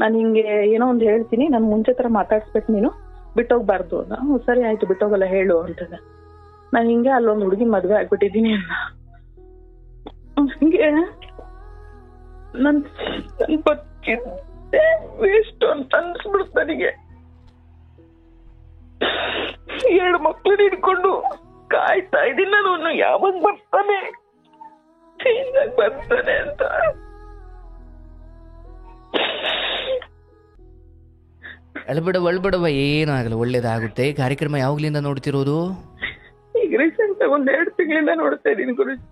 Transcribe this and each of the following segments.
ನಾನು ಹಿಂಗೆ ಏನೋ ಒಂದು ಹೇಳ್ತೀನಿ, ನಾನು ಮುಂಚೆ ತರ ಮಾತಾಡ್ಸ್ಬೇಕು, ನೀನು ಬಿಟ್ಟೋಗ್ಬಾರ್ದು ಅದ. ಸರಿ ಆಯ್ತು ಬಿಟ್ಟೋಗಲ್ಲ ಹೇಳು ಅಂತದ. ನಾನು ಹಿಂಗೆ ಅಲ್ಲೊಂದು ಹುಡುಗಿ ಮದ್ವೆ ಆಗ್ಬಿಟ್ಟಿದೀನಿ ಅಲ್ಲ, ಹಿಂಗೆ ನನ್ ಬದುಕಿದ್ದೆ ವೇಸ್ಟ್ ಅಂತ ಅನ್ಸ್ಬಿಡ್ತು ನನಗೆ. 2 ಮಕ್ಳು ಹಿಡ್ಕೊಂಡು ಕಾಯ್ತಾ ಇದೀನಿ ನಾನು, ಯಾವಾಗ ಬರ್ತಾನೆ ಬರ್ತಾನೆ ಅಂತ. ಅಳ್ಬಿಡವ, ಏನೂ ಆಗಲ್ಲ, ಒಳ್ಳೇದಾಗುತ್ತೆ. ಕಾರ್ಯಕ್ರಮ ಯಾವಾಗ್ಲಿಂದ ನೋಡ್ತಿರೋದು? ಈಗ ರೀಸೆಂಟ್ 1-2 ತಿಂಗಳಿಂದ ನೋಡ್ತಾ ಇದೀನಿ ಗುರುಜಿ.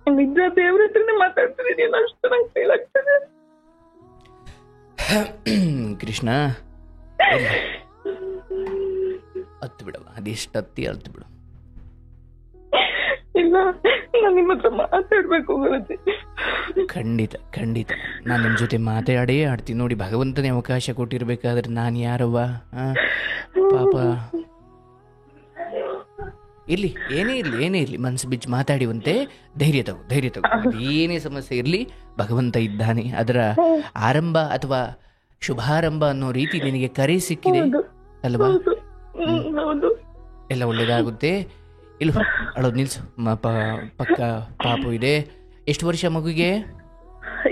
ನಿಜ ದೇವ್ರ ಹತ್ರನೇ ಮಾತಾಡ್ತಿದ್ದೀನಿ, ಅಷ್ಟು ನಂಗೆ ಫೀಲ್ ಆಗ್ತದೆ. ಕೃಷ್ಣ ಹತ್ತು ಬಿಡವ, ಅದೆಷ್ಟು ಹತ್ತು ಬಿಡು. ಇಲ್ಲ, ನಾನು ನಿಮ್ಮ ಹತ್ರ ಮಾತಾಡ್ಬೇಕು ಗುರುಜಿ. ಖಂಡಿತ ನಾನು ನಿಮ್ಮ ಜೊತೆ ಮಾತಾಡೇ ಆಡ್ತೀನಿ. ನೋಡಿ, ಭಗವಂತನೇ ಅವಕಾಶ ಕೊಟ್ಟಿರ್ಬೇಕಾದ್ರೆ ನಾನು ಯಾರವ್ವ? ಪಾಪ ಇರ್ಲಿ, ಏನೇ ಇರ್ಲಿ ಮನಸ್ಸು ಬಿಚ್ಚಿ ಮಾತಾಡಿವಂತೆ. ಧೈರ್ಯ ತಗೋ. ಏನೇ ಸಮಸ್ಯೆ ಇರಲಿ, ಭಗವಂತ ಇದ್ದಾನೆ. ಅದರ ಆರಂಭ ಅಥವಾ ಶುಭಾರಂಭ ಅನ್ನೋ ರೀತಿ ನಿನಗೆ ಕರೆ ಸಿಕ್ಕಿದೆ ಅಲ್ವಾ? ಎಲ್ಲ ಒಳ್ಳೇದಾಗುತ್ತೆ. ಇಲ್ಲ ಅಳೋದು ನಿಲ್ಸು, ಪಕ್ಕ ಪಾಪು ಇದೆ. ಎಷ್ಟು ವರ್ಷ ಮಗುಗೆ?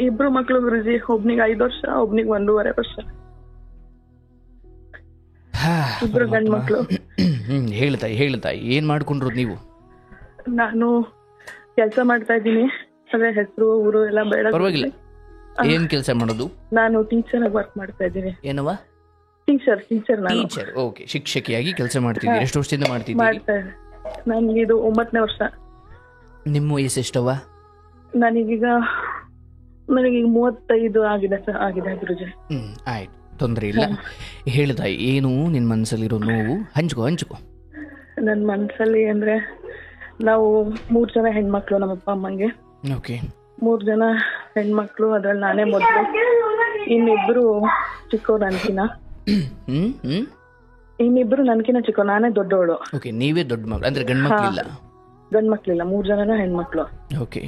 2 ಮಕ್ಳು ಗುರುಜಿ. ಒಬ್ನಿಗೆ 5 ವರ್ಷ, ಒಬ್ನಿಗೆ 1.5 ವರ್ಷ. 2 ಗಂಡು ಮಕ್ಳು. ಹೇಳ್ತಾ ಏನ್ ಮಾಡ್ಕೊಂಡ್ರು ನೀವು? ನಾನು ಕೆಲಸ ಮಾಡ್ತಾ ಇದ್ದೀನಿ. ಅದೇ ಹೆಸರು ಊರು ಎಲ್ಲ ಬೇಡ, ಪರವಾಗಿಲ್ಲ. ಏನ್ ಕೆಲಸ ಮಾಡೋದು? ನಾನು ಟೀಚರ್ ಆಗಿ ವರ್ಕ್ ಮಾಡ್ತಾ ಇದ್ದೀನಿ. ಏನವ? ಟೀಚರ್. ಓಕೆ, ಶಿಕ್ಷಕಿಯಾಗಿ ಕೆಲಸ ಮಾಡ್ತಿದ್ದೀರಿ. ಎಷ್ಟು ವರ್ಷದಿಂದ ಮಾಡ್ತಿದ್ದೀರಿ? ನನ್ಗೆ ಇದು 9ನೇ ವರ್ಷ. ನಿಮ್ಮ ವಯಸ್ಸು ಎಷ್ಟವ? ನನಗೀಗ 35 ಆಗಿದೆ ಗುರುಜಿ. ಆಯ್ತು, ತೊಂದರೆ ಇಲ್ಲ. ಹೇಳ್ದ ಏನು ನಿನ್ ಮನ್ಸಲ್ಲಿರೋ ನೋವು ಹಂಚ್ಕೋ. ನನ್ನ ಮನ್ಸಲ್ಲಿ ಅಂದ್ರೆ, ನಾವು 3 ಜನ ಹೆಣ್ಮಕ್ಳು ನಮ್ಮಪ್ಪ ಅಮ್ಮಂಗೆ. ಓಕೆ. 3 ಜನ ಹೆಣ್ಮಕ್ಳು, ಅದ್ರಲ್ಲಿ ನಾನೇ ಮೊದಲು. ಇನ್ನಿಬ್ರು ಚಿಕ್ಕವ್ರು ನನ್ಕಿನ. ಇನ್ನಿಬ್ರು ನನ್ಕಿನ ಚಿಕ್ಕವ್ರು, ನಾನೇ ದೊಡ್ಡವಳು. ಓಕೆ, ನೀವೇ ದೊಡ್ಡ ಮಗಳು ಅಂದ್ರೆ ಗಂಡ್ ಮಕ್ಳಿಲ್ಲ? 3 ಜನನೂ ಹೆಣ್ಮಕ್ಳು. ಓಕೆ.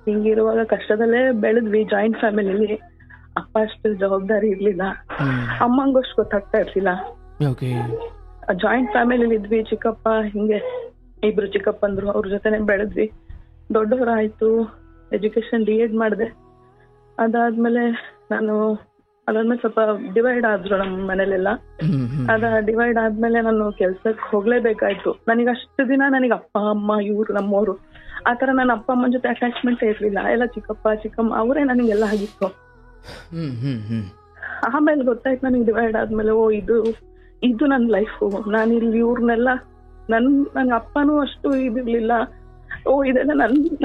ಹಿಂಗಿರುವಾಗ ಕಷ್ಟದಲ್ಲೇ ಬೆಳೆದ್ವಿ. ಜಾಯಿಂಟ್ ಫ್ಯಾಮಿಲಿಲಿ ಅಪ್ಪ ಅಷ್ಟು ಜವಾಬ್ದಾರಿ ಇರ್ಲಿಲ್ಲ, ಅಮ್ಮಂಗೋಷ್ಟು ಗೊತ್ತಾಗ್ತಾ ಇರ್ಲಿಲ್ಲ. ಜಾಯಿಂಟ್ ಫ್ಯಾಮಿಲಿಲಿ ಇದ್ವಿ. ಚಿಕ್ಕಪ್ಪ ಹಿಂಗೆ 2 ಚಿಕ್ಕಪ್ಪಂದ್ರು, ಅವ್ರ ಜೊತೆನೆ ಬೆಳೆದ್ವಿ. ದೊಡ್ಡವರಾಯ್ತು, ಎಜುಕೇಶನ್ D.Ed ಮಾಡಿದೆ. ಅದಾದ್ಮೇಲೆ ಸ್ವಲ್ಪ ಡಿವೈಡ್ ಆದ್ರು ನಮ್ಮ ಮನೇಲೆಲ್ಲ. ಡಿವೈಡ್ ಆದ್ಮೇಲೆ ನಾನು ಕೆಲ್ಸಕ್ಕೆ ಹೋಗ್ಲೇಬೇಕಾಯ್ತು. ನನಗೆ ಅಷ್ಟು ದಿನ ನನಗೆ ಅಪ್ಪ ಅಮ್ಮ ಇವ್ರು ನಮ್ಮವ್ರು ಆತರ, ನನ್ನ ಅಪ್ಪ ಅಮ್ಮನ ಜೊತೆ ಅಟ್ಯಾಚ್ಮೆಂಟ್ ಇರ್ಲಿಲ್ಲ. ಎಲ್ಲ ಚಿಕ್ಕಪ್ಪ ಚಿಕ್ಕಮ್ಮ ಅವರೇ ನನಗೆಲ್ಲ ಆಗಿತ್ತು. ಆಮೇಲೆ ಗೊತ್ತಾಯ್ತು ನನಗೆ ಡಿವೈಡ್ ಆದ್ಮೇಲೆ, ಇದು ನನ್ನ ಲೈಫು. ನಾನು ಇಲ್ಲಿ ಇವ್ರನ್ನೆಲ್ಲ ನನ್ ಅಪ್ಪನೂ ಅಷ್ಟು ಇದಿರ್ಲಿಲ್ಲ. ಇದೆಲ್ಲ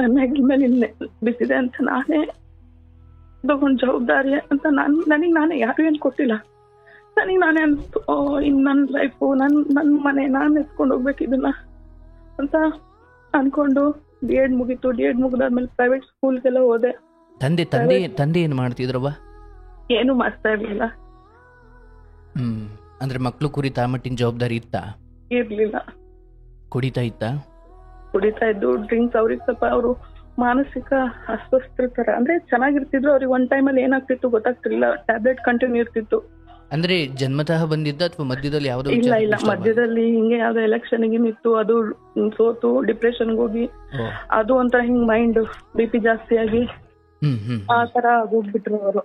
ನನ್ನ ಹೆಗಲ ಮೇಲೆ ಬಿದ್ದಿದೆ ಅಂತ ನಾನೇ ತಗೊಂಡ್ ಜವಾಬ್ದಾರಿ ಅಂತ ನನಗೆ ನಾನೇ ಯಾರು ಏನ್ ಕೊಟ್ಟಿಲ್ಲ. ನನಗೆ ನಾನೇ ಅನ್ಸ್ತು, ಇನ್ ನನ್ನ ಲೈಫು, ನನ್ನ ಮನೆ ನಾನು ಎತ್ಕೊಂಡು ಹೋಗ್ಬೇಕು ಇದನ್ನ ಅಂತ ಅನ್ಕೊಂಡು D.Ed ಮುಗೀತು. D.Ed ಮುಗಿದಾದ್ಮೇಲೆ ಪ್ರೈವೇಟ್ ಸ್ಕೂಲ್ಗೆಲ್ಲ ಹೋದೆ. ತಂದೆ ಏನ್ ಮಾಡ್ತಿದ್ರವ? ಏನು ಮಾಡ್ತಾ ಇರ್ಲಿಲ್ಲ. ಅಂದ್ರೆ ಮಕ್ಳು ಕುರಿತ ಮಟ್ಟಿನ ಜವಾಬ್ದಾರಿ ಇತ್ತಾ? ಇರ್ಲಿಲ್ಲ. ಕುಡಿತಾ ಇದ್ದು ಡ್ರಿಂಕ್ಸ್. ಅವ್ರಿಗೆ ಸ್ವಲ್ಪ ಅವರು ಮಾನಸಿಕ ಅಸ್ವಸ್ಥರ ತರ, ಅಂದ್ರೆ ಚೆನ್ನಾಗಿರ್ತಿದ್ರು, ಅವ್ರಿಗೆ ಒಂದ್ ಟೈಮಲ್ಲಿ ಏನಾಗ್ತಿತ್ತು ಗೊತ್ತಾಗ್ತಿರ್ಲಿಲ್ಲ. ಟ್ಯಾಬ್ಲೆಟ್ ಕಂಟಿನ್ಯೂ ಇರ್ತಿತ್ತು. ಅಂದ್ರೆ ಜನ್ಮತಃ ಬಂದಿದ್ದ ಅಥವಾ ಮಧ್ಯದಲ್ಲಿ ಯಾವ್ದೋ? ಇಲ್ಲ, ಮಧ್ಯದಲ್ಲಿ ಹಿಂಗೆ ಯಾವ್ದೋ ಎಲೆಕ್ಷನ್ ಇತ್ತು, ಅದು ಸೋತು ಡಿಪ್ರೆಷನ್ಗೆ ಹೋಗಿ, ಅದು ಒಂಥರ ಹಿಂಗ್ ಮೈಂಡ್ BP ಜಾಸ್ತಿ ಆಗಿ ಆ ತರ ಹೋಗ್ಬಿಟ್ರು ಅವರು.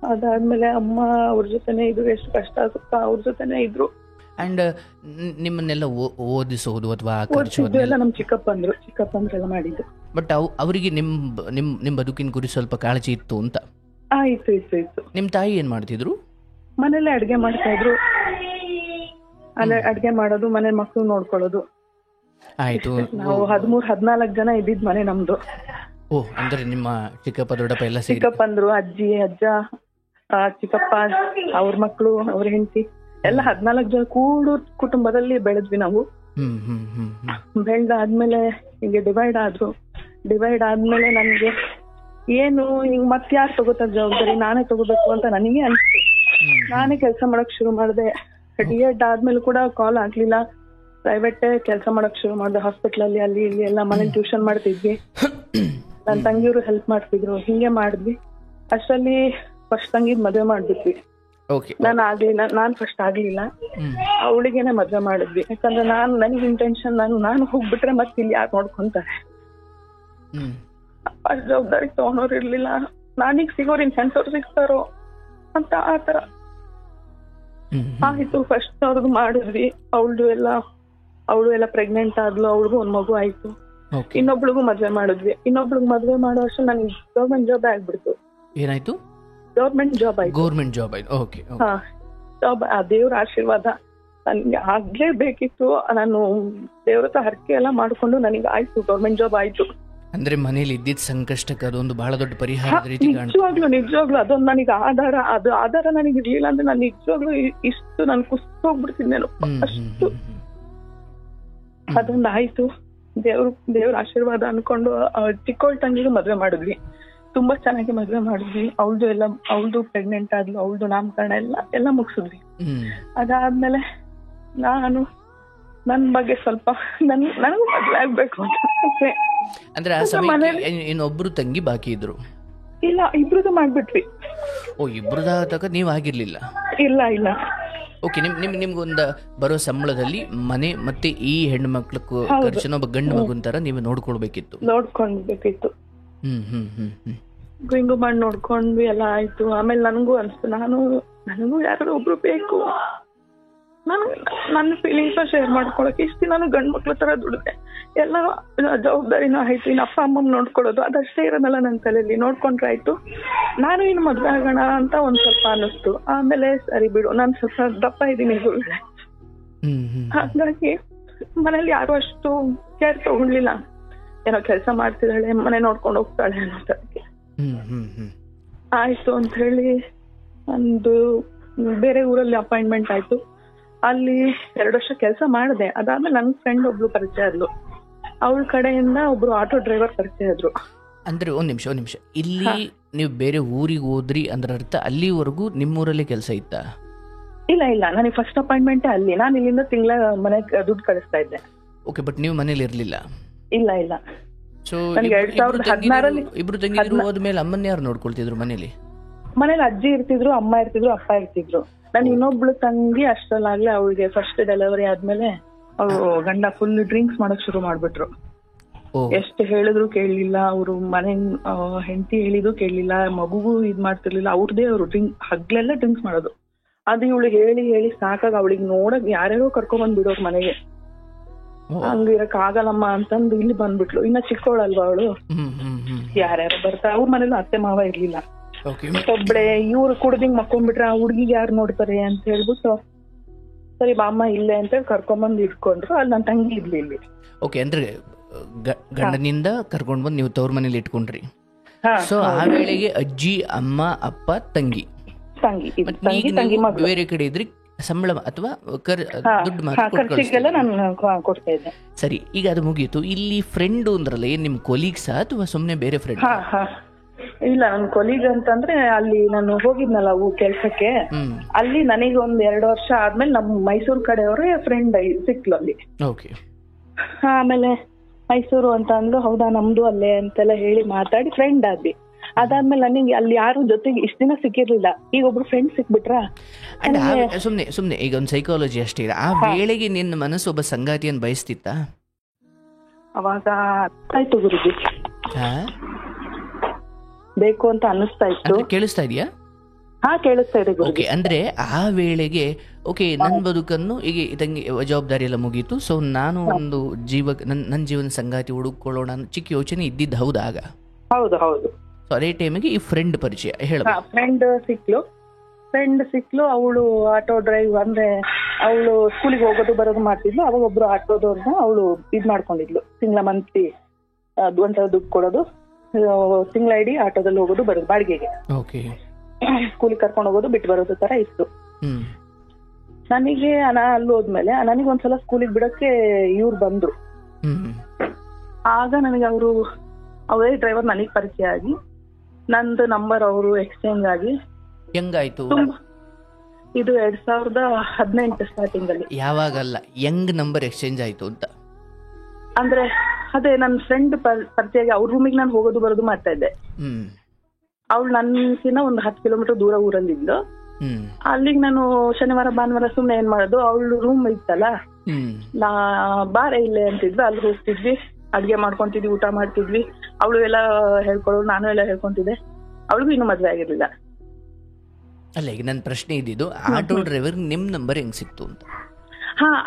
ಅದಾದ್ಮೇಲೆ ಅಮ್ಮ ಅವ್ರ ಜೊತೆನೆ ಇದ್ರು. ಎಷ್ಟು ಕಷ್ಟ ಸುತ್ತ ಅವ್ರ ಜೊತೆನೆ ಇದ್ರು. ಅಂಡ್ ನಿಮ್ಮನ್ನೆಲ್ಲ ಓದಿಸೋದು ಅಥವಾ ಎಲ್ಲ ನಮ್ ಚಿಕ್ಕಪ್ಪಂದ್ರೆಲ್ಲ ಮಾಡಿದ್ದು. ಬಟ್ ಅವರಿಗೆ ನಿಮ್ ಬದುಕಿನ ಕುರಿತು ಸ್ವಲ್ಪ ಕಾಳಜಿ ಇತ್ತು ಅಂತ? ಇತ್ತು. ನಿಮ್ ತಾಯಿ ಏನ್ ಮಾಡ್ತಿದ್ರು? ಮನೇಲೆ ಅಡ್ಗೆ ಮಾಡ್ತಾ ಇದ್ರು. ಅಡ್ಗೆ ಮಾಡೋದು, ಮನೆ ಮಕ್ಕಳು ನೋಡ್ಕೊಳ್ಳೋದು. ಆಯ್ತು. ನಾವು 13-14 ಜನ ಇದ್ದಿದ್ ಮನೆ ನಮ್ದು. ಅಂದ್ರೆ ನಿಮ್ಮ ಚಿಕ್ಕಪ್ಪ ದೊಡ್ಡಪ್ಪ ಎಲ್ಲ ಚಿಕ್ಕಪ್ಪಂದ್ರು, ಅಜ್ಜಿ ಅಜ್ಜ, ಚಿಕ್ಕಪ್ಪ, ಅವ್ರ ಮಕ್ಕಳು, ಅವ್ರ ಹೆಂಡತಿ ಎಲ್ಲ 14 ಜನ ಕೂಡು ಕುಟುಂಬದಲ್ಲಿ ಬೆಳೆದ್ವಿ ನಾವು. ಬೆಳೆದಾದ್ಮೇಲೆ ಹಿಂಗೆ ಡಿವೈಡ್ ಆದ್ಮೇಲೆ ನನ್ಗೆ ಏನು ಹಿಂಗ್ ಮತ್ತೆ ಯಾರು ತಗೋತಾರ ಜವಾಬ್ದಾರಿ, ನಾನೇ ತಗೋಬೇಕು ಅಂತ ನನಗೆ ಅನ್ಸ್ತು. ನಾನೇ ಕೆಲಸ ಮಾಡಕ್ ಶುರು ಮಾಡಿದೆ. D.Ed ಆದ್ಮೇಲೆ ಕೂಡ ಕಾಲ್ ಆಗ್ಲಿಲ್ಲ. ಪ್ರೈವೇಟ್ ಕೆಲಸ ಮಾಡಕ್ ಶುರು ಮಾಡಿದೆ. ಹಾಸ್ಪಿಟಲ್ ಅಲ್ಲಿ ಅಲ್ಲಿ ಇಲ್ಲಿ ಎಲ್ಲ ಮನೇಲಿ ಟ್ಯೂಷನ್ ಮಾಡ್ತಿದ್ವಿ. ನನ್ನ ತಂಗಿಯವರು ಹೆಲ್ಪ್ ಮಾಡ್ತಿದ್ರು. ಹಿಂಗೆ ಮಾಡಿದ್ವಿ. ಅಷ್ಟರಲ್ಲಿ ಫಸ್ಟ್ ತಂಗಿದ್ ಮದ್ವೆ ಮಾಡ್ಬಿಟ್ವಿ. ನಾನ್ ಫಸ್ಟ್ ಆಗ್ಲಿಲ್ಲ, ಅವಳಿಗೇನೆ ಮದ್ವೆ ಮಾಡಿದ್ವಿ. ಯಾಕಂದ್ರೆ ನನಗೆ ಇಂಟೆನ್ಷನ್ ನಾನು ಹೋಗ್ಬಿಟ್ರೆ ಮತ್ತೆ ಇಲ್ಲಿ ಯಾರು ನೋಡ್ಕೊಂತಾರೆ, ಅಷ್ಟ್ ಜವಾಬ್ದಾರಿ ತಗೊಂಡವ್ರು ಇರ್ಲಿಲ್ಲ. ನಾನೀಗ ಸಿಗೋರು ಇನ್ ಸೆನ್ಸವ್ರು ಸಿಗ್ತಾರೋ ಅಂತ ಆತರ ಆಯ್ತು. ಫಸ್ಟ್ ಅವ್ರದ್ದು ಮಾಡಿದ್ವಿ. ಅವಳು ಎಲ್ಲ ಪ್ರೆಗ್ನೆಂಟ್ ಆದ್ಲು. ಅವಳಿಗೂ ಒಂದ್ ಮಗು ಆಯ್ತು. ಇನ್ನೊಬ್ಳಿಗೂ ಮದ್ವೆ ಮಾಡಿದ್ವಿ. ಇನ್ನೊಬ್ಳಿಗೆ ಮದ್ವೆ ಮಾಡೋ ಅಷ್ಟು ನನಗೆ ಗೌರ್ಮೆಂಟ್ ಜಾಬ್ ಆಗ್ಬಿಡ್ತು. ಏನಾಯ್ತು? ಗೌರ್ಮೆಂಟ್ ಜಾಬ್ ಆಯ್ತು. ಗೌರ್ಮೆಂಟ್ ಜಾಬ್ ಆಯ್ತು. ಓಕೆ. ಹಾ, ಜಾಬ್ ದೇವ್ರ ಆಶೀರ್ವಾದ ನನ್ಗೆ ಆಗ್ಲೇಬೇಕಿತ್ತು. ನಾನು ದೇವ್ರ ಹತ್ರ ಹರಕೆ ಎಲ್ಲ ಮಾಡ್ಕೊಂಡು ನನಗೆ ಆಯ್ತು, ಗೌರ್ಮೆಂಟ್ ಜಾಬ್ ಆಯ್ತು. ಅಂದ್ರೆ ಮನೇಲಿ ಇದ್ದಿದ್ದ ಸಂಕಷ್ಟಕ್ಕೆ ಅದೊಂದು ಬಹಳ ದೊಡ್ಡ ಪರಿಹಾರದ ರೀತಿ ನಿಜವಾಗ್ಲು ಅದೊಂದು ನನಗೆ ಆಧಾರ ನನಗೆ ಇರ್ಲಿಲ್ಲ ಅಂದ್ರೆ ನಾನು ನಿಜವಾಗ್ಲು ಇಷ್ಟು ನಾನು ಕುಸ್ತೋಗ್ಬಿಡ್ತಿದ್ದೇನು ಅಷ್ಟು. ಅದೊಂದು ಆಯ್ತು. ದೇವ್ರ ಆಶೀರ್ವಾದ ಅನ್ಕೊಂಡು ಚಿಕ್ಕೋಳ್ ತಂಗಿಗೂ ಮದ್ವೆ ಮಾಡಿದ್ವಿ. ತುಂಬಾ ಚೆನ್ನಾಗಿ ಮದ್ವೆ ಮಾಡಿದ್ವಿ. ಅವಳ್ದು ಪ್ರೆಗ್ನೆಂಟ್ ಆದ್ಲು. ಅವಳ್ದು ನಾಮಕರಣ ಎಲ್ಲ ಮುಗಿಸಿದ್ವಿ. ಅದಾದ್ಮೇಲೆ ನಾನು ನನ್ ಬಗ್ಗೆ ಸ್ವಲ್ಪ ನನಗೂ ಮದ್ವೆ ಆಗ್ಬೇಕು ಅಂತ. ಅಂದ್ರೆ ಆ ಸಮಯಕ್ಕೆ ಇನ್ನೊಬ್ರು ತಂಗಿ ಬಾಕಿ ಇದ್ರು? ಇಲ್ಲ, ಇಬ್ರದ್ದು ಮಾಡ್ಬಿಟ್ವಿ. ಓ, ಇಬ್ರದಾಗ ನೀವ್ ಆಗಿರ್ಲಿಲ್ಲ? ಇಲ್ಲ. ಓಕೆ. ನಿಮ್ಗೊಂದು ಬರೋ ಸಂಬಳದಲ್ಲಿ ಮನೆ ಮತ್ತೆ ಈ ಹೆಣ್ಣು ಮಕ್ಳ ಖರ್ಚಿನ ಒಬ್ಬ ಗಂಡು ಮಗುನ್ ತರ ನೀವು ನೋಡ್ಕೊಳ್ಬೇಕಿತ್ತು. ಹಿಂಗು ಮಾಡಿ ನೋಡ್ಕೊಂಡ್ವಿ. ಎಲ್ಲ ಆಯ್ತು. ಆಮೇಲೆ ನನಗೂ ಅನ್ಸ್ತು ನನಗೂ ಯಾರು ಒಬ್ರು ಬೇಕು. ನನ್ನ ಫೀಲಿಂಗ್ಸ್ ಶೇರ್ ಮಾಡ್ಕೊಳಕ್ಕೆ ಇಷ್ಟು ನಾನು ಗಂಡ್ ಮಕ್ಳ ತರ ದುಡಿದೆ. ಎಲ್ಲ ಜವಾಬ್ದಾರಿನೂ ಆಯ್ತು. ಇನ್ನು ಅಪ್ಪ ಅಮ್ಮನ ನೋಡ್ಕೊಳ್ಳೋದು ಅದಷ್ಟೇ ಇರೋದಲ್ಲ ನನ್ನ ತಲೆಯಲ್ಲಿ. ನೋಡ್ಕೊಂಡ್ರೆ ಆಯ್ತು. ನಾನು ಇನ್ನು ಮದ್ವೆ ಆಗೋಣ ಅಂತ ಒಂದ್ ಸ್ವಲ್ಪ ಅನ್ನಿಸ್ತು. ಆಮೇಲೆ ಸರಿ ಬಿಡು, ನಾನು ಸ್ವಲ್ಪ ದಪ್ಪ ಇದ್ದೀನಿ ಗುರುಗಳೇ. ಹಾಗಾಗಿ ಮನೇಲಿ ಯಾರು ಅಷ್ಟು ಕೇರ್ ತಗೊಂಡ್ಲಿಲ್ಲ. ಏನೋ ಕೆಲಸ ಮಾಡ್ತಿದ್ದಾಳೆ, ಮನೆ ನೋಡ್ಕೊಂಡು ಹೋಗ್ತಾಳೆ ಅನ್ನೋದಕ್ಕೆ ಆಯ್ತು ಅಂತ ಹೇಳಿ ಒಂದು ಬೇರೆ ಊರಲ್ಲಿ ಅಪಾಯಿಂಟ್ಮೆಂಟ್ ಆಯ್ತು. ಅಲ್ಲಿ 2 ವರ್ಷ ಕೆಲಸ ಮಾಡಿದೆ. ಅದಾದ್ಮೇಲೆ ನನ್ ಫ್ರೆಂಡ್ ಒಬ್ಳು ಪರಿಚಯ ಆದ್ಲು. ಅವಳ ಕಡೆಯಿಂದ ಒಬ್ರು ಆಟೋ ಡ್ರೈವರ್ ಪರಿಚಯ ಆದ್ರು. ಅಂದ್ರೆ ಒಂದ್ ನಿಮಿಷ ಇಲ್ಲಿ ನೀವು ಬೇರೆ ಊರಿಗೆ ಹೋದ್ರಿ ಅಂದ್ರೆ ಅರ್ಥ ಅಲ್ಲಿವರೆಗೂ ನಿಮ್ಮೂರಲ್ಲಿ ಕೆಲಸ ಇತ್ತಾ? ಇಲ್ಲ, ನನಗೆ ಫಸ್ಟ್ ಅಪಾಯಿಂಟ್ಮೆಂಟ್ ಅಲ್ಲಿ. ನಾನು ಇಲ್ಲಿಂದ ತಿಂಗಳ ಮನೆಗೆ ದುಡ್ಡು ಕಳಿಸ್ತಾ ಇದ್ದೆ. ಓಕೆ, ಬಟ್ ನೀವು ಮನೇಲಿ ಇರ್ಲಿಲ್ಲ? ಇಲ್ಲ. ಸೊ 2016 ಇಬ್ರು ತಂಗಿದ್ರು ಹೋದ್ಮೇಲೆ ಅಮ್ಮನ್ನ ಯಾರು ನೋಡ್ಕೊಳ್ತಿದ್ರು ಮನೇಲಿ? ಮನೇಲಿ ಅಜ್ಜಿ ಇರ್ತಿದ್ರು, ಅಮ್ಮ ಇರ್ತಿದ್ರು, ಅಪ್ಪ ಇರ್ತಿದ್ರು. ನನ್ ಇನ್ನೊಬ್ಳು ತಂಗಿ ಅಷ್ಟರಲ್ಲಾಗ್ಲೇ ಅವಳಿಗೆ ಫಸ್ಟ್ ಡೆಲಿವರಿ ಆದ್ಮೇಲೆ ಅವ್ರು ಗಂಡ ಫುಲ್ ಡ್ರಿಂಕ್ಸ್ ಮಾಡಕ್ ಶುರು ಮಾಡ್ಬಿಟ್ರು. ಎಷ್ಟು ಹೇಳಿದ್ರು ಕೇಳಲಿಲ್ಲ. ಅವರು ಮನೆ ಹೆಂಡತಿ ಹೇಳಿದ್ರು ಕೇಳಲಿಲ್ಲ. ಮಗುಗೂ ಇದ್ ಮಾಡ್ತಿರ್ಲಿಲ್ಲ. ಅವ್ರದೇ ಅವರು ಹಗ್ಲೆಲ್ಲ ಡ್ರಿಂಕ್ಸ್ ಮಾಡೋದು. ಅದು ಇವಳು ಹೇಳಿ ಸಾಕಾಗ ಅವಳಿಗೆ ನೋಡಕ್ ಯಾರ್ಯಾರೋ ಕರ್ಕೊಂಡ್ ಬಿಡೋರ್ ಮನೆಗೆ. ಹಂಗಿರಕ್ ಆಗಲ್ಲಮ್ಮ ಅಂತಂದು ಇಲ್ಲಿ ಬಂದ್ಬಿಟ್ಲು. ಇನ್ನ ಚಿಕ್ಕವಳಲ್ವಾ ಅವಳು, ಯಾರ್ಯಾರು ಬರ್ತಾರೆ. ಅವ್ರ ಮನೇಲೂ ಅತ್ತೆ ಮಾವ ಇರ್ಲಿಲ್ಲ. ಒಬ್ಳೆ ಇವ್ರು ಕುಡ್ದಿಂಗ್ ಮಕ್ಕೊಂಡ್ಬಿಟ್ರೆ ಆ ಹುಡ್ಗಿಗೆ ಯಾರು ನೋಡ್ತಾರೆ ಅಂತ ಹೇಳ್ಬಿಟ್ಟು ಸರಿ ಬಾಮ್ಮ ಇಲ್ಲೇ ಅಂತ ಹೇಳಿ ಕರ್ಕೊಂಡ್ಬಂದು ಇಟ್ಕೊಂಡ್ರು. ಅಲ್ಲಿ ನನ್ನ ತಂಗಿ ಇದ್ಲಿ ಇಲ್ಲಿ. ಓಕೆ, ಅಂದ್ರೆ ಗಂಡನಿಂದ ಕರ್ಕೊಂಡ್ ಬಂದು ನೀವು ತವ್ರ ಮನೇಲಿ ಇಟ್ಕೊಂಡ್ರಿ. ಸೊ ಆ ವೇಳೆಗೆ ಅಜ್ಜಿ, ಅಮ್ಮ, ಅಪ್ಪ, ತಂಗಿ ಬೇರೆ ಕಡೆ ಇದ್ರಿ. ಸಂಬಳ ಅಥವಾ ದುಡ್ಡು ಕೊಡ್ತಾ ಇದ್ದೆ. ಸರಿ, ಈಗ ಅದು ಮುಗೀತು. ಇಲ್ಲಿ ಫ್ರೆಂಡ್ ಅಂದ್ರಲ್ಲ, ಏನ್ ನಿಮ್ ಕೊಲೀಗ್ಸಾ ಅಥವಾ ಸುಮ್ನೆ ಬೇರೆ ಫ್ರೆಂಡ್? ಇಲ್ಲ, ನನ್ ಕೊಲೀಗ್ ಅಂತಂದ್ರೆ ಅಲ್ಲಿ ನಾನು ಹೋಗಿದ್ನಲ್ಲ ಕೆಲ್ಸಕ್ಕೆ, ಅಲ್ಲಿ ನನಗೆ ಒಂದ್ 2 ವರ್ಷ ಆದ್ಮೇಲೆ ನಮ್ ಮೈಸೂರ್ ಕಡೆಯವ್ರೆ ಫ್ರೆಂಡ್ ಸಿಕ್ಲು ಅಲ್ಲಿ. ಆಮೇಲೆ ಮೈಸೂರು ಅಂತ ಅಂದ್ರು. ಹೌದಾ, ನಮ್ದು ಅಲ್ಲೇ ಅಂತೆಲ್ಲ ಹೇಳಿ ಮಾತಾಡಿ ಫ್ರೆಂಡ್ ಆದ್ವಿ. ಅದಾದ್ಮೇಲೆ ನನಗೆ ಅಲ್ಲಿ ಯಾರು ಜೊತೆಗೆ ಇಷ್ಟ ದಿನ ಸಿಕ್ಕಿರ್ಲಿಲ್ಲ. ಈಗ ಒಬ್ರು ಫ್ರೆಂಡ್ ಸಿಕ್ಬಿಟ್ರ. ಸುಮ್ನೆ ಈಗ ಒಂದು ಸೈಕಾಲಜಿ ಅಷ್ಟೇ ಇದೆ. ಆ ವೇಳೆಗೆ ನಿನ್ನ ಮನಸ್ಸು ಒಬ್ಬ ಸಂಗಾತಿಯನ್ನು ಬಯಸ್ತಿತ್ತ? ಅವಾಗ ಆಯ್ತು ಗುರುಜಿ, ಬೇಕು ಅಂತ ಅನ್ನಿಸ್ತಾ ಇತ್ತು. ಕೇಳಿಸ್ತಾ ಇದೆಯಾ? ಹಾ, ಕೇಳಿಸ್ತಾ ಇದೆ. ಓಕೆ, ಅಂದ್ರೆ ಆ ವೇಳೆಗೆ ಓಕೆ, ನನ್ನ ಬದುಕನ್ನು ಈಗ ತಂಗಿ ಜವಾಬ್ದಾರಿ ಎಲ್ಲ ಮುಗೀತು. ಸೊ ನಾನು ಒಂದು ನನ್ನ ಜೀವನ ಸಂಗಾತಿ ಹುಡುಕೊಳ್ಳೋಣ ಚಿಕ್ಕ ಯೋಚನೆ ಇದ್ದಿದ್ದು. ಹೌದಾ? ಆಗ ಹೌದು. ಸೊ ಅದೇ ಟೈಮಿಗೆ ಈ ಫ್ರೆಂಡ್ ಪರಿಚಯ ಹೇಳ. ಫ್ರೆಂಡ್ ಸಿಕ್ಲು. ಅವಳು ಆಟೋ ಡ್ರೈವ್ ಅಂದ್ರೆ ಅವಳು ಸ್ಕೂಲಿಗೆ ಹೋಗೋದು ಬರೋದು ಮಾಡ್ತಿದ್ಲು. ಅವಾಗ ಒಬ್ರು ಆಟೋದವ್ರನ್ನ ಅವಳು ಇದ್ ಮಾಡ್ಕೊಂಡಿದ್ಲು. ತಿಂಗಳ ಮಂತ್ಲಿ ಒಂದ್ಸಲ ದುಡ್ಡು ಕೊಡೋದು, ತಿಂಗಳ ಇಡೀ ಆಟೋದಲ್ಲಿ ಹೋಗೋದು ಬರೋದು ಬಾಡಿಗೆಗೆ. ಸ್ಕೂಲಿಗೆ ಕರ್ಕೊಂಡು ಹೋಗೋದು ಬಿಟ್ಟು ಬರೋದು ತರ ಇತ್ತು. ನನಗೆ ಅಲ್ಲಿ ಹೋದ್ಮೇಲೆ ನನಗೆ ಒಂದ್ಸಲ ಸ್ಕೂಲಿಗೆ ಬಿಡಕ್ಕೆ ಇವ್ರು ಬಂದ್ರು. ಆಗ ನನಗೆ ಅವರೇ ಡ್ರೈವರ್ ನನಗೆ ಪರಿಚಯ ಆಗಿ ನಂದು ನಂಬರ್ ಅವರು ಎಕ್ಸ್ಚೇಂಜ್ ಆಗಿ ಹೆಂಗಾಯ್ತು? ಇದು 2018 ಸ್ಟಾರ್ಟಿಂಗ್ ಅಲ್ಲಿ. ಯಾವಾಗಲ್ಲ ಯಂಗ್ ನಂಬರ್ ಎಕ್ಸ್ಚೇಂಜ್ ಆಯ್ತು ಅಂತ ಅಂದ್ರೆ ಅದೇ ನನ್ನ ಫ್ರೆಂಡ್ ಪರಿಚಯ, ಅವ್ರ ರೂಮಿಗೆ ನಾನು ಹೋಗೋದು ಬರೋದು ಮಾಡ್ತಾ ಇದ್ದೆ. ಅವಳು ನನ್ಕಿನ್ನ ಒಂದು 10 ಕಿಲೋಮೀಟರ್ ದೂರ ಊರಲ್ಲಿದ್ದು. ಅಲ್ಲಿಗೆ ನಾನು ಶನಿವಾರ ಭಾನುವಾರ ಸುಮ್ನೆ ಏನ್ ಮಾಡೋದು, ಅವಳು ರೂಮ್ ಇತ್ತಲ್ಲ, ಬಾರೆ ಇಲ್ಲೇ ಅಂತಿದ್ವಿ, ಅಲ್ಲಿ ಹೋಗ್ತಿದ್ವಿ, ಅಡ್ಗೆ ಮಾಡ್ಕೊಂತಿದ್ವಿ, ಊಟ ಮಾಡ್ತಿದ್ವಿ. ಅವಳು ಎಲ್ಲ ಹೇಳ್ಕೊಳೋಳು, ನಾನು ಎಲ್ಲ ಹೇಳ್ಕೊಂತಿದ್ದೆ. ಅವಳಿಗೂ ಇನ್ನೂ ಮದ್ವೆ ಆಗಿರ್ಲಿಲ್ಲ. ಅಲ್ಲ, ಈಗ ನನ್ನ ಪ್ರಶ್ನೆ ಇದ್ದಿದ್ದು ಆಟೋ ಡ್ರೈವರ್ ನಿಮ್ ನಂಬರ್ ಹೆಂಗ್ ಸಿಕ್ತು ಅಂತ.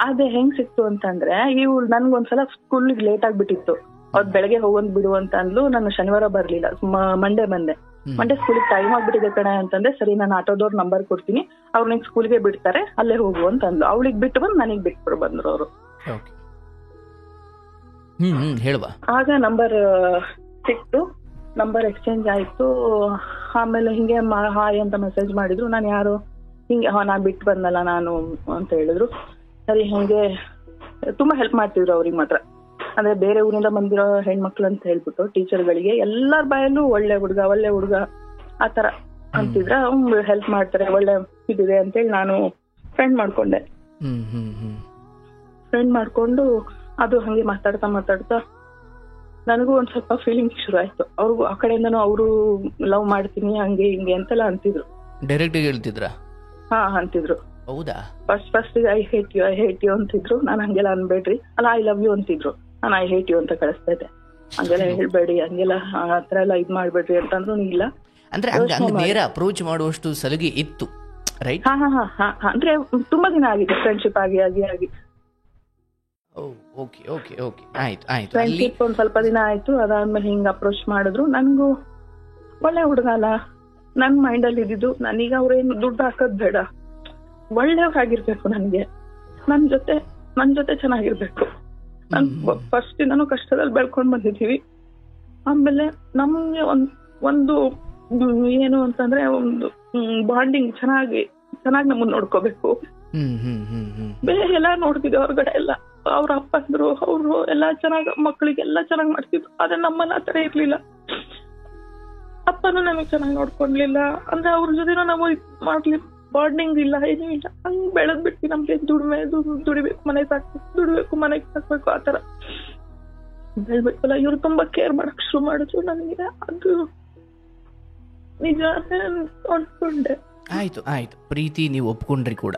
ಅದೇ ಹೆಂಗ್ ಸಿಕ್ತು ಅಂತಂದ್ರೆ, ಇವಳು ನನ್ಗೊಂದ್ಸಲ ಸ್ಕೂಲಿಗೆ ಲೇಟ್ ಆಗ್ಬಿಟ್ಟಿತ್ತು. ಅವ್ರು ಬೆಳಗ್ಗೆ ಹೋಗೋದ್ ಬಿಡು ಅಂತ ಅಂದ್ಲು. ನಾನು ಶನಿವಾರ ಬರ್ಲಿಲ್ಲ, ಮಂಡೇ ಸ್ಕೂಲಿಗೆ ಟೈಮ್ ಆಗ್ಬಿಟ್ಟಿದೆ ಕಣೆ ಅಂತಂದ್ರೆ, ಸರಿ ನಾನು ಆಟೋದವ್ರ ನಂಬರ್ ಕೊಡ್ತೀನಿ, ಅವ್ರು ನಿಂಗೆ ಸ್ಕೂಲ್ಗೆ ಬಿಡ್ತಾರೆ, ಅಲ್ಲೇ ಹೋಗು ಅಂತ ಅಂದ್ಲು. ಅವಳಿಗೆ ಬಿಟ್ಟು ಬಂದು ನನಗ್ ಬಿಟ್ಬಿಡು ಬಂದ್ರು ಅವರು. ಆಗ ನಂಬರ್ ಸಿಕ್ತು, ನಂಬರ್ ಎಕ್ಸ್ಚೇಂಜ್ ಆಯ್ತು. ಆಮೇಲೆ ಹಿಂಗೆ ಹಾಯ್ ಅಂತ ಮೆಸೇಜ್ ಮಾಡಿದ್ರು. ನಾನು ಯಾರು ಹಿಂಗೆ ನಾನ್ ಬಿಟ್ಟು ಬಂದಲ್ಲ ನಾನು ಅಂತ ಹೇಳಿದ್ರು. ಸರಿ, ಹಿಂಗೆ ತುಂಬಾ ಹೆಲ್ಪ್ ಮಾಡ್ತಿದ್ರು ಅವ್ರಿಗೆ ಮಾತ್ರ. ಅಂದ್ರೆ ಬೇರೆ ಊರಿಂದ ಬಂದಿರೋ ಹೆಣ್ಮಕ್ಳು ಅಂತ ಹೇಳ್ಬಿಟ್ಟು ಟೀಚರ್ಗಳಿಗೆ ಎಲ್ಲಾರ ಬಾಯಲ್ಲೂ ಒಳ್ಳೆ ಹುಡುಗ ಆತರ ಅಂತಿದ್ರ. ಹೆಲ್ಪ್ ಮಾಡ್ತಾರೆ, ಒಳ್ಳೆ ಇದಿದೆ ಅಂತೇಳಿ ನಾನು ಫ್ರೆಂಡ್ ಮಾಡ್ಕೊಂಡು ಅದು ಹಂಗೆ ಮಾತಾಡ್ತಾ ನನಗೂ ಒಂದ್ ಸ್ವಲ್ಪ ಫೀಲಿಂಗ್ ಶುರು ಆಯ್ತು. ಅವ್ರಿಗೂ ಆ ಕಡೆಯಿಂದನೂ ಅವರು ಲವ್ ಮಾಡ್ತೀನಿ ಹಂಗೆ ಹಿಂಗೆ ಅಂತೆಲ್ಲ ಅಂತಿದ್ರು. ಡೈರೆಕ್ಟ್ ಹೇಳ್ತಿದ್ರ? ಅಂತಿದ್ರು. ಹೌದಾ? ಫಸ್ಟ್ ಐ ಹೇಟ್ ಯು ಅಂತಿದ್ರು. ನಾನು ಹಂಗೆಲ್ಲ ಅನ್ಬೇಡ್ರಿ, ಅಲ್ಲ ಐ ಲವ್ ಯು ಅಂತಿದ್ರು. ನಾನು ಐ ಹೇಟ್ ಯು ಅಂತ ಕಳಿಸ್ತಾ ಇದ್ದೆ. ಹಂಗೆಲ್ಲ ಹೇಳ್ಬೇಡಿ, ಹಂಗೆಲ್ಲ ಆತರ ಎಲ್ಲ ಇದ್ ಮಾಡ್ಬೇಡ್ರಿ ಅಂತಂದ್ರು. ಇಲ್ಲ ಅಂದ್ರೆ ನೇರ ಅಪ್ರೋಚ್ ಮಾಡುವಷ್ಟು ಸಲುಗೆ ಇತ್ತು, ರೈಟ್? ಅಂದ್ರೆ ತುಂಬಾ ದಿನ ಆಗಿದೆ ಫ್ರೆಂಡ್ಶಿಪ್ ಆಗಿ. ಆಯ್ತು. ಫ್ರೆಂಡ್ಶಿಪ್ ಒಂದ್ ಸ್ವಲ್ಪ ದಿನ ಆಯ್ತು. ಅದಾದ್ಮೇಲೆ ಹಿಂಗ್ ಅಪ್ರೋಚ್ ಮಾಡಿದ್ರು. ನನ್ಗೂ ಒಳ್ಳೆ ಹುಡುಗ ಅಲ್ಲ, ನನ್ ಮೈಂಡ್ ಅಲ್ಲಿ ಇದ್ದಿದ್ದು ನನೀಗ ಅವ್ರೇನು ದುಡ್ಡು ಹಾಕೋದ್ ಬೇಡ, ಒಳ್ಳೆಯವ್ರಾಗಿರ್ಬೇಕು, ನನ್ಗೆ ನನ್ ಜೊತೆ ಚೆನ್ನಾಗಿರ್ಬೇಕು. ನಾನ್ ಫಸ್ಟ್ ಇಂದನೂ ಕಷ್ಟದಲ್ಲಿ ಬೆಳ್ಕೊಂಡ್ ಬಂದಿದೀವಿ. ಆಮೇಲೆ ನಮ್ಗೆ ಒಂದು ಏನು ಅಂತಂದ್ರೆ, ಒಂದು ಬಾಂಡಿಂಗ್ ಚೆನ್ನಾಗಿ ನಮ್ಮನ್ನ ನೋಡ್ಕೋಬೇಕು. ಬೇರೆ ಎಲ್ಲ ನೋಡ್ತಿದ್ವಿ ಹೊರಗಡೆ ಎಲ್ಲ, ಅವ್ರ ಅಪ್ಪ ಅಂದ್ರು, ಅವ್ರು ಎಲ್ಲಾ ಚೆನ್ನಾಗ್ ಮಕ್ಕಳಿಗೆಲ್ಲ ಚೆನ್ನಾಗ್ ಮಾಡ್ತಿದ್ರು. ಆದ್ರೆ ನಮ್ಮನ್ನ ಆತರ ಇರ್ಲಿಲ್ಲ. ಅಪ್ಪನೂ ನಮಗ್ ಚೆನ್ನಾಗಿ ನೋಡ್ಕೊಡ್ಲಿಲ್ಲ. ಅಂದ್ರೆ ಅವ್ರ ಜೊತೆನೂ ನಾವು ಮಾಡ್ಲಿ ಬಾಂಡಿಂಗ್ ಇಲ್ಲ, ಏನೂ ಇಲ್ಲ. ಹಂಗ್ ಬೆಳೆದ್ ಬಿಟ್ವಿ. ನಮ್ಗೆ ದುಡಿಬೇಕು, ಮನೆಗೆ ಸಾಕ್ಬೇಕು ಆತರ ಬೆಳ್ಬೇಕಲ್ಲ. ಇವ್ರು ತುಂಬಾ ಕೇರ್ ಮಾಡಕ್ ಶುರು ಮಾಡಿದ್ರು. ನನಗೆ ಅದು ನಿಜ ಅನ್ಕೊಂಡೆ. ಆಯ್ತು. ಪ್ರೀತಿ ನೀವು ಒಪ್ಕೊಂಡ್ರಿ ಕೂಡ?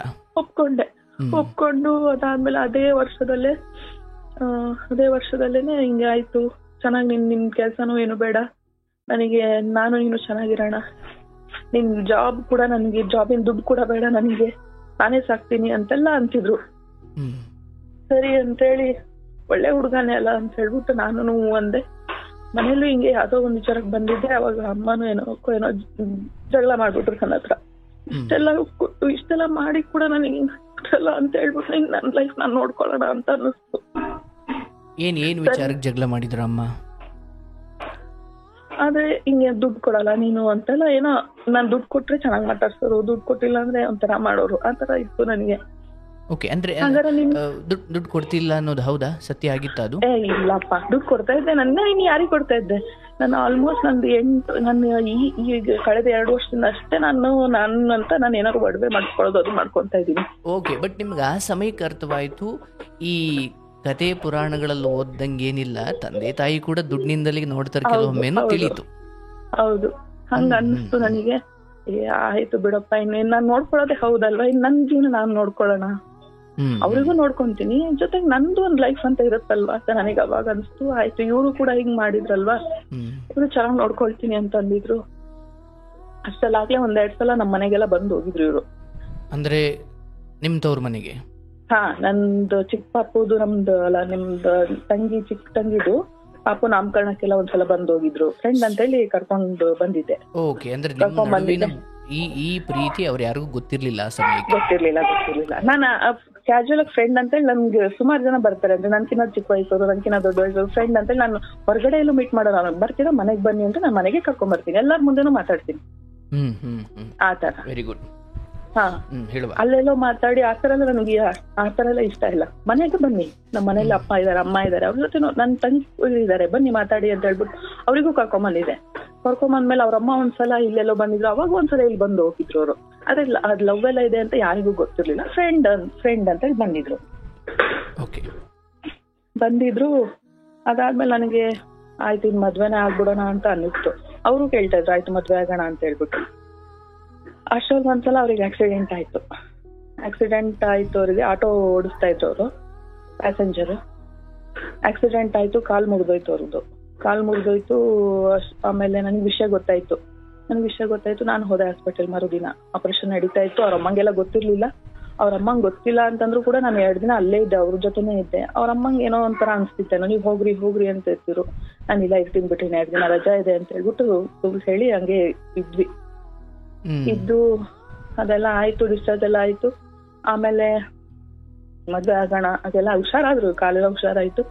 ಒಪ್ಕೊಂಡು ಅದಾದ್ಮೇಲೆ ಅದೇ ವರ್ಷದಲ್ಲೇನೆ ಹಿಂಗೆ ಆಯ್ತು. ಚೆನ್ನಾಗಿ ನಿನ್ ಕೆಲ್ಸನೂ ಏನು ಬೇಡ, ನನಗೆ ನಾನು ನೀನು ಚೆನ್ನಾಗಿರೋಣ, ನಿನ್ ಜಾಬ್ ಕೂಡ ನನಗೆ ಜಾಬಿನ ದುಡ್ಡು ಕೂಡ ಬೇಡ, ನನಗೆ ನಾನೇ ಸಾಕ್ತೀನಿ ಅಂತೆಲ್ಲ ಅಂತಿದ್ರು. ಸರಿ ಅಂತೇಳಿ, ಒಳ್ಳೆ ಹುಡುಗನೇ ಅಲ್ಲ ಅಂತ ಹೇಳ್ಬಿಟ್ಟು ನಾನು ಅಂದೆ. ಮನೇಲೂ ಹಿಂಗೆ ಯಾವ್ದೋ ಒಂದ್ ವಿಚಾರಕ್ಕೆ ಬಂದಿದ್ದೆ. ಅವಾಗ ಅಮ್ಮನೂ ಏನೋ ಜಗಳ ಮಾಡ್ಬಿಟ್ರು ನನ್ನ ಹತ್ರ. ಇಷ್ಟೆಲ್ಲ ಮಾಡಿ ಕೂಡ ನನಗೆ ಅಂತ ಹೇಳ್ಬಿಟ್ಟು ನನ್ನ ಲೈಫ್ ನಾನು ನೋಡ್ಕೊಳ್ಳೋಣ ಅಂತ ಅನ್ನಿಸ್ತು. ಏನ್ ವಿಚಾರಕ್ಕೆ ಜಗಳ ಮಾಡಿದ್ರ ಅಮ್ಮ? ಆದ್ರೆ ಹಿಂಗೆ ದುಡ್ಡು ಕೊಡಲ್ಲ ನೀನು ಅಂತೆಲ್ಲ, ಏನೋ ನಾನ್ ದುಡ್ಡು ಕೊಟ್ರೆ ಚೆನ್ನಾಗಿ ಮಾತಾಡ್ಸೋರು, ದುಡ್ಡು ಕೊಟ್ಟಿಲ್ಲ ಅಂದ್ರೆ ಒಂಥರ ಮಾಡೋರು, ಆತರ ಇತ್ತು ನನಗೆ. ಓಕೆ, ಅಂದ್ರೆ ದುಡ್ಡು ಕೊಡ್ತಿಲ್ಲ ಅನ್ನೋದು ಹೌದಾ? ಸತ್ಯ ಆಗಿತ್ತ ಅದು? ಇಲ್ಲಪ್ಪ, ದುಡ್ಡು ಕೊಡ್ತಾ ಇದ್ದೆ. ಇನ್ನು ಯಾರಿಗೆ ಕೊಡ್ತಾ ಇದ್ದೆ? ನಾನು ಆಲ್ಮೋಸ್ಟ್ ನಾನು ಈಗ ಕಳೆದ 2 ವರ್ಷದಿಂದ ಅಷ್ಟೇ ನಾನು ಏನಾದ್ರು ಒಡವೆ ಮಾಡ್ಕೊಳ್ಳೋದು ಅದು ಮಾಡ್ಕೊಂತ ಇದ್ದೀನಿ. ಓಕೆ, ಬಟ್ ನಿಮ್ಗೆ ಆ ಸಮಯಕ್ಕೆ ಅರ್ಥವಾಯ್ತು, ಈ ಕತೆ ಪುರಾಣಗಳಲ್ಲಿ ಓದ್ದಂಗೇನಿಲ್ಲ, ತಂದೆ ತಾಯಿ ಕೂಡ ದುಡ್ಡಿನಿಂದಲೇ ನೋಡ್ತಾರೆ ಕೆಲವೊಮ್ಮೆ ತಿಳಿತು. ಹೌದು, ಹಂಗ ಅನ್ನಿಸ್ತು ನನಗೆ. ಆಯ್ತು ಬಿಡಪ್ಪ, ಇನ್ನೇನ್ ನಾನ್ ನೋಡ್ಕೊಳ್ಳೋದೇ ಹೌದಲ್ವಾ, ಇನ್ ನನ್ ಜೀವನ ನಾನ್ ನೋಡ್ಕೊಳ್ಳೋಣ, ಅವ್ರಿಗೂ ನೋಡ್ಕೊಂತೀನಿ, ಜೊತೆಗೆ ನಂದು ಒಂದ್ ಲೈಫ್ ಅಂತ ಇರುತ್ತಲ್ವಾ ಅಂತ ನನಗೆ ಅವಾಗ ಅನ್ಸ್ತು. ಆಯ್ತು, ಇವ್ರು ಕೂಡ ಹಿಂಗ್ ಮಾಡಿದ್ರಲ್ವಾ, ಇವ್ರು ಚೆನ್ನಾಗ್ ನೋಡ್ಕೊಳ್ತೀನಿ ಅಂತ ಅಂದಿದ್ರು. ಅಷ್ಟಲ್ಲಾಗ್ಲೇ 1-2 ಸಲ ನಮ್ ಮನೆಗೆಲ್ಲ ಬಂದು ಹೋಗಿದ್ರು ಇವ್ರು. ಅಂದ್ರೆ ನಿಮ್ ತವ್ರ ಮನೆಗೆ? ನಂದು ಚಿಕ್ಕ ಪಾಪುದು, ನಿಮ್ದು ಚಿಕ್ಕ ತಂಗಿದು ಪಾಪು ನಾಮಕರಣಕ್ಕೆಲ್ಲ ಒಂದ್ಸಲ ಬಂದು ಹೋಗಿದ್ರು. ಫ್ರೆಂಡ್ ಅಂತ ಹೇಳಿ ಕರ್ಕೊಂಡು ಬಂದಿದ್ದೆ. ಓಕೆ, ಅಂದ್ರೆ ಈ ಪ್ರೀತಿ ಅವ್ರು ಯಾರಿಗೂ ಗೊತ್ತಿರ್ಲಿಲ್ಲ ಆ ಸಮಯಕ್ಕೆ? ಗೊತ್ತಿರ್ಲಿಲ್ಲ. ನಾನು ಕ್ಯಾಶುವಲ್ ಫ್ರೆಂಡ್ ಅಂತ ಹೇಳಿ ನನ್ಗೆ ಸುಮಾರು ಜನ ಬರ್ತಾರೆ. ಅಂದ್ರೆ ನನ್ಕಿನ್ನ ಚಿಕ್ಕ ವಯಸ್ಸವರು, ನನ್ಕಿನ್ನ ದೊಡ್ಡ ವಯಸ್ಸವರು ಫ್ರೆಂಡ್ ಅಂತ ಹೇಳಿ ನಾನು ಹೊರಗಡೆ ಎಲ್ಲೂ ಮೀಟ್ ಮಾಡೋಣ, ಬರ್ತೀರಾ ಮನೆಗ್ ಬನ್ನಿ ಅಂತ ನಾನು ಮನೆಗೆ ಕರ್ಕೊಂಡ್ ಬರ್ತೀನಿ, ಎಲ್ಲಾರ ಮುಂದೆನೂ ಮಾತಾಡ್ತೀನಿ ಆತರ. Very good. ಅಲ್ಲೆಲ್ಲೋ ಮಾತಾಡಿ ಆತರ ಎಲ್ಲ ನನಗೆ ಆತರ ಎಲ್ಲ ಇಷ್ಟ ಇಲ್ಲ. ಮನೆಗೆ ಬನ್ನಿ, ನಮ್ಮ ಮನೇಲಿ ಅಪ್ಪ ಇದಾರೆ, ಅಮ್ಮ ಇದಾರೆ, ಅವ್ರ ಜೊತೆ ನನ್ನ ತಂಗಿ ಇದಾರೆ, ಬನ್ನಿ ಮಾತಾಡಿ ಅಂತ ಹೇಳ್ಬಿಟ್ಟು ಅವರಿಗೂ ಕರ್ಕೊಂಬಂದಿದೆ. ಕರ್ಕೊಂಬಂದ್ಮೇಲೆ ಅವ್ರಮ್ಮ ಒಂದ್ಸಲ ಇಲ್ಲೆಲ್ಲೋ ಬಂದಿದ್ರು, ಅವಾಗ ಒಂದ್ಸಲ ಇಲ್ಲಿ ಬಂದು ಹೋಗಿದ್ರು ಅವರು. ಅದಿಲ್ಲ, ಅದ್ ಲವ್ ಎಲ್ಲ ಇದೆ ಅಂತ ಯಾರಿಗೂ ಗೊತ್ತಿರ್ಲಿಲ್ಲ. ಫ್ರೆಂಡ್ ಅಂತ ಹೇಳಿ ಬಂದಿದ್ರು. ಬಂದಿದ್ರು. ಅದಾದ್ಮೇಲೆ ನನಗೆ ಆಯ್ತು ಇನ್ ಮದ್ವೆನೇ ಆಗ್ಬಿಡೋಣ ಅಂತ ಅನ್ನಿಸ್ತು. ಅವರು ಕೇಳ್ತಾ ಇದ್ರು ಆಯ್ತು ಮದ್ವೆ ಆಗೋಣ ಅಂತ ಹೇಳ್ಬಿಟ್ಟು. ಅಷ್ಟೊಂದು ಒಂದ್ಸಲ ಅವ್ರಿಗೆ ಆಕ್ಸಿಡೆಂಟ್ ಆಯ್ತು. ಅವ್ರಿಗೆ ಆಟೋ ಓಡಿಸ್ತಾ ಇದ್ರು ಅವರು, ಪ್ಯಾಸೆಂಜರ್. ಆಕ್ಸಿಡೆಂಟ್ ಆಯ್ತು, ಕಾಲ್ ಮುರಿದೋಯ್ತು ಅವ್ರದ್ದು. ಆಮೇಲೆ ನನಗೆ ವಿಷಯ ಗೊತ್ತಾಯ್ತು. ನಾನು ಹೋದೆ ಹಾಸ್ಪಿಟಲ್. ಮರುದಿನ ಆಪರೇಷನ್ ನಡೀತಾ ಇತ್ತು. ಅವ್ರ ಅಮ್ಮಂಗೆಲ್ಲ ಗೊತ್ತಿರ್ಲಿಲ್ಲ. ಅವ್ರ ಅಮ್ಮಂಗೆ ಗೊತ್ತಿಲ್ಲ ಅಂತಂದ್ರು ಕೂಡ ನಾನು 2 ದಿನ ಅಲ್ಲೇ ಇದ್ದೆ, ಅವ್ರ ಜೊತೆನೇ ಇದ್ದೆ. ಅವ್ರ ಅಮ್ಮಂಗೆ ಏನೋ ಒಂಥರ ಅನ್ಸ್ತಿತ್ತೇನೋ, ನೀವು ಹೋಗ್ರಿ ಅಂತ ಇರ್ತಿರು. ನಾನು ಇಲ್ಲ ಇರ್ತೀನಿ ಬಿಟ್ರಿ, 2 ದಿನ ರಜಾ ಇದೆ ಅಂತ ಹೇಳ್ಬಿಟ್ಟು ಹೇಳಿ ಹಂಗೆ ಇದ್ದು ಅದೆಲ್ಲ ಆಯ್ತು. ಡಿಸ್ಚಾರ್ಜ್ ಎಲ್ಲ ಆಯ್ತು. ಆಮೇಲೆ ಮದ್ವೆ ಆಗೋಣ, ಅದೆಲ್ಲ ಹುಷಾರಾದ್ರು, ಕಾಲೆಲ್ಲ ಹುಷಾರಾಯ್ತು.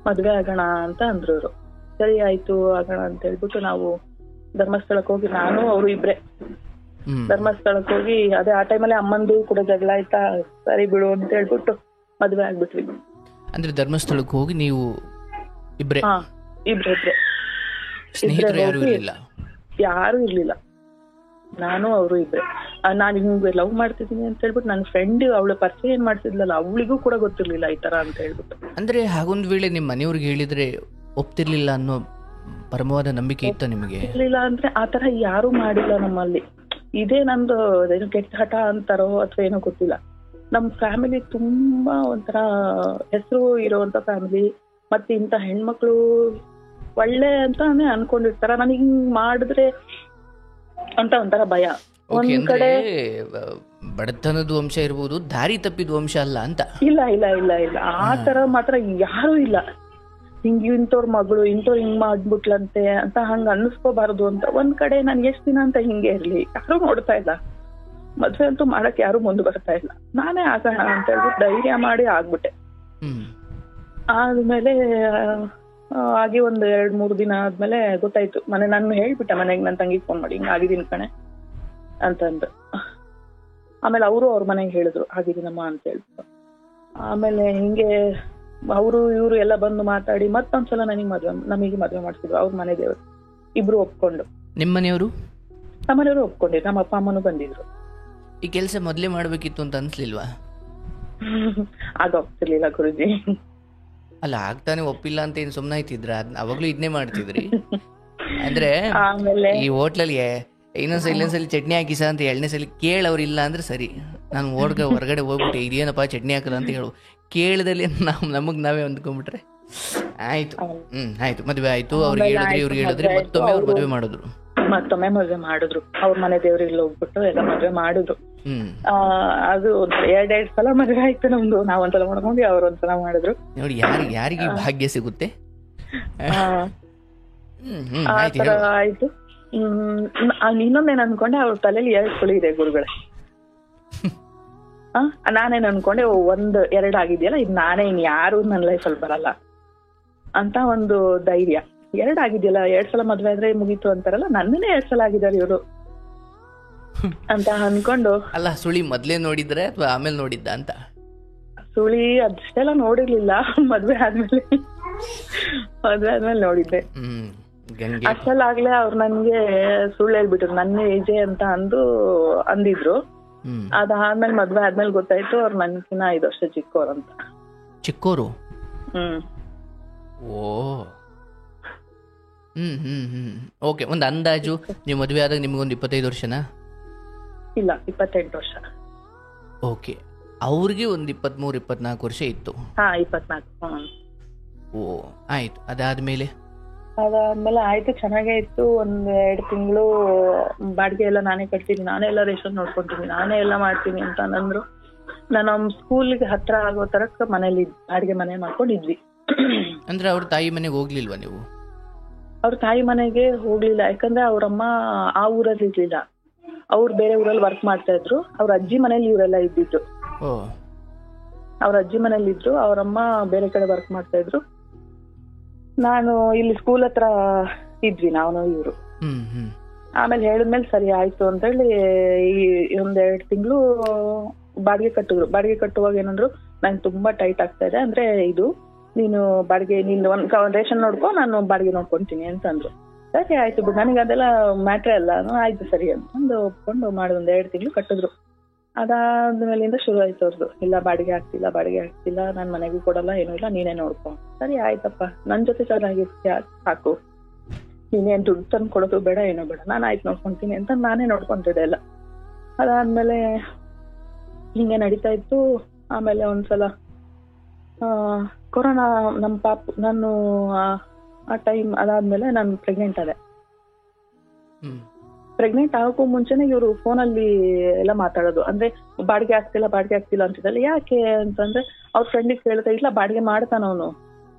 ಮದ್ವೆ ಆಗೋಣ ಅಂತ ಅಂದ್ರು ಅವರು. ಸರಿ ಆಯ್ತು ಆಗೋಣ ಅಂತ ಹೇಳ್ಬಿಟ್ಟು ನಾವು ಧರ್ಮಸ್ಥಳಕ್ಕೆ ಹೋಗಿ, ನಾನು ಅವರು ಇಬ್ರೆ ಧರ್ಮಸ್ಥಳಕ್ಕೆ ಹೋಗಿ, ಅದೇ ಆ ಟೈಮಲ್ಲಿ ಅಮ್ಮಂದು ಕೂಡ ಜಗಳ ಆಯ್ತಾ, ಸರಿ ಬಿಡು ಅಂತ ಹೇಳ್ಬಿಟ್ಟು ಮದ್ವೆ ಆಗ್ಬಿಟ್ವಿ. ಅಂದ್ರೆ ಧರ್ಮಸ್ಥಳಕ್ಕೆ ಹೋಗಿ ನೀವು ಇಬ್ರೆ? ಇಬ್ರೆ ಯಾರು ಇರ್ಲಿಲ್ಲ, ನಾನು ಅವರು ಇಬ್ರೆ. ನಾನು ಹಿಂಗೆ ಲವ್ ಮಾಡ್ತಿದ್ದೀನಿ ಅಂತ ಹೇಳ್ಬಿಟ್ಟು ನನ್ನ ಫ್ರೆಂಡ್ ಅವಳ ಪರಿಚಯ ಏನ್ ಮಾಡ್ತಿದ್ಲಲ್ಲ, ಅವಳಿಗೂ ಕೂಡ ಗೊತ್ತಿರ್ಲಿಲ್ಲ ಈ ತರ ಅಂತ ಹೇಳ್ಬಿಟ್ಟು. ಅಂದ್ರೆ ಹಾಗೊಂದ್ ವೇಳೆ ನಿಮ್ ಮನೆಯವ್ರಿಗೆ ಹೇಳಿದ್ರೆ ಒಪ್ತಿರ್ಲಿಲ್ಲ ಅನ್ನೋ ಪರಮವಾದ ನಂಬಿಕೆ ಇತ್ತ ನಿಮಗೆ? ಇರ್ಲಿಲ್ಲ ಅಂದ್ರೆ ಆತರ ಯಾರು ಮಾಡಿಲ್ಲ ನಮ್ಮಲ್ಲಿ. ಇದೇ ನಂದು ಏನೋ ಕೆಟ್ಟ ಹಠ ಅಂತಾರೋ ಅಥವಾ ಏನೋ ಗೊತ್ತಿಲ್ಲ. ನಮ್ ಫ್ಯಾಮಿಲಿ ತುಂಬಾ ಒಂಥರ ಹೆಸರು ಇರೋಂತ ಫ್ಯಾಮಿಲಿ. ಮತ್ತೆ ಇಂತ ಹೆಣ್ಮಕ್ಳು ಒಳ್ಳೆ ಅಂತಾನೆ ಅನ್ಕೊಂಡಿರ್ತಾರ. ನನಗೆ ಹಿಂಗ್ ಮಾಡಿದ್ರೆ ಅಂತ ಒಂಥರ ಭಯ. ಒಂದ್ ಕಡೆ ಬಡತನದ ವಂಶ ಇರ್ಬೋದು, ದಾರಿ ತಪ್ಪಿದ ವಂಶ ಅಲ್ಲ ಅಂತ. ಇಲ್ಲ ಆ ತರ ಮಾತ್ರ ಯಾರು ಇಲ್ಲ. ಇಂಥವ್ರ ಮಗಳು ಇಂಥವ್ರು ಹಿಂಗ್ ಮಾಡ್ಬಿಟ್ಲಂತೆ ಅಂತ ಹಂಗ ಅನ್ನಿಸ್ಕೋಬಾರ್ದು ಅಂತ. ಒಂದ್ ಕಡೆ ನನ್ ಎಷ್ಟ್ ದಿನ ಅಂತ ಹಿಂಗೆ ಇರ್ಲಿ, ಯಾರು ನೋಡ್ತಾ ಇಲ್ಲ. ಮದ್ವೆ ಅಂತೂ ಮಾಡಕ್ ಯಾರು ಮುಂದೆ ಬರ್ತಾ ಇಲ್ಲ. ನಾನೇ ಆಗೋಣ ಅಂತ ಹೇಳ್ಬಿಟ್ಟು ಧೈರ್ಯ ಮಾಡಿ ಆಗ್ಬಿಟ್ಟೆ. ಆದ್ಮೇಲೆ ಆಗಿ 1-2-3 ದಿನ ಆದ್ಮೇಲೆ ಗೊತ್ತಾಯ್ತು. ನಾನು ಹೇಳ್ಬಿಟ್ಟೆ ಮನೆಗೆ, ನನ್ನ ತಂಗಿಗೆ ಫೋನ್ ಮಾಡಿ ಹಿಂಗ ಆಗಿದ್ದೀನಿ ಕಣೆ ಅಂತಂದ್ರು. ಆಮೇಲೆ ಅವರು ಅವ್ರ ಮನೆಗೆ ಹೇಳಿದ್ರು ಆಗಿದ್ದೀನಮ್ಮ ಅಂತ ಹೇಳ್ಬಿಟ್ಟು. ಆಮೇಲೆ ಹಿಂಗೆ ಅವರು ಇವರು ಎಲ್ಲ ಬಂದು ಮಾತಾಡಿ ಮತ್ತೊಂದ್ಸಲ ನಮಗೆ ಮದ್ವೆ ಮಾಡ್ಸಿದ್ರು. ಅವ್ರ ಮನೆ ದೇವರು ಇಬ್ರು ಒಪ್ಕೊಂಡು. ನಿಮ್ಮ ಮನೆಯವರು? ನಮ್ಮ ಮನೆಯವರು ಒಪ್ಕೊಂಡಿದ್ರು. ನಮ್ಮ ಅಪ್ಪ ಅಮ್ಮನೂ ಬಂದಿದ್ರು. ಈ ಕೆಲಸ ಮೊದ್ಲೇ ಮಾಡ್ಬೇಕಿತ್ತು ಅಂತ ಅನ್ಸ್ಲಿಲ್ವಾ? ಆಗ ಒಪ್ತಿರ್ಲಿಲ್ಲ ಗುರುಜಿ. ಅಲ್ಲ, ಆಗ್ತಾನೆ ಒಪ್ಪಿಲ್ಲ ಅಂತ ಏನ್ ಸುಮ್ನೆ ಆಯ್ತಿದ್ರ? ಅವಾಗ್ಲೂ ಇದನ್ನೇ ಮಾಡ್ತಿದ್ರಿ? ಅಂದ್ರೆ ಈ ಹೋಟ್ಲಲ್ಲಿ ಇನ್ನೊಂದ್ಸಲಿ ಚಟ್ನಿ ಹಾಕಿಸ ಅಂತ 2ನೇ ಸಲ ಕೇಳವ್ರಿಲ್ಲ ಅಂದ್ರೆ ಸರಿ. ನಾನು ಹೊರಗಡೆ ಹೋಗ್ಬಿಟ್ಟೆ ಇದೇನಪ್ಪ ಚಟ್ನಿ ಹಾಕಲ್ಲ ಅಂತ ಹೇಳು. ಕೇಳದಲ್ಲಿ ನಮಗ್ ನಾವೇ ಅಂದ್ಕೊಂಡ್ಬಿಟ್ರೆ ಆಯ್ತು. ಆಯ್ತು, ಮದ್ವೆ ಆಯ್ತು. ಅವ್ರಿಗೆ ಹೇಳಿದ್ರಿ, ಇವ್ರಿಗೆ ಹೇಳಿದ್ರಿ, ಮತ್ತೊಮ್ಮೆ ಅವ್ರು ಮತ್ತೊಮ್ಮೆ ಮದ್ವೆ ಮಾಡಿದ್ರು. ಅವ್ರ ಮನೆ ದೇವ್ರಿಗೆ ಹೋಗ್ಬಿಟ್ಟು ಎಲ್ಲ ಮದ್ವೆ ಮಾಡಿದ್ರು. ಅದು 2 ಸಲ ಮದ್ವೆ ಆಯ್ತು ನಮ್ದು. ನಾವೊಂದ್ಸಲ ಮಾಡ್ಕೊಂಡ್ವಿ, ಅವ್ರೊಂದ್ಸಲ ಮಾಡಿದ್ರು. ನೋಡಿ ಯಾರಿಗೆ ಭಾಗ್ಯ ಸಿಗುತ್ತೆ. ಆಯ್ತು. ಇನ್ನೊಂದೇನ್ ಅನ್ಕೊಂಡೆ, ಅವ್ರ ತಲೆಯಲ್ಲಿ 2 ಸುಳಿ ಇದೆ ಗುರುಗಳೇ. ನಾನೇನ್ ಅನ್ಕೊಂಡೆ 1-2 ಆಗಿದೆಯಲ್ಲ, ಇದು ನಾನೇ ಇನ್ ಯಾರು ನನ್ನ ಲೈಫಲ್ಲಿ ಬರಲ್ಲ ಅಂತ ಒಂದು ಧೈರ್ಯ. 2 ಆಗಿದೆಯಲ್ಲ, 2 ಸಲ ಮದ್ವೆ ಆದ್ರೆ ಮುಗೀತು ಅಂತಾರಲ್ಲ, ನನ್ನನ್ನೇ 2 ಸಲ ಆಗಿದ್ದಾರೆ ಇವರು ಅಂತ ಅನ್ಕೊಂಡು. ಅಲ್ಲ, ಸುಳಿ ಮೊದ್ಲೇ ನೋಡಿದ್ರೆ ಅಥವಾ ಆಮೇಲೆ ನೋಡಿದ್ದ ಅಂತ? ಸುಳಿ ಅಷ್ಟೆಲ್ಲ ನೋಡಿರ್ಲಿಲ್ಲ, ಮದ್ವೆ ಆದ್ಮೇಲೆ ನೋಡಿದ್ದೆ. ಅಷ್ಟೆಲ್ಲ ಆಗ್ಲೇ ಅವ್ರು ನನ್ಗೆ ಸುಳ್ಳು ಹೇಳ್ಬಿಟ್ರು, ನನ್ನ ಏಜೆ ಅಂತ ಅಂದಿದ್ರು. ಅದಾದ್ಮೇಲೆ ಮದ್ವೆ ಆದ್ಮೇಲೆ ಗೊತ್ತಾಯ್ತು ಅವ್ರು ನನ್ಕಿನ್ನ 5 ವರ್ಷ ಚಿಕ್ಕವ್ರು ಅಂತ. ಚಿಕ್ಕೋರು? ಓ, ಓಕೆ. ಒಂದು ಅಂದಾಜು ನೀವು ಮದುವೆ ಆದಾಗ ನಿಮ್ಗೊಂದು 25 ವರ್ಷನಾ? ಇಲ್ಲ, 28 ವರ್ಷ. ಓಕೆ. ಅವ್ರಿಗೆ ಒಂದು 23-24 ವರ್ಷ ಇತ್ತು. 24. ಓ, ಆಯ್ತು. ಅದಾದ್ಮೇಲೆ ಆಯ್ತು, ಚೆನ್ನಾಗೇ ಇತ್ತು. 1-2 ತಿಂಗಳು ಬಾಡಿಗೆ ಎಲ್ಲ ನಾನೇ ಕಟ್ತೀನಿ, ನಾನೇ ಎಲ್ಲ ರೇಷನ್ ನೋಡ್ಕೊಂತೀನಿ, ನಾನೇ ಎಲ್ಲ ಮಾಡ್ತೀನಿ ಅಂತ ಅಂದ್ರು. ನಾನು ಸ್ಕೂಲ್ಗೆ ಹತ್ರ ಆಗೋ ತರಕ ಮನೇಲಿ ಬಾಡಿಗೆ ಮನೆ ಮಾಡ್ಕೊಂಡಿದ್ವಿ. ಅಂದ್ರೆ ಅವ್ರ ತಾಯಿ ಮನೆಗೆ ಹೋಗ್ಲಿಲ್ವಾ ನೀವು? ಅವ್ರ ತಾಯಿ ಮನೆಗೆ ಹೋಗ್ಲಿಲ್ಲ, ಯಾಕಂದ್ರೆ ಅವ್ರಮ್ಮ ಆ ಊರಲ್ಲಿ ಇರ್ಲಿಲ್ಲ. ಅವ್ರು ಬೇರೆ ಊರಲ್ಲಿ ವರ್ಕ್ ಮಾಡ್ತಾ ಇದ್ರು. ಅವ್ರ ಅಜ್ಜಿ ಮನೇಲಿ ಇವರೆಲ್ಲ ಇದ್ದಿದ್ದು. ಅವ್ರ ಅಜ್ಜಿ ಮನೇಲಿ ಇದ್ರು, ಅವ್ರಮ್ಮ ಬೇರೆ ಕಡೆ ವರ್ಕ್ ಮಾಡ್ತಾ ಇದ್ರು. ನಾನು ಇಲ್ಲಿ ಸ್ಕೂಲ್ ಹತ್ರ ಇದ್ವಿ ನಾವು ಇವ್ರು. ಆಮೇಲೆ ಹೇಳಿದ್ಮೇಲೆ ಸರಿ ಆಯ್ತು ಅಂತ ಹೇಳಿ 1-2 ತಿಂಗಳು ಬಾಡಿಗೆ ಕಟ್ಟಿದ್ರು. ಬಾಡಿಗೆ ಕಟ್ಟುವಾಗ ಏನಂದ್ರು, ನಂಗೆ ತುಂಬಾ ಟೈಟ್ ಆಗ್ತಾ ಇದೆ, ಅಂದ್ರೆ ಇದು ನೀನು ಬಾಡಿಗೆ ನಿಂದು ಒಂದ್ ರೇಷನ್ ನೋಡ್ಕೊ, ನಾನು ಬಾಡಿಗೆ ನೋಡ್ಕೊಂತೀನಿ ಅಂತ ಅಂದ್ರು. ಸರಿ ಆಯ್ತು ಬಿಡು, ನನಗೆ ಅದೆಲ್ಲ ಮ್ಯಾಟ್ರೇ ಅಲ್ಲ, ಆಯ್ತು ಸರಿ ಅಂತ ಒಪ್ಕೊಂಡು ಮಾಡಿ 2 ತಿಂಗಳು ಕಟ್ಟಿದ್ರು. ಅದಾದ್ಮೇಲಿಂದ ಶುರು ಆಯ್ತು ಅವ್ರದ್ದು, ಇಲ್ಲ ಬಾಡಿಗೆ ಆಗ್ತಿಲ್ಲ, ನನ್ ಮನೆಗೂ ಕೊಡಲ್ಲ, ಏನೂ ಇಲ್ಲ, ನೀನೇ ನೋಡ್ಕೊ. ಸರಿ ಆಯ್ತಪ್ಪ, ನನ್ ಜೊತೆ ಚೆನ್ನಾಗಿರ್ತೀಯ ಸಾಕು, ನೀನೇನ್ ದುಡ್ಡು ತಂದು ಕೊಡೋದು ಬೇಡ, ಏನೋ ಬೇಡ, ನಾನು ಆಯ್ತು ನೋಡ್ಕೊಂತೀನಿ ಅಂತ ನಾನೇ ನೋಡ್ಕೊಂತಿದ್ದೆ ಎಲ್ಲ. ಅದಾದ್ಮೇಲೆ ಹಿಂಗೆ ನಡೀತಾ ಇತ್ತು. ಆಮೇಲೆ ಒಂದ್ಸಲ ಕೊರೋನಾ ನಾನು ಆ ಟೈಮ್ ಅದಾದ್ಮೇಲೆ ನಾನು ಪ್ರೆಗ್ನೆಂಟ್ ಆದೆ. ಪ್ರೆಗ್ನೆಂಟ್ ಆಗೋಕ್ಕೂ ಮುಂಚೆನೆ ಇವರು ಫೋನಲ್ಲಿ ಎಲ್ಲ ಮಾತಾಡೋದು, ಅಂದ್ರೆ ಬಾಡಿಗೆ ಆಗ್ತಿಲ್ಲ ಅಂತಿದ್ದಲ್ಲ. ಯಾಕೆ ಅಂತಂದ್ರೆ ಅವ್ರ ಫ್ರೆಂಡಿಗೆ ಕೇಳ್ತಾ, ಇಲ್ಲ ಬಾಡಿಗೆ ಮಾಡ್ತಾನ ಅವನು,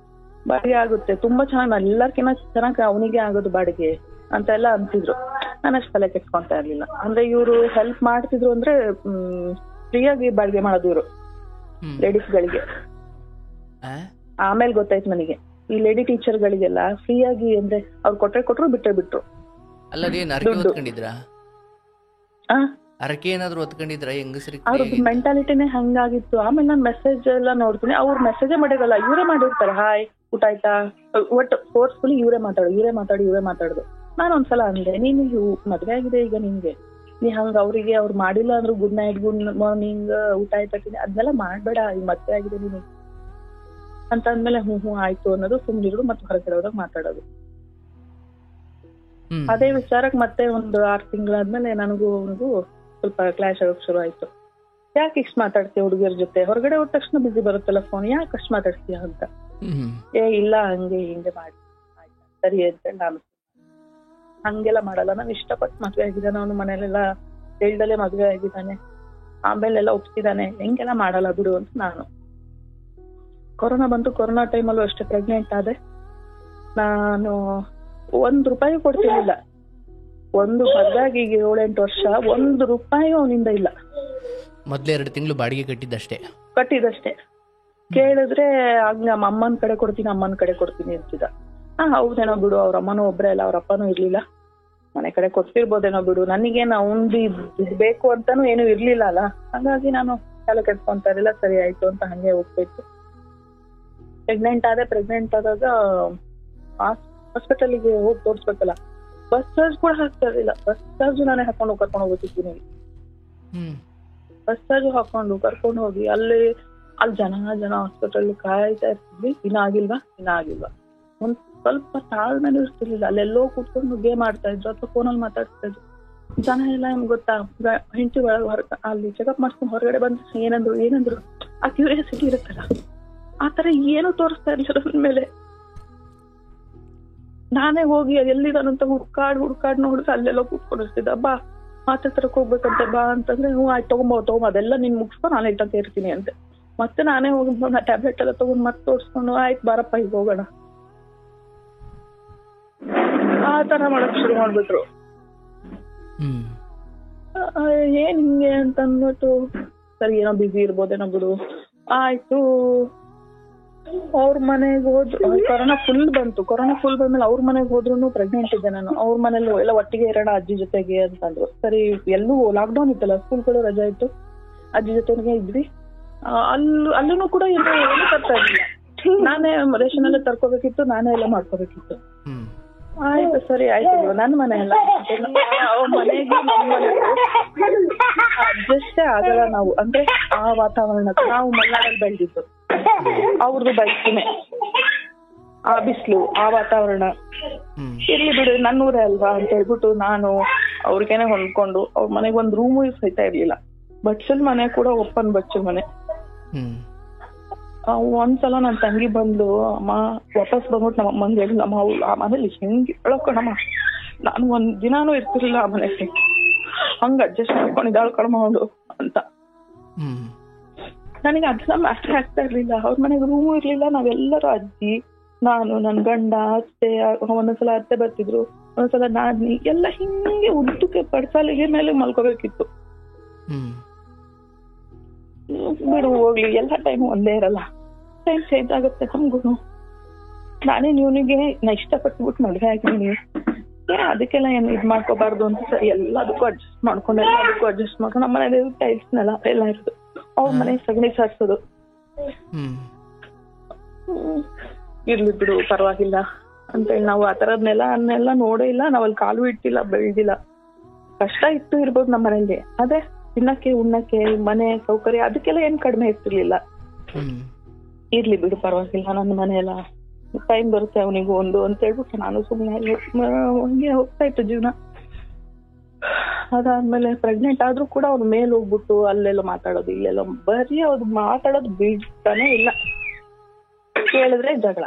ಬಾಡಿಗೆ ಆಗುತ್ತೆ, ತುಂಬಾ ಚೆನ್ನಾಗಿ, ಎಲ್ಲರ್ಕಿನ್ನ ಚೆನ್ನಾಗಿ ಅವನಿಗೆ ಆಗೋದು ಬಾಡಿಗೆ ಅಂತ ಎಲ್ಲ ಅಂತಿದ್ರು. ನಾನು ಅಷ್ಟು ತಲೆ ಕೆಡ್ಸ್ಕೊಂತ ಇರ್ಲಿಲ್ಲ. ಅಂದ್ರೆ ಇವರು ಹೆಲ್ಪ್ ಮಾಡ್ತಿದ್ರು ಅಂದ್ರೆ ಫ್ರೀಯಾಗಿ ಬಾಡಿಗೆ ಮಾಡೋದು ಇವರು ಲೇಡೀಸ್ಗಳಿಗೆ. ಆಮೇಲೆ ಗೊತ್ತಾಯ್ತು ನನಗೆ, ಈ ಲೇಡಿ ಟೀಚರ್ಗಳಿಗೆಲ್ಲ ಫ್ರೀಯಾಗಿ ಅಂದ್ರೆ ಅವ್ರು ಕೊಟ್ರು ಬಿಟ್ರು. ಅವ್ರದ್ದು ಮೆಂಟಾಲಿಟಿನೇ ಹಂಗಾಗಿತ್ತು. ಆಮೇಲೆ ನಾನು ಮೆಸೇಜ್ ಎಲ್ಲ ನೋಡ್ತೀನಿ, ಅವ್ರು ಮೆಸೇಜೇ ಮಾಡಿರಲ್ಲ, ಇವರೇ ಮಾಡಿರ್ತಾರೆ, ಹಾಯ್ ಊಟ ಆಯ್ತಾ, ಒಟ್ಟು ಫೋರ್ಸ್ಫುಲಿ ಇವರೇ ಮಾತಾಡೋದು. ನಾನು ಒಂದ್ಸಲ ಅಂದೆ, ನೀನು ಮದ್ವೆ ಆಗಿದೆ ಈಗ ನಿನ್ಗೆ, ನೀ ಹಂಗ ಅವ್ರಿಗೆ ಅವ್ರು ಮಾಡಿಲ್ಲ ಅಂದ್ರು ಗುಡ್ ನೈಟ್, ಗುಡ್ ಮಾರ್ನಿಂಗ್, ಊಟ ಆಯ್ತಾ, ಅದನ್ನೆಲ್ಲ ಮಾಡ್ಬೇಡ, ಈಗ ಮದ್ವೆ ಆಗಿದೆ ನೀನು ಅಂತ ಅಂದ್ಮೇಲೆ ಹ್ಞೂ ಆಯ್ತು ಅನ್ನೋದು, ಸುಮ್ನಿರು, ಮತ್ತೆ ಹೊರಗಡೆ ಹೋದಾಗ ಮಾತಾಡೋದು. ಅದೇ ವಿಚಾರಕ್ಕೆ ಮತ್ತೆ ಒಂದು 6 ತಿಂಗಳಾದ್ಮೇಲೆ ನನಗೂ ಸ್ವಲ್ಪ ಕ್ಲಾಶ್ ಆಗೋಕ್ ಶುರು ಆಯ್ತು. ಯಾಕೆ ಇಷ್ಟು ಮಾತಾಡ್ತೀಯ ಹುಡುಗಿಯರ ಜೊತೆ, ಹೊರಗಡೆ ಹೋದ ತಕ್ಷಣ ಬಿಸಿ ಬರುತ್ತಲ್ಲ ಫೋನ್, ಯಾಕೆ ಅಷ್ಟು ಮಾತಾಡ್ತೀಯ ಅಂತ. ಇಲ್ಲ ಹಂಗೆ ಹಿಂಗೆ ಮಾಡಿ ಆಯ್ತಾ ಸರಿ ಅಂತ ನಾನು ಹಂಗೆಲ್ಲ ಮಾಡಲ್ಲ, ನಾನು ಇಷ್ಟಪಟ್ಟು ಮದ್ವೆ ಆಗಿದ್ದಾನೆ, ಅವನು ಮನೇಲೆಲ್ಲ ಹೇಳ್ದಲ್ಲೇ ಮದ್ವೆ ಆಗಿದ್ದಾನೆ, ಆಮೇಲೆಲ್ಲ ಒಪ್ಸಿದಾನೆ, ಹೆಂಗೆಲ್ಲ ಮಾಡಲ್ಲ ಬಿಡು ಅಂತ ನಾನು. ಕೊರೋನಾ ಬಂತು, ಕೊರೋನಾ ಟೈಮಲ್ಲೂ ಅಷ್ಟೇ ಪ್ರೆಗ್ನೆಂಟ್ ಆದೆ. ನಾನು ₹1 ಕೊಡ್ತಿರ್ಲಿಲ್ಲ. ಮದ್ವೆಗೆ 7-8 ವರ್ಷ ₹1 ಅವನಿಂದ ಇಲ್ಲ. ಮೊದ್ಲೇ 2 ತಿಂಗಳು ಬಾಡಿಗೆ ಕಟ್ಟಿದಷ್ಟೇ. ಕೇಳಿದ್ರೆ ಹಂಗ ಅಮ್ಮನ ಕಡೆ ಕೊಡ್ತೀನಿ ಅಂತಿದ್ದ. ಹೌದೇನೋ ಬಿಡು, ಅವ್ರ ಅಮ್ಮನೂ ಒಬ್ರೇ ಅಲ್ಲ, ಅವ್ರ ಅಪ್ಪನೂ ಇರ್ಲಿಲ್ಲ, ಮನೆ ಕಡೆ ಕೊಡ್ತಿರ್ಬೋದೇನೋ ಬಿಡು, ನನಗೇನು ಅವನ್ದು ಬೇಕು ಅಂತಾನು ಏನು ಇರ್ಲಿಲ್ಲ ಅಲ್ಲ, ಹಾಗಾಗಿ ನಾನು ತಲೆ ಕೆಡ್ಸ್ಕೊಂತ ಇರಲಿಲ್ಲ. ಸರಿ ಆಯ್ತು ಅಂತ ಹಂಗೆ ಹೋಗ್ಬೇಕು. ಪ್ರೆಗ್ನೆಂಟ್ ಆದಾಗ ಹಾಸ್ಪಿಟಲ್ಗೆ ಹೋಗಿ ತೋರ್ಸ್ಬೇಕಲ್ಲ, ಬಸ್ ಚಾರ್ಜ್ ಕೂಡ ಹಾಕ್ತಾ ಇರ್ಲಿಲ್ಲ. ಬಸ್ ಚಾರ್ಜ್ ನಾನೇ ಕರ್ಕೊಂಡು ಹೋಗ್ತಿದ್ದೀನಿ. ಬಸ್ ಚಾರ್ಜ್ ಹಾಕೊಂಡು ಕರ್ಕೊಂಡು ಹೋಗಿ ಅಲ್ಲಿ ಜನ ಹಾಸ್ಪಿಟಲ್ ಕಾಯ್ತಾ ಇರ್ತಿದ್ವಿ, ಇನ್ನಾಗಿಲ್ವಾ ಒಂದ್ ಸ್ವಲ್ಪ ತಾಳ್ಮೆನೂ ಇರ್ತಿರ್ಲಿಲ್ಲ. ಅಲ್ಲೆಲ್ಲೋ ಕೂತ್ಕೊಂಡು ಗೇಮ್ ಆಡ್ತಾ ಇದ್ರು ಅಥವಾ ಫೋನಲ್ಲಿ ಮಾತಾಡ್ತಾ ಇದ್ರು. ಜನ ಎಲ್ಲ ನಿಮ್ಗೆ ಗೊತ್ತಾ, ಹೆಂಡತಿ ಒಳಗೆ ಅಲ್ಲಿ ಚೆಕಪ್ ಮಾಡ್ಕೊಂಡು ಹೊರಗಡೆ ಬಂದು ಏನಂದ್ರು ಆ ಕ್ಯೂರಿಯಾಸಿಟಿ ಇರುತ್ತಲ್ಲ, ಆತರ ಏನು ತೋರಿಸ್ತಾ ಇರ್ಲಿಲ್ಲ ನನ್ನ ಮೇಲೆ. ನಾನೇ ಹೋಗಿ ಎಲ್ಲಿದಾನಂತ ಹುಡ್ಕಾಡ್ ನೋಡಿದ್ರೆ ಅಲ್ಲೆಲ್ಲ ಕೂತ್ಕೊಂಡಿರ್ತಿದ್ದ. ಬಾ ಮಾತಾಡ್ತರಕ್ ಹೋಗ್ಬೇಕಂತೆ, ಬಾ ಅಂತಂದ್ರೆ ಹ್ಞೂ ಆಯ್ತು ತಗೊಂಬ ಅದೆಲ್ಲ ನೀನ್ ಮುಗಿಸ್ಕೊಂಡು ನಾನು ಇಟ್ಟಂತ ಇರ್ತೀನಿ ಅಂತೆ. ಮತ್ತೆ ನಾನೇ ಹೋಗಿ ಟ್ಯಾಬ್ಲೆಟ್ ಎಲ್ಲ ತಗೊಂಡ್ ಮತ್ತೆ ತೋರಿಸ್ಕೊಂಡು ಆಯ್ತು ಬಾರಪ್ಪ ಈಗ ಹೋಗೋಣ, ಆ ತರ ಮಾಡಕ್ ಶುರು ಮಾಡ್ಬಿಟ್ರು. ಏನ್ ಹಿಂಗೆ ಅಂತ ಅಂದ್ಬಿಟ್ಟು ಸರಿ ಏನೋ ಬಿಸಿ ಇರ್ಬೋದೇನೋ ಬಿಡು ಆಯ್ತು. ಅವ್ರ ಮನೆಗೆ ಹೋದ್ರು, ಕೊರೋನಾ ಫುಲ್ ಬಂದ್ಮೇಲೆ ಅವ್ರ ಮನೆಗೆ ಹೋದ್ರು ಪ್ರೆಗ್ನೆಂಟ್ ಇದ್ದೆ ನಾನು. ಅವ್ರ ಮನೇಲಿ ಎಲ್ಲ ಒಟ್ಟಿಗೆ ಇರೋಣ ಅಜ್ಜಿ ಜೊತೆಗೆ ಅಂತಂದ್ರು. ಸರಿ, ಎಲ್ಲೂ ಲಾಕ್ಡೌನ್ ಇತ್ತಲ್ಲ, ಸ್ಕೂಲ್ಗಳು ರಜಾ ಇತ್ತು, ಅಜ್ಜಿ ಜೊತೆಗೆ ಇದ್ವಿ. ಅಲ್ಲೂ ಕೂಡ ಏನು ತರ್ತಾ ಇರ್ಲಿಲ್ಲ, ನಾನೇ ರೇಷನ್ ಎಲ್ಲ ತರ್ಕೋಬೇಕಿತ್ತು, ನಾನೇ ಎಲ್ಲ ಮಾಡ್ಕೋಬೇಕಿತ್ತು. ಆಯ್ತು ಸರಿ ಆಯ್ತು, ನನ್ನ ಮನೆ ಎಲ್ಲ ಅವ್ರ ಮನೆಗೆ ನಮ್ಮ ಮನೆಗೆ ಅಡ್ಜಸ್ಟೇ ಆಗಲ್ಲ ನಾವು. ಅಂದ್ರೆ ಆ ವಾತಾವರಣ, ನಾವು ಮಲೆನಾಡಲ್ಲಿ ಬೆಳೆದಿದ್ದು, ಅವ್ರದ್ದು ಬೈಕಿನೇ, ಆ ಬಿಸಿಲು, ಆ ವಾತಾವರಣ, ಇರ್ಲಿ ಬಿಡು ನನ್ನೂರೇ ಅಲ್ವಾ ಅಂತ ಹೇಳ್ಬಿಟ್ಟು ನಾನು ಅವ್ರಿಗೇನೆ ಹೊಂದ್ಕೊಂಡು ಅವ್ರ ಮನೆಗೆ ಒಂದ್ ರೂಮು ಸಹಿತ ಇರ್ಲಿಲ್ಲ. ಬಚ್ಚಲ್ ಮನೆ ಕೂಡ ಓಪನ್ ಬಚ್ಚಲ್ ಮನೆ. ಒಂದ್ಸಲ ನನ್ ತಂಗಿ ಬಂದು, ಅಮ್ಮ ವಾಪಸ್ ಬಂದ್ಬಿಟ್ಟು ನಮ್ಮ ಅಮ್ಮಂಗೆ ಹೇಳಿ, ನಮ್ಮ ಆ ಮನೇಲಿ ಹೆಂಗ್ ಹೇಳೋಕಣಮ್ಮ, ನಾನು ಒಂದ್ ದಿನಾನು ಇರ್ತಿರ್ಲಿಲ್ಲ ಆ ಮನೆಗೆ, ಹಂಗ ಅಡ್ಜಸ್ಟ್ ಮಾಡ್ಕೊಂಡಿದ್ದಾಳು ಕಣ್ಮಗಳು ಅಂತ. ನನಗೆ ಅದೆಲ್ಲ ಮ್ಯಾಟ್ರ್ ಆಗ್ತಾ ಇರ್ಲಿಲ್ಲ. ಅವ್ರ ಮನೆಗೆ ರೂಮು ಇರ್ಲಿಲ್ಲ, ನಾವೆಲ್ಲರೂ ಅಜ್ಜಿ, ನಾನು, ನನ್ ಗಂಡ, ಅತ್ತೆ, ಒಂದೊಂದ್ಸಲ ಅತ್ತೆ ಬರ್ತಿದ್ರು, ಒಂದೊಂದ್ಸಲ ನಾದ್ನಿ, ಎಲ್ಲ ಹಿಂಗೆ ಉದ್ದಕ್ಕೆ ಪಡ್ಸಾಲಿಗೆ ಮೇಲೆ ಮಲ್ಕೋಬೇಕಿತ್ತು. ಬಿಡು ಹೋಗ್ಲಿ, ಎಲ್ಲ ಟೈಮ್ ಒಂದೇ ಇರಲ್ಲ, ಟೈಮ್ ಚೇಂಜ್ ಆಗುತ್ತೆ ನಮ್ಗೂ. ನಾನೇ ಇವನಿಗೆ ನಾ ಇಷ್ಟಪಟ್ಬಿಟ್ಟು ಮದುವೆ ಆಗಿದ್ದೀನಿ, ಅದಕ್ಕೆಲ್ಲ ಏನು ಇದ್ ಮಾಡ್ಕೋಬಾರ್ದು ಅಂತ ಸರಿ ಎಲ್ಲದಕ್ಕೂ ಅಡ್ಜಸ್ಟ್ ಮಾಡ್ಕೊಂಡು ನಮ್ಮ ಮನೆ ಟೈಲ್ಸ್ ನೆಲ ಎಲ್ಲ ಇರೋದು, ಅವ್ರ ಮನೆ ಸಗಣಿ ಸಾರಿಸೋದು. ಇರ್ಲಿ ಬಿಡು ಪರವಾಗಿಲ್ಲ ಅಂತೇಳಿ ನಾವು ಆ ಥರದ್ನೆಲ್ಲ ನೋಡೇ ಇಲ್ಲ, ನಾವ್ ಅಲ್ಲಿ ಕಾಲು ಇಟ್ಟಿಲ್ಲ, ಬೆಳ್ದಿಲ್ಲ. ಕಷ್ಟ ಇತ್ತು ಇರ್ಬೋದು ನಮ್ಮ ಮನೇಲಿ, ಅದೇ ತಿನ್ನಕ್ಕೆ ಉಣ್ಣಕ್ಕೆ ಮನೆ ಸೌಕರ್ಯ ಅದಕ್ಕೆಲ್ಲ ಏನ್ ಕಡಿಮೆ ಇರ್ತಿರ್ಲಿಲ್ಲ. ಇರ್ಲಿ ಬಿಡು ಪರವಾಗಿಲ್ಲ, ನನ್ನ ಮನೆಯೆಲ್ಲ ಟೈಮ್ ಬರುತ್ತೆ ಅವನಿಗೂ ಒಂದು ಅಂತ ಹೇಳ್ಬಿಟ್ಟು ನಾನು ಸುಮ್ಮನೆ ಹಂಗೆ ಹೋಗ್ತಾ ಇತ್ತು ಜೀವನ. ಅದಾದ್ಮೇಲೆ ಪ್ರೆಗ್ನೆಂಟ್ ಆದ್ರೂ ಕೂಡ ಅವ್ರ ಮೇಲೆ ಹೋಗ್ಬಿಟ್ಟು ಅಲ್ಲೆಲ್ಲ ಮಾತಾಡೋದು, ಇಲ್ಲೆಲ್ಲ ಬರೀ ಅವ್ರು ಮಾತಾಡೋದು ಬಿಡ್ತಾನೆ ಇಲ್ಲ. ಕೇಳಿದ್ರೆ ಜಗಳ.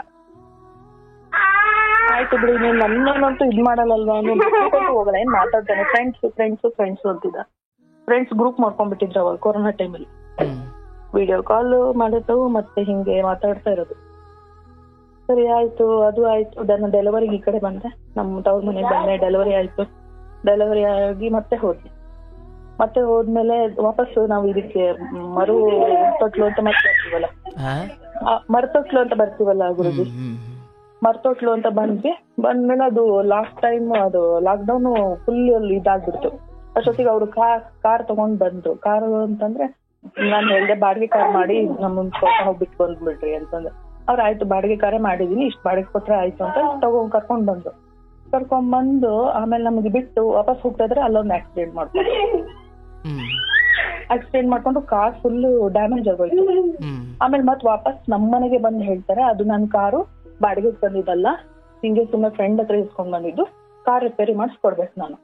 ಆಯ್ತು ಬಿಡಿ, ನೀನ್ ನನ್ನಂತೂ ಇದ್ ಮಾಡಲ್ಲಲ್ವಾ, ಹೋಗಲ್ಲ, ಏನ್ ಮಾತಾಡ್ತಾನೆ, ಫ್ರೆಂಡ್ಸ್ ಅಂತಿದ್ದ. ಫ್ರೆಂಡ್ಸ್ ಗ್ರೂಪ್ ಮಾಡ್ಕೊಂಡ್ಬಿಟ್ಟಿದ್ರು ಅವಾಗ ಕೊರೋನಾ ಟೈಮಲ್ಲಿ. ವಿಡಿಯೋ ಕಾಲ್ ಮಾಡಿದ್ದವು, ಮತ್ತೆ ಹಿಂಗೆ ಮಾತಾಡ್ತಾ ಇರೋದು. ಸರಿ ಆಯ್ತು, ಅದು ಆಯ್ತು. ಡೆಲಿವರಿಗೆ ಈ ಕಡೆ ಬಂದೆ, ನಮ್ಮ ತವ್ರ ಮನೆಗೆ ಬಂದೆ. ಡೆಲಿವರಿ ಆಯ್ತು. ಡೆಲಿವರಿ ಆಗಿ ಮತ್ತೆ ಹೋದ್ಮೇಲೆ ವಾಪಸ್ ನಾವು ಇದಕ್ಕೆ ಮರು ತೊಟ್ಲು ಅಂತ ಮತ್ತೆ ಬರ್ತೀವಲ್ಲ, ಮರ್ತೊಟ್ಲು ಅಂತ ಬರ್ತೀವಲ್ಲ ಗುರುಜಿ, ಮರ್ತೊಟ್ಲು ಅಂತ ಬಂದ್ಮೇಲೆ ಅದು ಲಾಸ್ಟ್ ಟೈಮ್ ಅದು ಲಾಕ್ಡೌನ್ ಫುಲ್ ಇದಾಗ್ಬಿಡ್ತು. ಅಷ್ಟೊತ್ತಿಗೆ ಅವ್ರು ಕಾರ್ ತಗೊಂಡ್ ಬಂದ್ರು. ಕಾರ್ ಅಂತಂದ್ರೆ ನಾನು ಹೇಳ್ದೆ ಬಾಡಿಗೆ ಕಾರ್ ಮಾಡಿ ನಮ್ಮನ್ನ ಹೋಗ್ಬಿಟ್ಟು ಬಂದ್ಬಿಡ್ರಿ ಅಂತಂದ್ರೆ, ಅವ್ರು ಆಯ್ತು ಬಾಡಿಗೆ ಕಾರೇ ಮಾಡಿದೀನಿ, ಇಷ್ಟು ಬಾಡಿಗೆ ಕೊಟ್ರೆ ಆಯ್ತು ಅಂತ ಕರ್ಕೊಂಡ್ ಬಂದು ಆಮೇಲೆ ನಮ್ಗೆ ಬಿಟ್ಟು ವಾಪಸ್ ಹೋಗ್ತಾ ಇದ್ರೆ ಅಲ್ಲೊಂದು ಆಕ್ಸಿಡೆಂಟ್ ಮಾಡ್ಕೊಂಡು ಕಾರ್ ಫುಲ್ ಡ್ಯಾಮೇಜ್ ಆಗೋಯ್ತು. ಆಮೇಲೆ ಮತ್ ವಾಪಸ್ ನಮ್ಮನೆಗೆ ಬಂದು ಹೇಳ್ತಾರೆ, ಅದು ನನ್ನ ಕಾರು ಬಾಡಿಗೆ ಬಂದಿದ್ದಲ್ಲ, ಹಿಂಗೆ ಸುಮ್ಮನೆ ಫ್ರೆಂಡ್ ಹತ್ರ ಇಸ್ಕೊಂಡ್ ಬಂದಿದ್ದು, ಕಾರ್ ರಿಪೇರಿ ಮಾಡಿಸ್ಕೊಡ್ಬೇಕು ನಾನು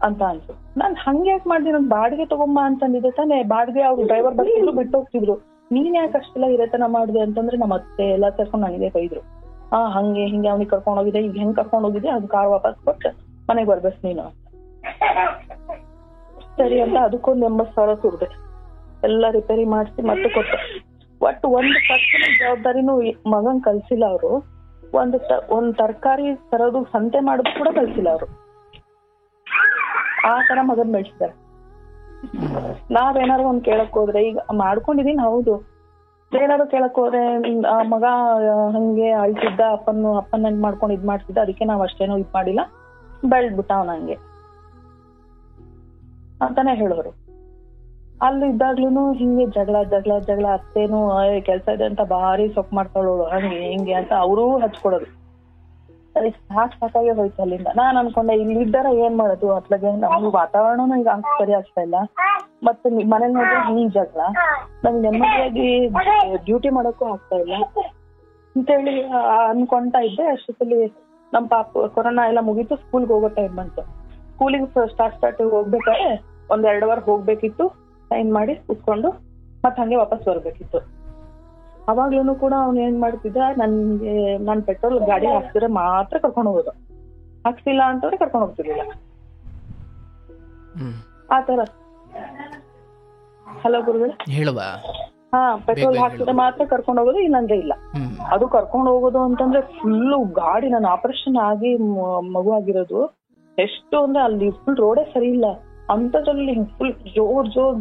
ಅಂತ ಅನ್ಸು. ನಾನ್ ಹಂಗೆ ಯಾಕೆ ಮಾಡ್ದಿ, ನನ್ ಬಾಡಿಗೆ ತಗೊಂಬ ಅಂತಂದಿದ್ದೆ ತಾನೆ. ಬಾಡಿಗೆ ಅವ್ರು ಡ್ರೈವರ್ ಬರ್ತಿದ್ರು, ಬಿಟ್ಟು ಹೋಗ್ತಿದ್ರು. ನೀನ್ ಯಾಕೆ ಅಷ್ಟೆಲ್ಲ ಇರತನ ಮಾಡಿದೆ ಅಂತಂದ್ರೆ ನಮ್ಮ ಅತ್ತೆ ಎಲ್ಲಾ ಸೇರ್ಕೊಂಡು ನನಗೆ ಬೈದ್ರು. ಹಂಗೆ ಹಿಂಗೆ ಅವ್ನಿಗೆ ಕರ್ಕೊಂಡ್ ಹೋಗಿದೆ, ಈಗ ಹೆಂಗ್ ಕರ್ಕೊಂಡ್ ಹೋಗಿದೆ, ಅದು ಕಾರ್ ವಾಪಸ್ ಕೊಟ್ಟು ಮನೆಗೆ ಬರ್ಬೇಕು ನೀನು ಅಂತ. ಸರಿ ಅಂತ ಅದಕ್ಕೊಂದು 80,000 ಸುರಿದೆ. ಎಲ್ಲ ರಿಪೇರಿ ಮಾಡಿಸಿ ಮತ್ತೆ ಕೊಟ್ಟೆ. ಒಟ್ಟು ಒಂದು ಪರ್ಸನಲ್ ಜವಾಬ್ದಾರಿನೂ ಮಗನ್ ಕಲ್ಸಿಲ್ಲ ಅವರು. ಒಂದ್ ತರಕಾರಿ ತರೋದು, ಸಂತೆ ಮಾಡೋದು ಕೂಡ ಕಲ್ಸಿಲ್ಲ ಅವರು. ಆ ತರ ಮಗನ್ ಬೆಳೆಸಿದ್ದಾರೆ. ನಾವೇನಾರು ಒಂದ್ ಕೇಳಕ್ ಹೋದ್ರೆ, ಈಗ ಮಾಡ್ಕೊಂಡಿದೀನಿ ಹೌದು, ಏನಾದ್ರು ಕೇಳಕ್ ಹೋದ್ರೆ ಮಗ ಹಂಗೆ ಅಳ್ತಿದ್ದ, ಅಪ್ಪನ ಮಾಡ್ಕೊಂಡು ಇದ್ ಮಾಡ್ತಿದ್ದ, ಅದಕ್ಕೆ ನಾವ್ ಅಷ್ಟೇನೋ ಇದ್ ಮಾಡಿಲ್ಲ, ಬೆಳ್ದ್ಬಿಟ್ಟ ಅವನ ಹಂಗೆ ಅಂತಾನೆ ಹೇಳೋರು. ಅಲ್ಲಿ ಇದ್ದಾಗ್ಲೂನು ಹಿಂಗೆ ಜಗಳ ಅತ್ತೇನು ಕೆಲ್ಸ ಇದೆ ಅಂತ ಭಾರಿ ಸೊಕ್ ಮಾಡ್ಕೊಳ್ಳೋಳು, ಹಂಗೆ ಹಿಂಗೆ ಅಂತ ಅವರೂ ಹಚ್ಕೊಡೋದು. ಸರಿ ಸಾಕಾಗೆ ಹೋಯ್ತು ಅಲ್ಲಿಂದ. ನಾನ್ ಅನ್ಕೊಂಡೆ ಇಲ್ಲಿದ್ದಾರ ಏನ್ ಮಾಡೋದು, ಅತ್ಲಾಗೆ ನಮ್ಗೆ ವಾತಾವರಣನೂ ಈಗ ಸರಿ ಆಗ್ತಾ ಇಲ್ಲ, ಮತ್ತೆ ಮನೇಲಿ ನೋಡಿದ್ರೆ ಹಿಂಗ್ ಜಗಳ, ನಮ್ಗೆ ನೆಮ್ಮದಿಯಾಗಿ ಡ್ಯೂಟಿ ಮಾಡೋಕ್ಕೂ ಆಗ್ತಾ ಇಲ್ಲ ಅಂತೇಳಿ ಅನ್ಕೊಂತಾ ಇದ್ದೆ. ಅಷ್ಟೊತ್ತಲ್ಲಿ ನಮ್ ಪಾಪ ಕೊರೋನಾ ಎಲ್ಲ ಮುಗೀತು, ಸ್ಕೂಲ್ಗೆ ಹೋಗೋ ಟೈಮ್ ಬಂತು. ಸ್ಕೂಲಿಗೆ ಸ್ಟಾರ್ಟ್ ಹೋಗ್ಬೇಕಾದ್ರೆ 1-2 ವಾರ ಹೋಗ್ಬೇಕಿತ್ತು, ಸೈನ್ ಮಾಡಿ ಕುತ್ಕೊಂಡು ಮತ್ ಹಂಗೆ ವಾಪಸ್ ಬರ್ಬೇಕಿತ್ತು. ಅವಾಗ್ಲೂ ಕೂಡ ಅವ್ನು ಏನ್ ಮಾಡ್ತಿದ್ದ, ನನ್ ಪೆಟ್ರೋಲ್ ಗಾಡಿ ಹಾಕ್ಸಿದ್ರೆ ಮಾತ್ರ ಕರ್ಕೊಂಡು ಹೋಗೋದು, ಹಾಕ್ಸಿಲ್ಲ ಅಂತಂದ್ರೆ ಕರ್ಕೊಂಡು ಹೋಗ್ತಿರ್ಲಿಲ್ಲ ಆತರ. ಹಲೋ ಗುರುಗಳು, ಪೆಟ್ರೋಲ್ ಹಾಕ್ಸಿದ್ರೆ ಮಾತ್ರ ಕರ್ಕೊಂಡು ಹೋಗೋದು, ಇಲ್ಲಂದ್ರೆ ಇಲ್ಲ. ಅದು ಕರ್ಕೊಂಡು ಹೋಗೋದು ಅಂತಂದ್ರೆ ಫುಲ್ಲು ಗಾಡಿ, ನಾನು ಆಪರೇಷನ್ ಆಗಿ ಮಗು ಆಗಿರೋದು ಎಷ್ಟು ಅಂದ್ರೆ ಅಲ್ಲಿ ಫುಲ್ ರೋಡೇ ಸರಿ ಇಲ್ಲ ಅಂತದ್ರಲ್ಲಿ ಫುಲ್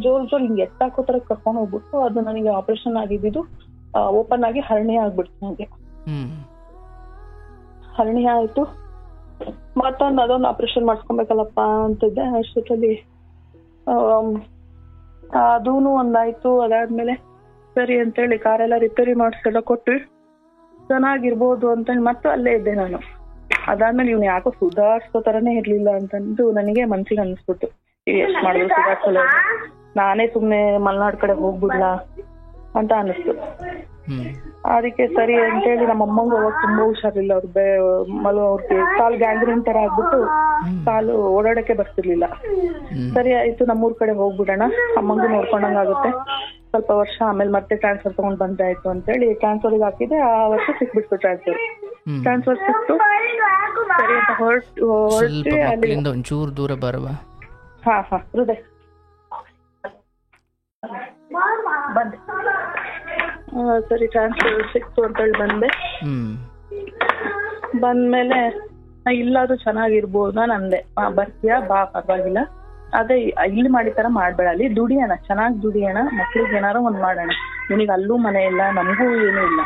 ಜೋರ್ ಹಿಂಗ್ ಎತ್ತಾಕೋತರ ಕರ್ಕೊಂಡು ಹೋಗ್ಬಿಟ್ಟು, ಅದು ನನಗೆ ಆಪರೇಷನ್ ಆಗಿದ್ದು ಓಪನ್ ಆಗಿ ಹರ್ನಿಯ ಆಗ್ಬಿಡ್ತು. ನನಗೆ ಹರ್ನಿಯ ಆಯ್ತು, ಅದೊಂದು ಆಪರೇಷನ್ ಮಾಡ್ಸ್ಕೊಬೇಕಲ್ಲಪ್ಪ ಅಂತಿದ್ದೆ. ಅಷ್ಟೊತ್ತಲ್ಲಿ ಅದೂನು ಒಂದಾಯ್ತು. ಅದಾದ್ಮೇಲೆ ಸರಿ ಅಂತೇಳಿ ಕಾರೆಲ್ಲ ರಿಪೇರಿ ಮಾಡಿಸೆಲ್ಲ ಕೊಟ್ಟು ಚೆನ್ನಾಗಿರ್ಬೋದು ಅಂತ ಮತ್ತೆ ಅಲ್ಲೇ ಇದ್ದೆ ನಾನು. ಅದಾದ್ಮೇಲೆ ಇವ್ನು ಯಾಕೋ ಸುಧಾರ್ಸೋ ತರನೇ ಇರ್ಲಿಲ್ಲ ಅಂತಂದು ನನಗೆ ಮನ್ಸಿಗೆ ಅನ್ಸ್ಬಿಟ್ಟು, ಎಷ್ಟ್ ಮಾಡಿದ್ರು ಸುಧಾರ್ಸಲ್ಲ, ನಾನೇ ಸುಮ್ನೆ ಮಲ್ನಾಡ್ ಕಡೆ ಹೋಗ್ಬಿಡ್ಲಾ ಅಂತ ಅನಿಸ್ತು. ಅದಕ್ಕೆ ಸರಿ ಅಂತೇಳಿ ನಮ್ಮ ಅಮ್ಮಂಗ ಅವಾಗ ತುಂಬಾ ಹುಷಾರಿಲ್ಲ, ಅವ್ರಿಗೆ ಕಾಲು ಗ್ಯಾಂಗ್ರೀನ್ ತರ ಆಗ್ಬಿಟ್ಟು ಕಾಲು ಓಡಾಡಕ್ಕೆ ಬರ್ತಿರ್ಲಿಲ್ಲ. ಸರಿ ಆಯ್ತು, ನಮ್ಮೂರ್ ಕಡೆ ಹೋಗ್ಬಿಡೋಣ, ಅಮ್ಮಂಗೂ ನೋಡ್ಕೊಂಡಂಗಾಗುತ್ತೆ ಸ್ವಲ್ಪ ವರ್ಷ, ಆಮೇಲೆ ಮತ್ತೆ ಟ್ರಾನ್ಸ್ಫರ್ ತಗೊಂಡ್ ಬಂದಾಯ್ತು ಅಂತೇಳಿ ಟ್ರಾನ್ಸ್ಫರ್ಗೆ ಹಾಕಿದೆ. ಆ ವರ್ಷ ಸಿಕ್ಬಿಡ್ತು ಟ್ರಾನ್ಸ್ಫರ್ ಸಿಕ್ತು. ಸರಿ ಅಂತ ಹೊರಟಿ ಅಲ್ಲಿ ಒಂಚೂರು ದೂರ ಬರುವ ಹೃದಯ ಬಂದೆ. ಸರಿ ಟ್ರಾನ್ಸ್ಫರ್ ಸಿಕ್ತು ಅಂತೇಳಿ ಬಂದ್ಮೇಲೆ ಇಲ್ಲಾದ್ರೂ ಚೆನ್ನಾಗಿರ್ಬೋದು ನಾನು ಅಂದೆ. ಬರ್ತೀಯಾ ಬಾ, ಪರವಾಗಿಲ್ಲ, ಅದೇ ಇಲ್ಲಿ ಮಾಡಿತರ ಮಾಡ್ಬೇಡ, ಅಲ್ಲಿ ದುಡಿಯೋಣ, ಚೆನ್ನಾಗಿ ದುಡಿಯೋಣ, ಮಕ್ಳಿಗೆ ಏನಾರು ಒಂದ್ ಮಾಡೋಣ, ನಿನಗೆ ಅಲ್ಲೂ ಮನೆ ಇಲ್ಲ, ನಮಗೂ ಏನೂ ಇಲ್ಲ,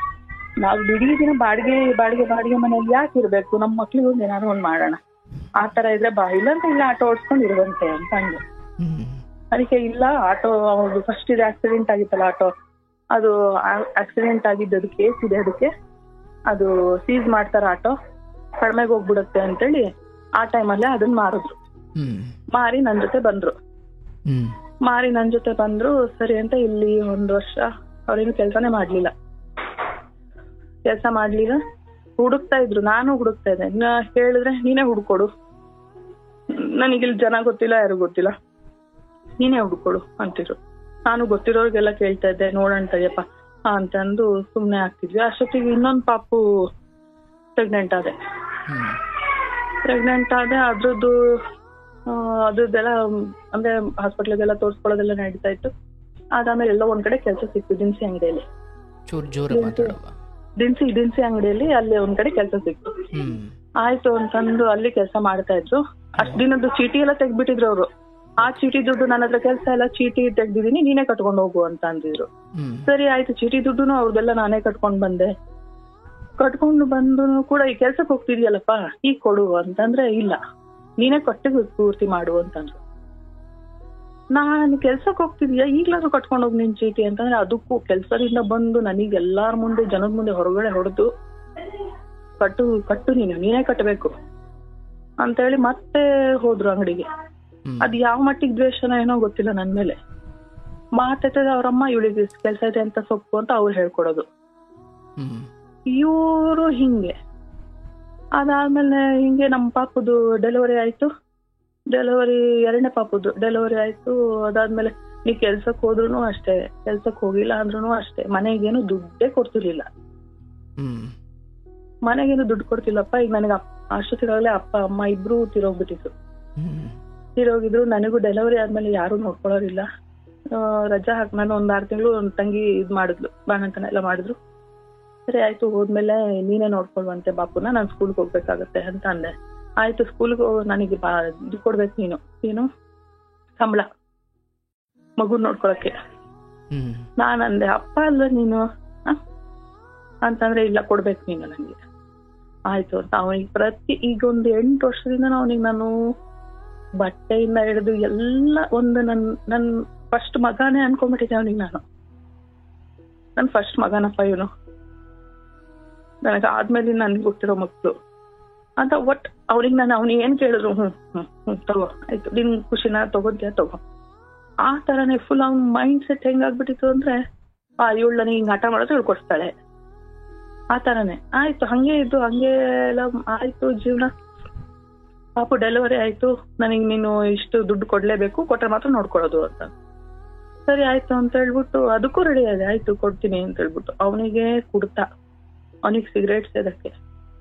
ನಾವು ಇಡೀ ದಿನ ಬಾಡಿಗೆ ಮನೆಯಲ್ಲಿ ಯಾಕೆ ಇರ್ಬೇಕು, ನಮ್ಮ ಮಕ್ಳಿಗೂ ಏನಾರು ಒಂದ್ ಮಾಡೋಣ, ಆ ತರ ಇದ್ರೆ ಬಾ, ಇಲ್ಲಂತ ಇಲ್ಲ ಆಟೋ ಓಡಿಸ್ಕೊಂಡು ಇರುವಂತೆ ಅಂತ ಅಂದೆ. ಅದಕ್ಕೆ ಇಲ್ಲ, ಆಟೋ ಫಸ್ಟ್ ಇದು ಆಕ್ಸಿಡೆಂಟ್ ಆಗಿತ್ತಲ್ಲ ಆಟೋ, ಅದು ಆಕ್ಸಿಡೆಂಟ್ ಆಗಿದ್ದು, ಅದು ಕೇಸ್ ಇದೆ, ಅದಕ್ಕೆ ಅದು ಸೀಸ್ ಮಾಡ್ತಾರ ಆಟೋ, ಕಡಿಮೆಗೆ ಹೋಗ್ಬಿಡುತ್ತೆ ಅಂತೇಳಿ ಆ ಟೈಮಲ್ಲೇ ಅದನ್ನ ಮಾರಿದ್ರು. ಮಾರಿ ನನ್ ಜೊತೆ ಬಂದ್ರು. ಸರಿ ಅಂತ ಇಲ್ಲಿ 1 ವರ್ಷ ಅವ್ರೇನು ಕೆಲ್ಸನೇ ಮಾಡ್ಲಿಲ್ಲ. ಹುಡುಕ್ತಾ ಇದ್ರು, ನಾನು ಹುಡುಕ್ತಾ ಇದ್ದೆ. ಹೇಳಿದ್ರೆ ನೀನೇ ಹುಡ್ಕೊಡು, ನನಗಿಲ್ಲಿ ಜನ ಗೊತ್ತಿಲ್ಲ, ಯಾರು ಗೊತ್ತಿಲ್ಲ, ನೀನೇ ಹುಡ್ಕೊಡು ಅಂತಿದ್ರು. ನಾನು ಗೊತ್ತಿರೋರ್ಗೆಲ್ಲ ಕೇಳ್ತಾ ಇದ್ದೆ, ನೋಡೋಣ ತಡಿಯಪ್ಪ ಅಂತಂದು ಸುಮ್ನೆ ಆಗ್ತಿದ್ವಿ. ಅಷ್ಟೊತ್ತಿಗೆ ಇನ್ನೊಂದು ಪಾಪು ಪ್ರೆಗ್ನೆಂಟ್ ಆದೆ. ಅದ್ರದ್ದೆಲ್ಲ ಅಂದ್ರೆ ಹಾಸ್ಪಿಟ್ಲಿಗೆಲ್ಲ ತೋರ್ಸ್ಕೊಳ್ಳೋದೆಲ್ಲ ನಡೀತಾ ಇತ್ತು. ಅದಾದ್ಮೇಲೆ ಎಲ್ಲ ಒಂದ್ ಕಡೆ ಕೆಲಸ ಸಿಕ್ತು, ದಿನಸಿ ಅಂಗಡಿಯಲ್ಲಿ. ದಿನಸಿ ಅಂಗಡಿಯಲ್ಲಿ ಅಲ್ಲಿ ಒಂದ್ ಕಡೆ ಕೆಲಸ ಸಿಕ್ತು. ಆಯ್ತು ಅಂತಂದು ಅಲ್ಲಿ ಕೆಲಸ ಮಾಡ್ತಾ ಇದ್ರು. ಅಷ್ಟ್ ದಿನದ್ದು ಚೀಟಿ ಎಲ್ಲ ತೆಗ್ದ್ಬಿಟ್ಟಿದ್ರು ಅವರು. ಆ ಚೀಟಿ ದುಡ್ಡು ನನ್ನ ಹತ್ರ ಕೆಲಸ ಎಲ್ಲ, ಚೀಟಿ ತೆಗ್ದಿದೀನಿ, ನೀನೇ ಕಟ್ಕೊಂಡು ಹೋಗು ಅಂತ ಅಂದಿದ್ರು. ಸರಿ ಆಯ್ತು, ಚೀಟಿ ದುಡ್ಡುನು ಅವ್ರದೆಲ್ಲ ನಾನೇ ಕಟ್ಕೊಂಡ್ ಬಂದೆ. ಕಟ್ಕೊಂಡು ಬಂದು ಕೂಡ ಈ ಕೆಲ್ಸಕ್ಕೆ ಹೋಗ್ತಿದ್ಯಲ್ಲಪ್ಪ, ಈಗ ಕೊಡು ಅಂತಂದ್ರೆ ಇಲ್ಲ, ನೀನೇ ಕೊಟ್ಟಿದ್ದು ಪೂರ್ತಿ ಮಾಡು ಅಂತಂದ್ರು. ನಾನು ಕೆಲ್ಸಕ್ಕೆ ಹೋಗ್ತಿದ್ಯಾ, ಈಗ್ಲಾದ್ರೂ ಕಟ್ಕೊಂಡು ಹೋಗಿ ನಿನ್ ಚೀಟಿ ಅಂತಂದ್ರೆ ಅದಕ್ಕೂ ಕೆಲ್ಸದಿಂದ ಬಂದು ನನಗೆ ಎಲ್ಲಾರ ಮುಂದೆ, ಜನದ ಮುಂದೆ ಹೊರಗಡೆ ಹೊಡೆದು ಕಟ್ಟು ನೀನೇ ಕಟ್ಟಬೇಕು ಅಂತ ಹೇಳಿ ಮತ್ತೆ ಹೋದ್ರು ಅಂಗಡಿಗೆ. ಅದ್ ಯಾವ ಮಟ್ಟಿಗೆ ದ್ವೇಷನ ಏನೋ ಗೊತ್ತಿಲ್ಲ ನನ್ ಮೇಲೆ. ಮಾತಾಡ್ತದೆ ಅವ್ರಮ್ಮ, ಇವಳಿಗೆ ಕೆಲ್ಸ ಇದೆ ಅಂತ ಸೊಪ್ಪು ಅಂತ ಅವ್ರು ಹೇಳ್ಕೊಡೋದು. ಇವರು ಹಿಂಗೆ. ಅದಾದ್ಮೇಲೆ ಹಿಂಗೆ ನಮ್ಮ ಪಾಪುದು ಡೆಲಿವರಿ ಆಯ್ತು. ಎರಡನೇ ಪಾಪುದು ಡೆಲಿವರಿ ಆಯ್ತು. ಅದಾದ್ಮೇಲೆ ನೀ ಕೆಲ್ಸಕ್ ಹೋದ್ರು ಅಷ್ಟೇ, ಕೆಲ್ಸಕ್ ಹೋಗಿಲ್ಲ ಅಂದ್ರೂ ಅಷ್ಟೇ, ಮನೆಗೇನು ದುಡ್ಡೇ ಕೊಡ್ತಿರ್ಲಿಲ್ಲ. ಮನೆಗೇನು ದುಡ್ಡು ಕೊಡ್ತಿಲ್ಲಪ್ಪ. ಈಗ ನನಗೆ ಅಷ್ಟೊತ್ತಿಗಾಗಲೇ ಅಪ್ಪ ಅಮ್ಮ ಇಬ್ರು ತೀರೋಗಿದ್ರು. ನನಗೂ ಡೆಲಿವರಿ ಆದ್ಮೇಲೆ ಯಾರು ನೋಡ್ಕೊಳ್ಳೋರಿಲ್ಲ. ರಜಾ ಹಾಕಿ ನಾನು 1 6 ತಿಂಗಳು ತಂಗಿ ಇದ್ ಮಾಡಿದ್ಲು, ಬಾಣಂತನ ಎಲ್ಲ ಮಾಡಿದ್ರು. ಸರಿ ಆಯ್ತು, ಹೋದ್ಮೇಲೆ ನೀನೇ ನೋಡ್ಕೊಳ್ವಂತೆ ಬಾಪುನ, ನಾನು ಸ್ಕೂಲ್ಗೆ ಹೋಗ್ಬೇಕಾಗತ್ತೆ ಅಂತ ಅಂದೆ. ಆಯ್ತು, ಸ್ಕೂಲ್ಗೆ ನನಗೆ ಇದು ಕೊಡ್ಬೇಕು, ನೀನು ಸಂಬಳ ಮಗು ನೋಡ್ಕೊಳಕ್ಕೆ. ನಾನಂದೆ ಅಪ್ಪ ಅಲ್ಲ ನೀನು ಅಂತಂದ್ರೆ, ಇಲ್ಲ ಕೊಡ್ಬೇಕು ನೀನು ನಂಗೆ. ಆಯ್ತು ಅಂತ ಅವನಿಗೆ ಈಗ ಒಂದು 8 ವರ್ಷದಿಂದ ಅವನಿಗೆ ನಾನು ಬಟ್ಟೆಯಿಂದ ಹಿಡಿದು ಎಲ್ಲ ಒಂದು ನನ್ ಫಸ್ಟ್ ಮಗನೇ ಅನ್ಕೊಂಡ್ಬಿಟ್ಟಿದ್ದೆ ಅವನಿಗೆ. ನನ್ ಫಸ್ಟ್ ಮಗನಪ್ಪ ಇವನು, ನನಗೆ ಆದ್ಮೇಲೆ ನನ್ಗೆ ಗೊತ್ತಿರೋ ಮಕ್ಳು ಅಂತ. ಒಟ್ ಅವ್ನಿಗೆ ಏನ್ ಕೇಳಿದ್ರು ತಗೋ, ಆಯ್ತು ನಿನ್ ಖುಷಿನ ತಗೋದ್ಯಾ ತಗೋ, ಆ ತರನೇ ಫುಲ್ ಅವ್ನ ಮೈಂಡ್ ಸೆಟ್ ಹೆಂಗಾಗ್ಬಿಟ್ಟಿತ್ತು ಅಂದ್ರೆ, ಇವಳು ನನಗೆ ಹಿಂಗ್ ಆಟ ಮಾಡೋದು ಹೇಳ್ಕೊಡ್ತಾಳೆ, ಆ ತರನೇ. ಆಯ್ತು, ಹಂಗೆ ಇದ್ದು ಹಂಗೆ ಎಲ್ಲ ಆಯ್ತು ಜೀವನ. ಪಾಪು ಡೆಲಿವರಿ ಆಯ್ತು. ನನಗೆ ನೀನು ಇಷ್ಟು ದುಡ್ಡು ಕೊಡ್ಲೇಬೇಕು, ಕೊಟ್ರೆ ಮಾತ್ರ ನೋಡ್ಕೊಳ್ಳೋದು ಅಂತ. ಸರಿ ಆಯ್ತು ಅಂತ ಹೇಳ್ಬಿಟ್ಟು ಅದಕ್ಕೂ ರೆಡಿ ಆಗಿದೆ. ಆಯ್ತು ಕೊಡ್ತೀನಿ ಅಂತ ಹೇಳ್ಬಿಟ್ಟು ಅವನಿಗೆ ಕುಡ್ತಾ, ಅವನಿಗೆ ಸಿಗರೇಟ್ ಸೇದಕ್ಕೆ,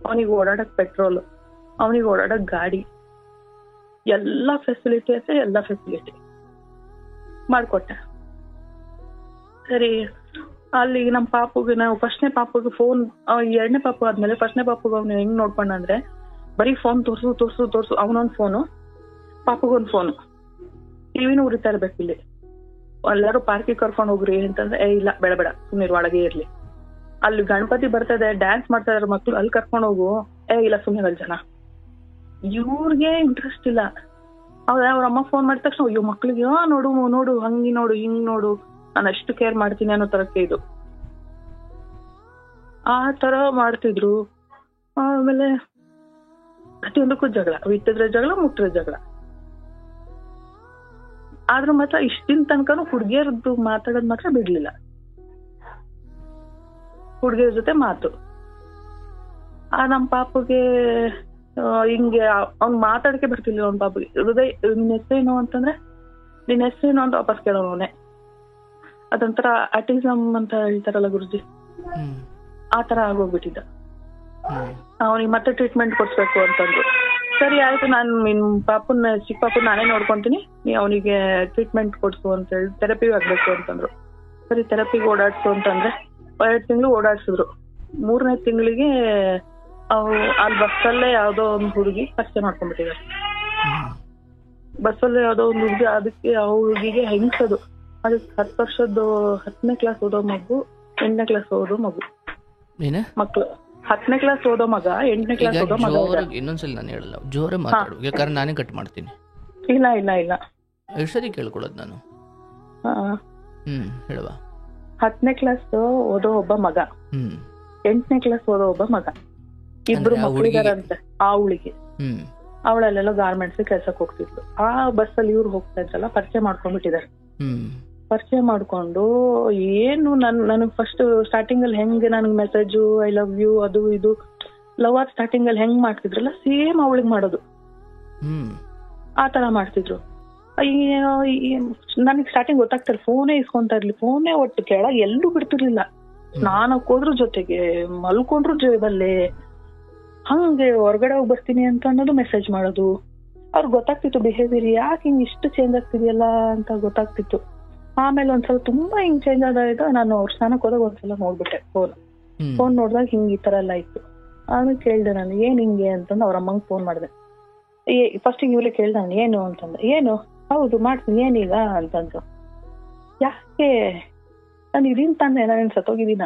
ಅವನಿಗೆ ಓಡಾಡಕ್ ಪೆಟ್ರೋಲ್, ಅವನಿಗೆ ಓಡಾಡಕ್ ಗಾಡಿ, ಎಲ್ಲಾ ಫೆಸಿಲಿಟಿ ಐತೆ, ಎಲ್ಲಾ ಫೆಸಿಲಿಟಿ ಮಾಡ್ಕೊಟ್ಟೆ. ಸರಿ ಅಲ್ಲಿ ನಮ್ಮ ಪಾಪುಗೆ, ನಾವು ಫಸ್ಟ್ನೇ ಪಾಪುಗೆ ಫೋನ್, 2ನೇ ಪಾಪು ಆದ್ಮೇಲೆ 1ನೇ ಪಾಪುಗೆ ಅವ್ನು ಹೆಂಗ್ ನೋಡ್ಕೊಂಡ ಅಂದ್ರೆ, ಬರೀ ಫೋನ್ ತೋರ್ಸು, ಅವನೊಂದ್ ಫೋನು, ಪಾಪುಗೊಂದ್ ಫೋನು, ಟಿವಿನೂ ಉರಿತಾ ಇರ್ಬೇಕು. ಇಲ್ಲಿ ಎಲ್ಲಾರು ಪಾರ್ಕಿಗೆ ಕರ್ಕೊಂಡು ಹೋಗ್ರಿ ಅಂತಂದ್ರೆ, ಇಲ್ಲ ಬೇಡ ಸುಮ್ಮನೆ ಒಳಗೆ ಇರ್ಲಿ. ಅಲ್ಲಿ ಗಣಪತಿ ಬರ್ತದೆ, ಡ್ಯಾನ್ಸ್ ಮಾಡ್ತಾ ಇದಾರೆ ಮಕ್ಳು, ಅಲ್ಲಿ ಕರ್ಕೊಂಡು ಹೋಗು, ಇಲ್ಲ ಸುಮ್ಮನೆ ಜನ. ಇವ್ರಿಗೆ ಇಂಟ್ರೆಸ್ಟ್ ಇಲ್ಲ. ಅವ್ರ ಅಮ್ಮ ಫೋನ್ ಮಾಡಿದ ತಕ್ಷಣ ಅಯ್ಯೋ ಮಕ್ಳಿಗೆ ನೋಡು ಹಂಗಿ ನೋಡು ಹಿಂಗ್ ನೋಡು, ನಾನು ಅಷ್ಟು ಕೇರ್ ಮಾಡ್ತೀನಿ ಅನ್ನೋ ತರಕ್ಕೆ ಇದು ಆ ತರ ಮಾಡ್ತಿದ್ರು. ಆಮೇಲೆ ಪ್ರತಿಯೊಂದಕ್ಕೂ ಜಗಳ, ಬಿಟ್ಟಿದ್ರೆ ಜಗಳ, ಮುಟ್ಟಿದ್ರೆ ಜಗಳ. ಆದ್ರೂ ಮಾತ್ರ ಇಷ್ಟಿನ ತನಕನೂ ಹುಡ್ಗಿಯರದ್ದು ಮಾತಾಡೋದ್ ಮಾತ್ರ ಬಿಡ್ಲಿಲ್ಲ. ಹುಡ್ಗಿಯರ ಜೊತೆ ಮಾತು. ನಮ್ ಪಾಪುಗೆ ಹಿಂಗೆ ಅವ್ನ್ ಮಾತಾಡಕ್ಕೆ ಬರ್ತಿಲ್ಲ. ಅವ್ನ ಪಾಪುಗೆ ಹೃದಯ, ನಿನ್ ಹೆಸರೇನು ಅಂತಂದ್ರೆ, ನಿನ್ ಹೆಸರೇನು ಅಂತ ವಾಪಸ್ ಕೇಳೋನೆ. ಅದೊಂಥರ ಅಟಿಸಮ್ ಅಂತ ಹೇಳ್ತಾರಲ್ಲ ಗುರುಜಿ, ಆ ತರ ಆಗೋಗ್ಬಿಟ್ಟಿದ್ದ. ಅವನಿಗೆ ಮತ್ತೆ ಟ್ರೀಟ್ಮೆಂಟ್ ಕೊಡ್ಸ್ಬೇಕು ಅಂತಂದ್ರು. ಸರಿ ಆಯ್ತು, ನಾನು ನಿನ್ ಪಾಪುನ, ಚಿಕ್ಕ ಪಾಪುನ ನಾನೇ ನೋಡ್ಕೊಂತೀನಿ, ನೀ ಅವನಿಗೆ ಟ್ರೀಟ್ಮೆಂಟ್ ಕೊಡ್ಸು ಅಂತ ಹೇಳಿ ಥೆರಪಿಗೆ ಆಗ್ಬೇಕು ಅಂತಂದ್ರು. ಸರಿ ಥೆರಪಿಗೆ ಓಡಾಡ್ಸು ಅಂತಂದ್ರೆ 2 ತಿಂಗಳು ಓಡಾಡ್ಸಿದ್ರು. 3ನೇ ತಿಂಗಳಿಗೆ ಅಲ್ಲಿ ಬಸ್ಸಲ್ಲೇ ಯಾವ್ದೋ ಒಂದು ಹುಡುಗಿ ಪರಿಚಯ ಮಾಡ್ಕೊಂಡ್ಬಿಟ್ಟಿದ್ದಾರೆ. ಬಸ್ಸಲ್ಲೇ ಯಾವ್ದೋ ಒಂದು ಹುಡುಗಿ, ಅದಕ್ಕೆ ಆ ಹುಡುಗಿಗೆ ಹೆಂಗ್ಸದು, ಅದಕ್ಕೆ 10 ವರ್ಷದ್ದು 10ನೇ ಕ್ಲಾಸ್ ಓದೋ ಮಗು, 8ನೇ ಕ್ಲಾಸ್ ಓದೋ ಮಗು, ಮಕ್ಳು 10ನೇ ಕ್ಲಾಸ್ ಓದೋ ಮಗ, 8ನೇ ಕ್ಲಾಸ್ ಓದೋ ಮಗ. ಇನ್ನೊಂದ್ಸಲ ನಾನು ಹೇಳಲ್ಲ, ಜೋರ ಮಾತಾಡು, ಯಾಕಂದ್ರೆ ನಾನೇ ಕಟ್ ಮಾಡ್ತೀನಿ. ಇಲ್ಲ ಎಷ್ಟು ಸರಿ ಕೇಳ್ಕೊಳ್ಳೋದು ನಾನು. ಹೇಳುವ. 10ನೇ ಕ್ಲಾಸ್ ಓದೋ ಒಬ್ಬ ಮಗ, 8ನೇ ಕ್ಲಾಸ್ ಓದೋ ಒಬ್ಬ ಮಗ, ಇಬ್ರು ಮಕ್ಕಳಿದಾರಂತೆ ಅವಳಿಗೆ. ಅವಳಲ್ಲೆಲ್ಲ ಗಾರ್ಮೆಂಟ್ಸ್ ಕೆಲ್ಸಕ್ಕೆ ಹೋಗ್ತಿದ್ಲು. ಆ ಬಸ್ಸಲ್ಲಿ ಇವ್ರು ಹೋಗ್ತಾ ಇದ್ರಲ್ಲ, ಪರಿಚಯ ಮಾಡ್ಕೊಂಡ್ಬಿಟ್ಟಿದ್ದಾರೆ. ಪರಿಚಯ ಮಾಡ್ಕೊಂಡು ಏನು ನನಗ್ ಫಸ್ಟ್ ಸ್ಟಾರ್ಟಿಂಗ್ ಅಲ್ಲಿ ಹೆಂಗೆ ನನಗ್ ಮೆಸೇಜು ಐ ಲವ್ ಯು ಅದು ಇದು ಲವ್ ಆರ್ ಸ್ಟಾರ್ಟಿಂಗ್ ಅಲ್ಲಿ ಹೆಂಗ್ ಮಾಡ್ತಿದ್ರಲ್ಲ ಸೇಮ್ ಅವಳಿಗೆ ಮಾಡೋದು, ಆ ತರ ಮಾಡ್ತಿದ್ರು. ನನಗೆ ಸ್ಟಾರ್ಟಿಂಗ್ ಗೊತ್ತಾಗ್ತಾರೆ, ಫೋನೇ ಇಸ್ಕೊಂತಾ ಇರ್ಲಿ, ಫೋನೇ ಒಟ್ಟು ಕೆಳಗ ಎಲ್ಲೂ ಬಿಡ್ತಿರ್ಲಿಲ್ಲ. ಸ್ನಾನಕ್ ಹೋದ್ರು ಜೊತೆಗೆ, ಮಲ್ಕೊಂಡ್ರು ಜೊತೆಯಲ್ಲೇ, ಹಂಗೆ ಹೊರಗಡೆ ಹೋಗಿ ಬರ್ತೀನಿ ಅಂತ ಅನ್ನೋದು ಮೆಸೇಜ್ ಮಾಡೋದು. ಅವ್ರಿಗೆ ಗೊತ್ತಾಗ್ತಿತ್ತು ಬಿಹೇವಿಯರ್, ಯಾಕೆ ಹಿಂಗ್ ಇಷ್ಟು ಚೇಂಜ್ ಆಗ್ತಿದೆಯಲ್ಲ ಅಂತ ಗೊತ್ತಾಗ್ತಿತ್ತು. ಆಮೇಲೆ ಒಂದ್ಸಲ ತುಂಬಾ ಹಿಂಗ್ ಚೇಂಜ್ ಆದಾಗ ನಾನು ಅವ್ರ ಸ್ನಾನಕ್ ಹೋದಾಗ ಒಂದ್ಸಲ ನೋಡ್ಬಿಟ್ಟೆ ಫೋನ್ ನೋಡಿದಾಗ ಹಿಂಗ್ ಈ ತರ ಎಲ್ಲ ಇತ್ತು. ಆಮೇಲೆ ಕೇಳ್ದೆ ನಾನು, ಏನ್ ಹಿಂಗೆ ಅಂತಂದು ಅವ್ರ ಅಮ್ಮಂಗ್ ಫೋನ್ ಮಾಡಿದೆ. ಫಸ್ಟಿಗೆ ಇವ್ಲೆ ಕೇಳ್ದೆ ನಾನು, ಏನು ಅಂತಂದೆ. ಏನು, ಹೌದು ಮಾಡ್ತೀನಿ, ಏನೀಗ ಅಂತಂದ್ರು. ಯಾಕೆ, ನಾನು ಇದೀನ್ ತಾನೆ, ನಾನೇನ್ ಸತ್ತೋಗಿದ್ದೀನ,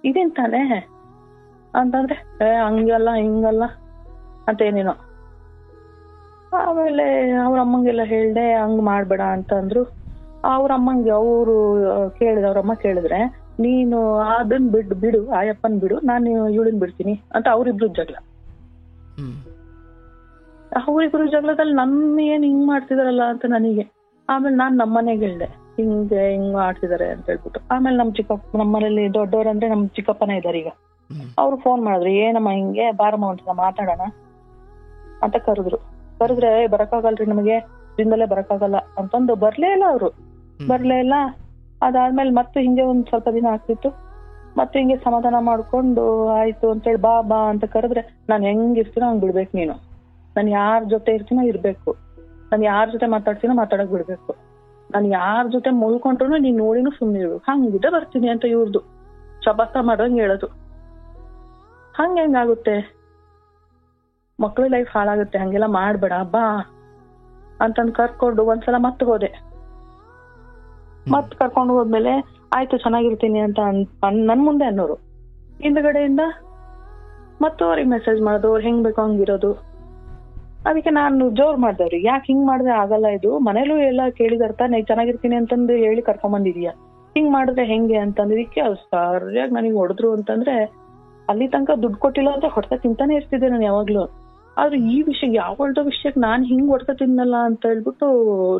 ಇದೀನ್ ತಾನೆ ಅಂತಂದ್ರೆ, ಹಂಗಲ್ಲ ಹಿಂಗಲ್ಲ ಅಂತ ಏನೇನೋ. ಆಮೇಲೆ ಅವ್ರ ಅಮ್ಮಂಗೆಲ್ಲ ಹೇಳ್ದೆ, ಹಂಗ್ ಮಾಡ್ಬೇಡ ಅಂತ ಅಂದ್ರು. ಅವ್ರ ಅಮ್ಮಂಗೆ ಅವ್ರು ಕೇಳಿದ್ರೆ, ಅವ್ರಮ್ಮ ಕೇಳಿದ್ರೆ, ನೀನು ಅದನ್ ಬಿಡು ಆಯಪ್ಪನ್ ಬಿಡು, ನಾನು ಇವಳನ್ ಬಿಡ್ತೀನಿ ಅಂತ ಅವ್ರಿಬ್ರು ಜಗಳ. ಅವ್ರಿಬ್ರು ಜಗಳದಲ್ಲಿ ನನ್ನ ಏನ್ ಹಿಂಗ್ ಮಾಡ್ತಿದಾರಲ್ಲ ಅಂತ ನನಗೆ. ಆಮೇಲೆ ನಾನ್ ನಮ್ಮನೆಗೆ ಹೇಳ್ದೆ, ಹಿಂಗ್ ಮಾಡ್ತಿದಾರೆ ಅಂತ ಹೇಳ್ಬಿಟ್ಟು. ಆಮೇಲೆ ನಮ್ಮನೇಲಿ ದೊಡ್ಡವ್ರಂದ್ರೆ ನಮ್ ಚಿಕ್ಕಪ್ಪನೇ ಇದಾರೆ ಈಗ. ಅವ್ರು ಫೋನ್ ಮಾಡಿದ್ರು, ಏನಮ್ಮ ಹಿಂಗೆ, ಬಾರಮ್ಮ ಒಂದ್ಸಲ ಮಾತಾಡೋಣ ಅಂತ ಕರೆದ್ರೆ ಬರಕ್ಕಾಗಲ್ರಿ ನಮಗೆ, ದಿಂದಲೇ ಬರಕ್ಕಾಗಲ್ಲ ಅಂತಂದು ಬರ್ಲೇ ಇಲ್ಲ. ಅದಾದ್ಮೇಲೆ ಮತ್ತೆ ಹಿಂಗೆ ಒಂದ್ ಸ್ವಲ್ಪ ದಿನ ಆಗ್ತಿತ್ತು. ಮತ್ತೆ ಹಿಂಗೆ ಸಮಾಧಾನ ಮಾಡ್ಕೊಂಡು ಆಯ್ತು ಅಂತೇಳಿ ಬಾ ಅಂತ ಕರೆದ್ರೆ, ನಾನ್ ಹೆಂಗಿರ್ತೀನೋ ಹಂಗ್ ಬಿಡ್ಬೇಕು ನೀನು, ನಾನು ಯಾರ ಜೊತೆ ಇರ್ತೀನೋ ಇರ್ಬೇಕು, ನಾನು ಯಾರ ಜೊತೆ ಮಾತಾಡ್ತೀನೋ ಮಾತಾಡಕ್ ಬಿಡ್ಬೇಕು, ನಾನು ಯಾರ ಜೊತೆ ಮುಳ್ಕೊಂಡ್ರು ನೀನ್ ನೋಡಿನೂ ಸುಮ್ನೆ ಇರ್ಬೇಕು, ಹಂಗಿದ್ದೆ ಬರ್ತೀನಿ ಅಂತ ಇವ್ರದ್ದು ಶಬಾಸ ಮಾಡೋಂಗ್ ಹೇಳೋದು. ಹೆಂಗಾಗುತ್ತೆ, ಮಕ್ಳು ಲೈಫ್ ಹಾಳಾಗುತ್ತೆ, ಹಂಗೆಲ್ಲ ಮಾಡ್ಬೇಡ ಬಾ ಅಂತಂದ್ ಕರ್ಕೊಂಡು ಒಂದ್ಸಲ ಮತ್ತೆ ಹೋದೆ. ಮತ್ ಕರ್ಕೊಂಡು ಹೋದ್ಮೇಲೆ ಆಯ್ತು ಚೆನ್ನಾಗಿರ್ತೀನಿ ಅಂತ ನನ್ ಮುಂದೆ ಅನ್ನೋರು, ಹಿಂದ್ಗಡೆಯಿಂದ ಮತ್ತು ಅವ್ರಿಗೆ ಮೆಸೇಜ್ ಮಾಡೋದು, ಅವ್ರು ಹೆಂಗ್ ಬೇಕೋ ಹಂಗಿರೋದು. ಅದಕ್ಕೆ ನಾನು ಜೋರ್ ಮಾಡ್ದವ್ರಿಗೆ, ಯಾಕೆ ಹಿಂಗ್ ಮಾಡಿದ್ರೆ ಆಗಲ್ಲ, ಇದು ಮನೇಲೂ ಎಲ್ಲ ಕೇಳಿದಾರ ತಾನೆ, ಚೆನ್ನಾಗಿರ್ತೀನಿ ಅಂತಂದು ಹೇಳಿ ಕರ್ಕೊಂಬಂದಿದೀಯ, ಹಿಂಗ್ ಮಾಡಿದ್ರೆ ಹೆಂಗೆ ಅಂತಂದಿದ್ದಕ್ಕೆ ಅವ್ರು ಸರಿಯಾಗಿ ನನಗೆ ಹೊಡೆದ್ರು. ಅಂತಂದ್ರೆ ಅಲ್ಲಿ ತನಕ ದುಡ್ಡು ಕೊಟ್ಟಿಲ್ಲ ಅಂತ ಹೊಡ್ತಾ ತಿಂತಾನೆ ಇರ್ತಿದ್ದೆ ನಾನು ಯಾವಾಗ್ಲೂ. ಆದ್ರೆ ಈ ವಿಷಯ ಯಾವಳ್ದೋ ವಿಷಯಕ್ಕೆ ನಾನ್ ಹಿಂಗ್ ಹೊಡ್ತಾ ತಿನ್ನಲ್ಲ ಅಂತ ಹೇಳ್ಬಿಟ್ಟು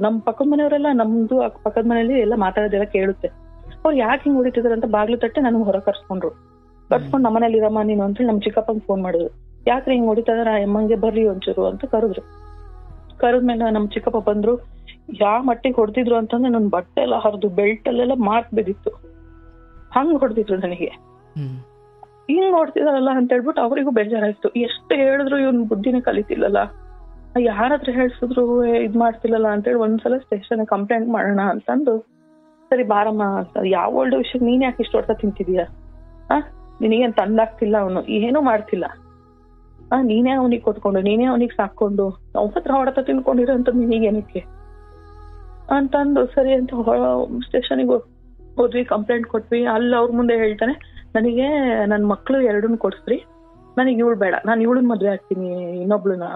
ನಮ್ ಪಕ್ಕದ ಮನೆಯವರೆಲ್ಲ, ನಮ್ದು ಪಕ್ಕದ ಮನೆಯಲ್ಲಿ ಎಲ್ಲ ಮಾತಾಡೋದೆಲ್ಲ ಕೇಳುತ್ತೆ. ಅವ್ರು ಯಾಕೆ ಹಿಂಗ್ ಹೊಡಿತಿದಾರೆ ಅಂತ ಬಾಗ್ಲು ತಟ್ಟೆ ನನಗೆ ಹೊರ ಕರ್ಸ್ಕೊಂಡ್ರು. ನಮ್ಮನೇಲಿ ಇರಮ್ಮ ನೀನು ಅಂತೇಳಿ ನಮ್ ಚಿಕ್ಕಪ್ಪಂಗ್ ಫೋನ್ ಮಾಡಿದ್ರು. ಯಾಕ್ರಿ ಹಿಂಗ್ ಹೊಡಿತಾರ ಅಮ್ಮಂಗೆ, ಬರ್ರಿ ಒಂಚೂರು ಅಂತ ಕರೆದ್ಮೇಲೆ ನಮ್ ಚಿಕ್ಕಪ್ಪ ಬಂದ್ರು. ಯಾವ ಮಟ್ಟಿಗೆ ಹೊಡೆದಿದ್ರು ಅಂತಂದ್ರೆ ನನ್ ಬಟ್ಟೆ ಎಲ್ಲ ಹರಿದು ಬೆಲ್ಟ್ ಅಲ್ಲೆಲ್ಲ ಮಾರ್ಕ್ ಬಿದ್ದಿತ್ತು, ಹಂಗ್ ಹೊಡೆದಿದ್ರು ನನಗೆ. ಹಿಂಗ್ ನೋಡ್ತಿದಾರಲ್ಲ ಅಂತ ಹೇಳ್ಬಿಟ್ಟು ಅವರಿಗೂ ಬೇಜಾರಾಯ್ತು. ಎಷ್ಟು ಹೇಳಿದ್ರು ಇವ್ನ ಬುದ್ಧಿನೇ ಕಲಿತಿಲ್ಲಲ್ಲ, ಯಾರಾದ್ರೂ ಹೇಳ್ಸಿದ್ರು ಇದ್ ಮಾಡ್ತಿಲ್ಲಲ್ಲ ಅಂತೇಳಿ ಒಂದ್ಸಲ ಸ್ಟೇಷನ್ ಕಂಪ್ಲೇಂಟ್ ಮಾಡೋಣ ಅಂತಂದು, ಸರಿ ಬಾರಮ್ಮ ಅಂತ, ಯಾವ ಒಳ್ಳೆ ವಿಷಯಕ್ಕೆ ನೀನ್ ಯಾಕೆ ಇಷ್ಟು ಹೊಡ್ತಾ ತಿಂತಿದೀಯ, ನಿನಗೇನ್ ತಂದಾಗ್ತಿಲ್ಲ, ಅವನು ಏನೂ ಮಾಡ್ತಿಲ್ಲ, ನೀನೇ ಅವನಿಗೆ ಕೊಟ್ಕೊಂಡು ನೀನೇ ಅವನಿಗೆ ಸಾಕೊಂಡು ಅವ್ನ ಹತ್ರ ಹೊಡೆತ ತಿನ್ಕೊಂಡಿರೋ ಅಂತ ನಿನಗೇನಕ್ಕೆ ಅಂತಂದು, ಸರಿ ಅಂತ ಸ್ಟೇಷನಿಗೆ ಹೋದ್ವಿ, ಕಂಪ್ಲೇಂಟ್ ಕೊಟ್ವಿ. ಅಲ್ಲಿ ಅವ್ರ ಮುಂದೆ ಹೇಳ್ತಾನೆ, ನನಗೆ ನನ್ ಮಕ್ಳು 2 ಕೊಡ್ಸ್ರಿ, ನನಗೆ ಇವಳು ಬೇಡ, ನಾನು ಇವಳನ್ ಮದ್ವೆ ಆಗ್ತೀನಿ, ಇನ್ನೊಬ್ಳನ್ನ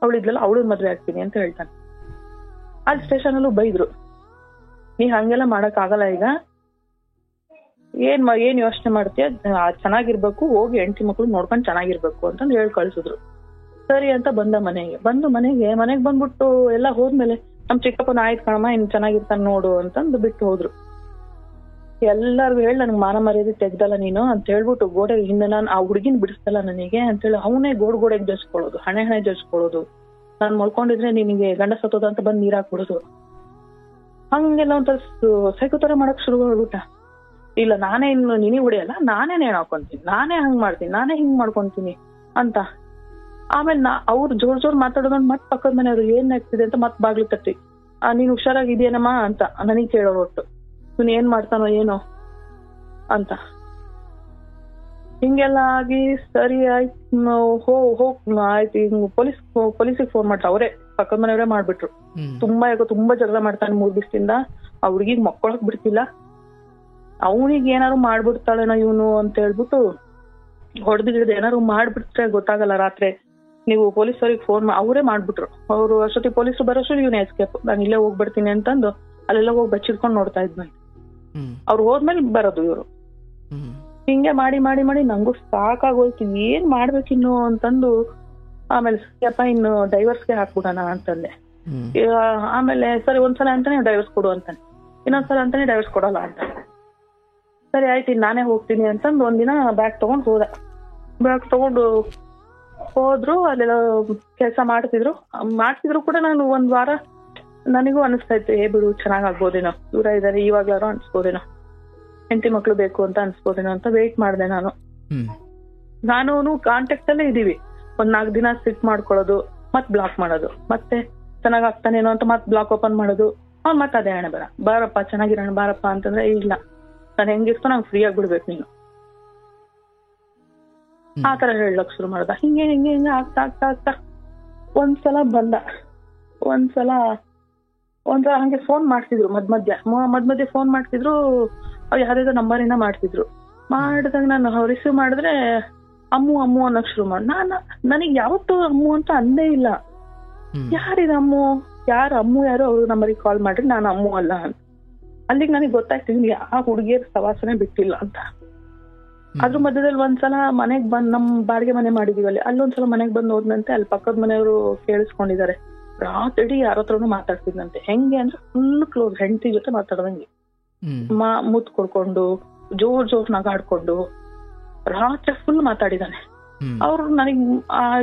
ಅವಳಿದ್ಲಲ್ಲ ಅವಳನ್ ಮದ್ವೆ ಆಗ್ತೀನಿ ಅಂತ ಹೇಳ್ತಾನೆ. ಅಲ್ಲಿ ಸ್ಟೇಷನ್ ಅಲ್ಲೂ ಬೈದ್ರು, ನೀ ಹಂಗೆಲ್ಲ ಮಾಡಕ್ ಆಗಲ್ಲ, ಈಗ ಏನ್ ಯೋಚನೆ ಮಾಡ್ತೀಯ, ಚೆನ್ನಾಗಿರ್ಬೇಕು, ಹೋಗಿ ಹೆಂಡತಿ ಮಕ್ಳು ನೋಡ್ಕೊಂಡು ಚೆನ್ನಾಗಿರ್ಬೇಕು ಅಂತಂದು ಹೇಳಿ ಕಳ್ಸಿದ್ರು. ಸರಿ ಅಂತ ಮನೆಗೆ ಬಂದ್ಬಿಟ್ಟು ಎಲ್ಲ ಹೋದ್ಮೇಲೆ ನಮ್ ಚಿಕ್ಕಪ್ಪನ ಆಯ್ತು ಕಣಮ್ಮ ಇನ್ ಚೆನ್ನಾಗಿರ್ತಾನೆ ನೋಡು ಅಂತಂದು ಬಿಟ್ಟು ಹೋದ್ರು. ಎಲ್ಲಾರ್ಗು ಹೇಳಿ ನನ್ಗೆ ಮಾನ ಮರ್ಯಾದೆ ತೆಗ್ದಲ್ಲ ನೀನು ಅಂತ ಹೇಳ್ಬಿಟ್ಟು ಗೋಡೆ ಹಿಂದೆ ನಾನು ಆ ಹುಡುಗಿನ ಬಿಡಿಸ್ತಲ್ಲ ನನಗೆ ಅಂತೇಳಿ ಅವನೇ ಗೋಡೆಗೆ ಜಸ್ಕೊಳ್ಳೋದು, ಹಣೆ ಜಸ್ಕೊಳ್ಳೋದು, ನಾನ್ ಮಲ್ಕೊಂಡಿದ್ರೆ ನಿನಗೆ ಗಂಡ ಸತ್ತೋದ ಅಂತ ಬಂದ್ ನೀರ್ ಹಾಕ್ಬಿಡೋದು, ಹಂಗೆಲ್ಲ ಒಂಥರ ಸೈಕೋ ತರ ಮಾಡಕ್ ಶುರು ಮಾಡ್ಬಿಟ್ಟ. ಇಲ್ಲ ನಾನೇ ಇನ್ನು ನಿನಗೆ ಹೊಡಿಯಲ್ಲ, ನಾನೇ ನೇಣ್ ಹಾಕೊಂತೀನಿ, ನಾನೇ ಹಂಗ್ ಮಾಡ್ತೀನಿ, ನಾನೇ ಹಿಂಗ್ ಮಾಡ್ಕೊಂತೀನಿ ಅಂತ. ಆಮೇಲೆ ಅವ್ರು ಜೋರ್ ಮಾತಾಡೋದ್ ಮತ್ ಪಕ್ಕದ ಮನೆಯವ್ರು ಏನ್ ಆಗ್ತಿದೆ ಅಂತ ಮತ್ ಬಾಗ್ಲು ತಟ್ಟಿ, ನೀನ್ ಹುಷಾರಾಗಿದ್ಯೇನಮ್ಮ ಅಂತ ನನಗ್ ಕೇಳೋರು ಒಟ್ಟು, ಇವ್ನು ಏನ್ ಮಾಡ್ತಾನೋ ಏನೋ ಅಂತ. ಹಿಂಗೆಲ್ಲ ಆಗಿ ಸರಿ ಆಯ್ತು, ಆಯ್ತು ಹಿಂಗ್ ಪೊಲೀಸಿಗೆ ಫೋನ್ ಮಾಡ್ತಾ, ಅವರೇ ಪಕ್ಕದ ಮನೆಯವರೇ ಮಾಡ್ಬಿಟ್ರು. ತುಂಬಾ ಜಗಳ ಮಾಡ್ತಾನೆ 3 ದಿವಸದಿಂದ, ಆ ಹುಡುಗಿಗ್ ಮಕ್ಕೊಳಕ್ ಬಿಡ್ತಿಲ್ಲ, ಅವನಿಗೆ ಏನಾರು ಮಾಡ್ಬಿಡ್ತಾಳೇನೋ ಇವನು ಅಂತ ಹೇಳ್ಬಿಟ್ಟು ಹೊಡೆದಿದ್ದು ಏನಾರು ಮಾಡ್ಬಿಟ್ರೆ ಗೊತ್ತಾಗಲ್ಲ, ರಾತ್ರಿ ನೀವು ಪೊಲೀಸರಿಗೆ ಫೋನ್ ಅವರೇ ಮಾಡ್ಬಿಟ್ರು. ಅವ್ರು ಅಷ್ಟೊತ್ತಿ ಪೊಲೀಸರು ಬರೋಷ್ಟು ಇವನು ಎಸ್ಕೇಪ್, ನಾನು ಇಲ್ಲೇ ಹೋಗ್ಬಿಡ್ತೀನಿ ಅಂತಂದು ಅಲ್ಲೆಲ್ಲ ಹೋಗಿ ಬಚ್ಚಿಡ್ಕೊಂಡು ನೋಡ್ತಾ ಇದ್ನ. ಅವ್ರು ಹೋದ್ಮೇಲೆ ಬರೋದು ಇವ್ರು. ಹಿಂಗೆ ಮಾಡಿ ಮಾಡಿ ಮಾಡಿ ನಂಗೂ ಸಾಕಾಗೋಯ್ತು, ಏನ್ ಮಾಡ್ಬೇಕಿನ್ನು ಅಂತಂದು ಆಮೇಲೆ ಸರಿಯಪ್ಪ ಇನ್ನು ಡೈವರ್ಸ್ಗೆ ಹಾಕ್ಬಿಡೋಣ ಅಂತಂದೆ. ಆಮೇಲೆ ಸರಿ ಒಂದ್ಸಲ ಅಂತಾನೆ ಡೈವರ್ಸ್ ಕೊಡು ಅಂತಾನೆ, ಇನ್ನೊಂದ್ಸಲ ಅಂತಾನೆ ಡೈವರ್ಸ್ ಕೊಡಲ್ಲ ಅಂತ. ಸರಿ ಆಯ್ತು ನಾನೇ ಹೋಗ್ತೀನಿ ಅಂತಂದು ಒಂದಿನ ಬ್ಯಾಗ್ ತಗೊಂಡು ಹೋದ. ಬ್ಯಾಗ್ ತಗೊಂಡು ಹೋದ್ರು, ಅಲ್ಲೆಲ್ಲ ಕೆಲಸ ಮಾಡ್ತಿದ್ರು ಕೂಡ ನಾನು ಒಂದ್ ವಾರ ನನಗೂ ಅನಿಸ್ತಾ ಇತ್ತು, ಬಿಡು ಚೆನ್ನಾಗ್ ಆಗ್ಬೋದೇನೋ, ದೂರ ಇದಾರೆ ಇವಾಗ್ಲಾರು ಅನ್ಸ್ಬೋದೇನೋ, ಹೆಂಡತಿ ಮಕ್ಳು ಬೇಕು ಅಂತ ಅನ್ಸ್ಬೋದೇನೋ ಅಂತ ವೇಟ್ ಮಾಡಿದೆ. ನಾನು ಕಾಂಟ್ಯಾಕ್ಟ್ ಅಲ್ಲೇ ಇದೀವಿ. ಒಂದ್ 4 ದಿನ ಸಿಟ್ ಮಾಡ್ಕೊಳ್ಳೋದು, ಮತ್ ಬ್ಲಾಕ್ ಮಾಡೋದು, ಮತ್ತೆ ಚೆನ್ನಾಗ್ ಆಗ್ತಾನೇನೋ ಅಂತ ಮತ್ ಬ್ಲಾಕ್ ಓಪನ್ ಮಾಡೋದು. ಅವ್ನು ಮತ್ತೆ ಅದೇ ಹಣೆ ಬಾರಪ್ಪ ಚೆನ್ನಾಗಿರೋಣ ಬಾರಪ್ಪ ಅಂತಂದ್ರೆ ಇಲ್ಲ, ನಾನು ಹೆಂಗಿರ್ತು ನಂಗೆ ಫ್ರೀ ಆಗ್ಬಿಡ್ಬೇಕು ನೀನು, ಆ ತರ ಹೇಳಕ್ ಶುರು ಮಾಡ್ದ. ಹಿಂಗೆ ಹಿಂಗೆ ಹಿಂಗೆ ಆಗ್ತಾ ಆಗ್ತಾ ಆಗ್ತಾ ಒಂದ್ಸಲ ಬಂದ. ಒಂದ್ಸಲ ಹಂಗೆ ಫೋನ್ ಮಾಡ್ತಿದ್ರು ಮಧ್ಯ ಫೋನ್ ಮಾಡ್ತಿದ್ರು. ಅವ್ರು ಯಾವ್ದಾದ್ರು ನಂಬರಿಂದ ಮಾಡ್ತಿದ್ರು. ಮಾಡಿದಾಗ ನಾನು ರಿಸೀವ್ ಮಾಡಿದ್ರೆ ಅಮ್ಮು ಅಮ್ಮು ಅನ್ನೋಕ್ ಶುರು ಮಾಡಿ. ನನಗ್ ಯಾವತ್ತೂ ಅಮ್ಮು ಅಂತ ಅಂದೇ ಇಲ್ಲ. ಯಾರಿದ ಅಮ್ಮು, ಅಮ್ಮು ಯಾರು, ಅವ್ರು ನಂಬರಿಗೆ ಕಾಲ್ ಮಾಡ್ರಿ, ನಾನು ಅಮ್ಮು ಅಲ್ಲ ಅಂತ. ಅಲ್ಲಿಗೆ ನನಗೆ ಗೊತ್ತಾಗ್ತಿದ್ವಿ ಆ ಹುಡುಗಿಯರ್ ಸವಾಸನೆ ಬಿಟ್ಟಿಲ್ಲ ಅಂತ. ಅದ್ರ ಮಧ್ಯದಲ್ಲಿ ಒಂದ್ಸಲ ಮನೆಗ್ ಬಂದ್, ನಮ್ ಬಾಡಿಗೆ ಮನೆ ಮಾಡಿದೀವಲ್ಲಿ, ಅಲ್ಲೊಂದ್ಸಲ ಮನೆಗ್ ಬಂದ್ ಹೋದ್ನಂತೆ. ಅಲ್ಲಿ ಪಕ್ಕದ ಮನೆಯವರು ಕೇಳಿಸ್ಕೊಂಡಿದ್ದಾರೆ, ರಾತ್ರಿ ಯಾರ ಹತ್ರನು ಮಾತಾಡ್ತಿದ್ನಂತೆ. ಹೆಂಗೆ ಅಂದ್ರೆ ಫುಲ್ ಕ್ಲೋಸ್, ಹೆಂಡತಿ ಜೊತೆ ಮಾತಾಡ್ದಂಗೆ, ಮುತ್ ಕೊಡ್ಕೊಂಡು ಜೋರ್ ನಗಾಡ್ಕೊಂಡು ರಾತ್ರಿ ಫುಲ್ ಮಾತಾಡಿದಾನೆ. ಅವ್ರು ನನಗ್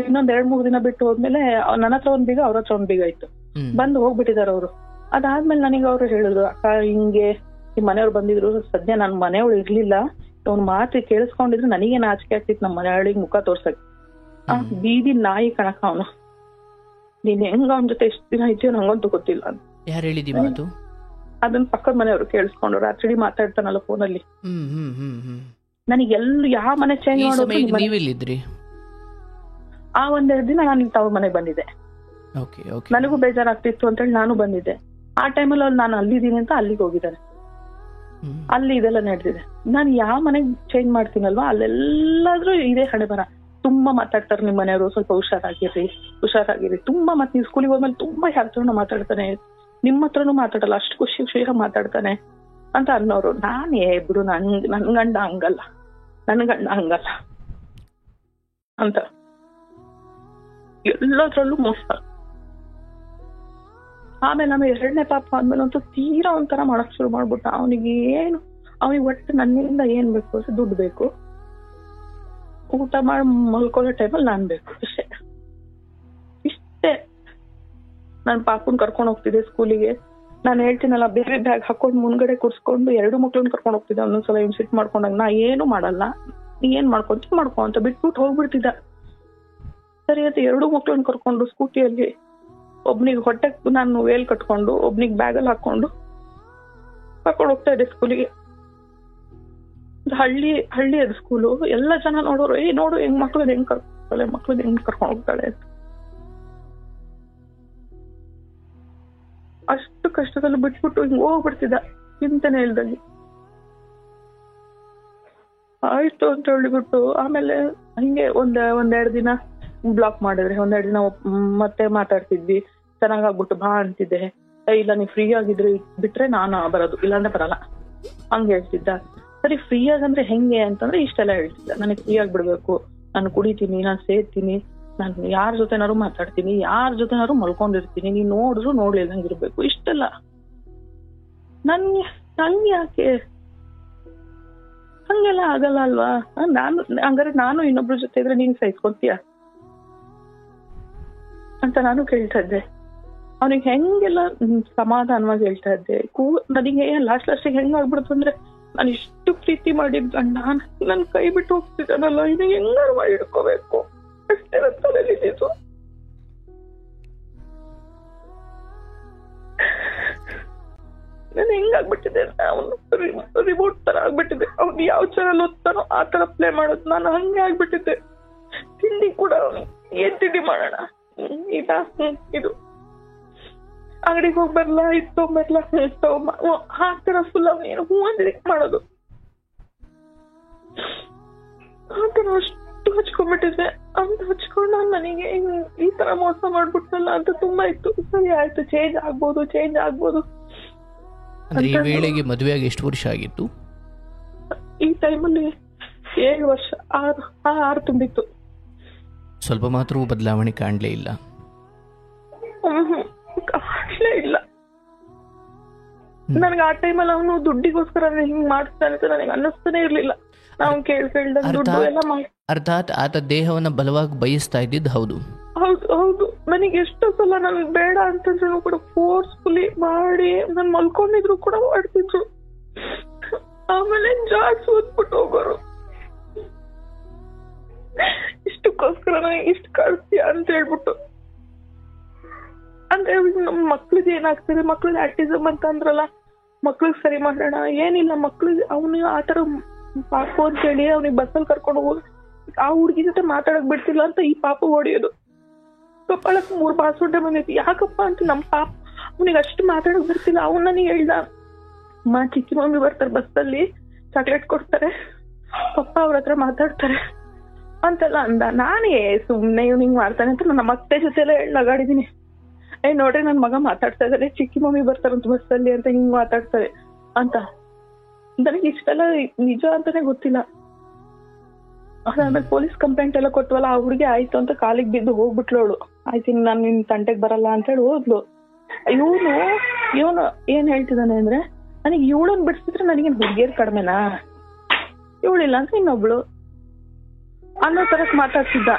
ಇನ್ನೊಂದ್ 2-3 ದಿನ ಬಿಟ್ಟು ಹೋದ್ಮೇಲೆ ನನ್ನ ಹತ್ರ ಒಂದ್ ಬೀಗ, ಅವ್ರ ಹತ್ರ ಒಂದ್ ಬೀಗ ಇತ್ತು, ಬಂದು ಹೋಗ್ಬಿಟ್ಟಿದಾರೆ ಅವರು. ಅದಾದ್ಮೇಲೆ ನನಗೆ ಅವ್ರು ಹೇಳಿದ್ರು, ಅಕ್ಕ ಹಿಂಗೆ ಈ ಮನೆಯವ್ರು ಬಂದಿದ್ರು, ಸದ್ಯ ನನ್ ಮನೆಯವ್ಳು ಇರ್ಲಿಲ್ಲ, ಅವ್ನ ಮಾತು ಕೇಳಿಸ್ಕೊಂಡಿದ್ರು ನನಗೆ ನಾಚಿಕೆ ಆಗ್ತಿತ್ತು ನಮ್ಮ ಮನೆಯೊಳಗೆ ಮುಖ ತೋರ್ಸಕ್. ಬೀದಿ ನಾಯಿ ಕಣಕ ಅವನು, ನೀನ್ ಹೆಂಗ ಅವನ ಜೊತೆ ಎಷ್ಟ್ ದಿನ ಇದೆಯೋ ನಂಗಂತೂ ಗೊತ್ತಿಲ್ಲ ಅಂತ. ಯಾರು ಹೇಳಿದಿ ಮಾತು? ಅದನ್ನ ಪಕ್ಕದ ಮನೆಯವರು ಕೇಳಿಸ್ಕೊಂಡ್ರು. ರಾತ್ರಿ ಮಾತಾಡ್ತಾನಲ್ಲ ಫೋನಲ್ಲಿ. ನನಗೆ ಯಾವ ಮನೆ ಚೇಂಜ್ ಮಾಡೋದು, ಆ 1-2 ದಿನ ನಾನು ತವ್ರ ಮನೆಗೆ ಬಂದಿದ್ದೆ. ನನಗೂ ಬೇಜಾರಾಗ್ತಿತ್ತು ಅಂತೇಳಿ ನಾನು ಬಂದಿದ್ದೆ. ಆ ಟೈಮಲ್ಲಿ ನಾನು ಅಲ್ಲಿದ್ದೀನಿ ಅಂತ ಅಲ್ಲಿಗೆ ಹೋಗಿದ್ದಾನೆ. ಅಲ್ಲಿ ಇದೆಲ್ಲ ನಡೆದಿದೆ. ನಾನು ಯಾವ ಮನೆಗ್ ಚೇಂಜ್ ಮಾಡ್ತೀನಲ್ವಾ ಅಲ್ಲೆಲ್ಲಾದ್ರೂ ಇದೇ ಹಣೆ ಬರ. ತುಂಬಾ ಮಾತಾಡ್ತಾರೆ ನಿಮ್ ಮನೆಯವರು, ಸ್ವಲ್ಪ ಹುಷಾರಾಗಿರಿ ತುಂಬಾ. ಮತ್ತೆ ನೀವು ಸ್ಕೂಲಿಗೆ ಹೋದ್ಮೇಲೆ ತುಂಬಾ ಯಾರ ಹತ್ರನೂ ಮಾತಾಡ್ತಾನೆ, ನಿಮ್ಮ ಹತ್ರನೂ ಮಾತಾಡಲ್ಲ, ಅಷ್ಟು ಖುಷಿಯಾಗಿ ಮಾತಾಡ್ತಾನೆ ಅಂತ ಅನ್ನೋರು. ನಾನೇ ಬಿಡು, ನನ್ ಗಂಡ ಹಂಗಲ್ಲ ಅಂತ ಎಲ್ಲದ್ರಲ್ಲೂ ಮೋಸ. ಆಮೇಲೆ 2ನೇ ಪಾಪ ಆದ್ಮೇಲೆ ಅಂತೂ ತೀರಾ ಒಂಥರ ಮಾಡಕ್ ಶುರು ಮಾಡ್ಬಿಟ್ಟ. ಅವನಿಗೆ ಒಟ್ಟು ನನ್ನಿಂದ ಏನ್ ಬೇಕು ಅಂದ್ರೆ ದುಡ್ಡು ಬೇಕು, ಊಟ ಮಾಡಿ ಮಲ್ಕೊಳ್ಳೋ ಟೈಮಲ್ಲಿ ನಾನ್ ಬೇಕು, ಇಷ್ಟೇ. ನಾನ್ ಪಾಪನ್ ಕರ್ಕೊಂಡ್ ಹೋಗ್ತಿದ್ದೆ ಸ್ಕೂಲಿಗೆ. ನಾನು ಹೇಳ್ತೀನಲ್ಲ, ಬೇರೆ ಬ್ಯಾಗ್ ಹಾಕೊಂಡ್ ಮುಂದ್ಗಡೆ ಕೂರ್ಸ್ಕೊಂಡು 2 ಮಕ್ಳನ್ನ ಕರ್ಕೊಂಡ್ ಹೋಗ್ತಿದ್ದೆ. ಒಂದೊಂದ್ಸಲ ಇವ್ನು ಸಿಟ್ ಮಾಡ್ಕೊಂಡಾಗ ನಾ ಏನು ಮಾಡಲ್ಲ, ನೀ ಏನ್ ಮಾಡ್ಕೊ ಅಂತ ಬಿಟ್ಬಿಟ್ಟು ಹೋಗ್ಬಿಡ್ತಿದ್ದ. ಸರಿ ಆಯ್ತು, 2 ಮಕ್ಳನ್ನ ಕರ್ಕೊಂಡು ಸ್ಕೂಟಿಯಲ್ಲಿ ಒಬ್ನಿಗೆ ಹೊಟ್ಟೆಗೆ ನಾನು ವೇಲ್ ಕಟ್ಕೊಂಡು, ಒಬ್ನಿಗೆ ಬ್ಯಾಗಲ್ಲಿ ಹಾಕೊಂಡು ಕರ್ಕೊಂಡು ಹೋಗ್ತಾ ಇದ್ದೆ ಸ್ಕೂಲಿಗೆ. ಹಳ್ಳಿ ಅದು ಸ್ಕೂಲು. ಎಲ್ಲ ಜನ ನೋಡೋರು, ನೋಡು ಹೆಂಗ್ ಮಕ್ಳದ್ ಹೆಂಗ್ ಕರ್ಕೊಂಡು ಹೋಗ್ತಾಳೆ ಅಂತ. ಅಷ್ಟು ಕಷ್ಟದಲ್ಲಿ ಬಿಟ್ಬಿಟ್ಟು ಹಿಂಗ್ ಹೋಗ್ಬಿಡ್ತಿದ್ದ ಚಿಂತನೆ ಇಲ್ದಂಗೆ. ಆಯ್ತು ಅಂತ ಹೇಳಿಬಿಟ್ಟು ಆಮೇಲೆ ಹಿಂಗೆ ಒಂದೆರಡು ದಿನ ಬ್ಲಾಕ್ ಮಾಡಿದ್ರೆ, 1-2 ದಿನ ಮತ್ತೆ ಮಾತಾಡ್ತಿದ್ವಿ. ಚೆನ್ನಾಗಾಗ್ಬಿಟ್ಟು ಬಾ ಅಂತಿದ್ದೆ. ಇಲ್ಲ ನೀ ಫ್ರೀ ಆಗಿದ್ರೆ ಬಿಟ್ರೆ ನಾನು ಬರೋದು, ಇಲ್ಲಾಂದ್ರೆ ಬರಲ್ಲ ಹಂಗೆ ಹೇಳ್ತಿದ್ದ. ಸರಿ ಫ್ರೀ ಆಗಂದ್ರೆ ಹೆಂಗೆ ಅಂತಂದ್ರೆ ಇಷ್ಟೆಲ್ಲ ಹೇಳ್ತಿದ್ದ. ನನಗೆ ಫ್ರೀ ಆಗ್ಬಿಡ್ಬೇಕು, ನಾನು ಕುಡಿತೀನಿ, ನಾನು ಸೇರ್ತೀನಿ, ನಾನು ಯಾರ ಜೊತೆನಾರು ಮಾತಾಡ್ತೀನಿ, ಯಾರ ಜೊತೆನಾರು ಮಲ್ಕೊಂಡಿರ್ತೀನಿ, ನೀನ್ ನೋಡಿದ್ರು ನೋಡ್ಲಿಲ್ಲಂಗೆ ಇರ್ಬೇಕು, ಇಷ್ಟೆಲ್ಲ. ನಂಗೆ ಯಾಕೆ ಹಂಗೆಲ್ಲ ಆಗಲ್ಲ ಅಲ್ವಾ? ಹಂಗಾರೆ ನಾನು ಇನ್ನೊಬ್ರ ಜೊತೆ ಇದ್ರೆ ನೀನ್ ಸಹಿಸ್ಕೊತೀಯ ಅಂತ ನಾನು ಕೇಳ್ತಾ ಇದ್ದೆ. ಅವನಿಗೆ ಹೆಂಗೆಲ್ಲ ಸಮಾಧಾನವಾಗಿ ಹೇಳ್ತಾ ಇದ್ದೆ. ನನಗೆ ಲಾಸ್ಟಿಗೆ ಹೆಂಗ್ ಆಗ್ಬಿಡ್ತು ಅಂದ್ರೆ, ನಾನು ಇಷ್ಟು ಪ್ರೀತಿ ಮಾಡಿದ್ ಗಂಡ ನನ್ ಕೈ ಬಿಟ್ಟು ಹೋಗ್ತಿದ್ದಾನಲ್ಲ, ಇನ್ನು ಹೆಂಗಾರು ಮಾಡಿ ಹಿಡ್ಕೋಬೇಕು ಅಷ್ಟೇ ತಲೆಲಿದ್ದು. ನಾನು ಹೆಂಗಾಗ್ಬಿಟ್ಟಿದೆ, ಅವನು ರಿಮೋಟ್ ತರ ಆಗ್ಬಿಟ್ಟಿದೆ. ಅವ್ನು ಯಾವ ಚಾನಲ್ ಓದ್ತಾನೋ ಆ ತರ ಪ್ಲೇ ಮಾಡೋದು. ನಾನು ಹಂಗೆ ಆಗ್ಬಿಟ್ಟಿದ್ದೆ. ತಿಂಡಿ ಕೂಡ ಏನ್ ತಿಂಡಿ ಮಾಡೋಣ, ಇದು ಅಂಗಡಿಗೆ ಹೋಗಿ ಬರ್ಲಾ, ಇದು ತಗೊಂಬರ್ಲಾ, ಆ ತರ ಫುಲ್ ಅವನೇನು ಹೂ ಅಂದ್ರೆ ಮಾಡೋದು. ಆ ತರ ಅಷ್ಟು ಹಚ್ಕೊಂಡ್ಬಿಟ್ಟಿದ್ದೆ. ಅಂತ ಹಚ್ಕೊಂಡು ನನಗೆ ಈ ತರ ಮೋಸ ಮಾಡ್ಬಿಟ್ಟಲ್ಲ ಅಂತ ತುಂಬಾ ಇತ್ತು. ಸರಿ ಆಯ್ತು, ಚೇಂಜ್ ಆಗ್ಬೋದು. ಈ ವೇಳೆಗೆ ಮದುವೆಯಾಗಿ ಎಷ್ಟು ವರ್ಷ ಆಗಿತ್ತು? ಈ ಟೈಮಲ್ಲಿ 7 ವರ್ಷ 6 ತುಂಬಿತ್ತು. ಸ್ವಲ್ಪ ಮಾತ್ರ ಬದಲಾವಣೆ ಕಾಣಲೇ ಇಲ್ಲ. ಕಾಣಲೇ ಇಲ್ಲ. ನನಗೆ ಆ ಟೈಮಲ್ಲಿ ಅವನು ದುಡ್ಡಿಗೋಸ್ಕರ ಹಿಂಗ್ ಮಾಡ್ತಾನೆ ಅಂತ ನನಗೆ ಅನ್ನಿಸ್ತಾನೆ ಇರ್ಲಿಲ್ಲ. ನಾವು ಕೇಳ್ದಂಗ್ ದುಡ್ಡು ಎಲ್ಲ ಅರ್ಥಾತ್ ಆತ ದೇಹವನ್ನ ಬಲವಾಗಿ ಬಯಸ್ತಾ ಇದ್ದಿದ್ದು ಹೌದು. ಹೌದು. ನನಗೆ ಎಷ್ಟೋ ಸಲ ನನ್ಗೆ ಬೇಡ ಅಂತಂದ್ರೂ ಕೂಡ ಫೋರ್ಸ್ಫುಲಿ ಮಾಡಿ ನಾನು ಮಲ್ಕೊಂಡಿದ್ರು ಕೂಡ ಮಾಡ್ತಿದ್ರು. ಆಮೇಲೆ ಜಾಡ್ಸ್ ಓದ್ಬಿಟ್ಟು ಹೋಗೋರು. ಇಷ್ಟಕ್ಕೋಸ್ಕರ ನನಗೆ ಇಷ್ಟು ಕಳ್ಸ್ತೀಯ ಅಂತ ಹೇಳ್ಬಿಟ್ಟು. ಅಂದ್ರೆ ನಮ್ಮ ಮಕ್ಳಿಗೆ ಏನಾಗ್ತದೆ, ಮಕ್ಳಿಗೆ ಆಟಿಸಮ್ ಅಂತ ಅಂದ್ರಲ್ಲ, ಮಕ್ಳಿಗೆ ಸರಿ ಮಾಡೋಣ ಏನಿಲ್ಲ, ಮಕ್ಳಿಗೆ ಅವನು ಆತರ ಪಾಪು ಅಂತ ಹೇಳಿ ಅವ್ನಿಗೆ ಬಸ್ಸಲ್ಲಿ ಕರ್ಕೊಂಡು ಹೋಗಿ ಆ ಹುಡ್ಗಿ ಜೊತೆ ಮಾತಾಡಕ್ ಬಿಡ್ತಿಲ್ಲ ಅಂತ ಈ ಪಾಪು ಹೊಡಿಯೋದು. ಕಪಾಳಕ್ಕೆ 3 ಬಾಸುಂಡೆ ಬಂದೈತಿ. ಯಾಕಪ್ಪ ಅಂತ ನಮ್ಮ ಪಾಪ ಅವನಿಗೆ ಅಷ್ಟು ಮಾತಾಡಕ್ ಬರ್ತಿಲ್ಲ. ಅವ್ನು ನನಗೆ ಹೇಳ್ದ, ಚಿಕ್ಕಿ ಮಮ್ಮಿ ಬರ್ತಾರೆ ಬಸ್ಸಲ್ಲಿ, ಚಾಕ್ಲೇಟ್ ಕೊಡ್ತಾರೆ, ಪಪ್ಪ ಅವ್ರ ಹತ್ರ ಮಾತಾಡ್ತಾರೆ ಅಂತೆಲ್ಲ ಅಂದ. ನಾನೇ ಸುಮ್ನೆ ಇವ್ ಹಿಂಗ್ ಮಾಡ್ತಾನೆ ಅಂತ ನನ್ನ ಅತ್ತೆ ಜೊತೆ ಎಲ್ಲ ನಗಾಡಿದೀನಿ. ನೋಡ್ರಿ ನನ್ ಮಗ ಮಾತಾಡ್ತಾ ಇದಾರೆ, ಚಿಕ್ಕಿ ಮಮ್ಮಿ ಬರ್ತಾರಂತ ಬಸ್ಸಲ್ಲಿ ಅಂತ ಹಿಂಗ್ ಮಾತಾಡ್ತಾರೆ ಅಂತ. ನನಗೆ ಇಷ್ಟೆಲ್ಲ ನಿಜ ಅಂತಾನೆ ಗೊತ್ತಿಲ್ಲ. ಅದಾದ್ಮೇಲೆ ಪೊಲೀಸ್ ಕಂಪ್ಲೇಂಟ್ ಎಲ್ಲ ಕೊಟ್ಟವಲ್ಲ, ಆ ಹುಡುಗಿ ಆಯ್ತು ಅಂತ ಕಾಲಿಗೆ ಬಿದ್ದು ಹೋಗ್ಬಿಟ್ಲು ಅವಳು. ಆಯ್ತು ನಾನು ನಿನ್ ತಂಟೆಗೆ ಬರಲ್ಲ ಅಂತ ಹೇಳಿ ಹೋದ್ಲು. ಇವನು ಏನ್ ಹೇಳ್ತಿದ್ದಾನೆ ಅಂದ್ರೆ, ನನಗೆ ಇವಳನ್ ಬಿಡಿಸಿದ್ರೆ ನನಗೇನ್ ಹುಡುಗಿಯರ್ ಕಡಿಮೆನಾ, ಇವಳಿಲ್ಲ ಅಂತ ಇನ್ನೊಬ್ಳು ಅನ್ನೋ ತರಕ್ ಮಾತಾಡ್ತಿದ್ದ.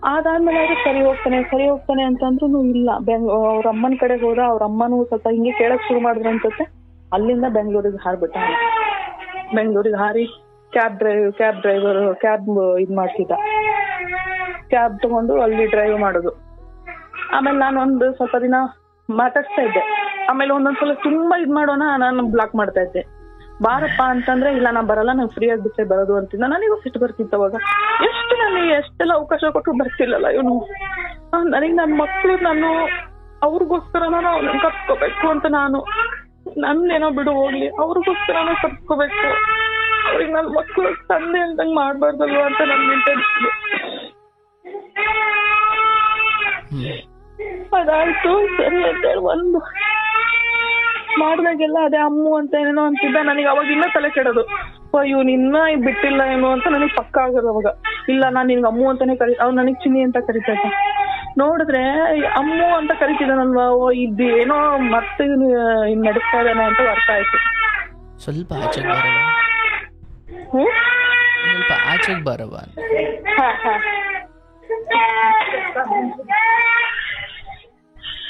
ಅದಾದ್ಮೇಲೆ ಅವ್ರು ಸರಿ ಹೋಗ್ತಾನೆ ಅಂತಂದ್ರು ಇಲ್ಲ. ಅವ್ರ ಅಮ್ಮನ ಕಡೆ ಹೋದ. ಅವ್ರ ಅಮ್ಮನೂ ಸ್ವಲ್ಪ ಹಿಂಗೆ ಕೇಳಕ್ ಶುರು ಮಾಡಿದ್ರು ಅನ್ಸುತ್ತೆ. ಅಲ್ಲಿಂದ ಬೆಂಗಳೂರಿಗೆ ಹಾರ್ಬಿಟ್ಟ. ಬೆಂಗಳೂರಿಗೆ ಹಾರಿ ಕ್ಯಾಬ್ ಡ್ರೈವರ್ ಇದ್ ಮಾಡ್ತಿದ್ದ. ಕ್ಯಾಬ್ ತಗೊಂಡು ಅಲ್ಲಿ ಡ್ರೈವ್ ಮಾಡೋದು. ಆಮೇಲೆ ನಾನೊಂದು ಸ್ವಲ್ಪ ದಿನ ಮಾತಾಡ್ಸ್ತಾ ಇದ್ದೆ. ಆಮೇಲೆ ಒಂದೊಂದ್ಸಲ ತುಂಬಾ ಇದ್ ಮಾಡೋಣ ನಾನು ಬ್ಲಾಕ್ ಮಾಡ್ತಾ ಇದ್ದೆ. ಬಾರಪ್ಪ ಅಂತಂದ್ರೆ ಇಲ್ಲ ನಾ ಬರಲ್ಲ, ನಂಗೆ ಫ್ರೀ ಆಗಿ ಬಿಟ್ಟೆ ಬರೋದು ಅಂತಿದ್ದ. ನನಗೂ ಸಿಟ್ಟು ಬರ್ತಿತ್ತು ಅವಾಗ. ಎಷ್ಟೆಲ್ಲ ಅವಕಾಶ ಕೊಟ್ಟರು ಬರ್ತಿಲ್ಲಲ್ಲ ಇವನು. ನನಗೆ ನನ್ನ ಮಕ್ಳು ನಾನು ಅವ್ರಿಗೋಸ್ಕರನ ಅವ್ನ ಕರ್ಸ್ಕೋಬೇಕು ಅಂತ ನನ್ನೇನೋ ಬಿಡು ಹೋಗ್ಲಿ, ಅವ್ರಿಗೋಸ್ಕರನೂ ಕರ್ಸ್ಕೋಬೇಕು, ಅವ್ರಿಗೆ ನನ್ನ ಮಕ್ಳು ತಂದೆ ಅಂತಂಗ್ ಮಾಡ್ಬಾರ್ದಲ್ವ ಅಂತ ನನ್ಗೆ ಅನಿಸ್ತಿದೆ. ಅದಾಯ್ತು ಸರಿ ಅಂತೇಳಿ ಒಂದು ಮಾಡ್ದಾಗೆಲ್ಲ ಅದೇ ಅಮ್ಮು ಅಂತ ಏನೇನೋ ಅಂತಿದ್ದ. ನನಗೆ ಅವಾಗ ಇನ್ನ ತಲೆ ಕೆಡೋದು, ಇವ್ನು ಇನ್ನ ಬಿಟ್ಟಿಲ್ಲ ಏನೋ ಅಂತ ನನಗೆ ಪಕ್ಕ ಆಗೋದು ಅವಾಗ. ಇಲ್ಲ ನಾನ್ ನಿನ್ಗೆ ಅಮ್ಮು ಅಂತಾನೆ ಅವ್ನು ನನಗ್ ಚಿನ್ನಿ ಅಂತ ಕರಿತಾ ಇದ್ದ. ನೋಡಿದ್ರೆ ಅಮ್ಮು ಅಂತ ಕರಿತಿದ್ದಾನಲ್ವಾ, ಇದೇನೋ ಮತ್ತೆ ಇನ್ ನಡೆಸ್ತಾ ಇದ್ದಾನೆ ಅಂತ ಅರ್ಥ ಆಯ್ತು. ಸ್ವಲ್ಪ ಆಚೆಗೆ ಬರವ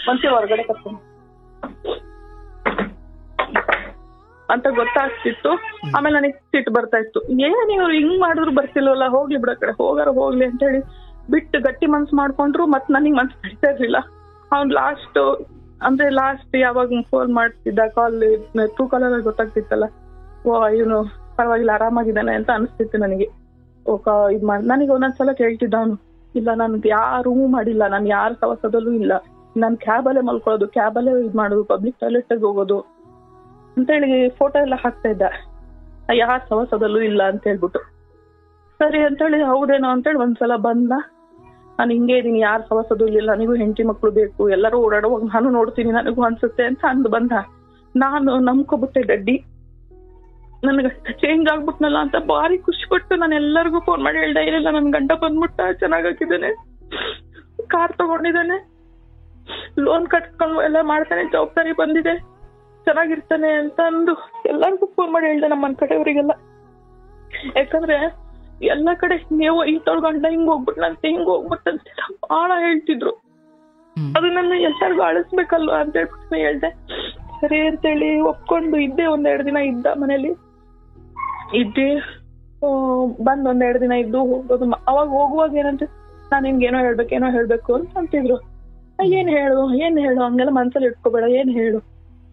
ಮಂಚೆ ಹೊರಗಡೆ ಕರ್ಕೊಂಡು ಅಂತ ಗೊತ್ತಾಗ್ತಿತ್ತು. ಆಮೇಲೆ ನನಗೆ ಸಿಟ್ಟು ಬರ್ತಾ ಇತ್ತು. ಏನ್ ಇವ್ರು ಹಿಂಗ್ ಮಾಡಿದ್ರು ಬರ್ತಿಲ್ವಲ್ಲ, ಹೋಗ್ಲಿ ಬಿಡ ಕಡೆ ಹೋಗ್ಲಿ ಅಂತ ಹೇಳಿ ಬಿಟ್ಟು ಗಟ್ಟಿ ಮನ್ಸು ಮಾಡ್ಕೊಂಡ್ರು. ಮತ್ ನನಗ್ ಮನ್ಸು ನಡೀತಾ ಇರ್ಲಿಲ್ಲ. ಅವ್ನ್ ಲಾಸ್ಟ್ ಯಾವಾಗ ಫೋನ್ ಮಾಡ್ತಿದ್ದ, ಟ್ರೂ ಕಾಲರ್ ಗೊತ್ತಾಗ್ತಿತ್ತಲ್ಲ, ಇವನು ಪರವಾಗಿಲ್ಲ ಆರಾಮಾಗಿದ್ದಾನೆ ಅಂತ ಅನಿಸ್ತಿತ್ತು ನನಗೆ. ನನಗೆ ಒಂದೊಂದ್ಸಲ ಕೇಳ್ತಿದ್ದ ಅವನು, ಇಲ್ಲ ನನ್ಗೆ ಯಾರೂ ಮಾಡಿಲ್ಲ, ನಾನು ಯಾರ ಸವಸದಲ್ಲೂ ಇಲ್ಲ, ನಾನ್ ಕ್ಯಾಬಲ್ಲೇ ಮಲ್ಕೊಳ್ಳೋದು, ಕ್ಯಾಬಲ್ಲೇ ಇದ್ ಮಾಡೋದು, ಪಬ್ಲಿಕ್ ಟಾಯ್ಲೆಟ್ಗೆ ಹೋಗೋದು ಅಂತ ಹೇಳಿ ಫೋಟೋ ಎಲ್ಲ ಹಾಕ್ತಾ ಇದ್ದ. ಯಾರ ಸವಸದಲ್ಲೂ ಇಲ್ಲ ಅಂತ ಹೇಳ್ಬಿಟ್ಟು. ಸರಿ ಅಂತೇಳಿ ಹೌದೇನೋ ಅಂತೇಳಿ ಒಂದ್ಸಲ ಬಂದ. ನಾನು ಹಿಂಗೆ ಇದೀನಿ, ಯಾರ ಸವಸದೂ ಇಲ್ಲ, ನನಗೂ ಹೆಂಡತಿ ಮಕ್ಳು ಬೇಕು, ಎಲ್ಲರೂ ಓಡಾಡುವಾಗ ನಾನು ನೋಡ್ತೀನಿ, ನನಗೂ ಅನ್ಸುತ್ತೆ ಅಂತ ಅಂದು ಬಂದ. ನಾನು ನಂಬ್ಕೊಬಿಟ್ಟೆ ಗಡ್ಡಿ. ನನ್ಗೆ ಚೇಂಜ್ ಆಗ್ಬಿಟ್ನಲ್ಲ ಅಂತ ಭಾರಿ ಖುಷಿ ಪಟ್ಟು ನಾನು ಎಲ್ಲರಿಗೂ ಫೋನ್ ಮಾಡಿ ಹೇಳ್ದೆ, ಏನಿಲ್ಲ ನನ್ ಗಂಡ ಬಂದ್ಬಿಟ್ಟ, ಚೆನ್ನಾಗಾಕಿದ್ದಾನೆ, ಕಾರ್ ತಗೊಂಡಿದ್ದಾನೆ, ಲೋನ್ ಕಟ್ಕೊಂಡು ಎಲ್ಲ ಮಾಡ್ತಾನೆ, ಜವಾಬ್ದಾರಿ ಬಂದಿದೆ, ಚೆನ್ನಾಗಿರ್ತಾನೆ ಅಂತ ಅಂದು ಎಲ್ಲರಿಗೂ ಫೋನ್ ಮಾಡಿ ಹೇಳ್ದೆ, ನಮ್ಮ ಮನ್ ಕಡೆಯವರಿಗೆಲ್ಲ. ಯಾಕಂದ್ರೆ ಎಲ್ಲ ಕಡೆ ನೀವು ಇಂಥವ್ರ ಗಂಡ ಹಿಂಗ್ ಹೋಗ್ಬಿಟ್ಟಂತೆ ಬಹಳ ಹೇಳ್ತಿದ್ರು. ಅದು ನನ್ನ ಎಲ್ಲರಿಗೂ ಅಳಿಸ್ಬೇಕಲ್ವ ಅಂತ ಹೇಳ್ಬಿಟ್ಟು ಹೇಳ್ದೆ. ಸರಿ ಅಂತೇಳಿ ಒಪ್ಕೊಂಡು ಇದ್ದೆ. 1-2 ದಿನ ಇದ್ದ ಮನೇಲಿ ಇದ್ದೆ. ಬಂದ್ 1-2 ದಿನ ಇದ್ದು ಹೋಗೋದು. ಅವಾಗ ಹೋಗುವಾಗ ಏನಂತ, ನಾನ್ ನಿಮ್ಗೇನೋ ಹೇಳ್ಬೇಕು ಅಂತ ಅಂತಿದ್ರು. ಏನ್ ಹೇಳು ಹಂಗೆಲ್ಲ ಮನ್ಸಲ್ಲಿ ಇಟ್ಕೋಬೇಡ, ಏನ್ ಹೇಳು,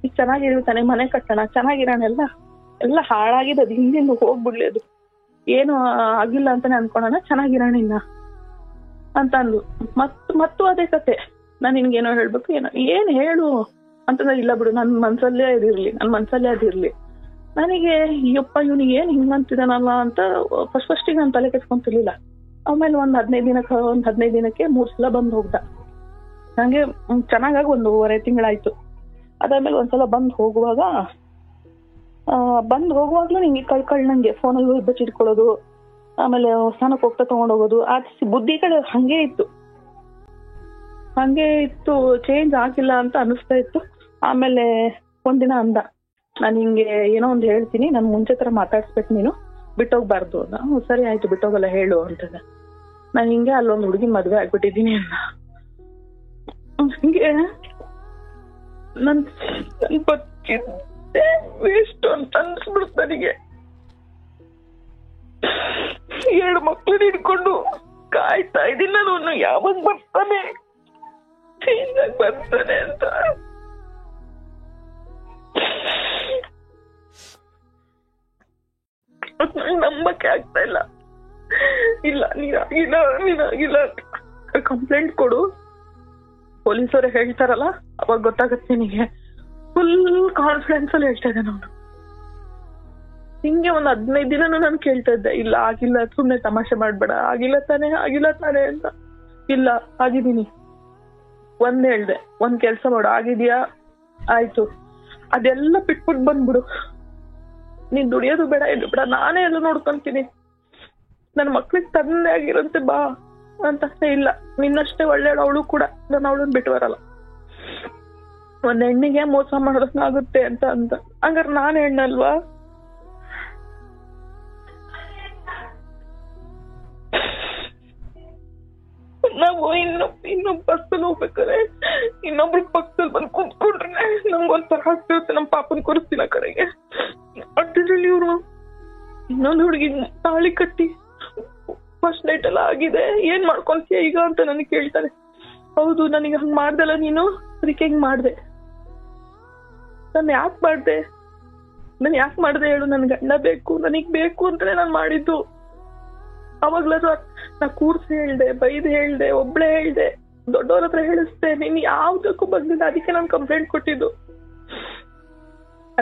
ಈಗ ಚೆನ್ನಾಗಿರ್ತಾನೆ, ಮನೆ ಕಟ್ಟೋಣ, ಚೆನ್ನಾಗಿರೋಣ, ಎಲ್ಲ ಹಾಳಾಗಿದೆ, ಅದು ಹಿಂದಿಂದ ಹೋಗ್ಬಿಡ್ಲಿ, ಅದು ಏನು ಆಗಿಲ್ಲ ಅಂತಾನೆ ಅನ್ಕೊಳೋಣ, ಚೆನ್ನಾಗಿರೋಣ ಇನ್ನ ಅಂತ ಅಂದು. ಮತ್ತು ಅದೇ ಕತೆ, ನಾನ್ ನಿನ್ಗೇನೋ ಹೇಳ್ಬೇಕು, ಏನ್ ಹೇಳು ಅಂತಂದ್ರೆ, ಇಲ್ಲ ಬಿಡು ನನ್ ಮನ್ಸಲ್ಲೇ ಅದಿರ್ಲಿ. ನನಗೆ ಅಯ್ಯಪ್ಪ ಇವನಿಗೆ ಏನ್ ಹಿಂಗಂತಿದಾನಲ್ಲ ಅಂತ ಫಸ್ಟಿಗೆ ನಾನು ತಲೆ ಕೆಡ್ಸ್ಕೊಂತಿರ್ಲಿಲ್ಲ. ಆಮೇಲೆ ಒಂದ್ 15 ದಿನಕ್ಕೆ 3 ಸಲ ಬಂದ್ ಹೋಗ್ದ. ನಂಗೆ ಚೆನ್ನಾಗಾಗಿ 1.5 ತಿಂಗಳಾಯ್ತು. ಅದಾದ್ಮೇಲೆ ಒಂದ್ಸಲ ಬಂದ್ ಹೋಗುವಾಗ ಬಂದ್ ಹೋಗುವಾಗ್ಲೂ ನಿಂಗೆ ನಂಗೆ ಫೋನಲ್ಲಿ ಬಚ್ಚಿಟ್ಕೊಳ್ಳೋದು, ಆಮೇಲೆ ಸ್ನಾನಕ್ಕೆ ಹೋಗ್ತಾ ತಗೊಂಡೋಗೋದು, ಆ ಬುದ್ಧಿ ಕಡೆ ಹಂಗೆ ಇತ್ತು, ಚೇಂಜ್ ಆಗಿಲ್ಲ ಅಂತ ಅನಿಸ್ತಾ ಇತ್ತು. ಆಮೇಲೆ ಒಂದಿನ ಅಂದ, ನಾನು ಹಿಂಗೆ ಏನೋ ಒಂದು ಹೇಳ್ತೀನಿ, ನಾನು ಮುಂಚೆ ತರ ಮಾತಾಡ್ಸ್ಬೇಕು, ನೀನು ಬಿಟ್ಟೋಗ್ಬಾರ್ದು ಅಂದ. ಸರಿ ಆಯ್ತು ಬಿಟ್ಟೋಗಲ್ಲ ಹೇಳು ಅಂತಂದೆ. ನಾನು ಹಿಂಗೆ ಅಲ್ಲೊಂದು ಹುಡುಗಿ ಮದ್ವೆ ಆಗ್ಬಿಟ್ಟಿದೀನಿ ಅಂದ. ಹಿಂಗೆ ನನ್ ವೇಸ್ಟ್ ಅಂತ ಅನ್ಸ್ಬಿಡ್ತು ನನಗೆ. 2 ಮಕ್ಳನ್ನ ಹಿಡ್ಕೊಂಡು ಕಾಯ್ತಾ ಇದೀನಿ ನಾನು, ಯಾವಾಗ ಬರ್ತಾನೆ ಚೇಂಜ್ ಆಗಿ ಬರ್ತಾನೆ ಅಂತ. ನಂಬಕ್ಕೆ ಆಗ್ತಾ ಇಲ್ಲ. ಇಲ್ಲ ನೀನಾಗಿಲ್ಲ ಕಂಪ್ಲೇಂಟ್ ಕೊಡು, ಪೊಲೀಸರು ಹೇಳ್ತಾರಲ್ಲ ಅವಾಗ ಗೊತ್ತಾಗತ್ತೆ ನಿನಗೆ. ಫುಲ್ ಕಾನ್ಫಿಡೆನ್ಸ್ ಅಲ್ಲಿ ಹೇಳ್ತಾ ಇದ್ದೆ ನಾನು. ಹಿಂಗೆ ಒಂದು 15 ದಿನನೂ ನಾನು ಕೇಳ್ತಾ ಇದ್ದೆ, ಇಲ್ಲ ಆಗಿಲ್ಲ, ಸುಮ್ನೆ ತಮಾಷೆ ಮಾಡ್ಬೇಡ, ಆಗಿಲ್ಲ ತಾನೆ ಅಂತ. ಇಲ್ಲ ಆಗಿದ್ದೀನಿ. ಹೇಳ್ದೆ, ಒಂದ್ ಕೆಲ್ಸ ಮಾಡು, ಆಗಿದ್ಯಾ ಆಯ್ತು, ಅದೆಲ್ಲ ಬಿಟ್ಬಿಟ್ಟು ಬಂದ್ಬಿಡು, ನೀನ್ ದುಡಿಯೋದು ಬೇಡ, ಇದು ಬೇಡ, ನಾನೇ ಎಲ್ಲ ನೋಡ್ಕೊಂತೀನಿ, ನನ್ ಮಕ್ಳಿಗೆ ತಂದೆ ಆಗಿರಂತೆ ಬಾ ಅಂತ. ಇಲ್ಲ ನಿನ್ನಷ್ಟೇ ಒಳ್ಳೆ ಅವಳು ಕೂಡ, ನಾನು ಅವಳನ್ನ ಬಿಟ್ಟು ಬರಲ್ಲ, ಒಂದ್ ಹೆಣ್ಣಿಗೆ ಮೋಸ ಮಾಡೋದಕ್ಕಾಗುತ್ತೆ ಅಂತ. ಹಂಗಾರೆ ನಾನ್ ಹೆಣ್ಣಲ್ವಾ? ನಾವು ಇನ್ನು ಬಸ್ಸಲ್ಲಿ ಹೋಗ್ಬೇಕಾದ್ರೆ ಇನ್ನೊಬ್ರು ಪಕ್ಕದಲ್ಲಿ ಬಂದು ಕೂತ್ಕೊಂಡ್ರೆ ನಮ್ಗೊಂಥರ ಆಗ್ತಿರುತ್ತೆ. ನಮ್ ಪಾಪನ್ ಕೂರಿಸ್ತೀನಿ ಆ ಕಡೆಗೆ. ಅಡ್ಡದಲ್ಲಿ ಇವ್ರು ಇನ್ನೊಂದು ಹುಡುಗಿ ತಾಳಿ ಕಟ್ಟಿ ಫಸ್ಟ್ ನೈಟ್ ಎಲ್ಲ ಆಗಿದೆ, ಏನ್ ಮಾಡ್ಕೊಂತೀಯ ಈಗ ಅಂತ ನನಗೆ ಕೇಳ್ತಾರೆ. ಹೌದು, ನನಗೆ ಹಂಗ್ ಮಾಡ್ದಲ್ಲ ನೀನು, ಅದಕ್ಕೆ ಹಿಂಗ್ ಮಾಡ್ದೆ. ನಾನು ಯಾಕೆ ಮಾಡ್ದೆ ಹೇಳು? ನನ್ ಗಂಡ ಬೇಕು, ನನಗ್ ಬೇಕು ಅಂತಾನೆ ನಾನು ಮಾಡಿದ್ದು. ಅವಾಗ್ಲಾದ್ರು ನಾ ಕೂರ್ಸಿ ಹೇಳ್ದೆ, ಬೈದ್ ಹೇಳ್ದೆ, ಒಬ್ಳೆ ಹೇಳ್ದೆ, ದೊಡ್ಡವ್ರ ಹತ್ರ ಹೇಳಿಸ್ದೆ, ನೀನ್ ಯಾವ್ದಕ್ಕೂ ಬಂದಿಲ್ಲ, ಅದಕ್ಕೆ ನಾನು ಕಂಪ್ಲೇಂಟ್ ಕೊಟ್ಟಿದ್ದು.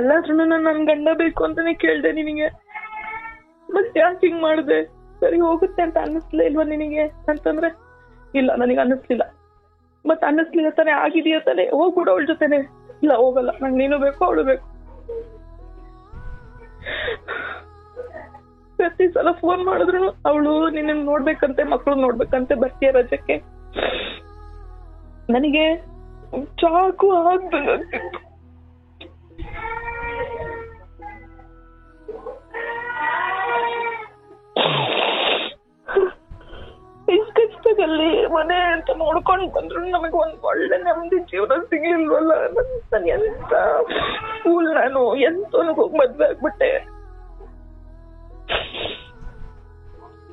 ಎಲ್ಲಾದ್ರೂ ನನ್ ಗಂಡ ಬೇಕು ಅಂತಾನೆ ಕೇಳ್ದೆ ನಿನಗೆ, ಮತ್ತೆ ಯಾಕೆ ಹಿಂಗ್ ಮಾಡ್ದೆ? ಸರಿ ಹೋಗುತ್ತೆ ಅಂತ ಅನ್ನಿಸ್ಲೇ ಇಲ್ವಾ ನಿನಗೆ ಅಂತಂದ್ರೆ, ಇಲ್ಲ ನನಗೆ ಅನ್ನಿಸ್ಲಿಲ್ಲ. ಮತ್ತೆ ಅನ್ನಿಸ್ಲಿಲ್ಲ ತಾನೆ, ಆಗಿದೆಯಾ ತಾನೆ, ಹೋಗ್ಬಿಡು ಅವಳ ಜೊತೆನೆ. ಇಲ್ಲ ಹೋಗಲ್ಲ, ನಂಗೆ ನೀನು ಬೇಕು, ಅವಳು ಬೇಕು. ಪ್ರತಿ ಸಲ ಫೋನ್ ಮಾಡಿದ್ರು ಅವಳು ನಿನ್ನ ನೋಡ್ಬೇಕಂತೆ, ಮಕ್ಕಳು ನೋಡ್ಬೇಕಂತೆ, ಬರ್ತೀಯ ರಜಕ್ಕೆ. ನನಗೆ ಚಾಕು ಆಗ್ಬೇಕಾಗ್ತಿತ್ತು. ಕಷ್ಟದಲ್ಲಿ ಮನೆ ಅಂತ ನೋಡ್ಕೊಂಡ್ ಬಂದ್ರು ನಮಗೆ ಒಂದ್ ಒಳ್ಳೆ ನೆಮ್ಮದಿ ಜೀವನ ಸಿಗ್ಲಿಲ್ವಲ್ಲ. ನಾನು ಎಂತ ಸ್ಕೂಲ್, ನಾನು ಎಂತವನಿಗೆ ಹೋಗಿ ಮದ್ವೆ ಆಗ್ಬಿಟ್ಟೆ.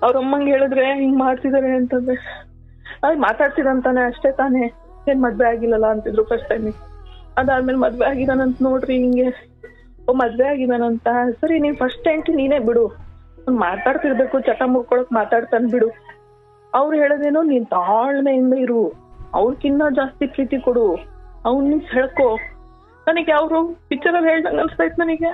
ಅವ್ರಮ್ಮಂಗೆ ಹೇಳಿದ್ರೆ ಹಿಂಗ್ ಮಾಡ್ತಿದಾರೆ ಅಂತಂದ್ರೆ, ಮಾತಾಡ್ತಿದಂತಾನೆ ಅಷ್ಟೇ ತಾನೆ, ಏನ್ ಮದ್ವೆ ಆಗಿಲ್ಲಲ್ಲ ಅಂತಿದ್ರು ಫಸ್ಟ್ ಟೈಮ್. ಅದಾದ್ಮೇಲೆ ಮದ್ವೆ ಆಗಿದಾನಂತ ನೋಡ್ರಿ ಹಿಂಗೆ, ಮದ್ವೆ ಆಗಿದಾನಂತ. ಸರಿ ನೀನ್ ಫಸ್ಟ್ ಹೆಂಡ್ತಿ ನೀನೇ ಬಿಡು, ಮಾತಾಡ್ತಿರ್ಬೇಕು, ಚಟ ಮುಗ್ಕೊಳಕ್ ಮಾತಾಡ್ತಾನೆ ಬಿಡು. ಅವ್ರು ಹೇಳೋದೇನೋ ನೀನ್ ತಾಳ್ಮೆಯಿಂದ ಇರು, ಅವ್ರಕ್ಕಿನ್ನ ಜಾಸ್ತಿ ಪ್ರೀತಿ ಕೊಡು, ಅವ್ನ ಹೇಳ್ಕೊ. ನನಗೆ ಅವರು ಪಿಕ್ಚರಲ್ಲಿ ಹೇಳ್ದಂಗ ಅನ್ಸ್ತಾಯ್ತು ನನಗೆ.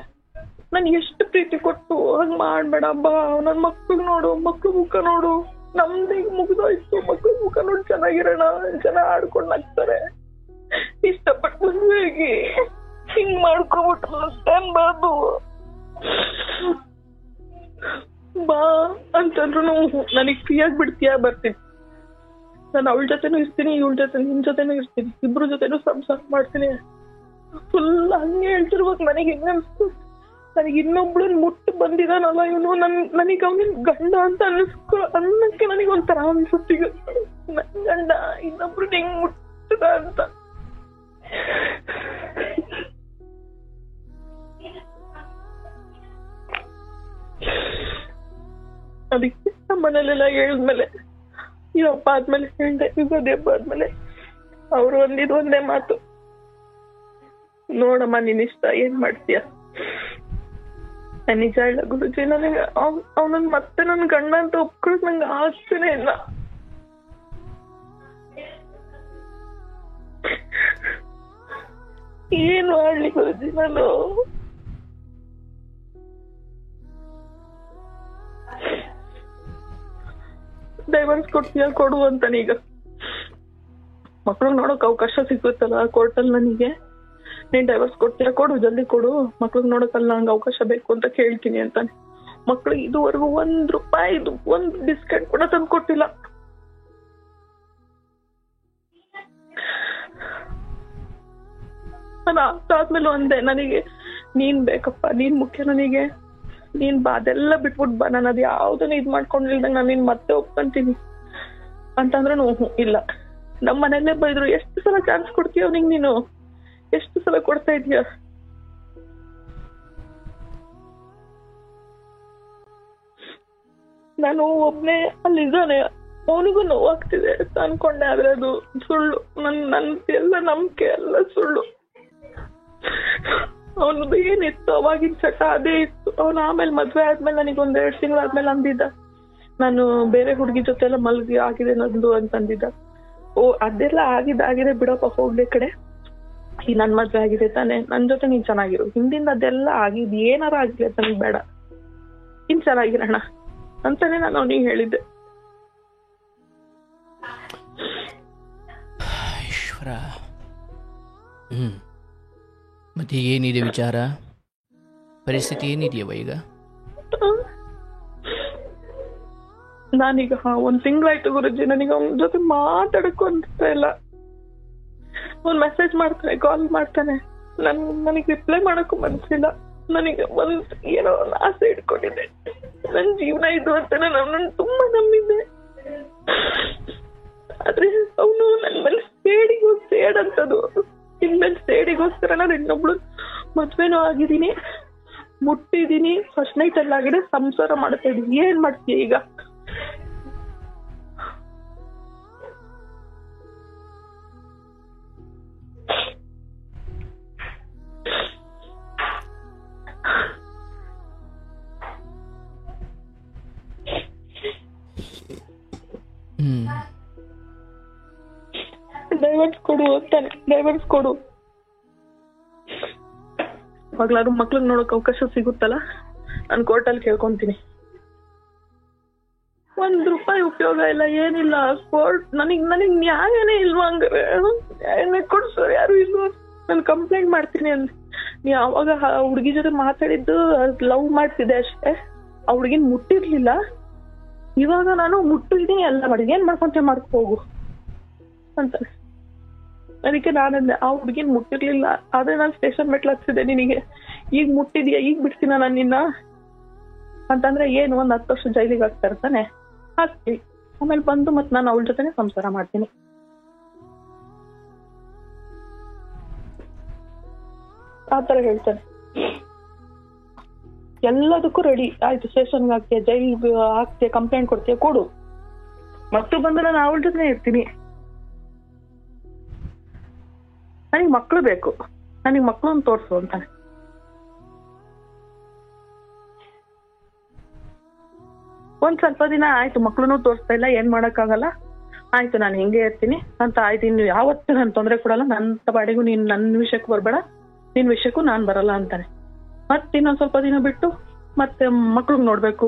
ನನ್ ಎಷ್ಟು ಪ್ರೀತಿ ಕೊಟ್ಟು ಹಂಗ್ ಮಾಡ್ಬೇಡ ಬಾ, ನನ್ ಮಕ್ಳು ನೋಡು, ಮಕ್ಳು ಮುಖ ನೋಡು, ನಮ್ದೇ ಮುಗ್ದೋಯ್ತು, ಮಕ್ಳು ಮುಖ ನೋಡಿ ಚೆನ್ನಾಗಿರೋಣ, ಜನ ಆಡ್ಕೊಂಡ್ ನಗ್ತಾರೆ, ಇಷ್ಟಪಟ್ಟು ಮದ್ವೆಯಾಗಿ ಹಿಂಗ್ ಮಾಡ್ಕೊಬಿಟ್ರು ಅನ್ಬಾರ್ದು ಬಾ ಅಂತಂದ್ರು ನನಗ್ ಫ್ರೀ ಆಗಿ ಬಿಡ್ತೀಯಾ, ಬರ್ತೀನಿ, ನಾನು ಅವಳ ಜೊತೆನೂ ಇರ್ತೀನಿ, ಇವಳ ಜೊತೆ ನಿನ್ ಜೊತೆನೂ ಇರ್ತೀನಿ, ಇಬ್ರು ಜೊತೆನೂ ಸಂಸಾರ ಮಾಡ್ತೀನಿ. ಫುಲ್ ಹಂಗೆ ಹೇಳ್ತಿರ್ಬೇಕು. ನನಗೆ ಹೆಂಗ ಅನ್ಸ್ತು, ನನಗೆ ಇನ್ನೊಬ್ಳನ್ ಮುಟ್ಟು ಬಂದಿದಾನಲ್ಲ ಇವನು, ನನಗೆ ಅವನಿನ್ ಗಂಡ ಅಂತ ಅನ್ನಕ್ಕೆ ನನಗೆ ಒಂಥರ ಅನ್ಸುತ್ತೀಗ. ನನ್ ಗಂಡ ಇನ್ನೊಬ್ರು ಹೆಂಗ್ ಮುಟ್ಟದ ಅಂತ. ಅದಕ್ಕೆ ನಮ್ಮ ಮನೇಲೆಲ್ಲ ಹೇಳಿದ್ಮೇಲೆ, ಈ ಹಬ್ಬ ಆದ್ಮೇಲೆ ಹೇಳ್ದೆ, ಯುಗಾದಿ ಹಬ್ಬ ಆದ್ಮೇಲೆ ಅವ್ರು ಒಂದೇ ಮಾತು, ನೋಡಮ್ಮ ನಿನ್ ಇಷ್ಟ, ಏನ್ ಮಾಡ್ತೀಯ. ನಿಜ ಇಲ್ಲ ಗುರುಜಿ, ನನಗೆ ಅವನನ್ನ ಮತ್ತೆ ನನ್ ಗಂಡ ಅಂತ ಒಪ್ಕೊಳಕ್ ನಂಗೆ ಆಸೆನೇ ಇಲ್ಲ. ಏನ್ ಮಾಡ್ಲಿ ಗುರುಜಿ ನಾನು? ಡೈವರ್ಸ್ ಕೊಡ್ತೀಯ ಕೊಡು ಅಂತಾನೀಗ. ಮಕ್ಳು ನೋಡೋಕ್ ಅವಕಾಶ ಸಿಗುತ್ತಲ್ಲ ಕೋರ್ಟಲ್ಲಿ ನನಗೆ. ನೀನ್ ಡೈವರ್ಸ್ ಕೊಡ್ತೀಯ, ಕೊಡು ಜಲ್ದಿ ಕೊಡು, ಮಕ್ಳಿಗೆ ನೋಡಕ್ಕಲ್ಲ ನಂಗೆ ಅವಕಾಶ ಬೇಕು ಅಂತ ಕೇಳ್ತೀನಿ ಅಂತಾನೆ. ಮಕ್ಳಿಗೆ ಇದುವರೆಗೂ ₹1 ಒಂದು ಬಿಸ್ಕೆಟ್ ಕೂಡ ತಂದು ಕೊಟ್ಟಿಲ್ಲ. ನಾನು ಅದಾದ್ಮೇಲೆ ಒಂದೇ, ನನಗೆ ನೀನ್ ಬೇಕಪ್ಪ, ನೀನ್ ಮುಖ್ಯ ನನಗೆ, ನೀನ್ ಬಾ ಅದೆಲ್ಲ ಬಿಟ್ಬಿಟ್ ಬಾ, ನಾನು ಅದು ಯಾವ್ದನ್ನ ಇದ್ ಮಾಡ್ಕೊಂಡಿಲ್ದಂಗ ನಾನು ನಿನ್ ಮತ್ತೆ ಒಪ್ಕೊಂತೀನಿ ಅಂತಂದ್ರೆ ಇಲ್ಲ. ನಮ್ಮ ಮನೆಯಲ್ಲೇ ಬೈದ್ರು, ಎಷ್ಟು ಸಲ ಚಾನ್ಸ್ ಕೊಡ್ತೀಯ ಅವನಿಗೆ, ನೀನು ಎಷ್ಟು ಸಲ ಕೊಡ್ತಾ ಇದೀಯ. ನಾನು ಒಬ್ನೇ ಅಲ್ಲಿದ್ದಾನೆ, ಅವನಿಗೂ ನೋವಾಗ್ತಿದೆ ಅಂತ ಅನ್ಕೊಂಡೆ, ಆದ್ರೆ ಅದು ಸುಳ್ಳು. ನನ್ ಎಲ್ಲ ನಂಬಿಕೆ ಎಲ್ಲ ಸುಳ್ಳು. ಅವನದು ಏನಿತ್ತು ಅವಾಗಿನ ಚಟ ಅದೇ ಇತ್ತು. ಅವನು ಆಮೇಲೆ ಮದ್ವೆ ಆದ್ಮೇಲೆ ನನಗೆ 1-2 ತಿಂಗಳಾದ್ಮೇಲೆ ಅಂದಿದ್ದ, ನಾನು ಬೇರೆ ಹುಡುಗಿ ಜೊತೆ ಎಲ್ಲ ಮಲ್ಗಿ ಆಗಿದೆ ನಂದು ಅಂತಂದಿದ್ದ. ಅದೆಲ್ಲ ಆಗಿದೆ ಬಿಡಪ್ಪ, ಹೋಗ್ಲಿ ಕಡೆ, ಈ ನನ್ ಮದ್ವೆ ಆಗಿದೆ ತಾನೆ, ನನ್ ಜೊತೆ ನೀನ್ ಚೆನ್ನಾಗಿರು, ಹಿಂದಿಂದ ಅದೆಲ್ಲ ಆಗಿದ್ ಏನಾರ ಆಗಿಲ್ಲ ನನಗೆ ಬೇಡ, ಇನ್ ಚೆನ್ನಾಗಿರೋಣ ಅಂತಾನೆ ನಾನು ಅವನಿಗೆ ಹೇಳಿದ್ದೆ. ಈಶ್ವರ. ಮತ್ತೆ ಏನಿದೆ ವಿಚಾರ, ಪರಿಸ್ಥಿತಿ ಏನಿದೆಯವ ಈಗ? ನಾನೀಗ 1 ತಿಂಗಳಾಯ್ತು ಗುರುಜಿ, ನನಗೆ ಅವನ ಜೊತೆ ಮಾತಾಡಕ್ಕೂ ಅನ್ಸ್ತಾ ಇಲ್ಲ. ಅವ್ನು ಮೆಸೇಜ್ ಮಾಡ್ತಾನೆ, ಕಾಲ್ ಮಾಡ್ತಾನೆ, ನನಗೆ ರಿಪ್ಲೈ ಮಾಡಕ್ಕೂ ಮನ್ಸಿಲ್ಲ. ನನಗೆ ಏನೋ ಆಸೆ ಇಟ್ಕೊಂಡಿದ್ದೆ, ನನ್ ಜೀವನ ಇದು ಅಂತ ನಾನು ತುಂಬಾ ನಂಬಿದ್ದೆ. ಆದ್ರೆ ಅವನು ನನ್ ಮೇಲೆ ಸೇಡಂತದು, ಇನ್ಮೇಲೆ ಸೇಡಿಗೋಸ್ಕರ ನಾನು ಇನ್ನೊಬ್ಳು ಮದ್ವೆನೂ ಆಗಿದ್ದೀನಿ, ಮುಟ್ಟಿದೀನಿ, ಫಸ್ಟ್ ನೈಟ್ ಅಲ್ಲಿ ಆಗಿದೆ, ಸಂಸಾರ ಮಾಡ್ತಾ ಇದೀನಿ. ಏನ್ ಮಾಡ್ತೀಯ ಈಗ? ಡೈವರ್ಸ್ ಕೊಡು ಅಂತಾನೆ, ಡೈವರ್ಸ್ ಕೊಡು. ಮಗ್ಲಾರು ಮಕ್ಳಿಗೆ ನೋಡಕ್ ಅವಕಾಶ ಸಿಗುತ್ತಲ್ಲ, ನಾನು ಕೋರ್ಟಲ್ಲಿ ಕೇಳ್ಕೊಂತೀನಿ. ₹1 ಉಪಯೋಗ ಇಲ್ಲ, ಏನಿಲ್ಲ. ಕೋರ್ಟ್ ನನಗ್ ನ್ಯಾಯನೇ ಇಲ್ವಾ? ಹಂಗಾರೆ ನ್ಯಾಯನೇ ಕೊಡ್ಸೋರು ಯಾರು ಇಲ್ವಾ? ನಾನು ಕಂಪ್ಲೇಂಟ್ ಮಾಡ್ತೀನಿ ಅಂದ್. ನೀ ಅವಾಗ ಹುಡುಗಿ ಜೊತೆ ಮಾತಾಡಿದ್ದು ಲವ್ ಮಾಡ್ತಿದ್ದೆ ಅಷ್ಟೇ, ಆ ಹುಡುಗಿನ ಮುಟ್ಟಿರ್ಲಿಲ್ಲ. ಇವಾಗ ನಾನು ಮುಟ್ಟಿದ್ದೀನಿ, ಎಲ್ಲ ಮಾಡಿ, ಏನ್ ಮಾಡ್ಕೊಂತ ಮಾಡ್ಕೊ ಹೋಗು ಅಂತ. ಅದಕ್ಕೆ ನಾನಂದೆ, ಆ ಹುಡುಗಿನ ಮುಟ್ಟಿರ್ಲಿಲ್ಲ, ಆದ್ರೆ ನಾನು ಸ್ಟೇಷನ್ ಮೆಟ್ಲು ಹಚ್ಚಿದೆ ನಿನಗೆ, ಈಗ ಮುಟ್ಟಿದ್ಯಾ, ಈಗ ಬಿಡ್ತೀನ ನಾನು ನಿನ್ನ ಅಂತಂದ್ರೆ ಏನು, 10 ವರ್ಷ ಜೈಲಿಗೆ ಹಾಕ್ತಾ ಇರ್ತಾನೆ, ಹಾಕ್ತೀವಿ. ಆಮೇಲೆ ಬಂದು ಮತ್ತೆ ನಾನು ಅವಳ ಜೊತೆನೆ ಸಂಸಾರ ಮಾಡ್ತೀನಿ. ಆತರ ಹೇಳ್ತಾನೆ. ಎಲ್ಲದಕ್ಕೂ ರೆಡಿ ಆಯ್ತು, ಸ್ಟೇಷನ್ಗೆ ಹಾಕ್ತೀಯ, ಜೈಲಿಗೆ ಹಾಕ್ತೀಯ, ಕಂಪ್ಲೇಂಟ್ ಕೊಡ್ತೀಯ, ಕೊಡು, ಮತ್ತು ಬಂದು ನಾನು ಅವಳ ಜೊತೆನೆ ಇರ್ತೀನಿ. ನನಗೆ ಮಕ್ಳು ಬೇಕು, ನನಗೆ ಮಕ್ಳನ್ನ ತೋರ್ಸು ಅಂತಾನೆ. ಒಂದ್ ಸ್ವಲ್ಪ ದಿನ ಆಯ್ತು, ಮಕ್ಳನ್ನೂ ತೋರಿಸ್ತಾ ಇಲ್ಲ, ಏನ್ ಮಾಡಕ್ಕಾಗಲ್ಲ, ಆಯ್ತು ನಾನು ಹಿಂಗೆ ಇರ್ತೀನಿ ಅಂತ. ಆಯ್ತು, ಇನ್ನು ಯಾವತ್ತೂ ನಾನು ತೊಂದರೆ ಕೊಡಲ್ಲ, ನನ್ನ ಬಾಡಿಗೂ ನೀನ್ ನನ್ನ ವಿಷಯಕ್ಕೂ ಬರ್ಬೇಡ, ನಿನ್ ವಿಷಯಕ್ಕೂ ನಾನ್ ಬರಲ್ಲ ಅಂತಾನೆ. ಮತ್ತೆ ಇನ್ನೊಂದ್ ಸ್ವಲ್ಪ ದಿನ ಬಿಟ್ಟು ಮತ್ತೆ ಮಕ್ಳಿಗೆ ನೋಡ್ಬೇಕು.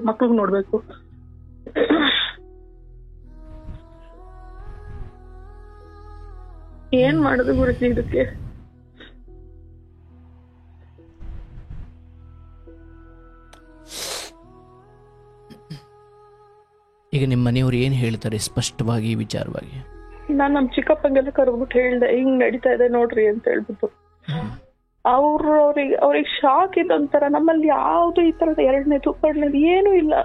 ಏನ್ ಮಾಡುದು ಗುರುಜಿ ಇದಕ್ಕೆ? ಈಗ ನಿಮ್ಮ ಮನೆಯವ್ರು ಏನ್ ಹೇಳ್ತಾರೆ ಸ್ಪಷ್ಟವಾಗಿ, ವಿಚಾರವಾಗಿ? ನಾನ್ ನಮ್ ಚಿಕ್ಕಪ್ಪಂಗೆಲ್ಲ ಕರ್ಬಿಟ್ಟು ಹೇಳ್ದೆ, ಹಿಂಗ್ ನಡೀತಾ ಇದೆ ನೋಡ್ರಿ ಅಂತ ಹೇಳ್ಬಿಟ್ಟು. ಅವ್ರಿಗೆ ಶಾಕ್ ಇದೊಂಥರ. ನಮ್ಮಲ್ಲಿ ಯಾವ್ದು ಈ ತರದ 2ನೇದು 3ನೇದು ಏನೂ ಇಲ್ಲ.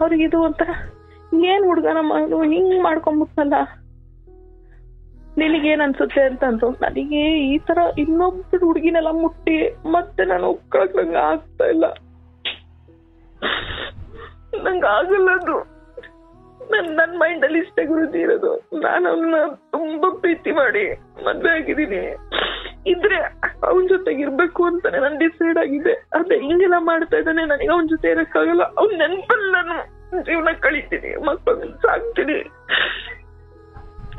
ಅವ್ರಿಗೆ ಇದು ಒಂಥರ, ಏನ್ ಹುಡ್ಗ ನಮ್ಮ ಹಿಂಗ್ ಮಾಡ್ಕೊಂಬಿಟ್ನಲ್ಲ, ನಿನಗೇನ್ ಅನ್ಸುತ್ತೆ ಅಂತ ಅಂದ್ರು. ನನಗೆ ಈ ತರ ಇನ್ನೊಬ್ಬ ಹುಡುಗಿನೆಲ್ಲ ಮುಟ್ಟಿ ಮತ್ತೆ ನಾನು ಒಪ್ಕೊಳಕ್ ನಂಗೆ ಆಗ್ತಾ ಇಲ್ಲ, ನಂಗೆ ಆಗಲ್ಲ ಅದು. ನನ್ ಮೈಂಡ್ ಅಲ್ಲಿ ಇಷ್ಟೇ ಗುರುಜಿ ಇರೋದು. ನಾನು ಅವನ್ನ ತುಂಬಾ ಪ್ರೀತಿ ಮಾಡಿ ಮದ್ವೆ ಆಗಿದ್ದೀನಿ, ಇದ್ರೆ ಅವನ ಜೊತೆಗೆ ಇರ್ಬೇಕು ಅಂತಾನೆ ನಾನು ಡಿಸೈಡ್ ಆಗಿದೆ. ಅದೇ ಹಿಂಗೆಲ್ಲ ಮಾಡ್ತಾ ಇದ್ದಾನೆ, ನನಗೆ ಅವನ ಜೊತೆ ಇರಕ್ಕಾಗಲ್ಲ. ಅವ್ನ ನೆನಪಲ್ಲಿ ನಾನು ಜೀವನ ಕಳೀತೀನಿ, ಮಕ್ಕಳು ಸಾಕ್ತೀನಿ.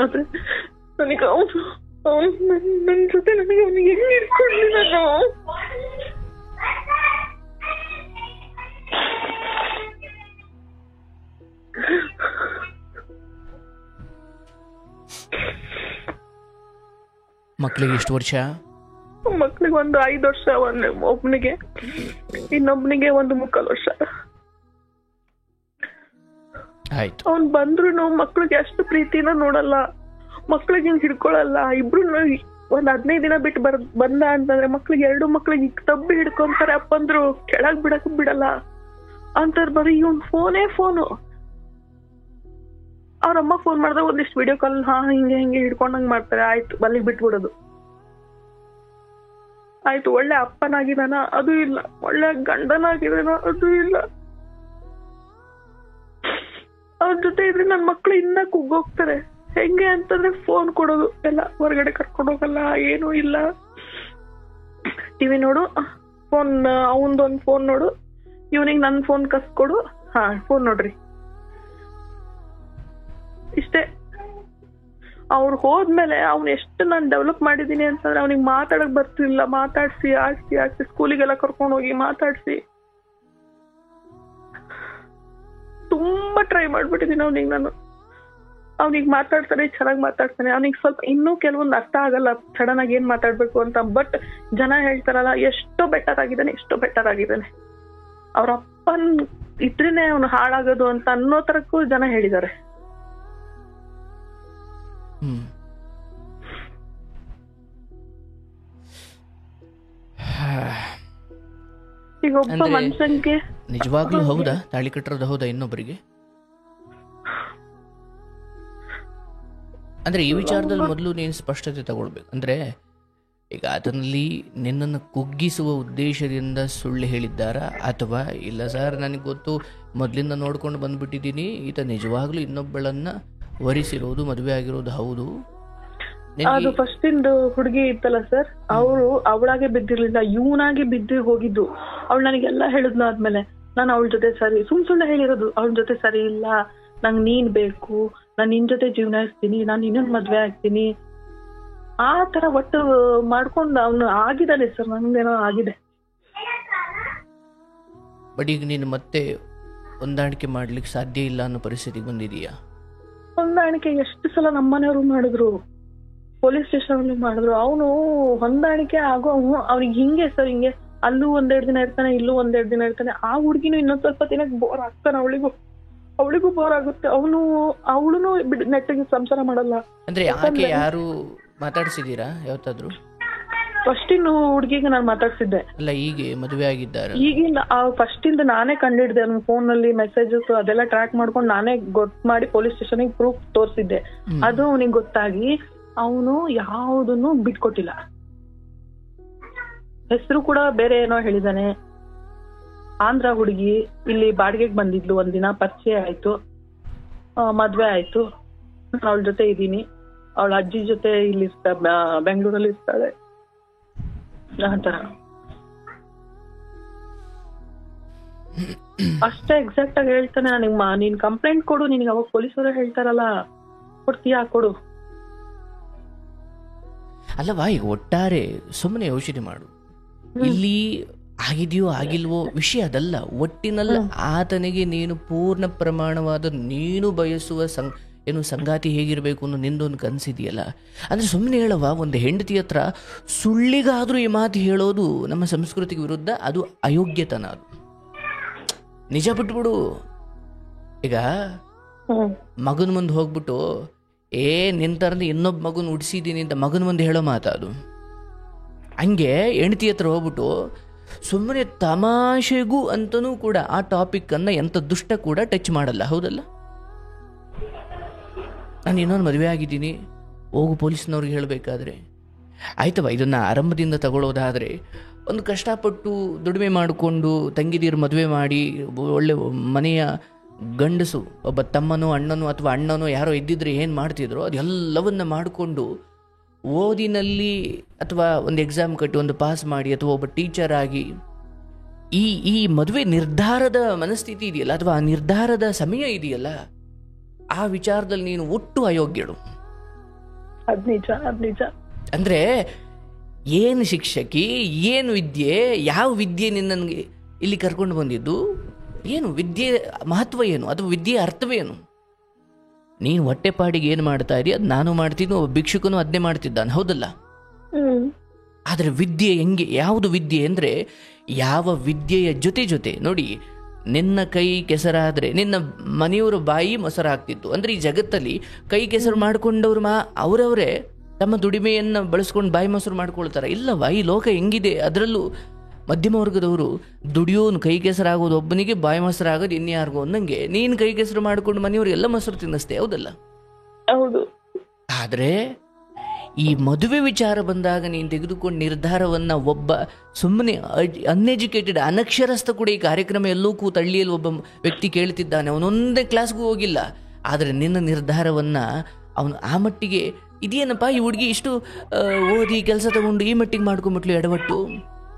ಆದ್ರೆ ನನಗೆ ನನ್ ಜೊತೆ ನನಗೆ ಅವನಿಗೆ ಹೆಂಗ್ ಇಟ್ಕೊಂಡ್ಲಿ ನಾನು? ಮಕ್ಕಳಿಗೆ ಎಷ್ಟು ವರ್ಷ? ಮಕ್ಳಿಗೆ ಒಂದು 5 ವರ್ಷ, ಒಬ್ನಿಗೆ, ಇನ್ನೊಬ್ನಿಗೆ 1.25 ವರ್ಷ. ಅವ್ನ್ ಬಂದ್ರು ಮಕ್ಳಿಗೆ ಎಷ್ಟು ಪ್ರೀತಿನ ನೋಡಲ್ಲ, ಮಕ್ಳಿಗೆ ಹಿಂಗ್ ಹಿಡ್ಕೊಳಲ್ಲ. ಇಬ್ರು ಒಂದ್ 15 ದಿನ ಬಿಟ್ಟು ಬಂದ ಅಂತಂದ್ರೆ ಮಕ್ಳಿಗೆ 2 ಮಕ್ಳಿಗೆ ತಬ್ಬಿ ಹಿಡ್ಕೊಂತಾರೆ. ಅಪ್ಪಂದ್ರು ಕೆಳಗ್ ಬಿಡಕ್ ಬಿಡಲ್ಲ ಅಂತಾರ. ಬರೀ ಇವ್ನ್ ಫೋನು. ಅವ್ರಮ್ಮ ಫೋನ್ ಮಾಡಿದ್ರೆ ಒಂದಿಷ್ಟು ವಿಡಿಯೋ ಕಾಲ್ ಹಿಂಗೆ ಹಿಡ್ಕೊಂಡಂಗ್ ಮಾಡ್ತಾರೆ. ಆಯ್ತು ಬಲ್ಲಿಗೆ ಬಿಟ್ಬಿಡೋದು. ಆಯ್ತು ಒಳ್ಳೆ ಅಪ್ಪನಾಗಿದಾನ, ಅದು ಇಲ್ಲ. ಒಳ್ಳೆ ಗಂಡನಾಗಿದಾನ, ಅದು ಇಲ್ಲ. ಅವ್ರ ಜೊತೆ ಇದ್ರೆ ನನ್ ಮಕ್ಳು ಇನ್ನ ಕುಗ್ಗೋಗ್ತಾರೆ. ಹೆಂಗೆ ಅಂತಂದ್ರೆ ಫೋನ್ ಕೊಡೋದು, ಎಲ್ಲ ಹೊರಗಡೆ ಕರ್ಕೊಂಡು ಹೋಗಲ್ಲ, ಏನೂ ಇಲ್ಲ. ಟಿವಿ ನೋಡು, ಫೋನ್, ಅವನದೊಂದು ಫೋನ್ ನೋಡು, ಇವನಿಗೆ ನನ್ ಫೋನ್ ಕಸ್ಕೊಡು, ಫೋನ್ ನೋಡ್ರಿ, ಇಷ್ಟೇ. ಅವ್ರು ಹೋದ್ಮೇಲೆ ಅವ್ನು ಎಷ್ಟು ನಾನು ಡೆವಲಪ್ ಮಾಡಿದೀನಿ ಅಂತಂದ್ರೆ ಅವ್ನಿಗೆ ಮಾತಾಡಕ್ ಬರ್ತಿಲ್ಲ. ಮಾತಾಡ್ಸಿ ಆಡ್ಸಿ ಸ್ಕೂಲಿಗೆಲ್ಲ ಕರ್ಕೊಂಡು ಹೋಗಿ ಮಾತಾಡ್ಸಿ ತುಂಬಾ ಟ್ರೈ ಮಾಡ್ಬಿಟ್ಟಿದೀನಿ ಅವ್ನಿಗೆ ನಾನು. ಅವ್ನಿಗೆ ಮಾತಾಡ್ತಾನೆ, ಚೆನ್ನಾಗಿ ಮಾತಾಡ್ತಾನೆ. ಅವ್ನಿಗೆ ಸ್ವಲ್ಪ ಇನ್ನೂ ಕೆಲವೊಂದು ಅರ್ಥ ಆಗಲ್ಲ ಸಡನ್ ಆಗಿ ಏನ್ ಮಾತಾಡ್ಬೇಕು ಅಂತ. ಬಟ್ ಜನ ಹೇಳ್ತಾರಲ್ಲ ಎಷ್ಟೋ ಬೆಟರ್ ಆಗಿದ್ದಾನೆ. ಅವ್ರ ಅಪ್ಪನ್ ಇದ್ರೇನೆ ಅವನು ಹಾಳಾಗೋದು ಅಂತ ಅನ್ನೋ ತರಕ್ಕೂ ಜನ ಹೇಳಿದ್ದಾರೆ. ಈಗ ಒಬ್ಬ ಮನುಷ್ಯನ್ಗೆ ನಿಜವಾಗ್ಲೂ ಹೌದಾ ತಾಳಿ ಕಟ್ಟಿರೋದು? ಹೌದಾ ಇನ್ನೊಬ್ಬರಿಗೆ? ಅಂದ್ರೆ ಈ ವಿಚಾರದಲ್ಲಿ ಮೊದಲು ನೀನು ಸ್ಪಷ್ಟತೆ ತಗೊಳ್ಬೇಕು. ಅಂದ್ರೆ ಈಗ ಅದರಲ್ಲಿ ನಿನ್ನನ್ನು ಕುಗ್ಗಿಸುವ ಉದ್ದೇಶದಿಂದ ಸುಳ್ಳು ಹೇಳಿದ್ದಾರಾ, ಅಥವಾ ಇಲ್ಲ ಸರ್ ನನಗೆ ಗೊತ್ತು ಮೊದಲಿಂದ ನೋಡ್ಕೊಂಡು ಬಂದ್ಬಿಟ್ಟಿದ್ದೀನಿ, ಈತ ನಿಜವಾಗ್ಲೂ ಇನ್ನೊಬ್ಬಳನ್ನ ವರಿಸಿರೋದು, ಮದುವೆ ಆಗಿರೋದು ಹೌದು? ಅದು ಫಸ್ಟ್ ಇಂದು ಹುಡುಗಿ ಇತ್ತಲ್ಲ ಸರ್, ಅವಳಾಗೆ ಬಿದ್ದಿರ್ಲಿಲ್ಲ, ಇವನಾಗೆ ಬಿದ್ದು ಹೋಗಿದ್ದು. ಅವಳು ನನಗೆಲ್ಲ ಹೇಳಿದ್ಲು. ಆದ್ಮೇಲೆ ನಾನು ಅವಳ ಜೊತೆ ಸರಿ ಸುಳ್ಳು ಹೇಳಿರೋದು, ಅವಳ ಜೊತೆ ಸರಿ ಇಲ್ಲ, ನಂಗ್ ನೀನ್ ಬೇಕು, ನಾನ್ ನಿನ್ ಜೊತೆ ಜೀವನಿಸ್ತೀನಿ, ನಾನು ಇನ್ನೊಂದ್ ಮದ್ವೆ ಆಗ್ತೀನಿ, ಆ ತರ ಒಟ್ಟು ಮಾಡ್ಕೊಂಡು ಅವನು ಆಗಿದ್ದಾನೆ ಸರ್. ನಂಗೇನೋ ಆಗಿದೆ. ಬಟ್ ಈಗ ನೀನು ಮತ್ತೆ ಹೊಂದಾಣಿಕೆ ಮಾಡ್ಲಿಕ್ಕೆ ಸಾಧ್ಯ ಇಲ್ಲ ಅನ್ನೋ ಪರಿಸ್ಥಿತಿಗೆ ಬಂದಿದೀಯಾ? ಹೊಂದಾಣಿಕೆ ಎಷ್ಟು ಸಲ ನಮ್ಮನೆಯವರು ಮಾಡಿದ್ರು, ಪೊಲೀಸ್ ಸ್ಟೇಷನ್ ಅಲ್ಲಿ ಮಾಡಿದ್ರು. ಅವನು ಹೊಂದಾಣಿಕೆ ಆಗೋ ಅವ್ನಿಗೆ ಹಿಂಗೆ ಸರ್, ಹಿಂಗೆ ಅಲ್ಲೂ 1-2 ದಿನ ಇರ್ತಾನೆ, ಇಲ್ಲೂ 1-2 ದಿನ ಇರ್ತಾನೆ. ಆ ಹುಡ್ಗಿನೂ ಇನ್ನೊಂದ್ ಸ್ವಲ್ಪ ದಿನಕ್ಕೆ ಬೋರ್ ಆಗ್ತಾನೆ, ಅವಳಿಗೂ ಬೋರ್ ಆಗುತ್ತೆ. ಅವಳುನು ನೆಟ್ಟಿಗೆ ಸಂಸಾರ ಮಾಡಲ್ಲ. ಅಂದ್ರೆ ಯಾಕೆ ಯಾರು ಮಾತಾಡ್ಸಿದೀರಾ ಯಾವತ್ತಾದ್ರು? ಫಸ್ಟ್ ಇನ್ನು ಹುಡ್ಗಿಗೆ ನಾನು ಮಾತಾಡ್ಸಿದ್ದೆ. ಅಲ್ಲ ಈಗ ಮದುವೆ ಆಗಿದ್ದಾರೆ? ಈಗಿನ ಫಸ್ಟ್ ಇಂದ ನಾನೇ ಕಂಡಿಡ್ದೆ. ಅವ್ನ ಫೋನ್ ನಲ್ಲಿ ಮೆಸೇಜಸ್ ಅದೆಲ್ಲ ಟ್ರ್ಯಾಕ್ ಮಾಡ್ಕೊಂಡು ನಾನೇ ಗೊತ್ತು ಮಾಡಿ ಪೊಲೀಸ್ ಸ್ಟೇಷನ್ ಪ್ರೂಫ್ ತೋರಿಸಿದ್ದೆ. ಅದು ಅವನಿಗೆ ಗೊತ್ತಾಗಿ ಅವನು ಯಾವುದನ್ನು ಬಿಟ್ಕೊಟ್ಟಿಲ್ಲ. ಹೆಸರು ಕೂಡ ಬೇರೆ ಏನೋ ಹೇಳಿದಾನೆ. ಆಂಧ್ರ ಹುಡುಗಿ, ಇಲ್ಲಿ ಬಾಡಿಗೆಗೆ ಬಂದಿದ್ಲು, ಒಂದಿನ ಪರಿಚಯ ಆಯ್ತು, ಮದ್ವೆ ಆಯ್ತು, ಅವಳ ಜೊತೆ ಇದ್ದೀನಿ, ಅವಳ ಅಜ್ಜಿ ಜೊತೆ ಇಲ್ಲಿ ಬೆಂಗಳೂರಲ್ಲಿ ಇರ್ತಾಳೆ, ಆತರ ಅಷ್ಟೇ ಎಕ್ಸಾಕ್ಟ್ ಆಗಿ ಹೇಳ್ತಾನೆ. ನನಗೆ ನೀನ್ ಕಂಪ್ಲೇಂಟ್ ಕೊಡು, ನಿನಗೆ ಅವಾಗ ಪೊಲೀಸರು ಹೇಳ್ತಾರಲ್ಲ, ಕೊಡ್ತೀಯಾ ಕೊಡು. ಅಲ್ಲವಾ ಈಗ ಒಟ್ಟಾರೆ ಸುಮ್ಮನೆ ಯೋಚನೆ ಮಾಡು, ಇಲ್ಲಿ ಆಗಿದೆಯೋ ಆಗಿಲ್ವೋ ವಿಷಯ ಅದಲ್ಲ. ಒಟ್ಟಿನಲ್ಲಿ ಆತನಿಗೆ ನೀನು ಪೂರ್ಣ ಪ್ರಮಾಣವಾದ ನೀನು ಬಯಸುವ ಏನು ಸಂಗಾತಿ ಹೇಗಿರ್ಬೇಕು ಅನ್ನೋ ನಿಂದೊಂದು ಕನಸಿದೆಯಲ್ಲ. ಅಂದ್ರೆ ಸುಮ್ಮನೆ ಹೇಳವ, ಒಂದು ಹೆಂಡತಿ ಹತ್ರ ಸುಳ್ಳಿಗಾದ್ರೂ ಈ ಮಾತು ಹೇಳೋದು ನಮ್ಮ ಸಂಸ್ಕೃತಿಗೆ ವಿರುದ್ಧ, ಅದು ಅಯೋಗ್ಯತನ. ಅದು ನಿಜ ಬಿಟ್ಬಿಡು. ಈಗ ಮಗನ ಮುಂದೆ ಹೋಗ್ಬಿಟ್ಟು ನಿಂತರಂದು ಇನ್ನೊಬ್ಬ ಮಗನ ಉಡ್ಸಿದ್ದೀನಿ ಅಂತ ಮಗನ ಮುಂದೆ ಹೇಳೋ ಮಾತು ಅದು. ಹಂಗೆ ಹೆಂಡತಿ ಹತ್ರ ಹೋಗ್ಬಿಟ್ಟು ಸುಮ್ಮನೆ ತಮಾಷೆಗೂ ಅಂತನೂ ಕೂಡ ಆ ಟಾಪಿಕ್ ಅನ್ನ ಎಂತ ದುಷ್ಟ ಕೂಡ ಟಚ್ ಮಾಡಲ್ಲ, ಹೌದಲ್ಲ? ನಾನು ಇನ್ನೊಂದು ಮದುವೆ ಆಗಿದ್ದೀನಿ ಹೋಗು ಪೊಲೀಸ್ನವ್ರಿಗೆ ಹೇಳಬೇಕಾದ್ರೆ ಆಯ್ತವ. ಇದನ್ನ ಆರಂಭದಿಂದ ತಗೊಳ್ಳೋದಾದ್ರೆ, ಒಂದು ಕಷ್ಟಪಟ್ಟು ದುಡಿಮೆ ಮಾಡಿಕೊಂಡು ತಂಗಿದೀರು ಮದುವೆ ಮಾಡಿ ಒಳ್ಳೆ ಮನೆಯ ಗಂಡಸು, ಒಬ್ಬ ತಮ್ಮನೋ ಅಣ್ಣನೋ ಅಥವಾ ಅಣ್ಣನೋ ಯಾರೋ ಇದ್ದಿದ್ರೆ ಏನು ಮಾಡ್ತಿದ್ರು ಅದೆಲ್ಲವನ್ನ ಮಾಡಿಕೊಂಡು ಓದಿನಲ್ಲಿ ಅಥವಾ ಒಂದು ಎಕ್ಸಾಮ್ ಕಟ್ಟಿ ಒಂದು ಪಾಸ್ ಮಾಡಿ ಅಥವಾ ಒಬ್ಬ ಟೀಚರ್ ಆಗಿ ಈ ಮದುವೆ ನಿರ್ಧಾರದ ಮನಸ್ಥಿತಿ ಇದೆಯಲ್ಲ, ಅಥವಾ ಆ ನಿರ್ಧಾರದ ಸಮಯ ಇದೆಯಲ್ಲ, ಆ ವಿಚಾರದಲ್ಲಿ ನೀನು ಒಟ್ಟು ಅಯೋಗ್ಯಳು. ಅಂದ್ರೆ ಏನು ಶಿಕ್ಷಕಿ, ಏನು ವಿದ್ಯೆ, ಯಾವ ವಿದ್ಯೆ ನಿನ್ನನ್ಗೆ ಇಲ್ಲಿ ಕರ್ಕೊಂಡು ಬಂದಿದ್ದು, ಏನು ವಿದ್ಯೆ ಮಹತ್ವ ಏನು, ಅಥವಾ ವಿದ್ಯೆಯ ಅರ್ಥವೇನು? ನೀನು ಹೊಟ್ಟೆಪಾಡಿಗೆ ಏನು ಮಾಡ್ತಾ ಇದೀಯ ಅದು ನಾನು ಮಾಡ್ತೀನಿ, ಒಬ್ಬ ಭಿಕ್ಷುಕನು ಅದನ್ನೇ ಮಾಡ್ತಿದ್ದಾನೆ, ಹೌದಲ್ಲ? ಆ ಆದರೆ ವಿದ್ಯೆ ಹೆಂಗೆ, ಯಾವುದು ವಿದ್ಯೆ ಅಂದರೆ ಯಾವ ವಿದ್ಯೆಯ ಜೊತೆ ನೋಡಿ, ನಿನ್ನ ಕೈ ಕೆಸರಾದರೆ ನಿನ್ನ ಮನೆಯವರ ಬಾಯಿ ಮೊಸರಾಗ್ತಿತ್ತು. ಅಂದರೆ ಈ ಜಗತ್ತಲ್ಲಿ ಕೈ ಕೆಸರು ಮಾಡಿಕೊಂಡವ್ರು ಅವರವರೇ ತಮ್ಮ ದುಡಿಮೆಯನ್ನು ಬಳಸ್ಕೊಂಡು ಬಾಯಿ ಮೊಸರು ಮಾಡ್ಕೊಳ್ತಾರೆ. ಇಲ್ಲವಾ, ಈ ಲೋಕ ಹೆಂಗಿದೆ, ಅದರಲ್ಲೂ ಮಧ್ಯಮ ವರ್ಗದವರು ದುಡಿಯೋನು ಕೈ ಕೆಸರಾಗೋದು ಒಬ್ಬನಿಗೆ, ಬಾಯಿ ಮೊಸರಾಗೋದು ಇನ್ಯಾರಿಗೋ ಅನ್ನಂಗೆ ನೀನು ಕೈ ಕೆಸರು ಮಾಡಿಕೊಂಡು ಮನೆಯವರಿಗೆಲ್ಲ ಮೊಸರು ತಿನ್ನಿಸ್ತೆ, ಹೌದಲ್ಲ? ಹೌದು. ಆದರೆ ಈ ಮದುವೆ ವಿಚಾರ ಬಂದಾಗ ನೀನು ತೆಗೆದುಕೊಂಡು ನಿರ್ಧಾರವನ್ನು ಒಬ್ಬ ಸುಮ್ಮನೆ ಅನ್ಎಜುಕೇಟೆಡ್ ಅನಕ್ಷರಸ್ಥ ಕೂಡ ಈ ಕಾರ್ಯಕ್ರಮ ಎಲ್ಲೂ ಕೂತು ಹಳ್ಳಿಯಲ್ಲಿ ಒಬ್ಬ ವ್ಯಕ್ತಿ ಕೇಳ್ತಿದ್ದಾನೆ, ಅವನೊಂದೇ ಕ್ಲಾಸ್ಗೂ ಹೋಗಿಲ್ಲ, ಆದರೆ ನಿನ್ನ ನಿರ್ಧಾರವನ್ನು ಅವನು ಆ ಮಟ್ಟಿಗೆ ಇದೇನಪ್ಪ ಈ ಹುಡುಗಿ ಇಷ್ಟು ಓದಿ ಕೆಲಸ ತಗೊಂಡು ಈ ಮಟ್ಟಿಗೆ ಮಾಡ್ಕೊಂಬಿಟ್ಲು ಎಡವಟ್ಟು.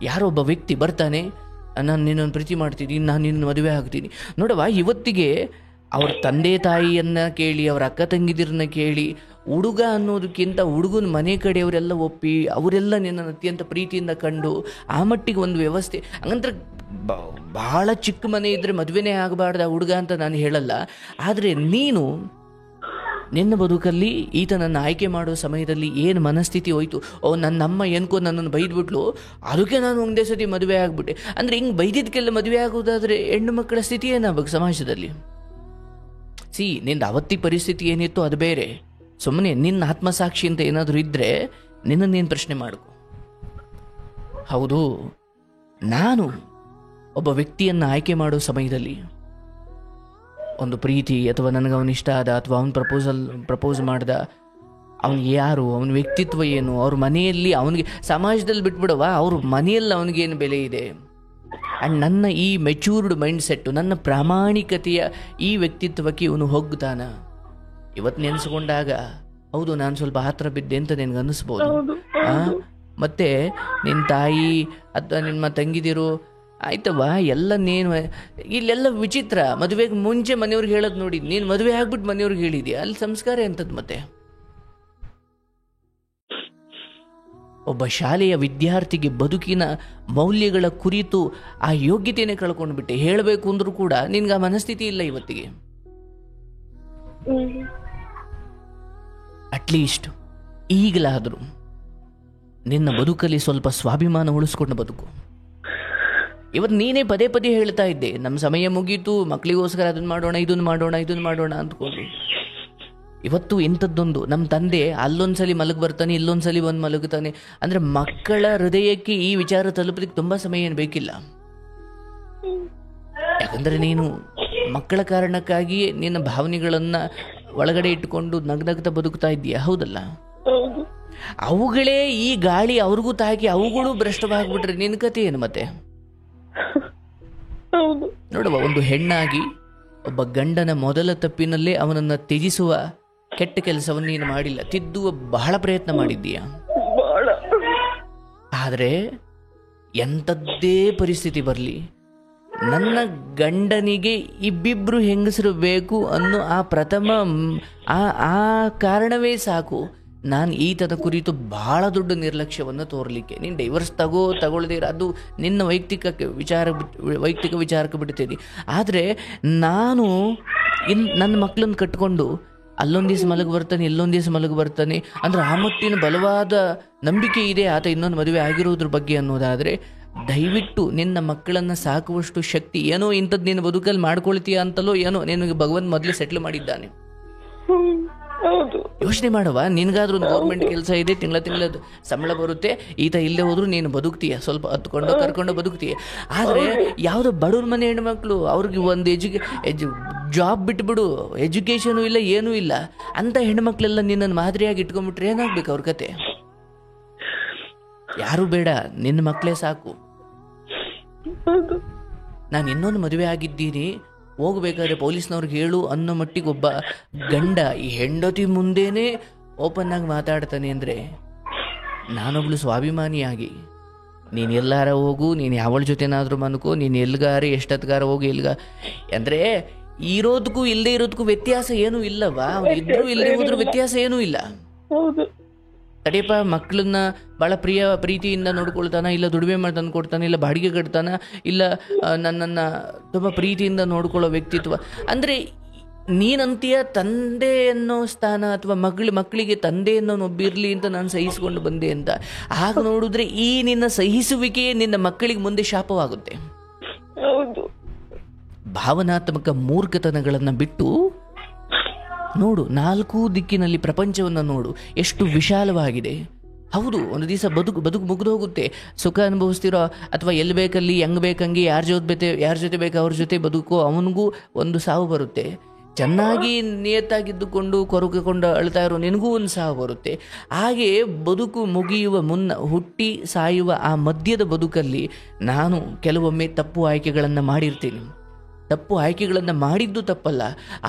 ಯಾರೋ ಒಬ್ಬ ವ್ಯಕ್ತಿ ಬರ್ತಾನೆ, ನಾನು ನಿನ್ನನ್ನು ಪ್ರೀತಿ ಮಾಡ್ತೀನಿ, ನಾನು ನಿನ್ನ ಮದುವೆ ಆಗ್ತೀನಿ. ನೋಡವಾ, ಇವತ್ತಿಗೆ ಅವ್ರ ತಂದೆ ತಾಯಿಯನ್ನು ಕೇಳಿ, ಅವರ ಅಕ್ಕ ತಂಗಿದಿರನ್ನ ಕೇಳಿ, ಹುಡುಗ ಅನ್ನೋದಕ್ಕಿಂತ ಹುಡುಗನ ಮನೆ ಕಡೆಯವರೆಲ್ಲ ಒಪ್ಪಿ ಅವರೆಲ್ಲ ನಿನ್ನನ್ನು ಅತ್ಯಂತ ಪ್ರೀತಿಯಿಂದ ಕಂಡು ಆ ಮಟ್ಟಿಗೆ ಒಂದು ವ್ಯವಸ್ಥೆ. ಹಂಗಂದ್ರೆ ಬಹಳ ಚಿಕ್ಕ ಮನೆ ಇದ್ದರೆ ಮದುವೆನೇ ಆಗಬಾರ್ದು ಆ ಹುಡುಗ ಅಂತ ನಾನು ಹೇಳಲ್ಲ. ಆದರೆ ನೀನು ನಿನ್ನ ಬದುಕಲ್ಲಿ ಈತನನ್ನು ಆಯ್ಕೆ ಮಾಡೋ ಸಮಯದಲ್ಲಿ ಏನು ಮನಸ್ಥಿತಿ ಹೋಯ್ತು, ನನ್ನಮ್ಮ ಏನ್ಕೋ ನನ್ನನ್ನು ಬೈದ್ಬಿಟ್ಲು, ಅದಕ್ಕೆ ನಾನು ಒಂದೇ ಸತಿ ಮದುವೆ ಆಗ್ಬಿಟ್ಟೆ ಅಂದರೆ ಹಿಂಗೆ ಬೈದಿದ್ದಕ್ಕೆಲ್ಲ ಮದುವೆ ಆಗೋದಾದರೆ ಹೆಣ್ಣು ಮಕ್ಕಳ ಸ್ಥಿತಿ ಏನಾಗಬೇಕು ಸಮಾಜದಲ್ಲಿ? ನಿನ್ನ ಅವತ್ತಿ ಪರಿಸ್ಥಿತಿ ಏನಿತ್ತು ಅದು ಬೇರೆ. ಸುಮ್ಮನೆ ನಿನ್ನ ಆತ್ಮಸಾಕ್ಷಿ ಅಂತ ಏನಾದರೂ ಇದ್ದರೆ ನಿನ್ನನ್ನೇನು ಪ್ರಶ್ನೆ ಮಾಡ್ಕೊ. ಹೌದು, ನಾನು ಒಬ್ಬ ವ್ಯಕ್ತಿಯನ್ನು ಆಯ್ಕೆ ಮಾಡೋ ಸಮಯದಲ್ಲಿ ಒಂದು ಪ್ರೀತಿ ಅಥವಾ ನನಗೆ ಅವನು ಇಷ್ಟ ಆದ ಅಥವಾ ಅವನು ಪ್ರಪೋಸ್ ಮಾಡ್ದ, ಅವನು ಯಾರು, ಅವನ ವ್ಯಕ್ತಿತ್ವ ಏನು, ಅವ್ರ ಮನೆಯಲ್ಲಿ ಅವನಿಗೆ, ಸಮಾಜದಲ್ಲಿ ಬಿಟ್ಬಿಡವ, ಅವ್ರ ಮನೆಯಲ್ಲಿ ಅವನಿಗೇನು ಬೆಲೆ ಇದೆ, ಆ್ಯಂಡ್ ನನ್ನ ಈ ಮೆಚ್ಯೂರ್ಡ್ ಮೈಂಡ್ ಸೆಟ್ಟು, ನನ್ನ ಪ್ರಾಮಾಣಿಕತೆಯ ಈ ವ್ಯಕ್ತಿತ್ವಕ್ಕೆ ಇವನು ಹೋಗ್ತಾನ. ಇವತ್ತು ನೆನೆಸ್ಕೊಂಡಾಗ ಹೌದು ನಾನು ಸ್ವಲ್ಪ ಹತ್ರ ಬಿದ್ದೆ ಅಂತ ನಿನಗೆ ಅನ್ನಿಸ್ಬೋದು. ಮತ್ತೆ ನಿನ್ನ ತಾಯಿ ಅಥವಾ ನಿಮ್ಮ ತಂಗಿದಿರು ಆಯ್ತವ ಎಲ್ಲ ನೀನು ಇಲ್ಲೆಲ್ಲ ವಿಚಿತ್ರ. ಮದುವೆಗೆ ಮುಂಚೆ ಮನೆಯವ್ರಿಗೆ ಹೇಳೋದು ನೋಡಿ, ನೀನು ಮದುವೆ ಆಗ್ಬಿಟ್ಟು ಮನೆಯವ್ರಿಗೆ ಹೇಳಿದ್ಯಾ, ಅಲ್ಲಿ ಸಂಸ್ಕಾರ ಎಂಥದ್ದು? ಮತ್ತೆ ಒಬ್ಬ ಶಾಲೆಯ ವಿದ್ಯಾರ್ಥಿಗೆ ಬದುಕಿನ ಮೌಲ್ಯಗಳ ಕುರಿತು ಆ ಯೋಗ್ಯತೆಯನ್ನೇ ಕಳ್ಕೊಂಡ್ಬಿಟ್ಟೆ. ಹೇಳಬೇಕು ಅಂದ್ರೂ ಕೂಡ ನಿನ್ಗೆ ಆ ಮನಸ್ಥಿತಿ ಇಲ್ಲ ಇವತ್ತಿಗೆ. ಅಟ್ಲೀಸ್ಟ್ ಈಗಲಾದರೂ ನಿನ್ನ ಬದುಕಲ್ಲಿ ಸ್ವಲ್ಪ ಸ್ವಾಭಿಮಾನ ಉಳಿಸ್ಕೊಂಡು ಬದುಕು. ಇವತ್ತು ನೀನೇ ಪದೇ ಪದೇ ಹೇಳ್ತಾ ಇದ್ದೆ, ನಮ್ಮ ಸಮಯ ಮುಗೀತು, ಮಕ್ಕಳಿಗೋಸ್ಕರ ಅದನ್ನು ಮಾಡೋಣ, ಇದನ್ನು ಮಾಡೋಣ ಅಂದ್ಕೊಂಡು. ಇವತ್ತು ಇಂಥದ್ದೊಂದು ನಮ್ಮ ತಂದೆ ಅಲ್ಲೊಂದ್ಸಲಿ ಬರ್ತಾನೆ, ಇಲ್ಲೊಂದ್ಸಲಿ ಬಂದು ಮಲಗುತ್ತಾನೆ ಅಂದರೆ ಮಕ್ಕಳ ಹೃದಯಕ್ಕೆ ಈ ವಿಚಾರ ತಲುಪಲಿಕ್ಕೆ ತುಂಬ ಸಮಯ ಏನು ಬೇಕಿಲ್ಲ. ಯಾಕಂದರೆ ನೀನು ಮಕ್ಕಳ ಕಾರಣಕ್ಕಾಗಿಯೇ ನಿನ್ನ ಭಾವನೆಗಳನ್ನು ಒಳಗಡೆ ಇಟ್ಟುಕೊಂಡು ನಗ್ನಗ್ತಾ ಬದುಕ್ತಾ ಇದ್ದೀಯಾ, ಹೌದಲ್ಲ? ಅವುಗಳೇ ಈ ಗಾಳಿ ಅವ್ರಿಗೂ ತಾಕಿ ಅವುಗಳು ಭ್ರಷ್ಟವಾಗ್ಬಿಟ್ರೆ ನಿನ್ನ ಕತೆ ಏನು ಮತ್ತೆ? ನೋಡುವ, ಒಂದು ಹೆಣ್ಣಾಗಿ ಒಬ್ಬ ಗಂಡನ ಮೊದಲ ತಪ್ಪಿನಲ್ಲೇ ಅವನನ್ನು ತ್ಯಜಿಸುವ ಕೆಟ್ಟ ಕೆಲಸವನ್ನು ನೀನು ಮಾಡಿಲ್ಲ, ತಿದ್ದುವ ಬಹಳ ಪ್ರಯತ್ನ ಮಾಡಿದ್ದೀಯ. ಆದರೆ ಎಂಥದ್ದೇ ಪರಿಸ್ಥಿತಿ ಬರಲಿ, ನನ್ನ ಗಂಡನಿಗೆ ಇಬ್ಬಿಬ್ರು ಹೆಂಗಸರು ಬೇಕು ಅನ್ನೋ ಆ ಪ್ರಥಮ ಆ ಕಾರಣವೇ ಸಾಕು ನಾನು ಈತನ ಕುರಿತು ಬಹಳ ದೊಡ್ಡ ನಿರ್ಲಕ್ಷ್ಯವನ್ನು ತೋರಲಿಕ್ಕೆ. ನೀನು ಡೈವರ್ಸ್ ತಗೊಳ್ಳದೇ ಅದು ನಿನ್ನ ವೈಯಕ್ತಿಕ ವಿಚಾರಕ್ಕೆ ಬಿಡ್ತೀನಿ. ಆದರೆ ನಾನು ನನ್ನ ಮಕ್ಕಳನ್ನು ಕಟ್ಕೊಂಡು ಅಲ್ಲೊಂದು ದಿವಸ ಮಲಗಿ ಬರ್ತಾನೆ, ಇಲ್ಲೊಂದು ದಿವಸ ಮಲಗಿ ಬರ್ತಾನೆ ಅಂದರೆ ಆ ಮಟ್ಟಿನ ಬಲವಾದ ನಂಬಿಕೆ ಇದೆ ಆತ ಇನ್ನೊಂದು ಮದುವೆ ಆಗಿರೋದ್ರ ಬಗ್ಗೆ ಅನ್ನೋದಾದರೆ, ದಯವಿಟ್ಟು ನಿನ್ನ ಮಕ್ಕಳನ್ನು ಸಾಕುವಷ್ಟು ಶಕ್ತಿ ಏನೋ ಇಂಥದ್ದು ನಿನ್ನ ಬದುಕಲ್ಲಿ ಮಾಡ್ಕೊಳ್ತೀಯ ಅಂತಲೋ ಏನೋ ನಿನಗೆ ಭಗವಂತ ಮೊದಲೇ ಸೆಟ್ಲ್ ಮಾಡಿದ್ದಾನೆ. ಯೋಚನೆ ಮಾಡುವ, ನಿನಗಾದ್ರೂ ಒಂದು ಗೌರ್ಮೆಂಟ್ ಕೆಲಸ ಇದೆ, ತಿಂಗಳ ಸಂಬಳ ಬರುತ್ತೆ, ಈತ ಇಲ್ಲೇ ಹೋದ್ರು ನೀನು ಬದುಕ್ತೀಯ, ಸ್ವಲ್ಪ ಹತ್ಕೊಂಡು ಕರ್ಕೊಂಡು ಬದುಕ್ತೀಯ. ಆದರೆ ಯಾವುದೋ ಬಡವ್ರ ಮನೆ ಹೆಣ್ಮಕ್ಳು ಅವ್ರಿಗೆ ಒಂದು ಜಾಬ್ ಬಿಟ್ಬಿಡು, ಎಜುಕೇಷನು ಇಲ್ಲ, ಏನೂ ಇಲ್ಲ ಅಂತ ಹೆಣ್ಮಕ್ಳೆಲ್ಲ ನಿನ್ನನ್ನು ಮಾದರಿಯಾಗಿ ಇಟ್ಕೊಂಡ್ಬಿಟ್ರೆ ಏನಾಗ್ಬೇಕು ಅವ್ರ ಕತೆ? ಯಾರು ಬೇಡ, ನಿನ್ನ ಮಕ್ಕಳೇ ಸಾಕು. ನಾನು ಇನ್ನೊಂದು ಮದುವೆ ಆಗಿದ್ದೀನಿ, ಹೋಗ್ಬೇಕಾದ್ರೆ ಪೊಲೀಸ್ನವ್ರಿಗೆ ಹೇಳು ಅನ್ನೋ ಮಟ್ಟಿಗೆ ಒಬ್ಬ ಗಂಡ ಈ ಹೆಂಡತಿ ಮುಂದೇನೆ ಓಪನ್ ಆಗಿ ಮಾತಾಡ್ತಾನೆ ಅಂದರೆ, ನಾನೊಬ್ಳು ಸ್ವಾಭಿಮಾನಿಯಾಗಿ ನೀನು ಎಲ್ಲಾರ ಹೋಗು, ನೀನು ಯಾವಳ ಜೊತೆನಾದರೂ ಮನ್ಕೋ, ನೀನು ಎಲ್ಗಾರ ಎಷ್ಟೊತ್ಗಾರ ಹೋಗಿ ಅಂದರೆ ಇರೋದಕ್ಕೂ ಇಲ್ಲದೆ ಇರೋದಕ್ಕೂ ವ್ಯತ್ಯಾಸ ಏನೂ ಇಲ್ಲವಾ? ಇದ್ರೂ ಇಲ್ಲದೆ ಹೋದ್ರೂ ವ್ಯತ್ಯಾಸ ಏನೂ ಇಲ್ಲ. ತಡೆಯಪ್ಪ, ಮಕ್ಕಳನ್ನ ಭಾಳ ಪ್ರೀತಿಯಿಂದ ನೋಡ್ಕೊಳ್ತಾನ, ಇಲ್ಲ ದುಡಿಮೆ ಮಾಡಿ ತಂದು ಕೊಡ್ತಾನೆ, ಇಲ್ಲ ಬಾಡಿಗೆ ಕಟ್ತಾನ, ಇಲ್ಲ ನನ್ನನ್ನು ತುಂಬ ಪ್ರೀತಿಯಿಂದ ನೋಡ್ಕೊಳ್ಳೋ ವ್ಯಕ್ತಿತ್ವ ಅಂದರೆ ನೀನಂತೀಯ ತಂದೆ ಅನ್ನೋ ಸ್ಥಾನ ಅಥವಾ ಮಕ್ಕಳಿಗೆ ತಂದೆ ಅನ್ನೋನೊಬ್ಬಿರ್ಲಿ ಅಂತ ನಾನು ಸಹಿಸಿಕೊಂಡು ಬಂದೆ ಅಂತ. ಆಗ ನೋಡಿದ್ರೆ ಈ ನಿನ್ನ ಸಹಿಸುವಿಕೆಯೇ ನಿನ್ನ ಮಕ್ಕಳಿಗೆ ಮುಂದೆ ಶಾಪವಾಗುತ್ತೆ. ಹೌದು. ಭಾವನಾತ್ಮಕ ಮೂರ್ಖತನಗಳನ್ನು ಬಿಟ್ಟು ನೋಡು, 4 ದಿಕ್ಕಿನಲ್ಲಿ ಪ್ರಪಂಚವನ್ನು ನೋಡು, ಎಷ್ಟು ವಿಶಾಲವಾಗಿದೆ. ಹೌದು, ಒಂದು ದಿವಸ ಬದುಕು ಮುಗಿದು ಹೋಗುತ್ತೆ. ಸುಖ ಅನುಭವಿಸ್ತಿರೋ ಅಥವಾ ಎಲ್ಲಿ ಬೇಕಲ್ಲಿ ಹೆಂಗ್ ಬೇಕಂಗೆ ಯಾರ ಜೊತೆ ಬೇಕು ಅವ್ರ ಜೊತೆ ಬದುಕೋ ಅವನಿಗೂ ಒಂದು ಸಾವು ಬರುತ್ತೆ. ಚೆನ್ನಾಗಿ ನಿಯತ್ತಾಗಿದ್ದುಕೊಂಡು ಕೊರಗಿಕೊಂಡು ಅಳ್ತಾ ಇರೋ ನಿನಗೂ ಒಂದು ಸಾವು ಬರುತ್ತೆ. ಹಾಗೆ ಬದುಕು ಮುಗಿಯುವ ಮುನ್ನ ಹುಟ್ಟಿ ಸಾಯುವ ಆ ಮಧ್ಯದ ಬದುಕಲ್ಲಿ ನಾನು ಕೆಲವೊಮ್ಮೆ ತಪ್ಪು ಆಯ್ಕೆಗಳನ್ನು ಮಾಡಿರ್ತೀನಿ. ತಪ್ಪು ಆಯ್ಕೆಗಳನ್ನು ಮಾಡಿದ್ದು ತಪ್ಪಲ್ಲ,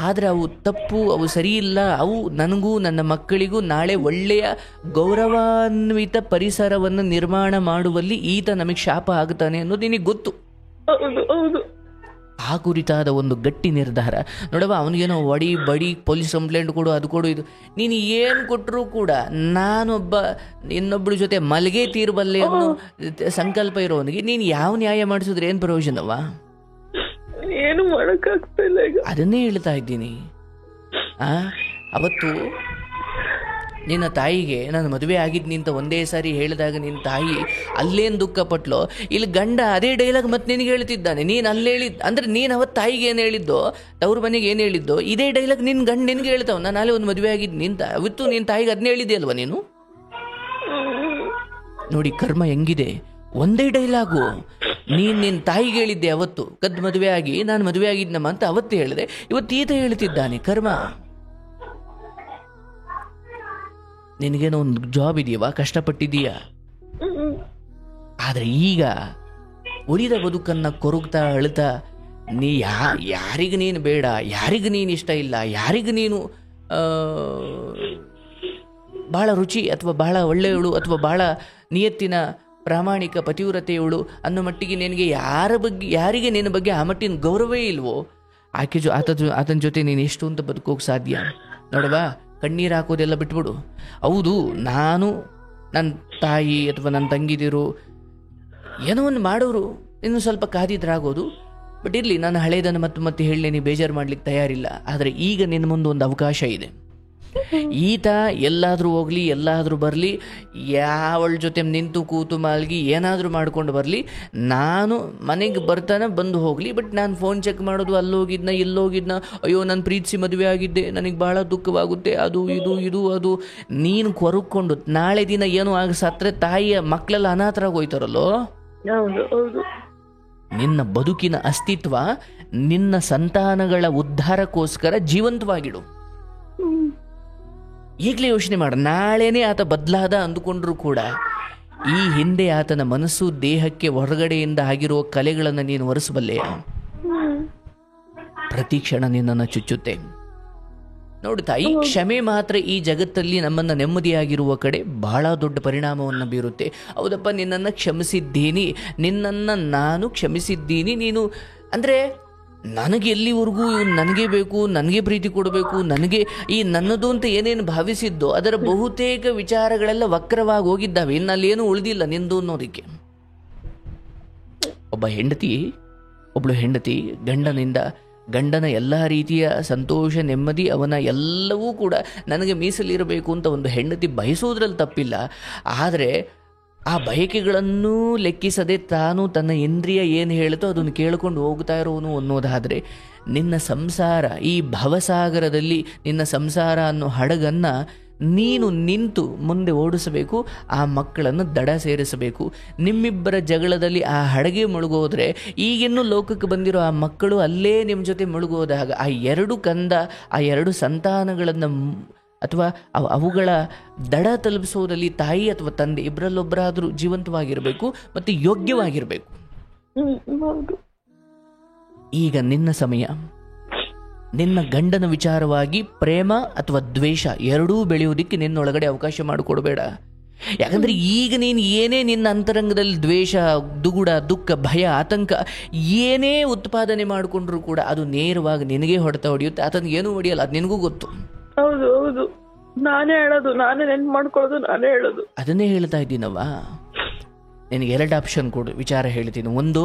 ಆದರೆ ಅವು ಸರಿಯಿಲ್ಲ. ಅವು ನನಗೂ ನನ್ನ ಮಕ್ಕಳಿಗೂ ನಾಳೆ ಒಳ್ಳೆಯ ಗೌರವಾನ್ವಿತ ಪರಿಸರವನ್ನು ನಿರ್ಮಾಣ ಮಾಡುವಲ್ಲಿ ಈತ ನಮಗೆ ಶಾಪ ಆಗುತ್ತಾನೆ ಅನ್ನೋದು ನಿನಗೆ ಗೊತ್ತು. ಆ ಕುರಿತಾದ ಒಂದು ಗಟ್ಟಿ ನಿರ್ಧಾರ. ನೋಡವ, ಅವನಿಗೇನೋ ಬಡಿ ಪೊಲೀಸ್ ಕಂಪ್ಲೇಂಟ್ ಕೊಡು, ಅದು ಕೊಡು, ಇದು ನೀನು ಏನು ಕೊಟ್ಟರೂ ಕೂಡ ಇನ್ನೊಬ್ಬಳ ಜೊತೆ ಮಲ್ಗೆ ತೀರ್ಬಲ್ಲೆ ಅನ್ನೋ ಸಂಕಲ್ಪ ಇರೋವನಿಗೆ ನೀನು ಯಾವ ನ್ಯಾಯ ಮಾಡಿಸಿದ್ರೆ ಏನು ಪ್ರಯೋಜನವ? ಏನು ಮಾಡಕ್ಕಾಗ್ತಿಲ್ಲ. ಅದನ್ನೇ ಹೇಳ್ತಾ ಇದ್ದೀನಿ. ಅವತ್ತು ನಿನ್ನ ತಾಯಿಗೆ ನಾನು ಮದುವೆ ಆಗಿದ್ನಿ ಅಂತ ಒಂದೇ ಸಾರಿ ಹೇಳಿದಾಗ ನಿನ್ನ ತಾಯಿ ಅಲ್ಲೇನು ದುಃಖ ಪಟ್ಲೋ, ಇಲ್ಲಿ ಗಂಡ ಅದೇ ಡೈಲಾಗ್ ಮತ್ತೆ ನಿನಗೆ ಹೇಳ್ತಿದ್ದಾನೆ. ನೀನು ಅಲ್ಲಿ ಅಂದ್ರೆ ನೀನು ಅವತ್ತು ತಾಯಿಗೆ ಏನು ಹೇಳಿದ್ದೋ, ತವ್ರ ಮನೆಗೆ ಏನು ಹೇಳಿದ್ದೋ, ಇದೇ ಡೈಲಾಗ್ ನಿನ್ನ ಗಂಡ ನಿನಗೆ ಹೇಳ್ತಾವ. ನಾನು ಅಲ್ಲೇ ಒಂದು ಮದುವೆ ಆಗಿದ್ನಿ ಅಂತ ಅವತ್ತು ನಿನ್ನ ತಾಯಿಗೆ ಅದನ್ನೇ ಹೇಳಿದೆ ಅಲ್ವಾ ನೀನು? ನೋಡಿ ಕರ್ಮ ಹೆಂಗಿದೆ. ಒಂದೇ ಡೈಲಾಗು ನಿನ್ನ ತಾಯಿಗೆ ಹೇಳಿದ್ದೆ ಅವತ್ತು, ಮದುವೆ ಆಗಿ ನಾನು ಮದುವೆ ಆಗಿದ್ನಮ್ಮ ಅಂತ ಅವತ್ತು ಹೇಳಿದೆ. ಇವತ್ತು ಈತ ಹೇಳ್ತಿದ್ದಾನೆ ಕರ್ಮ. ನಿನಗೇನೋ ಒಂದು ಜಾಬ್ ಇದೆಯವಾ, ಕಷ್ಟಪಟ್ಟಿದೀಯಾ, ಆದರೆ ಈಗ ಉಳಿದ ಬದುಕನ್ನು ಕೊರಗ್ತಾ ಅಳ್ತಾ ನೀ ಯಾರಿಗೆ ನೀನು ಬೇಡ, ಯಾರಿಗೆ ನೀನು ಇಷ್ಟ ಇಲ್ಲ, ಯಾರಿಗೆ ನೀನು ಬಹಳ ರುಚಿ ಅಥವಾ ಬಹಳ ಒಳ್ಳೆಯವಳು ಅಥವಾ ಬಹಳ ನಿಯತ್ತಿನ ಪ್ರಾಮಾಣಿಕ ಪತಿವ್ರತೆಯವಳು ಅನ್ನೋ ಮಟ್ಟಿಗೆ ನಿನಗೆ ಯಾರಿಗೆ ನಿನ್ನ ಬಗ್ಗೆ ಆ ಮಟ್ಟಿನ ಗೌರವವೇ ಇಲ್ವೋ, ಆತನ ಜೊತೆ ನೀನು ಎಷ್ಟು ಅಂತ ಬದುಕೋಕೆ ಸಾಧ್ಯ? ನೋಡವಾ, ಕಣ್ಣೀರು ಹಾಕೋದೆಲ್ಲ ಬಿಟ್ಬಿಡು. ಹೌದು, ನಾನು ನನ್ನ ತಾಯಿ ಅಥವಾ ನನ್ನ ತಂಗಿದಿರು ಏನೋ ಒಂದು ಮಾಡೋರು ಇನ್ನೂ ಸ್ವಲ್ಪ ಕಾದಿದ್ರಾಗೋದು. ಬಟ್ ಇರಲಿ, ನಾನು ಹಳೇದನ್ನು ಮತ್ತೆ ಹೇಳಿ ನೀನು ಬೇಜಾರು ಮಾಡ್ಲಿಕ್ಕೆ ತಯಾರಿಲ್ಲ. ಆದರೆ ಈಗ ನಿನ್ನ ಮುಂದೆ ಒಂದು ಅವಕಾಶ ಇದೆ. ಈತ ಎಲ್ಲಾದರೂ ಹೋಗಲಿ, ಎಲ್ಲಾದರೂ ಬರಲಿ, ಯಾವಳ ಜೊತೆ ನಿಂತು ಕೂತು ಮಲಗಿ ಏನಾದರೂ ಮಾಡ್ಕೊಂಡು ಬರಲಿ, ನಾನು ಮನೆಗೆ ಬಂದು ಹೋಗಲಿ. ಬಟ್ ನಾನು ಫೋನ್ ಚೆಕ್ ಮಾಡೋದು, ಅಲ್ಲೋಗಿದ್ನ ಇಲ್ಲೋಗಿದ್ನ, ಅಯ್ಯೋ ನಾನು ಪ್ರೀತಿಸಿ ಮದುವೆ ಆಗಿದ್ದೆ, ನನಗೆ ಭಾಳ ದುಃಖವಾಗುತ್ತೆ, ಅದು ಅದು ನೀನು ಕೊರಕೊಂಡು ನಾಳೆ ದಿನ ಏನು ಸತ್ರೆ ತಾಯಿಯ ಮಕ್ಕಳೆಲ್ಲ ಅನಾಥರಾಗಿ ಹೋಯ್ತಾರಲ್ಲೋ. ನಿನ್ನ ಬದುಕಿನ ಅಸ್ತಿತ್ವ ನಿನ್ನ ಸಂತಾನಗಳ ಉದ್ಧಾರಕ್ಕೋಸ್ಕರ ಜೀವಂತವಾಗಿಡು. ಈಗಲೇ ಯೋಚನೆ ಮಾಡ. ನಾಳೆನೇ ಆತ ಬದಲಾದ ಅಂದುಕೊಂಡ್ರೂ ಕೂಡ ಈ ಹಿಂದೆ ಆತನ ಮನಸ್ಸು ದೇಹಕ್ಕೆ ಹೊರಗಡೆಯಿಂದ ಆಗಿರುವ ಕಲೆಗಳನ್ನು ನೀನು ಒರೆಸಬಲ್ಲೆಯ? ಪ್ರತಿ ಕ್ಷಣ ನಿನ್ನನ್ನು ಚುಚ್ಚುತ್ತೆ. ನೋಡುತ್ತಾ, ಈ ಕ್ಷಮೆ ಮಾತ್ರ ಈ ಜಗತ್ತಲ್ಲಿ ನಮ್ಮನ್ನು ನೆಮ್ಮದಿಯಾಗಿರುವ ಕಡೆ ಬಹಳ ದೊಡ್ಡ ಪರಿಣಾಮವನ್ನು ಬೀರುತ್ತೆ. ಹೌದಪ್ಪ, ನಿನ್ನನ್ನು ಕ್ಷಮಿಸಿದ್ದೀನಿ, ನಿನ್ನನ್ನು ನಾನು ಕ್ಷಮಿಸಿದ್ದೀನಿ. ನೀನು ಅಂದರೆ ನನಗೆ ಎಲ್ಲಿವರೆಗೂ ನನಗೆ ಬೇಕು, ನನಗೆ ಪ್ರೀತಿ ಕೊಡಬೇಕು, ನನಗೆ ಈ ನನ್ನದು ಅಂತ ಏನೇನು ಭಾವಿಸಿದ್ದೋ ಅದರ ಬಹುತೇಕ ವಿಚಾರಗಳೆಲ್ಲ ವಕ್ರವಾಗಿ ಹೋಗಿದ್ದಾವೆ. ಇನ್ನು ಅಲ್ಲೇನು ಉಳಿದಿಲ್ಲ ನಿಂದು ಅನ್ನೋದಕ್ಕೆ. ಒಬ್ಬಳು ಹೆಂಡತಿ ಗಂಡನ ಎಲ್ಲ ರೀತಿಯ ಸಂತೋಷ, ನೆಮ್ಮದಿ, ಅವನ ಎಲ್ಲವೂ ಕೂಡ ನನಗೆ ಮೀಸಲಿರಬೇಕು ಅಂತ ಒಂದು ಹೆಂಡತಿ ಬಯಸೋದ್ರಲ್ಲಿ ತಪ್ಪಿಲ್ಲ. ಆದರೆ ಆ ಬಯಕೆಗಳನ್ನೂ ಲೆಕ್ಕಿಸದೆ ತಾನು ತನ್ನ ಇಂದ್ರಿಯ ಏನು ಹೇಳುತ್ತೋ ಅದನ್ನು ಕೇಳಿಕೊಂಡು ಹೋಗ್ತಾ ಇರೋನು ಅನ್ನೋದಾದರೆ ನಿನ್ನ ಸಂಸಾರ, ಈ ಭವಸಾಗರದಲ್ಲಿ ನಿನ್ನ ಸಂಸಾರ ಅನ್ನೋ ಹಡಗನ್ನು ನೀನು ನಿಂತು ಮುಂದೆ ಓಡಿಸಬೇಕು. ಆ ಮಕ್ಕಳನ್ನು ದಡ ಸೇರಿಸಬೇಕು. ನಿಮ್ಮಿಬ್ಬರ ಜಗಳದಲ್ಲಿ ಆ ಹಡಗೆ ಮುಳುಗೋದ್ರೆ ಈಗಿನ್ನೂ ಲೋಕಕ್ಕೆ ಬಂದಿರೋ ಆ ಮಕ್ಕಳು ಅಲ್ಲೇ ನಿಮ್ಮ ಜೊತೆ ಮುಳುಗೋದಾಗ ಆ ಎರಡು ಸಂತಾನಗಳನ್ನು ಅಥವಾ ಅವುಗಳ ದಡ ತಲುಪಿಸೋದಲ್ಲಿ ತಾಯಿ ಅಥವಾ ತಂದೆ ಇಬ್ಬರಲ್ಲೊಬ್ಬರಾದರೂ ಜೀವಂತವಾಗಿರಬೇಕು ಮತ್ತು ಯೋಗ್ಯವಾಗಿರಬೇಕು. ಈಗ ನಿನ್ನ ಸಮಯ. ನಿನ್ನ ಗಂಡನ ವಿಚಾರವಾಗಿ ಪ್ರೇಮ ಅಥವಾ ದ್ವೇಷ ಎರಡೂ ಬೆಳೆಯುವುದಕ್ಕೆ ನಿನ್ನೊಳಗಡೆ ಅವಕಾಶ ಮಾಡಿಕೊಡಬೇಡ. ಯಾಕಂದರೆ ಈಗ ನೀನು ಏನೇ ನಿನ್ನ ಅಂತರಂಗದಲ್ಲಿ ದ್ವೇಷ, ದುಗುಡ, ದುಃಖ, ಭಯ, ಆತಂಕ ಏನೇ ಉತ್ಪಾದನೆ ಮಾಡಿಕೊಂಡ್ರೂ ಕೂಡ ಅದು ನೇರವಾಗಿ ನಿನಗೇ ಹೊಡೆಯುತ್ತೆ. ಆತನಿಗೇನೂ ಹೊಡೆಯಲ್ಲ, ಅದು ನಿನಗೂ ಗೊತ್ತು. ಹೌದು, ನಾನೇ ಹೇಳೋದು, ನಾನೇ ನೆನ್ಪು ಮಾಡ್ಕೊಳ್ಳೋದು, ನಾನೇ ಹೇಳೋದು. ಅದನ್ನೇ ಹೇಳ್ತಾ ಇದ್ದೀನವ್ವ. ನಿನಗೆ 2 ಆಪ್ಷನ್ ಕೊಡು, ವಿಚಾರ ಹೇಳ್ತೀನಿ. ಒಂದು,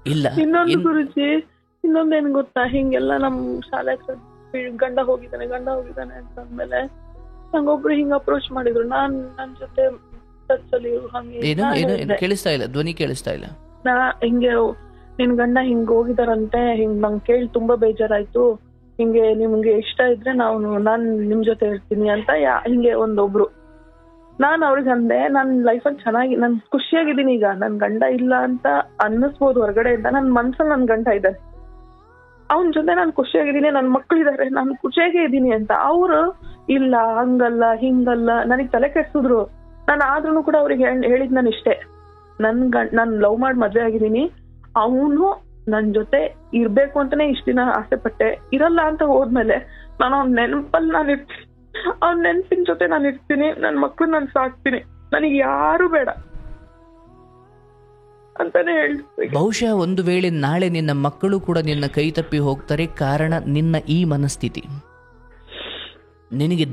ಇಲ್ಲ. ಇನ್ನೊಂದು ಗುರುಜಿ, ಇನ್ನೊಂದೇನ್ ಗೊತ್ತಾ, ಹಿಂಗೆಲ್ಲ ನಮ್ ಶಾಲೆ ಗಂಡ ಹೋಗಿದ್ದಾನೆ ಅಂತಂದ್ಮೇಲೆ ನಂಗೊಬ್ರು ಹಿಂಗ ಅಪ್ರೋಚ್ ಮಾಡಿದ್ರು. ನನ್ ಜೊತೆ ಟಚ್ ಅಲ್ಲಿ ಕೇಳಿಸ್ತಾ ಇಲ್ಲ, ಧ್ವನಿ ಕೇಳಿಸ್ತಾ ಇಲ್ಲ. ನಾ ಹಿಂಗೆ ನಿನ್ ಗಂಡ ಹಿಂಗ್ ಹೋಗಿದಾರಂತೆ, ಹಿಂಗ್ ನಂಗ್ ಕೇಳಿ ತುಂಬಾ ಬೇಜಾರಾಯ್ತು, ಹಿಂಗೆ ನಿಮ್ಗೆ ಇಷ್ಟ ಇದ್ರೆ ನಾನ್ ನಿಮ್ ಜೊತೆ ಇರ್ತೀನಿ ಅಂತ ಹಿಂಗೆ ಒಂದೊಬ್ರು. ನಾನ್ ಅವ್ರಿಗೆ ಅಂದೆ, ನನ್ ಲೈಫಲ್ಲಿ ಚೆನ್ನಾಗಿ ನಾನ್ ಖುಷಿಯಾಗಿದ್ದೀನಿ, ಈಗ ನನ್ ಗಂಡ ಇಲ್ಲ ಅಂತ ಅನ್ನಿಸ್ಬೋದು ಹೊರಗಡೆಯಿಂದ, ನನ್ ಮನ್ಸಲ್ಲಿ ನನ್ ಗಂಡ ಇದ್ದಾನೆ, ಅವನ್ ಜೊತೆ ನಾನ್ ಖುಷಿಯಾಗಿದ್ದೀನಿ, ನನ್ ಮಕ್ಳಿದಾರೆ, ನಾನ್ ಖುಷಿಯಾಗೇ ಇದ್ದೀನಿ ಅಂತ. ಅವ್ರು ಇಲ್ಲ ಹಂಗಲ್ಲ ಹಿಂಗಲ್ಲ ನನಗ್ ತಲೆ ಕೆಡ್ಸಿದ್ರು. ನಾನು ಆದ್ರೂ ಕೂಡ ಅವ್ರಿಗೆ ಹೇಳಿದ್ ನಾನು ಇಷ್ಟೇ, ನಾನ್ ಲವ್ ಮಾಡಿ ಮದ್ವೆ ಆಗಿದ್ದೀನಿ, ಅವನು ನನ್ ಜೊತೆ ಇರ್ಬೇಕು ಅಂತಾನೆ ಇಷ್ಟ ದಿನ ಆಸೆ ಪಟ್ಟೆ, ಇರಲ್ಲ ಅಂತ ಹೋದ್ಮೇಲೆ ನಾನು ಅವ್ನ ನೆನಪಲ್ಲಿ ನಾನು ಇರ್ತೀನಿ, ಅವ್ನ ನೆನಪಿನ ಜೊತೆ ನಾನು ಇರ್ತೀನಿ, ನನ್ ಮಕ್ಳು ನಾನು ಸಾಕ್ತೀನಿ, ನನಗೆ ಯಾರು ಬೇಡ ಅಂತಾನೆ ಹೇಳ್ತೀನಿ. ಬಹುಶಃ ಒಂದು ವೇಳೆ ನಾಳೆ ನಿನ್ನ ಮಕ್ಕಳು ಕೂಡ ನಿನ್ನ ಕೈ ತಪ್ಪಿ ಹೋಗ್ತಾರೆ, ಕಾರಣ ನಿನ್ನ ಈ ಮನಸ್ಥಿತಿ. ನಿನಗೆ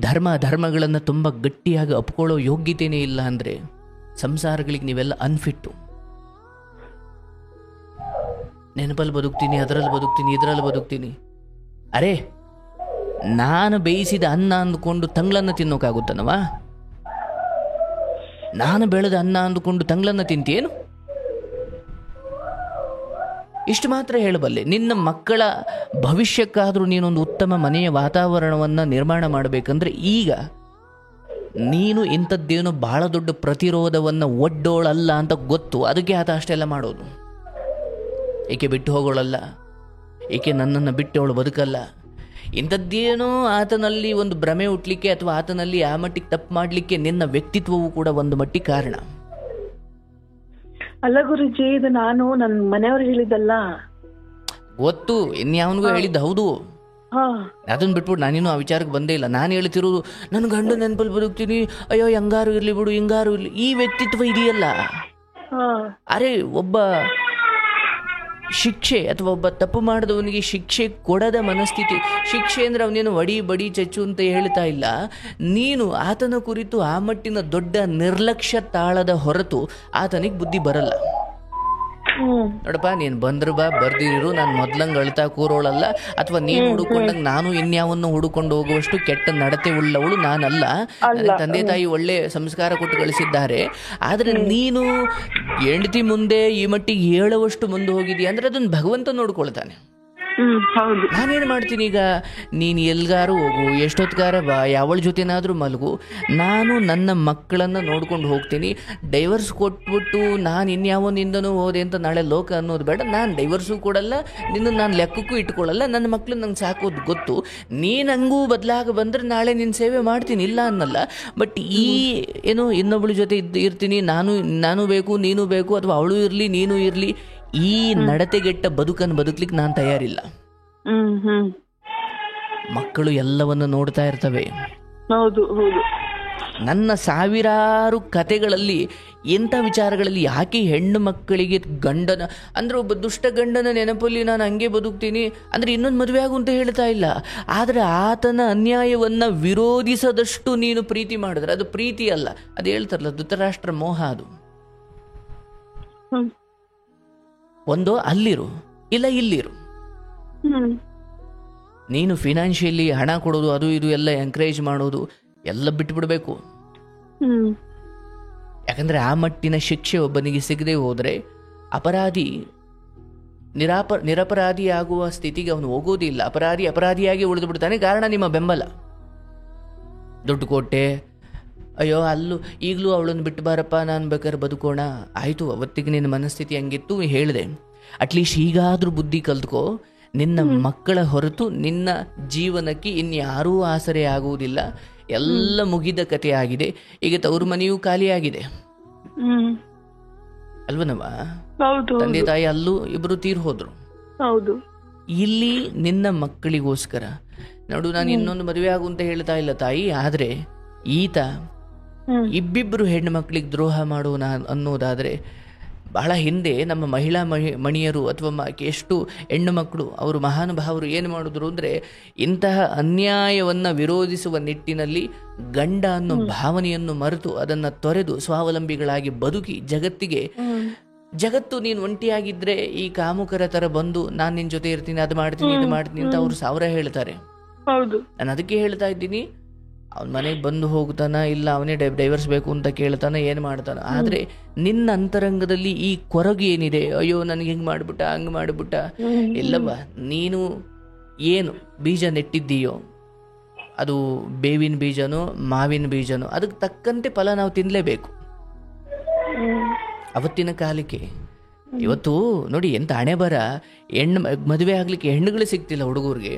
ಧರ್ಮಗಳನ್ನು ತುಂಬಾ ಗಟ್ಟಿಯಾಗಿ ಅಪ್ಕೊಳ್ಳೋ ಯೋಗ್ಯತೆನೇ ಇಲ್ಲ ಅಂದ್ರೆ ಸಂಸಾರಗಳಿಗೆ ನೀವೆಲ್ಲ ಅನ್ಫಿಟ್ಟು. ನೆನಪಲ್ಲಿ ಬದುಕ್ತೀನಿ, ಅದರಲ್ಲಿ ಬದುಕ್ತೀನಿ, ಇದರಲ್ಲಿ ಬದುಕ್ತೀನಿ. ಅರೆ, ನಾನು ಬೇಯಿಸಿದ ಅನ್ನ ಅಂದುಕೊಂಡು ತಂಗ್ಳನ್ನ ತಿನ್ನೋಕ್ಕಾಗುತ್ತನವಾ? ನಾನು ಬೆಳೆದ ಅನ್ನ ಅಂದುಕೊಂಡು ತಂಗ್ಳನ್ನ ತಿಂತೇನು? ಇಷ್ಟು ಮಾತ್ರ ಹೇಳಬಲ್ಲೆ. ನಿನ್ನ ಮಕ್ಕಳ ಭವಿಷ್ಯಕ್ಕಾದರೂ ನೀನೊಂದು ಉತ್ತಮ ಮನೆಯ ವಾತಾವರಣವನ್ನು ನಿರ್ಮಾಣ ಮಾಡಬೇಕಂದ್ರೆ ಈಗ ನೀನು ಇಂಥದ್ದೇನೋ ಬಹಳ ದೊಡ್ಡ ಪ್ರತಿರೋಧವನ್ನು ಒಡ್ಡೋಳಲ್ಲ ಅಂತ ಗೊತ್ತು, ಅದಕ್ಕೆ ಆತ ಅಷ್ಟೆಲ್ಲ ಮಾಡೋದು. ಏಕೆ ಬಿಟ್ಟು ಹೋಗೋಳಲ್ಲ, ಏಕೆ ನನ್ನನ್ನು ಬಿಟ್ಟು ಅವಳು ಬದುಕಲ್ಲ, ಇಂಥದ್ದೇನೋ ಆತನಲ್ಲಿ ಒಂದು ಭ್ರಮೆ ಹುಟ್ಟಲಿಕ್ಕೆ ಅಥವಾ ಆತನಲ್ಲಿ ಆ ಮಟ್ಟಿಗೆ ತಪ್ಪು ಮಾಡಲಿಕ್ಕೆ ನಿನ್ನ ವ್ಯಕ್ತಿತ್ವವು ಕೂಡ ಒಂದು ಮಟ್ಟಿಗೆ ಕಾರಣ. ಅಲ್ಲ ಗುರುಜಿ, ಇದು ನಾನು ನನ್ನ ಮನೆಯವ್ರು ಹೇಳಿದ್ದಲ್ಲ, ಗೊತ್ತು, ಇನ್ಯಾವನಿಗೂ ಹೇಳಿದ್ದು. ಹೌದು, ಅದನ್ನ ಬಿಟ್ಬಿಟ್ಟು ನಾನೇನು ಆ ವಿಚಾರಕ್ಕೆ ಬಂದೇ ಇಲ್ಲ. ನಾನು ಹೇಳ್ತಿರೋದು ನನ್ನ ಗಂಡು ನೆನಪಲ್ಲಿ ಬದುಕ್ತೀನಿ, ಅಯ್ಯೋ ಹಂಗಾರು ಇರ್ಲಿ ಬಿಡು, ಹಿಂಗಾರು ಇರ್ಲಿ, ಈ ವ್ಯಕ್ತಿತ್ವ ಇದೆಯಲ್ಲ. ಅರೆ, ಒಬ್ಬ ಶಿಕ್ಷೆ ಅಥವಾ ಒಬ್ಬ ತಪ್ಪು ಮಾಡಿದವನಿಗೆ ಶಿಕ್ಷೆ ಕೊಡದ ಮನಸ್ಥಿತಿ. ಶಿಕ್ಷೆ ಅಂದ್ರೆ ಅವನೇನು ವಡಿ ಬಡಿ ಚಚ್ಚು ಅಂತ ಹೇಳ್ತಾ ಇಲ್ಲ. ನೀನು ಆತನ ಕುರಿತು ಆ ಮಟ್ಟಿನ ದೊಡ್ಡ ನಿರ್ಲಕ್ಷ್ಯ ತಾಳದ ಹೊರತು ಆತನಿಗೆ ಬುದ್ಧಿ ಬರಲ್ಲ. ನೋಡಪ್ಪ, ನೀನು ಬಂದ್ರು ಬಾ, ಬರ್ದಿರು, ನಾನು ಮೊದ್ಲಂಗೆ ಅಳ್ತಾ ಕೂರೋಳಲ್ಲ, ಅಥವಾ ನೀನು ಹುಡುಕೊಂಡಂಗೆ ನಾನು ಇನ್ಯಾವನ್ನು ಹುಡುಕೊಂಡು ಹೋಗುವಷ್ಟು ಕೆಟ್ಟ ನಡತೆ ಉಳ್ಳವಳು ನಾನಲ್ಲ. ನನಗೆ ತಂದೆ ತಾಯಿ ಒಳ್ಳೆ ಸಂಸ್ಕಾರ ಕೊಟ್ಟು ಕಳಿಸಿದ್ದಾರೆ. ಆದರೆ ನೀನು ಹೆಂಡತಿ ಮುಂದೆ ಈ ಮಟ್ಟಿಗೆ ಹೇಳುವಷ್ಟು ಮುಂದೆ ಹೋಗಿದೀಯ ಅಂದ್ರೆ ಅದನ್ನು ಭಗವಂತ ನೋಡ್ಕೊಳ್ತಾನೆ. ನಾನೇನು ಮಾಡ್ತೀನಿ ಈಗ, ನೀನು ಎಲ್ಗಾರು ಹೋಗು, ಎಷ್ಟೊತ್ಗಾರ ಬಾ, ಯಾವಳ ಜೊತೆನಾದರೂ ಮಲಗು, ನಾನು ನನ್ನ ಮಕ್ಕಳನ್ನು ನೋಡ್ಕೊಂಡು ಹೋಗ್ತೀನಿ. ಡೈವರ್ಸ್ ಕೊಟ್ಬಿಟ್ಟು ನಾನು ಇನ್ಯಾವನಿಂದನೂ ಹೋದೆ ಅಂತ ನಾಳೆ ಲೋಕ ಅನ್ನೋದು ಬೇಡ. ನಾನು ಡೈವರ್ಸು ಕೊಡಲ್ಲ, ನಿನ್ನ ನಾನು ಲೆಕ್ಕಕ್ಕೂ ಇಟ್ಕೊಳ್ಳಲ್ಲ. ನನ್ನ ಮಕ್ಕಳು ನಂಗೆ ಸಾಕೋದು ಗೊತ್ತು. ನೀನು ಹಂಗೂ ಬದಲಾಗ ಬಂದರೆ ನಾಳೆ ನಿನ್ನ ಸೇವೆ ಮಾಡ್ತೀನಿ, ಇಲ್ಲ ಅನ್ನಲ್ಲ. ಬಟ್ ಈ ಏನು ಇನ್ನೊಬ್ಬಳ ಜೊತೆ ಇರ್ತೀನಿ, ನಾನು ಬೇಕು ನೀನು ಬೇಕು, ಅಥವಾ ಅವಳು ಇರಲಿ ನೀನು ಇರಲಿ, ಈ ನಡತೆಗೆಟ್ಟ ಬದುಕನ್ನು ಬದುಕಲಿಕ್ಕೆ ನಾನು ತಯಾರಿಲ್ಲ. ಮಕ್ಕಳು ಎಲ್ಲವನ್ನು ನೋಡ್ತಾ ಇರ್ತವೆ. ಹೌದು ಹೌದು. ನನ್ನ ಸಾವಿರಾರು ಕತೆಗಳಲ್ಲಿ ಎಂಥ ವಿಚಾರಗಳಲ್ಲಿ ಯಾಕೆ ಹೆಣ್ಣು ಮಕ್ಕಳಿಗೆ ಗಂಡನ ಅಂದ್ರೆ ಒಬ್ಬ ದುಷ್ಟ ಗಂಡನ ನೆನಪಲ್ಲಿ ನಾನು ಹಂಗೆ ಬದುಕ್ತೀನಿ ಅಂದ್ರೆ ಇನ್ನೊಂದು ಮದುವೆ ಆಗು ಅಂತ ಹೇಳ್ತಾ ಇಲ್ಲ. ಆದರೆ ಆತನ ಅನ್ಯಾಯವನ್ನು ವಿರೋಧಿಸದಷ್ಟು ನೀನು ಪ್ರೀತಿ ಮಾಡಿದ್ರೆ ಅದು ಪ್ರೀತಿ ಅಲ್ಲ. ಅದು ಹೇಳ್ತಾರಲ್ಲ, ಧೃತರಾಷ್ಟ್ರ ಮೋಹ. ಅದು ಒಂದು ಅಲ್ಲಿರು, ಇಲ್ಲ ಇಲ್ಲಿರು. ನೀನು ಫಿನಾನ್ಷಿಯಲಿ ಹಣ ಕೊಡೋದು, ಅದು ಇದು ಎಲ್ಲ ಎಂಕರೇಜ್ ಮಾಡೋದು ಎಲ್ಲ ಬಿಟ್ಟು ಬಿಡಬೇಕು. ಯಾಕಂದ್ರೆ ಆ ಮಟ್ಟಿನ ಶಿಕ್ಷೆ ಒಬ್ಬನಿಗೆ ಸಿಗದೆ ಹೋದರೆ ಅಪರಾಧಿ ನಿರಪರಾಧಿ ಆಗುವ ಸ್ಥಿತಿಗೆ ಅವನು ಹೋಗೋದಿಲ್ಲ. ಅಪರಾಧಿಯಾಗಿ ಉಳಿದು ಬಿಡ್ತಾನೆ. ಕಾರಣ ನಿಮ್ಮ ಬೆಂಬಲ. ದುಡ್ಡು ಕೊಟ್ಟೆ, ಅಯ್ಯೋ ಅಲ್ಲೂ ಈಗಲೂ ಅವಳನ್ನು ಬಿಟ್ಟು ಬಾರಪ್ಪ, ನಾನು ಬೇಕಾದ್ರೆ ಬದುಕೋಣ. ಆಯಿತು, ಅವತ್ತಿಗೆ ನಿನ್ನ ಮನಸ್ಥಿತಿ ಹಂಗಿತ್ತು, ಹೇಳಿದೆ. ಅಟ್ಲೀಸ್ಟ್ ಈಗಾದರೂ ಬುದ್ಧಿ ಕಲ್ತ್ಕೋ. ನಿನ್ನ ಮಕ್ಕಳ ಹೊರತು ನಿನ್ನ ಜೀವನಕ್ಕೆ ಇನ್ಯಾರೂ ಆಸರೆ ಆಗುವುದಿಲ್ಲ. ಎಲ್ಲ ಮುಗಿದ ಕಥೆ ಆಗಿದೆ. ಈಗ ತವರು ಮನೆಯೂ ಖಾಲಿಯಾಗಿದೆ ಅಲ್ವನವ? ತಂದೆ ತಾಯಿ ಅಲ್ಲೂ ಇಬ್ರು ತೀರ್ ಹೋದ್ರು. ಇಲ್ಲಿ ನಿನ್ನ ಮಕ್ಕಳಿಗೋಸ್ಕರ ನೋಡು, ನಾನು ಇನ್ನೊಂದು ಮದುವೆ ಆಗು ಅಂತ ಹೇಳ್ತಾ ಇಲ್ಲ ತಾಯಿ. ಆದ್ರೆ ಈತ ಇಬ್ಬಿಬ್ರು ಹೆಣ್ಣು ಮಕ್ಕಳಿಗೆ ದ್ರೋಹ ಮಾಡೋಣ ಅನ್ನೋದಾದ್ರೆ, ಬಹಳ ಹಿಂದೆ ನಮ್ಮ ಮಹಿಳಾ ಮಣಿಯರು ಅಥವಾ ಎಷ್ಟು ಹೆಣ್ಣು ಮಕ್ಕಳು ಅವರು ಮಹಾನುಭಾವರು ಏನು ಮಾಡಿದ್ರು ಅಂದರೆ, ಇಂತಹ ಅನ್ಯಾಯವನ್ನು ವಿರೋಧಿಸುವ ನಿಟ್ಟಿನಲ್ಲಿ ಗಂಡ ಅನ್ನೋ ಭಾವನೆಯನ್ನು ಮರೆತು ಅದನ್ನು ತೊರೆದು ಸ್ವಾವಲಂಬಿಗಳಾಗಿ ಬದುಕಿ ಜಗತ್ತಿಗೆ ಜಗತ್ತು ನೀನು ಒಂಟಿಯಾಗಿದ್ರೆ ಈ ಕಾಮುಕರ ತರ ಬಂದು ನಾನು ನಿನ್ ಜೊತೆ ಇರ್ತೀನಿ, ಅದು ಮಾಡ್ತೀನಿ, ಇದು ಮಾಡ್ತೀನಿ ಅಂತ ಅವ್ರು 1000 ಹೇಳ್ತಾರೆ. ಹೌದು, ನಾನು ಅದಕ್ಕೆ ಹೇಳ್ತಾ ಇದ್ದೀನಿ, ಅವನ ಮನೆಗೆ ಬಂದು ಹೋಗ್ತಾನ, ಇಲ್ಲ ಅವನೇ ಡೈವರ್ಸ್ ಬೇಕು ಅಂತ ಕೇಳ್ತಾನ, ಏನು ಮಾಡ್ತಾನ. ಆದ್ರೆ ನಿನ್ನ ಅಂತರಂಗದಲ್ಲಿ ಈ ಕೊರಗು ಏನಿದೆ, ಅಯ್ಯೋ ನನಗೆ ಹಿಂಗ್ ಮಾಡ್ಬಿಟ್ಟ, ಹಂಗ್ ಮಾಡ್ಬಿಟ್ಟ, ಇಲ್ಲವ ನೀನು ಏನು ಬೀಜ ನೆಟ್ಟಿದ್ದೀಯೋ, ಅದು ಬೇವಿನ ಬೀಜನೋ ಮಾವಿನ ಬೀಜನೋ, ಅದಕ್ಕೆ ತಕ್ಕಂತೆ ಫಲ ನಾವು ತಿನ್ನಲೇಬೇಕು. ಅವತ್ತಿನ ಕಾಲಕ್ಕೆ ಇವತ್ತು ನೋಡಿ ಎಂತ ಹಣೆ ಬರ, ಮದುವೆ ಆಗ್ಲಿಕ್ಕೆ ಹೆಣ್ಣುಗಳು ಸಿಗ್ತಿಲ್ಲ ಹುಡುಗರಿಗೆ.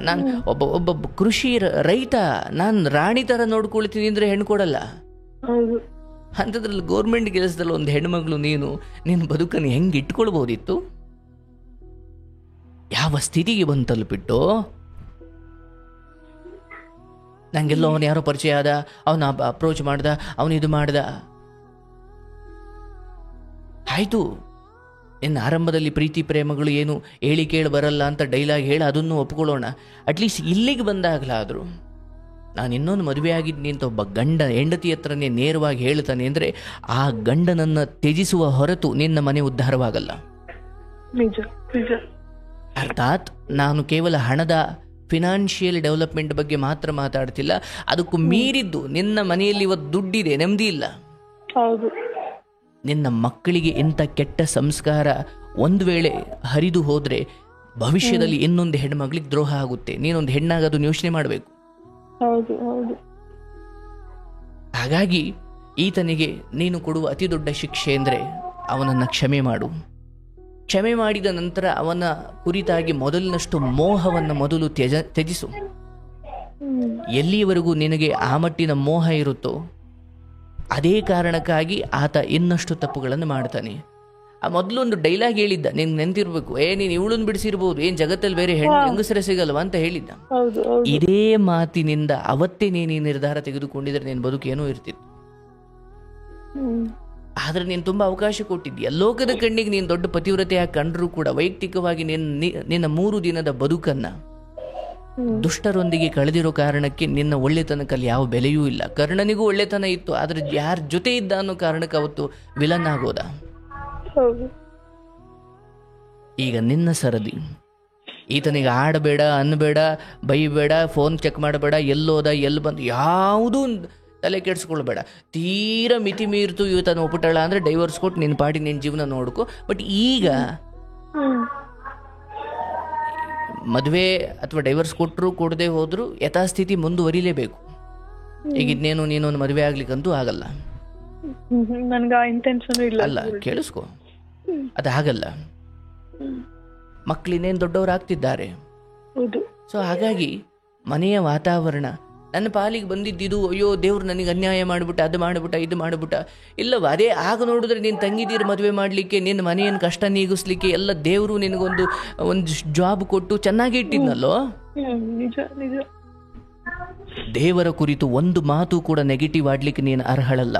ನಾನು ಒಬ್ಬ ಕೃಷಿ ರೈತ, ನಾನು ರಾಣಿ ತರ ನೋಡ್ಕೊಳ್ತೀನಿ ಅಂದ್ರೆ ಹೆಣ್ಣು ಕೊಡಲ್ಲ. ಅಂಥದ್ರಲ್ಲಿ ಗೌರ್ಮೆಂಟ್ ಕೆಲಸದಲ್ಲಿ ಒಂದು ಹೆಣ್ಮಗಳು ನೀನು ಬದುಕನ್ನು ಹೆಂಗೆ ಇಟ್ಕೊಳ್ಬೋದಿತ್ತು? ಯಾವ ಸ್ಥಿತಿಗೆ ಬಂದು ತಲುಪಿಟ್ಟು? ನಂಗೆಲ್ಲೋ ಅವನು ಯಾರೋ ಪರಿಚಯ ಆದ, ಅವನ ಅಪ್ರೋಚ್ ಮಾಡ್ದ, ಅವನಿದು ಮಾಡ್ದ, ಆಯ್ತು. ಇನ್ನು ಆರಂಭದಲ್ಲಿ ಪ್ರೀತಿ ಪ್ರೇಮಗಳು ಏನು ಹೇಳಿ ಕೇಳಿ ಬರಲ್ಲ ಅಂತ ಡೈಲಾಗ್ ಹೇಳಿ ಅದನ್ನು ಒಪ್ಕೊಳ್ಳೋಣ. ಅಟ್ಲೀಸ್ಟ್ ಇಲ್ಲಿಗೆ ಬಂದಾಗಲಾದರೂ ನಾನು ಇನ್ನೊಂದು ಮದುವೆ ಆಗಿದ್ದೀನಿ ಅಂತ ಒಬ್ಬ ಗಂಡ ಹೆಂಡತಿ ಹತ್ರನೇ ನೇರವಾಗಿ ಹೇಳ್ತಾನೆ ಅಂದರೆ ಆ ಗಂಡನನ್ನು ತ್ಯಜಿಸುವ ಹೊರತು ನಿನ್ನ ಮನೆ ಉದ್ಧಾರವಾಗಲ್ಲ. ಅರ್ಥಾತ್ ನಾನು ಕೇವಲ ಹಣದ ಫಿನಾನ್ಷಿಯಲ್ ಡೆವಲಪ್ಮೆಂಟ್ ಬಗ್ಗೆ ಮಾತ್ರ ಮಾತಾಡ್ತಿಲ್ಲ, ಅದಕ್ಕೂ ಮೀರಿದ್ದು ನಿನ್ನ ಮನೆಯಲ್ಲಿ ಇವತ್ತು ದುಡ್ಡಿದೆ, ನೆಮ್ಮದಿ ಇಲ್ಲ. ಹೌದು, ನಿನ್ನ ಮಕ್ಕಳಿಗೆ ಇಂಥ ಕೆಟ್ಟ ಸಂಸ್ಕಾರ ಒಂದು ವೇಳೆ ಹರಿದು ಹೋದ್ರೆ ಭವಿಷ್ಯದಲ್ಲಿ ಇನ್ನೊಂದು ಹೆಣ್ಮಗಳಿಗೆ ದ್ರೋಹ ಆಗುತ್ತೆ. ನೀನೊಂದು ಹೆಣ್ಣಾಗೋದು ಯೋಚನೆ ಮಾಡಬೇಕು. ಹಾಗಾಗಿ ಈತನಿಗೆ ನೀನು ಕೊಡುವ ಅತಿ ದೊಡ್ಡ ಶಿಕ್ಷೆ ಅಂದರೆ ಅವನನ್ನು ಕ್ಷಮೆ ಮಾಡು. ಕ್ಷಮೆ ಮಾಡಿದ ನಂತರ ಅವನ ಕುರಿತಾಗಿ ಮೊದಲಿನಷ್ಟು ಮೋಹವನ್ನು ಮೊದಲು ತ್ಯಜಿಸು. ಎಲ್ಲಿಯವರೆಗೂ ನಿನಗೆ ಆ ಮಟ್ಟಿನ ಮೋಹ ಇರುತ್ತೋ ಅದೇ ಕಾರಣಕ್ಕಾಗಿ ಆತ ಇನ್ನಷ್ಟು ತಪ್ಪುಗಳನ್ನು ಮಾಡ್ತಾನೆ. ಆ ಮೊದಲೊಂದು ಡೈಲಾಗ್ ಹೇಳಿದ್ದ, ನಿನ್ ನೆನ್ತಿರ್ಬೇಕು, ನೀನು ಇವಳನ್ನು ಬಿಡಿಸಿರ್ಬೋದು, ಏನ್ ಜಗತ್ತಲ್ಲಿ ಬೇರೆ ಹೆಂಗಸರ ಸಿಗಲ್ವಾ ಅಂತ ಹೇಳಿದ್ದ. ಇದೇ ಮಾತಿನಿಂದ ಅವತ್ತೇ ನೀನು ನಿರ್ಧಾರ ತೆಗೆದುಕೊಂಡಿದ್ರೆ ನಿನ್ನ ಬದುಕೇನೋ ಇರ್ತಿತ್ತು. ಆದ್ರೆ ನೀನು ತುಂಬಾ ಅವಕಾಶ ಕೊಟ್ಟಿದ್ದೀಯ. ಲೋಕದ ಕಣ್ಣಿಗೆ ನೀನು ದೊಡ್ಡ ಪತಿವ್ರತೆಯಾಗಿ ಕಂಡ್ರೂ ಕೂಡ ವೈಯಕ್ತಿಕವಾಗಿ ನಿನ್ನ 3 ದಿನದ ಬದುಕನ್ನ ದುಷ್ಟರೊಂದಿಗೆ ಕಳೆದಿರೋ ಕಾರಣಕ್ಕೆ ನಿನ್ನ ಒಳ್ಳೆತನಕ್ಕಲ್ಲಿ ಯಾವ ಬೆಲೆಯೂ ಇಲ್ಲ. ಕರ್ಣನಿಗೂ ಒಳ್ಳೆತನ ಇತ್ತು, ಆದ್ರೆ ಯಾರ ಜೊತೆ ಇದ್ದ ಅನ್ನೋ ಕಾರಣಕ್ಕೆ ಅವತ್ತು ವಿಲನ್ ಆಗೋದ. ಈಗ ನಿನ್ನ ಸರದಿ. ಈತನಿಗೆ ಆಡಬೇಡ, ಅನ್ನಬೇಡ, ಬೈಬೇಡ, ಫೋನ್ ಚೆಕ್ ಮಾಡಬೇಡ, ಎಲ್ಲೋದ ಎಲ್ಲಿ ಬಂದು ಯಾವುದೂ ತಲೆ ಕೆಡಿಸ್ಕೊಳ್ಬೇಡ. ತೀರಾ ಮಿತಿ ಮೀರ್ತು ಇವತ್ತನ್ನು ಒಪ್ಪುಟ್ಟಳ ಅಂದ್ರೆ ಡೈವರ್ಸ್ ಕೊಟ್ಟು ನಿನ್ನ ಪಾಟಿ ನಿನ್ನ ಜೀವನ ನೋಡ್ಕೊ. ಬಟ್ ಈಗ ಮದುವೆ ಅಥವಾ ಡೈವರ್ಸ್ ಕೊಟ್ಟರು ಕೊಡದೆ ಹೋದ್ರು ಯಥಾಸ್ಥಿತಿ ಮುಂದುವರಿಲೇಬೇಕು. ಈಗ ಇನ್ನೇನು ನೀನೊಂದು ಮದುವೆ ಆಗ್ಲಿಕ್ಕಂತೂ ಆಗಲ್ಲ. ಅಲ್ಲ, ಕೇಳಿಸ್ಕೊ, ಅದು ಆಗಲ್ಲ. ಮಕ್ಕಳಿನ್ನೇನು ದೊಡ್ಡವರಾಗ್ತಿದ್ದಾರೆ. ಸೊ ಹಾಗಾಗಿ ಮನೆಯ ವಾತಾವರಣ ನನ್ನ ಪಾಲಿಗೆ ಬಂದಿದ್ದು, ಅಯ್ಯೋ ದೇವ್ರು ನನಗೆ ಅನ್ಯಾಯ ಮಾಡಿಬಿಟ್ಟ, ಅದು ಮಾಡಿಬಿಟ್ಟ, ಇದು ಮಾಡಿಬಿಟ್ಟ, ಇಲ್ಲವ ಅದೇ ಆಗ ನೋಡಿದ್ರೆ ನೀನು ತಂಗಿದೀರು ಮದುವೆ ಮಾಡಲಿಕ್ಕೆ, ನಿನ್ನ ಮನೆಯನ್ನು ಕಷ್ಟ ನೀಗಿಸ್ಲಿಕ್ಕೆ ಎಲ್ಲ ದೇವರು ನಿನಗೊಂದು ಜಾಬ್ ಕೊಟ್ಟು ಚೆನ್ನಾಗಿ ಇಟ್ಟಿದ್ನಲ್ಲೋ. ದೇವರ ಕುರಿತು ಒಂದು ಮಾತು ಕೂಡ ನೆಗೆಟಿವ್ ಆಡ್ಲಿಕ್ಕೆ ನೀನು ಅರ್ಹಳಲ್ಲ.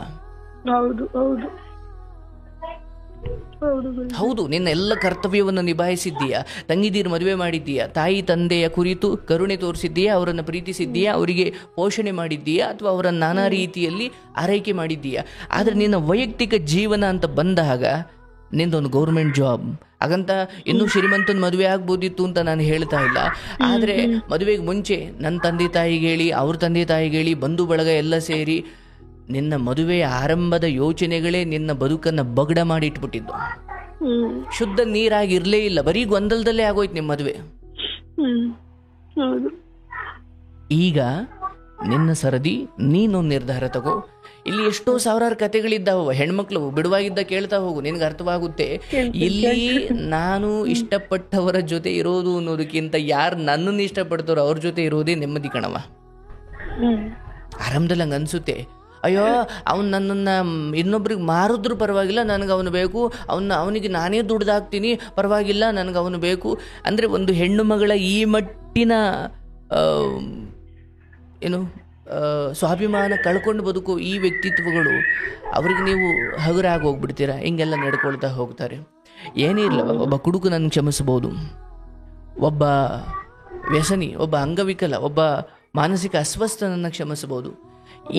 ಹೌದು, ನಿನ್ನ ಎಲ್ಲ ಕರ್ತವ್ಯವನ್ನು ನಿಭಾಯಿಸಿದ್ದೀಯಾ, ತಂಗಿದೀರು ಮದುವೆ ಮಾಡಿದ್ದೀಯಾ, ತಾಯಿ ತಂದೆಯ ಕುರಿತು ಕರುಣೆ ತೋರಿಸಿದ್ದೀಯಾ, ಅವರನ್ನು ಪ್ರೀತಿಸಿದ್ದೀಯಾ, ಅವರಿಗೆ ಪೋಷಣೆ ಮಾಡಿದ್ದೀಯಾ, ಅಥವಾ ಅವರನ್ನು ನಾನಾ ರೀತಿಯಲ್ಲಿ ಆರೈಕೆ ಮಾಡಿದ್ದೀಯಾ. ಆದರೆ ನಿನ್ನ ವೈಯಕ್ತಿಕ ಜೀವನ ಅಂತ ಬಂದಾಗ ನಿಂದೊಂದು ಗೌರ್ಮೆಂಟ್ ಜಾಬ್, ಹಾಗಂತ ಇನ್ನೂ ಶ್ರೀಮಂತನ ಮದುವೆ ಆಗ್ಬೋದಿತ್ತು ಅಂತ ನಾನು ಹೇಳ್ತಾ ಇಲ್ಲ. ಆದರೆ ಮದುವೆಗೆ ಮುಂಚೆ ನನ್ನ ತಂದೆ ತಾಯಿಗೆ ಹೇಳಿ, ಅವ್ರ ತಂದೆ ತಾಯಿಗೆ ಹೇಳಿ, ಬಂಧು ಬಳಗ ಎಲ್ಲ ಸೇರಿ ನಿನ್ನ ಮದುವೆಯ ಆರಂಭದ ಯೋಚನೆಗಳೇ ನಿನ್ನ ಬದುಕನ್ನು ಬಗಡ ಮಾಡಿ ಇಟ್ಬಿಟ್ಟಿದ್ದು. ಶುದ್ಧ ನೀರಾಗಿರ್ಲೇ ಇಲ್ಲ, ಬರೀ ಗೊಂದಲದಲ್ಲೇ ಆಗೋಯ್ತು ನಿಮ್ಮ ಮದುವೆ. ಈಗ ನಿನ್ನ ಸರದಿ, ನೀನೊಂದು ನಿರ್ಧಾರ ತಗೋ. ಇಲ್ಲಿ ಎಷ್ಟೋ ಸಾವಿರಾರು ಕಥೆಗಳಿದ್ದಾವ, ಹೆಣ್ಮಕ್ಳು ಬಿಡುವಾಗಿದ್ದ ಕೇಳ್ತಾ ಹೋಗು, ನಿನ್ಗೆ ಅರ್ಥವಾಗುತ್ತೆ. ಇಲ್ಲಿ ನಾನು ಇಷ್ಟಪಟ್ಟವರ ಜೊತೆ ಇರೋದು ಅನ್ನೋದಕ್ಕಿಂತ ಯಾರು ನನ್ನನ್ನು ಇಷ್ಟಪಡ್ತಾರೋ ಅವ್ರ ಜೊತೆ ಇರೋದೇ ನೆಮ್ಮದಿ ಕಣವ. ಆರಂಭದಲ್ಲಿ ಹಂಗೆ ಅನ್ಸುತ್ತೆ, ಅಯ್ಯೋ ಅವ್ನು ನನ್ನನ್ನು ಇನ್ನೊಬ್ರಿಗೆ ಮಾರಿದ್ರು ಪರವಾಗಿಲ್ಲ, ನನಗೆ ಅವನು ಬೇಕು, ಅವನಿಗೆ ನಾನೇ ದುಡ್ದಾಕ್ತೀನಿ ಪರವಾಗಿಲ್ಲ, ನನಗೆ ಅವನು ಬೇಕು ಅಂದರೆ ಒಂದು ಹೆಣ್ಣು ಮಗಳ ಈ ಮಟ್ಟಿನ ಸ್ವಾಭಿಮಾನ ಕಳ್ಕೊಂಡು ಬದುಕು ಈ ವ್ಯಕ್ತಿತ್ವಗಳು ಅವ್ರಿಗೆ ನೀವು ಹಗುರಾಗಿ ಹೋಗ್ಬಿಡ್ತೀರಾ. ಹಿಂಗೆಲ್ಲ ನಡ್ಕೊಳ್ತಾ ಹೋಗ್ತಾರೆ. ಏನೇ ಇರಲ್ಲ, ಒಬ್ಬ ಕುಡುಕು ನನ್ನ ಕ್ಷಮಿಸ್ಬೋದು, ಒಬ್ಬ ವ್ಯಸನಿ, ಒಬ್ಬ ಅಂಗವಿಕಲ, ಒಬ್ಬ ಮಾನಸಿಕ ಅಸ್ವಸ್ಥನನ್ನು ಕ್ಷಮಿಸ್ಬೋದು.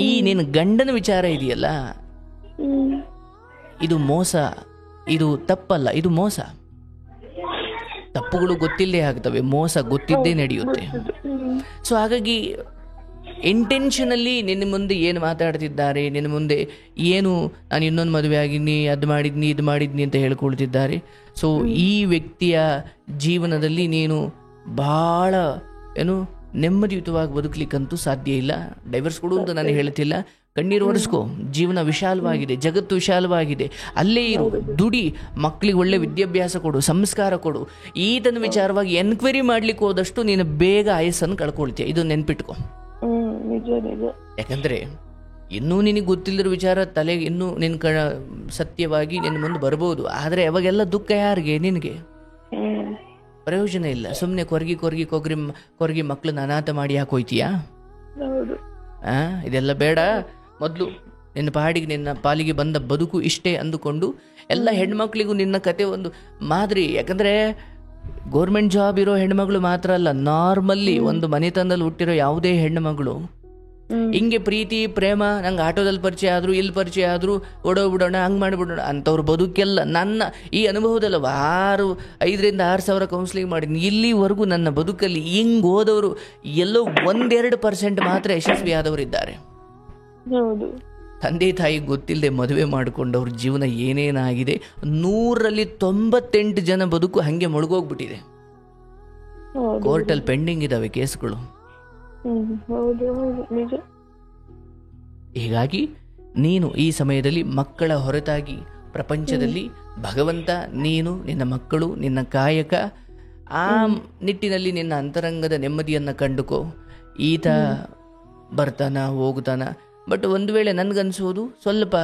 ಈ ನಿನ್ನ ಗಂಡನ ವಿಚಾರ ಇದೆಯಲ್ಲ, ಇದು ಮೋಸ, ಇದು ತಪ್ಪಲ್ಲ, ಇದು ಮೋಸ. ತಪ್ಪುಗಳು ಗೊತ್ತಿಲ್ಲೇ ಆಗ್ತವೆ, ಮೋಸ ಗೊತ್ತಿದ್ದೇ ನಡೆಯುತ್ತೆ. ಸೊ ಹಾಗಾಗಿ ಇಂಟೆನ್ಷನಲ್ಲಿ ನಿನ್ನ ಮುಂದೆ ಏನು ಮಾತಾಡ್ತಿದ್ದಾರೆ, ನಿನ್ನ ಮುಂದೆ ಏನು ನಾನು ಇನ್ನೊಂದು ಮದುವೆ ಆಗಿನಿ, ಅದು ಮಾಡಿದ್ನಿ, ಇದು ಮಾಡಿದ್ನಿ ಅಂತ ಹೇಳ್ಕೊಳ್ತಿದ್ದಾರೆ. ಸೊ ಈ ವ್ಯಕ್ತಿಯ ಜೀವನದಲ್ಲಿ ನೀನು ಭಾಳ ನೆಮ್ಮದಿಯುತವಾಗಿ ಬದುಕಲಿಕ್ಕಂತೂ ಸಾಧ್ಯ ಇಲ್ಲ. ಡೈವರ್ಸ್ ಕೊಡು ಅಂತ ನಾನು ಹೇಳ್ತಿಲ್ಲ, ಕಣ್ಣೀರು ಒರೆಸ್ಕೋ. ಜೀವನ ವಿಶಾಲವಾಗಿದೆ, ಜಗತ್ತು ವಿಶಾಲವಾಗಿದೆ, ಅಲ್ಲೇ ಇರು, ದುಡಿ, ಮಕ್ಕಳಿಗೆ ಒಳ್ಳೆ ವಿದ್ಯಾಭ್ಯಾಸ ಕೊಡು, ಸಂಸ್ಕಾರ ಕೊಡು. ಈತನ ವಿಚಾರವಾಗಿ ಎನ್ಕ್ವೈರಿ ಮಾಡ್ಲಿಕ್ಕೆ ಹೋದಷ್ಟು ನೀನು ಬೇಗ ಆಯಸ್ಸನ್ನು ಕಳ್ಕೊಳ್ತೀಯ. ಇದು ನೆನ್ಪಿಟ್ಕೊ. ಯಾಕಂದ್ರೆ ಇನ್ನೂ ನಿನಗೆ ಗೊತ್ತಿಲ್ಲದ ವಿಚಾರ ತಲೆಗೆ ಇನ್ನೂ ನಿನ್ನ ಸತ್ಯವಾಗಿ ನಿನ್ನ ಮುಂದೆ ಬರ್ಬೋದು. ಆದರೆ ಅವಾಗೆಲ್ಲ ದುಃಖ ಯಾರಿಗೆ? ನಿನಗೆ. ಪ್ರಯೋಜನ ಇಲ್ಲ. ಸುಮ್ಮನೆ ಕೊರ್ಗಿ ಮಕ್ಕಳನ್ನ ಅನಾಥ ಮಾಡಿ ಹಾಕೋಯ್ತೀಯಾ? ಇದೆಲ್ಲ ಬೇಡ. ಮೊದಲು ನಿನ್ನ ನಿನ್ನ ಪಾಲಿಗೆ ಬಂದ ಬದುಕು ಇಷ್ಟೇ ಅಂದುಕೊಂಡು ಎಲ್ಲ ಹೆಣ್ಮಕ್ಳಿಗೂ ನಿನ್ನ ಕತೆ ಒಂದು ಮಾದರಿ. ಯಾಕಂದ್ರೆ ಗೌರ್ಮೆಂಟ್ ಜಾಬ್ ಇರೋ ಹೆಣ್ಮಗಳು ಮಾತ್ರ ಅಲ್ಲ, ನಾರ್ಮಲ್ಲಿ ಒಂದು ಮನೆತನದಲ್ಲಿ ಹುಟ್ಟಿರೋ ಯಾವುದೇ ಹೆಣ್ಮಗಳು ಹಿಂಗೆ ಪ್ರೀತಿ ಪ್ರೇಮ, ನಂಗೆ ಆಟೋದಲ್ಲಿ ಪರಿಚಯ ಆದ್ರು, ಇಲ್ಲಿ ಪರಿಚಯ ಆದ್ರು, ಓಡೋಗ್ಬಿಡೋಣ, ಹಂಗೆ ಮಾಡಿಬಿಡೋಣ ಅಂಥವ್ರ ಬದುಕೆಲ್ಲ ನನ್ನ ಈ ಅನುಭವದಲ್ಲ. 5,000-6,000 ಕೌನ್ಸಿಲಿಂಗ್ ಮಾಡಿದ್ನಿ. ಇಲ್ಲಿವರೆಗೂ ನನ್ನ ಬದುಕಲ್ಲಿ ಹಿಂಗೆ ಹೋದವರು ಎಲ್ಲೋ 1-2% ಮಾತ್ರ ಯಶಸ್ವಿ ಆದವರು ಇದ್ದಾರೆ. ತಂದೆ ತಾಯಿ ಗೊತ್ತಿಲ್ಲದೆ ಮದುವೆ ಮಾಡಿಕೊಂಡವ್ರ ಜೀವನ ಏನೇನಾಗಿದೆ, 100ರಲ್ಲಿ 98 ಜನ ಬದುಕು ಹಂಗೆ ಮುಳುಗೋಗ್ಬಿಟ್ಟಿದೆ. ಕೋರ್ಟಲ್ಲಿ ಪೆಂಡಿಂಗ್ ಇದಾವೆ ಕೇಸ್ಗಳು. ಹೀಗಾಗಿ ನೀನು ಈ ಸಮಯದಲ್ಲಿ ಮಕ್ಕಳ ಹೊರತಾಗಿ ಪ್ರಪಂಚದಲ್ಲಿ ಭಗವಂತ, ನೀನು, ನಿನ್ನ ಮಕ್ಕಳು, ನಿನ್ನ ಕಾಯಕ, ಆ ನಿಟ್ಟಿನಲ್ಲಿ ನಿನ್ನ ಅಂತರಂಗದ ನೆಮ್ಮದಿಯನ್ನು ಕಂಡುಕೋ. ಈತ ಬರ್ತಾನ ಹೋಗ್ತಾನ, ಬಟ್ ಒಂದು ವೇಳೆ ನನಗನ್ಸೋದು ಸ್ವಲ್ಪ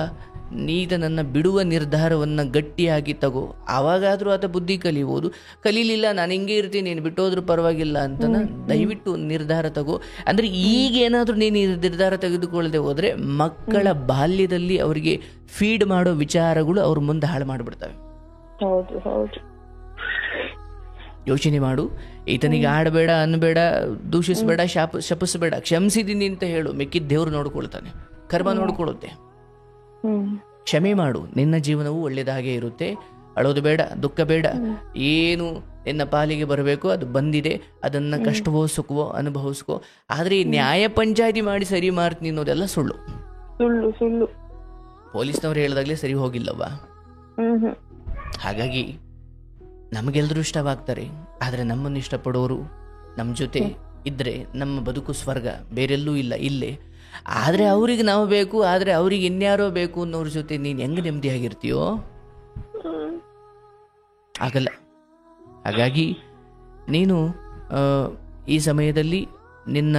ನೀತನನ್ನು ಬಿಡುವ ನಿರ್ಧಾರವನ್ನು ಗಟ್ಟಿಯಾಗಿ ತಗೋ. ಆವಾಗಾದರೂ ಆತ ಬುದ್ಧಿ ಕಲಿಬೋದು. ಕಲೀಲಿಲ್ಲ, ನಾನು ಹಿಂಗೆ ಇರ್ತೀನಿ, ನೀನು ಬಿಟ್ಟೋದ್ರೂ ಪರವಾಗಿಲ್ಲ ಅಂತನ ದಯವಿಟ್ಟು ನಿರ್ಧಾರ ತಗೋ. ಅಂದರೆ ಈಗೇನಾದರೂ ನೀನು ನಿರ್ಧಾರ ತೆಗೆದುಕೊಳ್ಳದೆ ಹೋದರೆ ಮಕ್ಕಳ ಬಾಲ್ಯದಲ್ಲಿ ಅವರಿಗೆ ಫೀಡ್ ಮಾಡೋ ವಿಚಾರಗಳು ಅವ್ರ ಮುಂದೆ ಹಾಳು ಮಾಡಿಬಿಡ್ತವೆ. ಯೋಚನೆ ಮಾಡು. ಈತನಿಗೆ ಆಡಬೇಡ, ಅನ್ಬೇಡ, ದೂಷಿಸಬೇಡ, ಶಪಿಸಬೇಡ, ಕ್ಷಮಿಸಿದ್ದೀನಿ ಅಂತ ಹೇಳು. ಮಿಕ್ಕಿದ ದೇವ್ರು ನೋಡ್ಕೊಳ್ತಾನೆ, ಕರ್ಮ ನೋಡ್ಕೊಳ್ಳುತ್ತೆ. ಕ್ಷಮೆ ಮಾಡು, ನಿನ್ನ ಜೀವನವು ಒಳ್ಳೆಯದಾಗೇ ಇರುತ್ತೆ. ಅಳೋದು ಬೇಡ, ದುಃಖ ಬೇಡ. ಏನು ನಿನ್ನ ಪಾಲಿಗೆ ಬರಬೇಕು ಅದು ಬಂದಿದೆ, ಅದನ್ನು ಕಷ್ಟವೋ ಸುಖವೋ ಅನುಭವಿಸ್ಕೋ. ಆದರೆ ಈ ನ್ಯಾಯ ಪಂಚಾಯತಿ ಮಾಡಿ ಸರಿ ಮಾಡ್ತೀನಿ ಅನ್ನೋದೆಲ್ಲ ಸುಳ್ಳು. ಪೊಲೀಸ್ನವ್ರು ಹೇಳಿದಾಗಲೇ ಸರಿ ಹೋಗಿಲ್ಲವಾ? ಹಾಗಾಗಿ ನಮಗೆಲ್ಲರೂ ಇಷ್ಟವಾಗ್ತಾರೆ, ಆದರೆ ನಮ್ಮನ್ನು ಇಷ್ಟಪಡೋರು ನಮ್ಮ ಜೊತೆ ಇದ್ದರೆ ನಮ್ಮ ಬದುಕು ಸ್ವರ್ಗ, ಬೇರೆಲ್ಲೂ ಇಲ್ಲ, ಇಲ್ಲೇ. ಆದರೆ ಅವ್ರಿಗೆ ನಾವು ಬೇಕು, ಆದರೆ ಅವ್ರಿಗೆ ಇನ್ಯಾರೋ ಬೇಕು ಅನ್ನೋರ ಜೊತೆ ನೀನು ಹೆಂಗೆ ನೆಮ್ಮದಿಯಾಗಿರ್ತೀಯೋ ಆಗಲ್ಲ. ಹಾಗಾಗಿ ನೀನು ಈ ಸಮಯದಲ್ಲಿ ನಿನ್ನ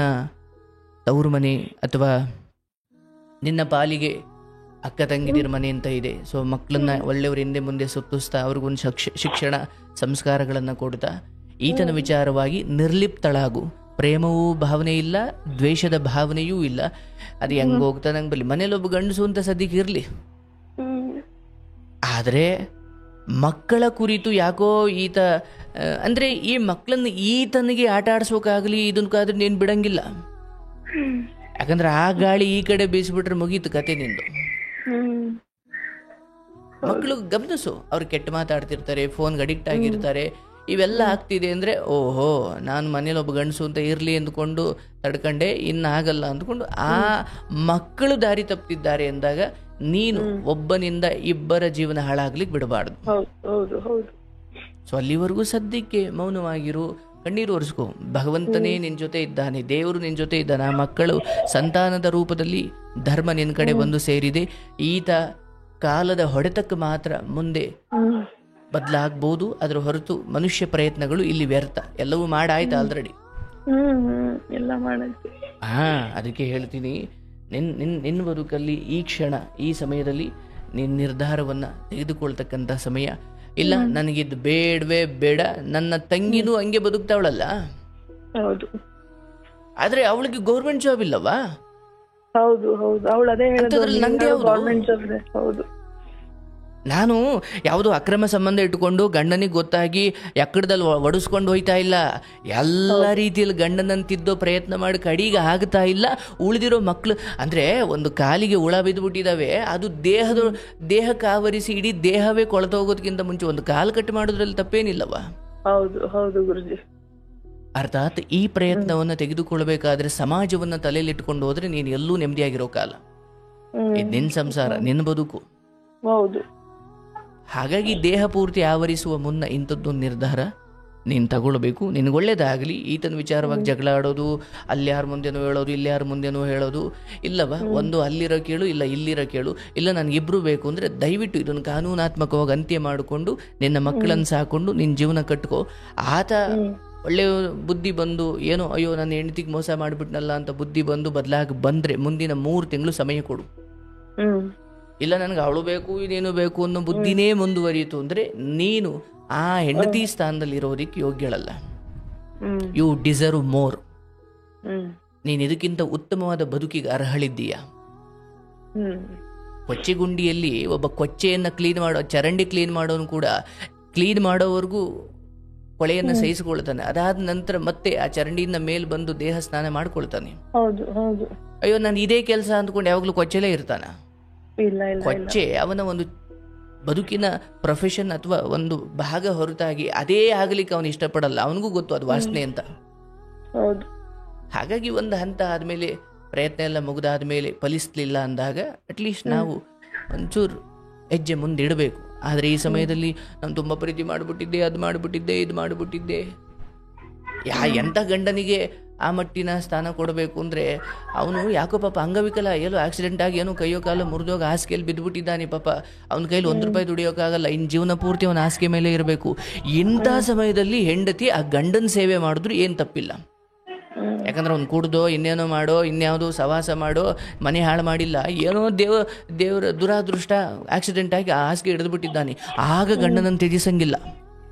ತವರು ಮನೆ ಅಥವಾ ನಿನ್ನ ಪಾಲಿಗೆ ಅಕ್ಕ ತಂಗಿದಿರ ಮನೆ ಅಂತ ಇದೆ. ಸೊ ಮಕ್ಕಳನ್ನ ಒಳ್ಳೆಯವ್ರ ಹಿಂದೆ ಮುಂದೆ ಸುತ್ತಿಸ್ತಾ ಅವ್ರಿಗೊಂದು ಶಿಕ್ಷಣ ಸಂಸ್ಕಾರಗಳನ್ನು ಕೊಡ್ತಾ ಈತನ ವಿಚಾರವಾಗಿ ನಿರ್ಲಿಪ್ತಳಾಗು. ಪ್ರೇಮವೂ ಭಾವನೆ ಇಲ್ಲ, ದ್ವೇಷದ ಭಾವನೆಯೂ ಇಲ್ಲ. ಅದು ಹೆಂಗೆ ಹೋಗ್ತಾ ನಂಗೆ ಬರಲಿ. ಮನೇಲಿ ಒಬ್ಬ ಗಂಡಸು ಅಂತ ಸದ್ಯಕ್ಕೆ ಇರಲಿ, ಆದರೆ ಮಕ್ಕಳ ಕುರಿತು ಯಾಕೋ ಈತ ಅಂದರೆ ಈ ಮಕ್ಕಳನ್ನು ಈತನಿಗೆ ಆಟ ಆಡಿಸೋಕಾಗಲಿ ಇದಕ್ಕಾದ್ರೆ ನೀನು ಬಿಡಂಗಿಲ್ಲ. ಯಾಕಂದ್ರೆ ಆ ಗಾಳಿ ಈ ಕಡೆ ಬೀಸ್ಬಿಟ್ರೆ ಮುಗೀತು ಕತೆ ನಿಂದು. ಮಕ್ಕಳು ಗಮನಿಸು, ಅವ್ರು ಕೆಟ್ಟ ಮಾತಾಡ್ತಿರ್ತಾರೆ, ಫೋನ್ಗೆ ಅಡಿಕ್ಟ್ ಆಗಿರ್ತಾರೆ. ಇವೆಲ್ಲ ಆಗ್ತಿದೆ ಅಂದರೆ ಓಹೋ ನಾನು ಮನೇಲಿ ಒಬ್ಬ ಗಂಡಸು ಅಂತ ಇರಲಿ ಅಂದ್ಕೊಂಡು ತಡ್ಕೊಂಡೆ, ಇನ್ನಾಗಲ್ಲ ಅಂದ್ಕೊಂಡು ಆ ಮಕ್ಕಳು ದಾರಿ ತಪ್ಪಿದ್ದಾರೆ ಎಂದಾಗ ನೀನು ಒಬ್ಬನಿಂದ ಇಬ್ಬರ ಜೀವನ ಹಾಳಾಗ್ಲಿಕ್ಕೆ ಬಿಡಬಾರ್ದು. ಸೊ ಅಲ್ಲಿವರೆಗೂ ಸದ್ಯಕ್ಕೆ ಮೌನವಾಗಿರು, ಕಣ್ಣೀರು ಒರೆಸ್ಕೋ. ಭಗವಂತನೇ ನಿನ್ನ ಜೊತೆ ಇದ್ದಾನೆ, ದೇವರು ನಿನ್ನ ಜೊತೆ ಇದ್ದಾನೆ. ಆ ಮಕ್ಕಳು ಸಂತಾನದ ರೂಪದಲ್ಲಿ ಧರ್ಮ ನಿನ್ನ ಕಡೆ ಬಂದು ಸೇರಿದೆ. ಈತ ಕಾಲದ ಹೊಡೆತಕ್ಕೆ ಮಾತ್ರ ಮುಂದೆ ಬದಲಾಗಬಹುದು, ಅದರ ಹೊರತು ಮನುಷ್ಯ ಪ್ರಯತ್ನಗಳು ಇಲ್ಲಿ ವ್ಯರ್ಥ. ಎಲ್ಲವೂ ಮಾಡಾಯ್ತು ಆಲ್ರೆಡಿ. ಅದಕ್ಕೆ ಹೇಳ್ತೀನಿ, ನಿನ್ನ ಬದುಕಲ್ಲಿ ಈ ಕ್ಷಣ ಈ ಸಮಯದಲ್ಲಿ ನಿನ್ನ ನಿರ್ಧಾರವನ್ನು ತೆಗೆದುಕೊಳ್ತಕ್ಕಂಥ ಸಮಯ. ಇಲ್ಲ ನನಗಿದ್ದು ಬೇಡವೇ ಬೇಡ. ನನ್ನ ತಂಗಿನೂ ಹಂಗೆ ಬದುಕ್ತಾವಳಲ್ಲ, ಆದ್ರೆ ಅವಳಿಗೆ ಗೌರ್ಮೆಂಟ್ ಜಾಬ್ ಇಲ್ಲವಾ? ನಾನು ಯಾವುದೋ ಅಕ್ರಮ ಸಂಬಂಧ ಇಟ್ಕೊಂಡು ಗಂಡನಿಗೆ ಗೊತ್ತಾಗಿ ಎಕ್ಕಡದಲ್ಲಿ ಒಡಿಸ್ಕೊಂಡು ಹೋಯ್ತಾ ಇಲ್ಲ. ಎಲ್ಲ ರೀತಿಯಲ್ಲಿ ಗಂಡನನ್ನು ತಿದ್ದೋ ಪ್ರಯತ್ನ ಮಾಡಿ ಕಡೆಗೆ ಆಗ್ತಾ ಇಲ್ಲ. ಉಳಿದಿರೋ ಮಕ್ಕಳು ಅಂದರೆ ಒಂದು ಕಾಲಿಗೆ ಹುಳ ಬಿದ್ದುಬಿಟ್ಟಿದ್ದಾವೆ, ಅದು ದೇಹಕ್ಕೆ ಆವರಿಸಿ ಇಡೀ ದೇಹವೇ ಕೊಳತೋಗೋದಕ್ಕಿಂತ ಮುಂಚೆ ಒಂದು ಕಾಲು ಕಟ್ ಮಾಡೋದ್ರಲ್ಲಿ ತಪ್ಪೇನಿಲ್ಲವಾ? ಹೌದು ಹೌದು ಗುರುಜಿ. ಅರ್ಥಾತ್ ಈ ಪ್ರಯತ್ನವನ್ನು ತೆಗೆದುಕೊಳ್ಬೇಕಾದ್ರೆ ಸಮಾಜವನ್ನು ತಲೆಯಲ್ಲಿಟ್ಕೊಂಡು ಹೋದ್ರೆ ನೀನು ಎಲ್ಲೂ ನೆಮ್ಮದಿಯಾಗಿರೋ ಕಾಲ. ಇದು ನಿನ್ನ ಸಂಸಾರ, ನಿನ್ನ ಬದುಕು. ಹೌದು. ಹಾಗಾಗಿ ದೇಹ ಪೂರ್ತಿ ಆವರಿಸುವ ಮುನ್ನ ಇಂಥದ್ದೊಂದು ನಿರ್ಧಾರ ನೀನು ತಗೊಳ್ಬೇಕು. ನಿನಗೆ ಒಳ್ಳೇದಾಗಲಿ. ಈತನ ವಿಚಾರವಾಗಿ ಜಗಳ ಆಡೋದು, ಅಲ್ಲಿ ಯಾರ ಮುಂದೆನೋ ಹೇಳೋದು, ಇಲ್ಲಿ ಯಾರ ಮುಂದೆನೋ ಹೇಳೋದು ಇಲ್ಲವಾ? ಒಂದು ಅಲ್ಲಿರೋ ಕೇಳು, ಇಲ್ಲ ಇಲ್ಲಿರೋ ಕೇಳು, ಇಲ್ಲ ನನಗಿಬ್ರು ಬೇಕು ಅಂದರೆ ದಯವಿಟ್ಟು ಇದನ್ನು ಕಾನೂನಾತ್ಮಕವಾಗಿ ಅಂತ್ಯ ಮಾಡಿಕೊಂಡು ನಿನ್ನ ಮಕ್ಕಳನ್ನು ಸಾಕೊಂಡು ನಿನ್ನ ಜೀವನ ಕಟ್ಕೋ. ಆತ ಒಳ್ಳೆಯ ಬುದ್ಧಿ ಬಂದು ಏನೋ ಅಯ್ಯೋ ನನ್ನ ಹೆಂಡತಿಗೆ ಮೋಸ ಮಾಡಿಬಿಟ್ನಲ್ಲ ಅಂತ ಬುದ್ಧಿ ಬಂದು ಬದಲಾಗಿ ಬಂದರೆ ಮುಂದಿನ 3 ತಿಂಗಳು ಸಮಯ ಕೊಡು. ಇಲ್ಲ ನನಗೆ ಅವಳು ಬೇಕು ಇದೇನು ಬೇಕು ಅನ್ನೋ ಬುದ್ಧಿನೇ ಮುಂದುವರಿಯಿತು ಅಂದರೆ ನೀನು ಆ ಹೆಂಡತಿ ಸ್ಥಾನದಲ್ಲಿ ಇರೋದಕ್ಕೆ ಯೋಗ್ಯಳಲ್ಲ. You deserve more. ನೀನು ಇದಕ್ಕಿಂತ ಉತ್ತಮವಾದ ಬದುಕಿಗೆ ಅರ್ಹಳಿದ್ದೀಯಾ? ಕೊಚ್ಚೆಗುಂಡಿಯಲ್ಲಿ ಒಬ್ಬ ಕೊಚ್ಚೆಯನ್ನು ಕ್ಲೀನ್ ಮಾಡೋ, ಚರಂಡಿ ಕ್ಲೀನ್ ಮಾಡೋನು ಕೂಡ ಕ್ಲೀನ್ ಮಾಡೋವರೆಗೂ ಕೊಳೆಯನ್ನು ಸಹಿಸಿಕೊಳ್ತಾನೆ. ಅದಾದ ನಂತರ ಮತ್ತೆ ಆ ಚರಂಡಿಯಿಂದ ಮೇಲೆ ಬಂದು ದೇಹ ಸ್ನಾನ ಮಾಡ್ಕೊಳ್ತಾನೆ. ಅಯ್ಯೋ ನಾನು ಇದೇ ಕೆಲಸ ಅಂದ್ಕೊಂಡು ಯಾವಾಗಲೂ ಕೊಚ್ಚೆಲೇ ಇರ್ತಾನ? ಕೊಚ್ಚೆ ಅವನ ಒಂದು ಬದುಕಿನ ಪ್ರೊಫೆಷನ್ ಅಥವಾ ಒಂದು ಭಾಗ ಹೊರತಾಗಿ ಅದೇ ಆಗಲಿಕ್ಕೆ ಅವನು ಇಷ್ಟಪಡಲ್ಲ. ಅವನಿಗೂ ಗೊತ್ತು ಅದು ವಾಸನೆ ಅಂತ. ಹಾಗಾಗಿ ಒಂದು ಹಂತ ಆದಮೇಲೆ ಪ್ರಯತ್ನ ಎಲ್ಲ ಮುಗಿದಾದ ಮೇಲೆ ಫಲಿಸ್ಲಿಲ್ಲ ಅಂದಾಗ ಅಟ್ಲೀಸ್ಟ್ ನಾವು ಒಂಚೂರು ಹೆಜ್ಜೆ ಮುಂದೆ ಇಡಬೇಕು. ಆದರೆ ಈ ಸಮಯದಲ್ಲಿ ನಾನು ತುಂಬ ಪ್ರೀತಿ ಮಾಡಿಬಿಟ್ಟಿದ್ದೆ, ಅದು ಮಾಡಿಬಿಟ್ಟಿದ್ದೆ, ಇದು ಮಾಡಿಬಿಟ್ಟಿದ್ದೆ. ಎಂಥ ಗಂಡನಿಗೆ ಆ ಮಟ್ಟಿನ ಸ್ಥಾನ ಕೊಡಬೇಕು ಅಂದರೆ ಅವನು ಯಾಕೋ ಪಾಪ ಅಂಗವಿಕಲ, ಎಲ್ಲೋ ಆಕ್ಸಿಡೆಂಟ್ ಆಗಿ ಏನೋ ಕೈಯೋ ಕಾಲ ಮುರಿದೋಗ ಹಾಸಿಗೆಯಲ್ಲಿ ಬಿದ್ದುಬಿಟ್ಟಿದ್ದಾನೆ. ಪಾಪ ಅವನ ಕೈಲಿ ₹1 ದುಡಿಯೋಕ್ಕಾಗಲ್ಲ. ಇನ್ನು ಜೀವನ ಪೂರ್ತಿ ಅವನ ಹಾಸಿಗೆ ಮೇಲೆ ಇರಬೇಕು. ಇಂಥ ಸಮಯದಲ್ಲಿ ಹೆಂಡತಿ ಆ ಗಂಡನ ಸೇವೆ ಮಾಡಿದ್ರು ಏನು ತಪ್ಪಿಲ್ಲ. ಯಾಕಂದ್ರೆ ಅವ್ನು ಕುಡ್ದೋ ಇನ್ನೇನೋ ಮಾಡೋ ಇನ್ಯಾವುದೋ ಸವಾಸ ಮಾಡೋ ಮನೆ ಹಾಳು ಮಾಡಿಲ್ಲ, ಏನೋ ದೇವರ ದುರಾದೃಷ್ಟ ಆಕ್ಸಿಡೆಂಟ್ ಆಗಿ ಆ ಹಾಸಿಗೆ ಹಿಡಿದುಬಿಟ್ಟಿದ್ದಾನೆ. ಆಗ ಗಂಡನನ್ನು ತ್ಯಜಿಸಂಗಿಲ್ಲ.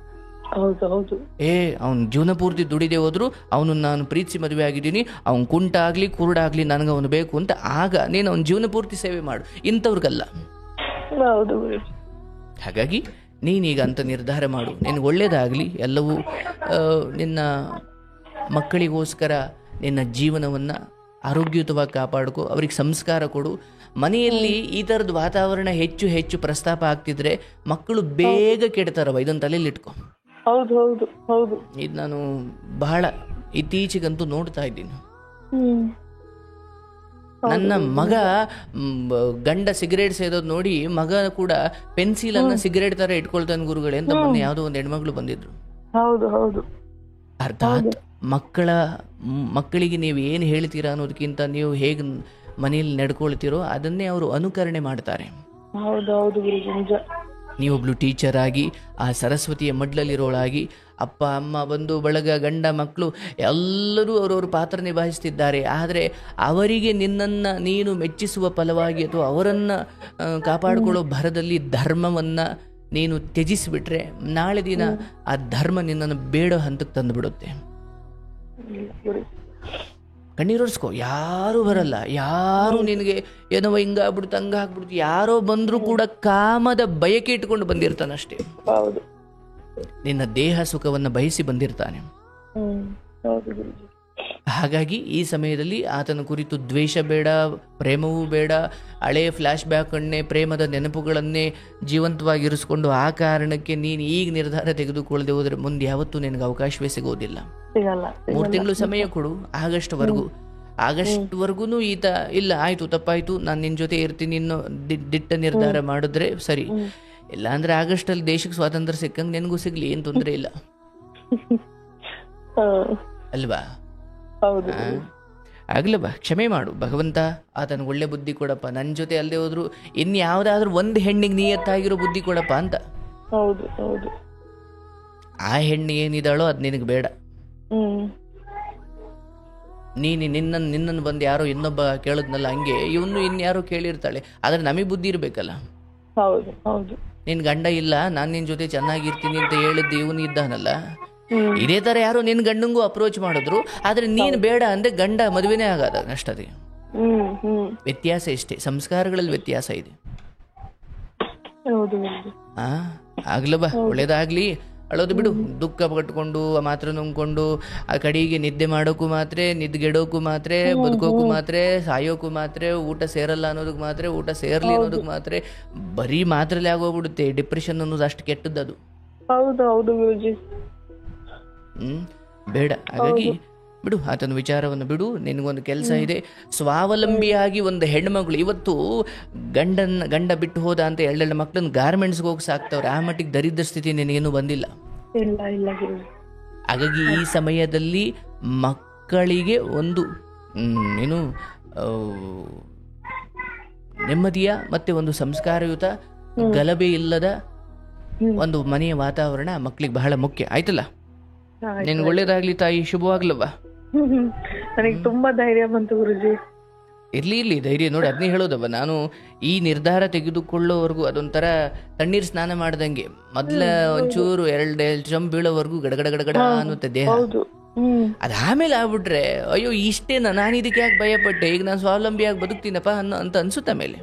ಅವನ ಜೀವನ ಪೂರ್ತಿ ದುಡಿದೇ ಹೋದ್ರು ಅವನು ನಾನು ಪ್ರೀತಿಸಿ ಮದುವೆ ಆಗಿದ್ದೀನಿ, ಅವ್ನು ಕುಂಟ ಆಗಲಿ ಕುರುಡಾಗಲಿ ನನಗೆ ಅವನು ಬೇಕು ಅಂತ ಆಗ ನೀನು ಅವನ ಜೀವನ ಪೂರ್ತಿ ಸೇವೆ ಮಾಡು. ಇಂಥವ್ರಿಗಲ್ಲ. ಹಾಗಾಗಿ ನೀನೀಗ ಅಂತ ನಿರ್ಧಾರ ಮಾಡು. ನಿನಗೆ ಒಳ್ಳೇದಾಗಲಿ. ಎಲ್ಲವೂ ನಿನ್ನ ಮಕ್ಕಳಿಗೋಸ್ಕರ ನಿನ್ನ ಜೀವನವನ್ನು ಆರೋಗ್ಯಯುತವಾಗಿ ಕಾಪಾಡ್ಕೊ. ಅವ್ರಿಗೆ ಸಂಸ್ಕಾರ ಕೊಡು. ಮನೆಯಲ್ಲಿ ಈ ಥರದ ವಾತಾವರಣ ಹೆಚ್ಚು ಹೆಚ್ಚು ಪ್ರಸ್ತಾಪ ಆಗ್ತಿದ್ರೆ ಮಕ್ಕಳು ಬೇಗ ಕೆಡ್ತಾರವ. ಇದನ್ನು ತಲೆಯಲ್ಲಿ ಇಟ್ಕೊ. ಇದು ನಾನು ಬಹಳ ಇತ್ತೀಚೆಗಂತೂ ನೋಡ್ತಾ ಇದ್ದೀನಿ. ನನ್ನ ಮಗ ಗಂಡ ಸಿಗರೇಟ್ ಸೇದೋದು ನೋಡಿ ಮಗ ಕೂಡ ಪೆನ್ಸಿಲ್ ಅನ್ನ ಸಿಗರೇಟ್ ತರ ಇಟ್ಕೊಳ್ತಾನೆ ಗುರುಗಳೇ ಅಂತ ಮೊನ್ನೆ ಯಾವುದೋ ಒಂದು ಹೆಣ್ಮಗಳು ಬಂದಿದ್ರು. ಅರ್ಥಾತ್ ಮಕ್ಕಳಿಗೆ ನೀವು ಏನು ಹೇಳ್ತೀರಾ ಅನ್ನೋದಕ್ಕಿಂತ ನೀವು ಹೇಗೆ ಮನೆಯಲ್ಲಿ ನಡ್ಕೊಳ್ತೀರೋ ಅದನ್ನೇ ಅವರು ಅನುಕರಣೆ ಮಾಡ್ತಾರೆ. ನೀವೊಬ್ಳು ಟೀಚರ್ ಆಗಿ ಆ ಸರಸ್ವತಿಯ ಮಡ್ಲಲ್ಲಿರೋಳಾಗಿ ಅಪ್ಪ ಅಮ್ಮ ಬಂಧು ಬಳಗ ಗಂಡ ಮಕ್ಕಳು ಎಲ್ಲರೂ ಅವರವ್ರ ಪಾತ್ರ ನಿಭಾಯಿಸ್ತಿದ್ದಾರೆ. ಆದರೆ ಅವರಿಗೆ ನಿನ್ನನ್ನು ನೀನು ಮೆಚ್ಚಿಸುವ ಫಲವಾಗಿ ಅಥವಾ ಅವರನ್ನು ಕಾಪಾಡಿಕೊಳ್ಳೋ ಭರದಲ್ಲಿ ಧರ್ಮವನ್ನು ನೀನು ತ್ಯಜಿಸಿಬಿಟ್ರೆ ನಾಳೆ ದಿನ ಆ ಧರ್ಮ ನಿನ್ನನ್ನು ಬೇಡೋ ಹಂತಕ್ಕೆ ತಂದುಬಿಡುತ್ತೆ. ಕಣ್ಣೀರೋರ್ಸ್ಕೋ. ಯಾರೂ ಬರಲ್ಲ, ಯಾರು ನಿನಗೆ ಏನೋ ಹಿಂಗಾಗ್ಬಿಡ್ತು ಹಂಗಾಗ್ಬಿಡ್ತು, ಯಾರೋ ಬಂದರೂ ಕೂಡ ಕಾಮದ ಬಯಕೆ ಇಟ್ಕೊಂಡು ಬಂದಿರ್ತಾನಷ್ಟೇ. ನಿನ್ನ ದೇಹ ಸುಖವನ್ನು ಬಯಸಿ ಬಂದಿರ್ತಾನೆ. ಹಾಗಾಗಿ ಈ ಸಮಯದಲ್ಲಿ ಆತನ ಕುರಿತು ದ್ವೇಷ ಬೇಡ, ಪ್ರೇಮವೂ ಬೇಡ. ಹಳೆಯ ಫ್ಲ್ಯಾಶ್ ಬ್ಯಾಕನ್ನೇ ಪ್ರೇಮದ ನೆನಪುಗಳನ್ನೇ ಜೀವಂತವಾಗಿರಿಸ್ಕೊಂಡು ಆ ಕಾರಣಕ್ಕೆ ನೀನು ಈಗ ನಿರ್ಧಾರ ತೆಗೆದುಕೊಳ್ಳದೆ ಹೋದರೆ ಮುಂದೆ ಯಾವತ್ತೂ ನಿನಗೆ ಅವಕಾಶವೇ ಸಿಗೋದಿಲ್ಲ. 3 ತಿಂಗಳು ಸಮಯ ಕೊಡು. ಆಗಸ್ಟ್ವರೆಗೂ ಈತ ಇಲ್ಲ ಆಯ್ತು ತಪ್ಪಾಯ್ತು ನಾನು ನಿನ್ನ ಜೊತೆ ಇರ್ತೀನಿ ಇನ್ನೂ ದಿಟ್ಟ ನಿರ್ಧಾರ ಮಾಡಿದ್ರೆ ಸರಿ. ಇಲ್ಲ ಅಂದ್ರೆ ಆಗಸ್ಟಲ್ಲಿ ದೇಶಕ್ಕೆ ಸ್ವಾತಂತ್ರ್ಯ ಸಿಕ್ಕಂಗೆ ನಿನಗೂ ಸಿಗ್ಲಿ, ಏನು ತೊಂದರೆ ಇಲ್ಲ ಅಲ್ವಾ? ಆಗ್ಲವಾ? ಕ್ಷಮೆ ಮಾಡು. ಭಗವಂತ ಆತನ ಒಳ್ಳೆ ಬುದ್ಧಿ ಕೊಡಪ್ಪ. ನನ್ನ ಜೊತೆ ಅಲ್ಲದೆ ಹೋದ್ರು ಇನ್ಯಾವುದಾದ್ರೂ ಒಂದು ಹೆಣ್ಣಿಗೆ ನಿಯತ್ತಾಗಿರೋ ಬುದ್ಧಿ ಕೊಡಪ್ಪ ಅಂತ. ಆ ಹೆಣ್ಣು ಏನಿದಾಳೋ ಅದು ನಿನಗೆ ಬೇಡ. ನಿನ್ನನ್ನು ಬಂದು ಯಾರೋ ಇನ್ನೊಬ್ಬ ಕೇಳಿದ್ನಲ್ಲ ಹಂಗೆ ಇವನು ಇನ್ಯಾರೋ ಕೇಳಿರ್ತಾಳೆ. ಆದ್ರೆ ನಮಗೆ ಬುದ್ಧಿ ಇರ್ಬೇಕಲ್ಲ. ನಿನ್ ಗಂಡ ಇಲ್ಲ ನಾನು ನಿನ್ ಜೊತೆ ಚೆನ್ನಾಗಿರ್ತೀನಿ ಅಂತ ಹೇಳಿದ್ದು ಇವನು ಇದ್ದಾನಲ್ಲ. ಇದೇ ತರ ಯಾರೋ ನಿನ್ ಗಂಡಂಗೂ ಅಪ್ರೋಚ್ ಮಾಡಿದ್ರು, ಆದ್ರೆ ನೀನ್ ಬೇಡ ಅಂದ್ರೆ ಗಂಡ ಮದುವೆನೇ ಆಗದ ಅಷ್ಟೇ. ವ್ಯತ್ಯಾಸ ಇಷ್ಟೇ, ಸಂಸ್ಕಾರಗಳಲ್ಲಿ ವ್ಯತ್ಯಾಸ ಇದೆ. ಹೌದು ಆ ಆಗ್ಲವ, ಒಳ್ಳೇದಾಗ್ಲಿ. ಅಳೋದು ಬಿಡು, ದುಃಖ ಪಟ್ಕೊಂಡು ಮಾತ್ರ ನುಂಗ್ಕೊಂಡು ಆ ಕಡೆಗೆ ನಿದ್ದೆ ಮಾಡೋಕ್ಕೂ ಮಾತ್ರ, ನಿದ್ಗೆಡೋಕ್ಕೂ ಮಾತ್ರ, ಬದುಕೋಕ್ಕೂ ಮಾತ್ರ, ಸಾಯೋಕ್ಕೂ ಮಾತ್ರ, ಊಟ ಸೇರಲ್ಲ ಅನ್ನೋದಕ್ಕೆ ಮಾತ್ರ, ಊಟ ಸೇರ್ಲಿ ಅನ್ನೋದಕ್ಕೆ ಮಾತ್ರ, ಬರೀ ಮಾತ್ರಲ್ಲೇ ಆಗೋಗ್ಬಿಡುತ್ತೆ. ಡಿಪ್ರೆಷನ್ ಅನ್ನೋದು ಅಷ್ಟು ಕೆಟ್ಟದ್ದು. ಹೌದು ಗುರುಜಿ. ಬೇಡ. ಹಾಗಾಗಿ ಬಿಡು, ಆತನ ವಿಚಾರವನ್ನು ಬಿಡು. ನಿನಗೊಂದು ಕೆಲಸ ಇದೆ. ಸ್ವಾವಲಂಬಿಯಾಗಿ ಒಂದು ಹೆಣ್ಮಗಳು ಇವತ್ತು ಗಂಡ ಬಿಟ್ಟು ಹೋದ ಅಂತ ಎರಡೆರಡು ಮಕ್ಕಳನ್ನ ಗಾರ್ಮೆಂಟ್ಸ್ಗೆ ಹೋಗಿ ಸಾಕ್ತವ್ರೆ. ಆ ಮಟ್ಟಿಗೆ ದರಿದ್ರ ಸ್ಥಿತಿ ನಿನಗೇನು ಬಂದಿಲ್ಲ. ಹಾಗಾಗಿ ಈ ಸಮಯದಲ್ಲಿ ಮಕ್ಕಳಿಗೆ ಒಂದು ಏನು ನೆಮ್ಮದಿಯ ಮತ್ತೆ ಒಂದು ಸಂಸ್ಕಾರಯುತ, ಗಲಭೆ ಇಲ್ಲದ ಒಂದು ಮನೆಯ ವಾತಾವರಣ ಮಕ್ಕಳಿಗೆ ಬಹಳ ಮುಖ್ಯ. ಆಯ್ತಲ್ಲ? ನಿನ್ಗೆ ಒಳ್ಳೇದಾಗ್ಲಿ ತಾಯಿ, ಶುಭವಾಗ್ಲವ್ವ. ನನಗೆ ತುಂಬಾ ಧೈರ್ಯ ಬಂತು ಗುರುಜಿ. ಇರ್ಲಿ ಧೈರ್ಯ. ನೋಡಿ, ಅದನ್ನೇ ಹೇಳೋದವ ನಾನು. ಈ ನಿರ್ಧಾರ ತೆಗೆದುಕೊಳ್ಳೋವರೆಗೂ ಅದೊಂಥರ ತಣ್ಣೀರ್ ಸ್ನಾನ ಮಾಡ್ದಂಗೆ. ಮೊದ್ಲ ಒಂಚೂರು ಎರಡು ಚಂಪ್ ಬೀಳೋವರೆಗೂ ಗಡಗಡ ಅನ್ನುತ್ತೆ ದೇಹ. ಅದಾಮೇಲೆ ಆಗ್ಬಿಟ್ರೆ ಅಯ್ಯೋ ಇಷ್ಟೇನ, ನಾನು ಇದಕ್ಕೆ ಯಾಕೆ ಭಯಪಟ್ಟೆ, ಈಗ ನಾನು ಸ್ವಾವಲಂಬಿಯಾಗಿ ಬದುಕ್ತೀನಪ್ಪ ಅಂತ ಅನ್ಸುತ್ತ ಮೇಲೆ.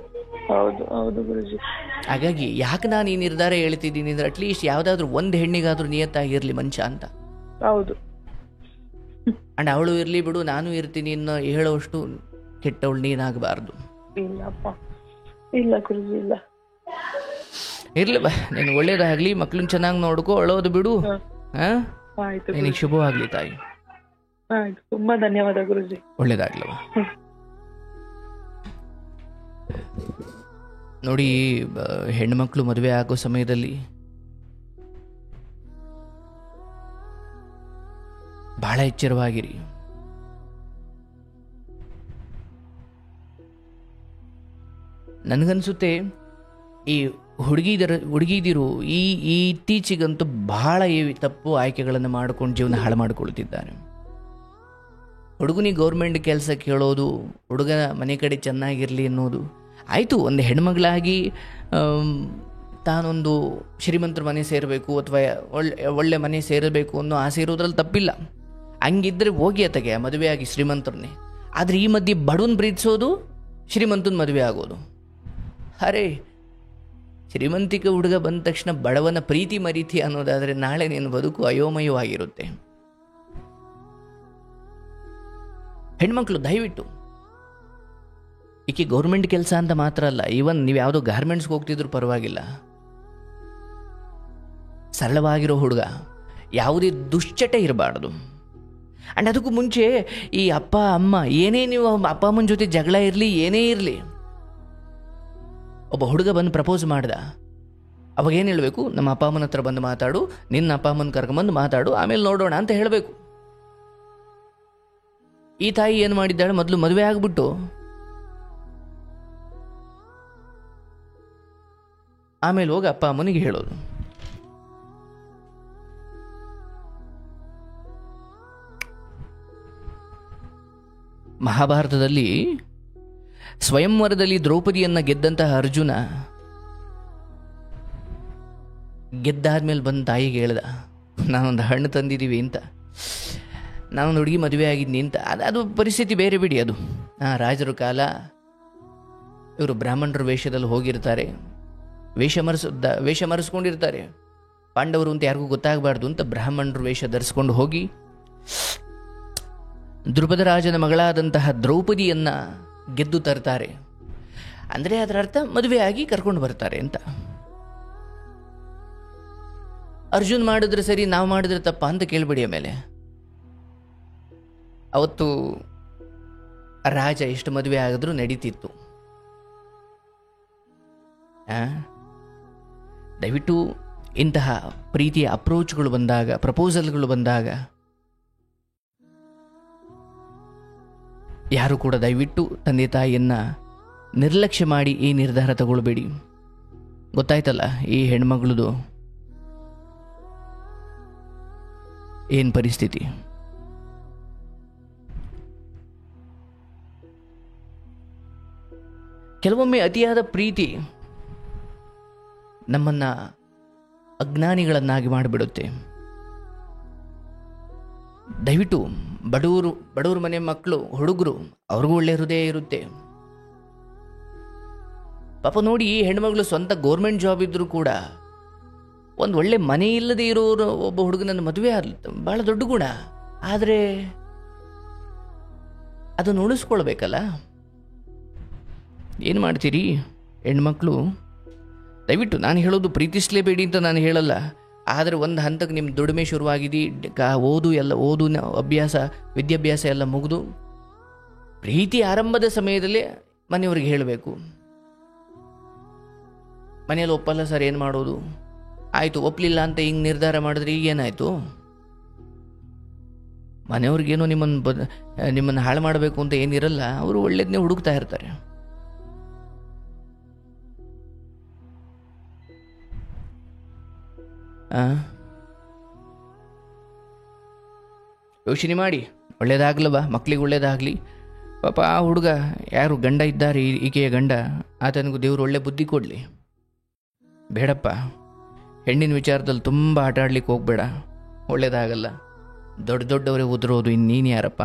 ಹಾಗಾಗಿ ಯಾಕೆ ನಾನು ಈ ನಿರ್ಧಾರ ಹೇಳ್ತಿದ್ದೀನಿ ಅಂದ್ರೆ ಅಟ್ಲೀಸ್ಟ್ ಯಾವ್ದಾದ್ರು ಒಂದು ಹೆಣ್ಣಿಗಾದ್ರೂ ನಿಯತ್ತಾಗಿರ್ಲಿ ಮನುಷ್ಯ ಅಂತ. ಹೌದು. ಅಂಡ್ ಅವಳು ಇರ್ಲಿ ಬಿಡು, ನಾನು ಇರ್ತೀನಿ ಇನ್ನು ಹೇಳೋಷ್ಟು ಕೆಟ್ಟವಳು ನೀನಾಗಬಾರ್ದು. ಇರ್ಲಿ ಬಾ, ನೀನು ಒಳ್ಳೇದಾಗ್ಲಿ. ಮಕ್ಳನ್ನ ಚೆನ್ನಾಗಿ ನೋಡ್ಕೋ, ಅಳೋದು ಬಿಡು. ನಿನಗೆ ಶುಭವಾಗ್ಲಿ ತಾಯಿ. ತುಂಬಾ ಧನ್ಯವಾದ ಗುರುಜಿ. ಒಳ್ಳೇದಾಗ್ಲವ. ನೋಡಿ, ಹೆಣ್ಮಕ್ಳು ಮದುವೆ ಆಗೋ ಸಮಯದಲ್ಲಿ ಬಹಳ ಎಚ್ಚರವಾಗಿರಿ. ನನಗನ್ಸುತ್ತೆ ಈ ಹುಡುಗಿದಿರು ಈ ಇತ್ತೀಚೆಗಂತೂ ಬಹಳ ತಪ್ಪು ಆಯ್ಕೆಗಳನ್ನು ಮಾಡ್ಕೊಂಡು ಜೀವನ ಹಾಳು ಮಾಡಿಕೊಳ್ತಿದ್ದಾರೆ. ಹುಡುಗನಿಗೆ ಗೌರ್ಮೆಂಟ್ ಕೆಲಸ ಕೇಳೋದು, ಹುಡುಗನ ಮನೆ ಕಡೆ ಚೆನ್ನಾಗಿರಲಿ ಅನ್ನೋದು ಆಯಿತು. ಒಂದು ಹೆಣ್ಮಗಳಾಗಿ ತಾನೊಂದು ಶ್ರೀಮಂತರ ಮನೆ ಸೇರಬೇಕು ಅಥವಾ ಒಳ್ಳೆ ಮನೆ ಸೇರಬೇಕು ಅನ್ನೋ ಆಸೆ ಇರೋದ್ರಲ್ಲಿ ತಪ್ಪಿಲ್ಲ. ಹಂಗಿದ್ರೆ ಹೋಗಿ ಅತ್ತಗೆ ಮದುವೆಯಾಗಿ ಶ್ರೀಮಂತರನ್ನೇ. ಆದರೆ ಈ ಮಧ್ಯೆ ಬಡವನ್ ಪ್ರೀತಿಸೋದು, ಶ್ರೀಮಂತನ ಮದುವೆ ಆಗೋದು. ಅರೆ, ಶ್ರೀಮಂತಿಕ ಹುಡುಗ ಬಂದ ತಕ್ಷಣ ಬಡವನ ಪ್ರೀತಿ ಮರೀತಿ ಅನ್ನೋದಾದರೆ ನಾಳೆ ನೀನು ಬದುಕು ಅಯೋಮಯವಾಗಿರುತ್ತೆ. ಹೆಣ್ಮಕ್ಳು ದಯವಿಟ್ಟು, ಈಕೆ ಗೌರ್ಮೆಂಟ್ ಕೆಲಸ ಅಂತ ಮಾತ್ರ ಅಲ್ಲ, ಈವನ್ ನೀವು ಯಾವುದೋ ಗಾರ್ಮೆಂಟ್ಸ್ಗೆ ಹೋಗ್ತಿದ್ರು ಪರವಾಗಿಲ್ಲ, ಸರಳವಾಗಿರೋ ಹುಡುಗ, ಯಾವುದೇ ದುಶ್ಚಟ ಇರಬಾರ್ದು. ಆ್ಯಂಡ್ ಅದಕ್ಕೂ ಮುಂಚೆ ಈ ಅಪ್ಪ ಅಮ್ಮ ಏನೇ ನೀವು ಅಪ್ಪ ಅಮ್ಮನ ಜೊತೆ ಜಗಳ ಇರಲಿ, ಏನೇ ಇರಲಿ, ಒಬ್ಬ ಹುಡುಗ ಬಂದು ಪ್ರಪೋಸ್ ಮಾಡ್ದ, ಅವಾಗ ಏನು ಹೇಳಬೇಕು? ನಮ್ಮ ಅಪ್ಪ ಅಮ್ಮನ ಹತ್ರ ಬಂದು ಮಾತಾಡು, ನಿನ್ನ ಅಪ್ಪ ಅಮ್ಮನ ಕರ್ಕೊಂಬಂದು ಮಾತಾಡು, ಆಮೇಲೆ ನೋಡೋಣ ಅಂತ ಹೇಳಬೇಕು. ಈ ತಾಯಿ ಏನು ಮಾಡಿದ್ದಾಳೆ, ಮೊದಲು ಮದುವೆ ಆಗ್ಬಿಟ್ಟು ಆಮೇಲೆ ಹೋಗಿ ಅಪ್ಪ ಅಮ್ಮನಿಗೆ ಹೇಳೋದು. ಮಹಾಭಾರತದಲ್ಲಿ ಸ್ವಯಂವರದಲ್ಲಿ ದ್ರೌಪದಿಯನ್ನ ಗೆದ್ದಂತಹ ಅರ್ಜುನ ಗೆದ್ದಾದ್ಮೇಲೆ ಬಂದು ತಾಯಿಗೆ ಹೇಳ್ದ, ನಾನೊಂದು ಹಣ್ಣು ತಂದಿದ್ದೀವಿ ಅಂತ, ನಾನೊಂದು ಹುಡುಗಿ ಮದುವೆ ಆಗಿದ್ದೀನಿ ಅಂತ. ಅದು ಪರಿಸ್ಥಿತಿ ಬೇರೆ ಬಿಡಿ. ಅದು ರಾಜರ ಕಾಲ, ಇವರು ಬ್ರಾಹ್ಮಣರ ವೇಷದಲ್ಲಿ ಹೋಗಿರ್ತಾರೆ, ವೇಷ ಮರೆಸ್ಕೊಂಡಿರ್ತಾರೆ. ಪಾಂಡವರು ಅಂತ ಯಾರಿಗೂ ಗೊತ್ತಾಗಬಾರ್ದು ಅಂತ ಬ್ರಾಹ್ಮಣರ ವೇಷ ಧರಿಸ್ಕೊಂಡು ಹೋಗಿ ದ್ರುಪದ ರಾಜನ ಮಗಳಾದಂತಹ ದ್ರೌಪದಿಯನ್ನ ಗೆದ್ದು ತರ್ತಾರೆ. ಅಂದರೆ ಅದರ ಅರ್ಥ ಮದುವೆಯಾಗಿ ಕರ್ಕೊಂಡು ಬರ್ತಾರೆ ಅಂತ. ಅರ್ಜುನ್ ಮಾಡಿದ್ರೆ ಸರಿ, ನಾವು ಮಾಡಿದ್ರೆ ತಪ್ಪ ಅಂತ ಕೇಳ್ಬೇಡಿ. ಆಮೇಲೆ ಅವತ್ತು ರಾಜ ಎಷ್ಟು ಮದುವೆ ಆಗಿದ್ರೂ ನಡೀತಿತ್ತು. ದಯವಿಟ್ಟು ಇಂತಹ ಪ್ರೀತಿಯ ಅಪ್ರೋಚ್ಗಳು ಬಂದಾಗ, ಪ್ರಪೋಸಲ್ಗಳು ಬಂದಾಗ ಯಾರು ಕೂಡ ದಯವಿಟ್ಟು ತಂದೆ ತಾಯಿಯನ್ನು ನಿರ್ಲಕ್ಷ್ಯ ಮಾಡಿ ಈ ನಿರ್ಧಾರ ತಗೊಳ್ಬೇಡಿ. ಗೊತ್ತಾಯ್ತಲ್ಲ ಈ ಹೆಣ್ಮಗಳದು ಏನು ಪರಿಸ್ಥಿತಿ. ಕೆಲವೊಮ್ಮೆ ಅತಿಯಾದ ಪ್ರೀತಿ ನಮ್ಮನ್ನ ಅಜ್ಞಾನಿಗಳನ್ನಾಗಿ ಮಾಡಿಬಿಡುತ್ತೆ. ದಯವಿಟ್ಟು ಬಡವರು ಮನೆ ಮಕ್ಕಳು, ಹುಡುಗರು, ಅವ್ರಿಗೂ ಒಳ್ಳೆ ಹೃದಯ ಇರುತ್ತೆ. ಪಾಪ ನೋಡಿ, ಹೆಣ್ಮಗಳು ಸ್ವಂತ ಗೌರ್ಮೆಂಟ್ ಜಾಬ್ ಇದ್ದರೂ ಕೂಡ ಒಂದು ಒಳ್ಳೆ ಮನೆ ಇಲ್ಲದೆ ಇರೋರು ಒಬ್ಬ ಹುಡುಗನನ್ನು ಮದುವೆ ಭಾಳ ದೊಡ್ಡ ಗುಣ. ಆದರೆ ಅದನ್ನು ಉಳಿಸ್ಕೊಳ್ಬೇಕಲ್ಲ. ಏನು ಮಾಡ್ತೀರಿ ಹೆಣ್ಮಕ್ಳು? ದಯವಿಟ್ಟು ನಾನು ಹೇಳೋದು ಪ್ರೀತಿಸಲೇಬೇಡಿ ಅಂತ ನಾನು ಹೇಳಲ್ಲ. ಆದರೆ ಒಂದು ಹಂತಕ್ಕೆ ನಿಮ್ಮ ದುಡಿಮೆ ಶುರುವಾಗಿದ್ದು ಓದು ಅಭ್ಯಾಸ ವಿದ್ಯಾಭ್ಯಾಸ ಎಲ್ಲ ಮುಗಿದು ಪ್ರೀತಿ ಆರಂಭದ ಸಮಯದಲ್ಲೇ ಮನೆಯವ್ರಿಗೆ ಹೇಳಬೇಕು. ಮನೆಯಲ್ಲಿ ಒಪ್ಪಲ್ಲ ಸರ್, ಏನು ಮಾಡೋದು? ಆಯಿತು, ಒಪ್ಪಲಿಲ್ಲ ಅಂತ ಹಿಂಗೆ ನಿರ್ಧಾರ ಮಾಡಿದ್ರೆ ಈಗೇನಾಯಿತು? ಮನೆಯವ್ರಿಗೇನೋ ನಿಮ್ಮನ್ನು ಹಾಳು ಮಾಡಬೇಕು ಅಂತ ಏನಿರಲ್ಲ. ಅವರು ಒಳ್ಳೇದನ್ನೇ ಹುಡುಕ್ತಾ ಇರ್ತಾರೆ. ಯೋಚನೆ ಮಾಡಿ, ಒಳ್ಳೇದಾಗ್ಲವ, ಮಕ್ಕಳಿಗೆ ಒಳ್ಳೇದಾಗಲಿ. ಪಾಪ ಆ ಹುಡುಗ ಯಾರು ಗಂಡ ಇದ್ದಾರೆ, ಈಕೆಯ ಗಂಡ, ಆತನಿಗೂ ದೇವರು ಒಳ್ಳೆ ಬುದ್ಧಿ ಕೊಡಲಿ. ಬೇಡಪ್ಪ, ಹೆಣ್ಣಿನ ವಿಚಾರದಲ್ಲಿ ತುಂಬ ಆಟ ಆಡ್ಲಿಕ್ಕೆ ಹೋಗ್ಬೇಡ, ಒಳ್ಳೇದಾಗಲ್ಲ. ದೊಡ್ಡವರೇ ಉದುರೋದು, ಇನ್ನೀನು ಯಾರಪ್ಪ?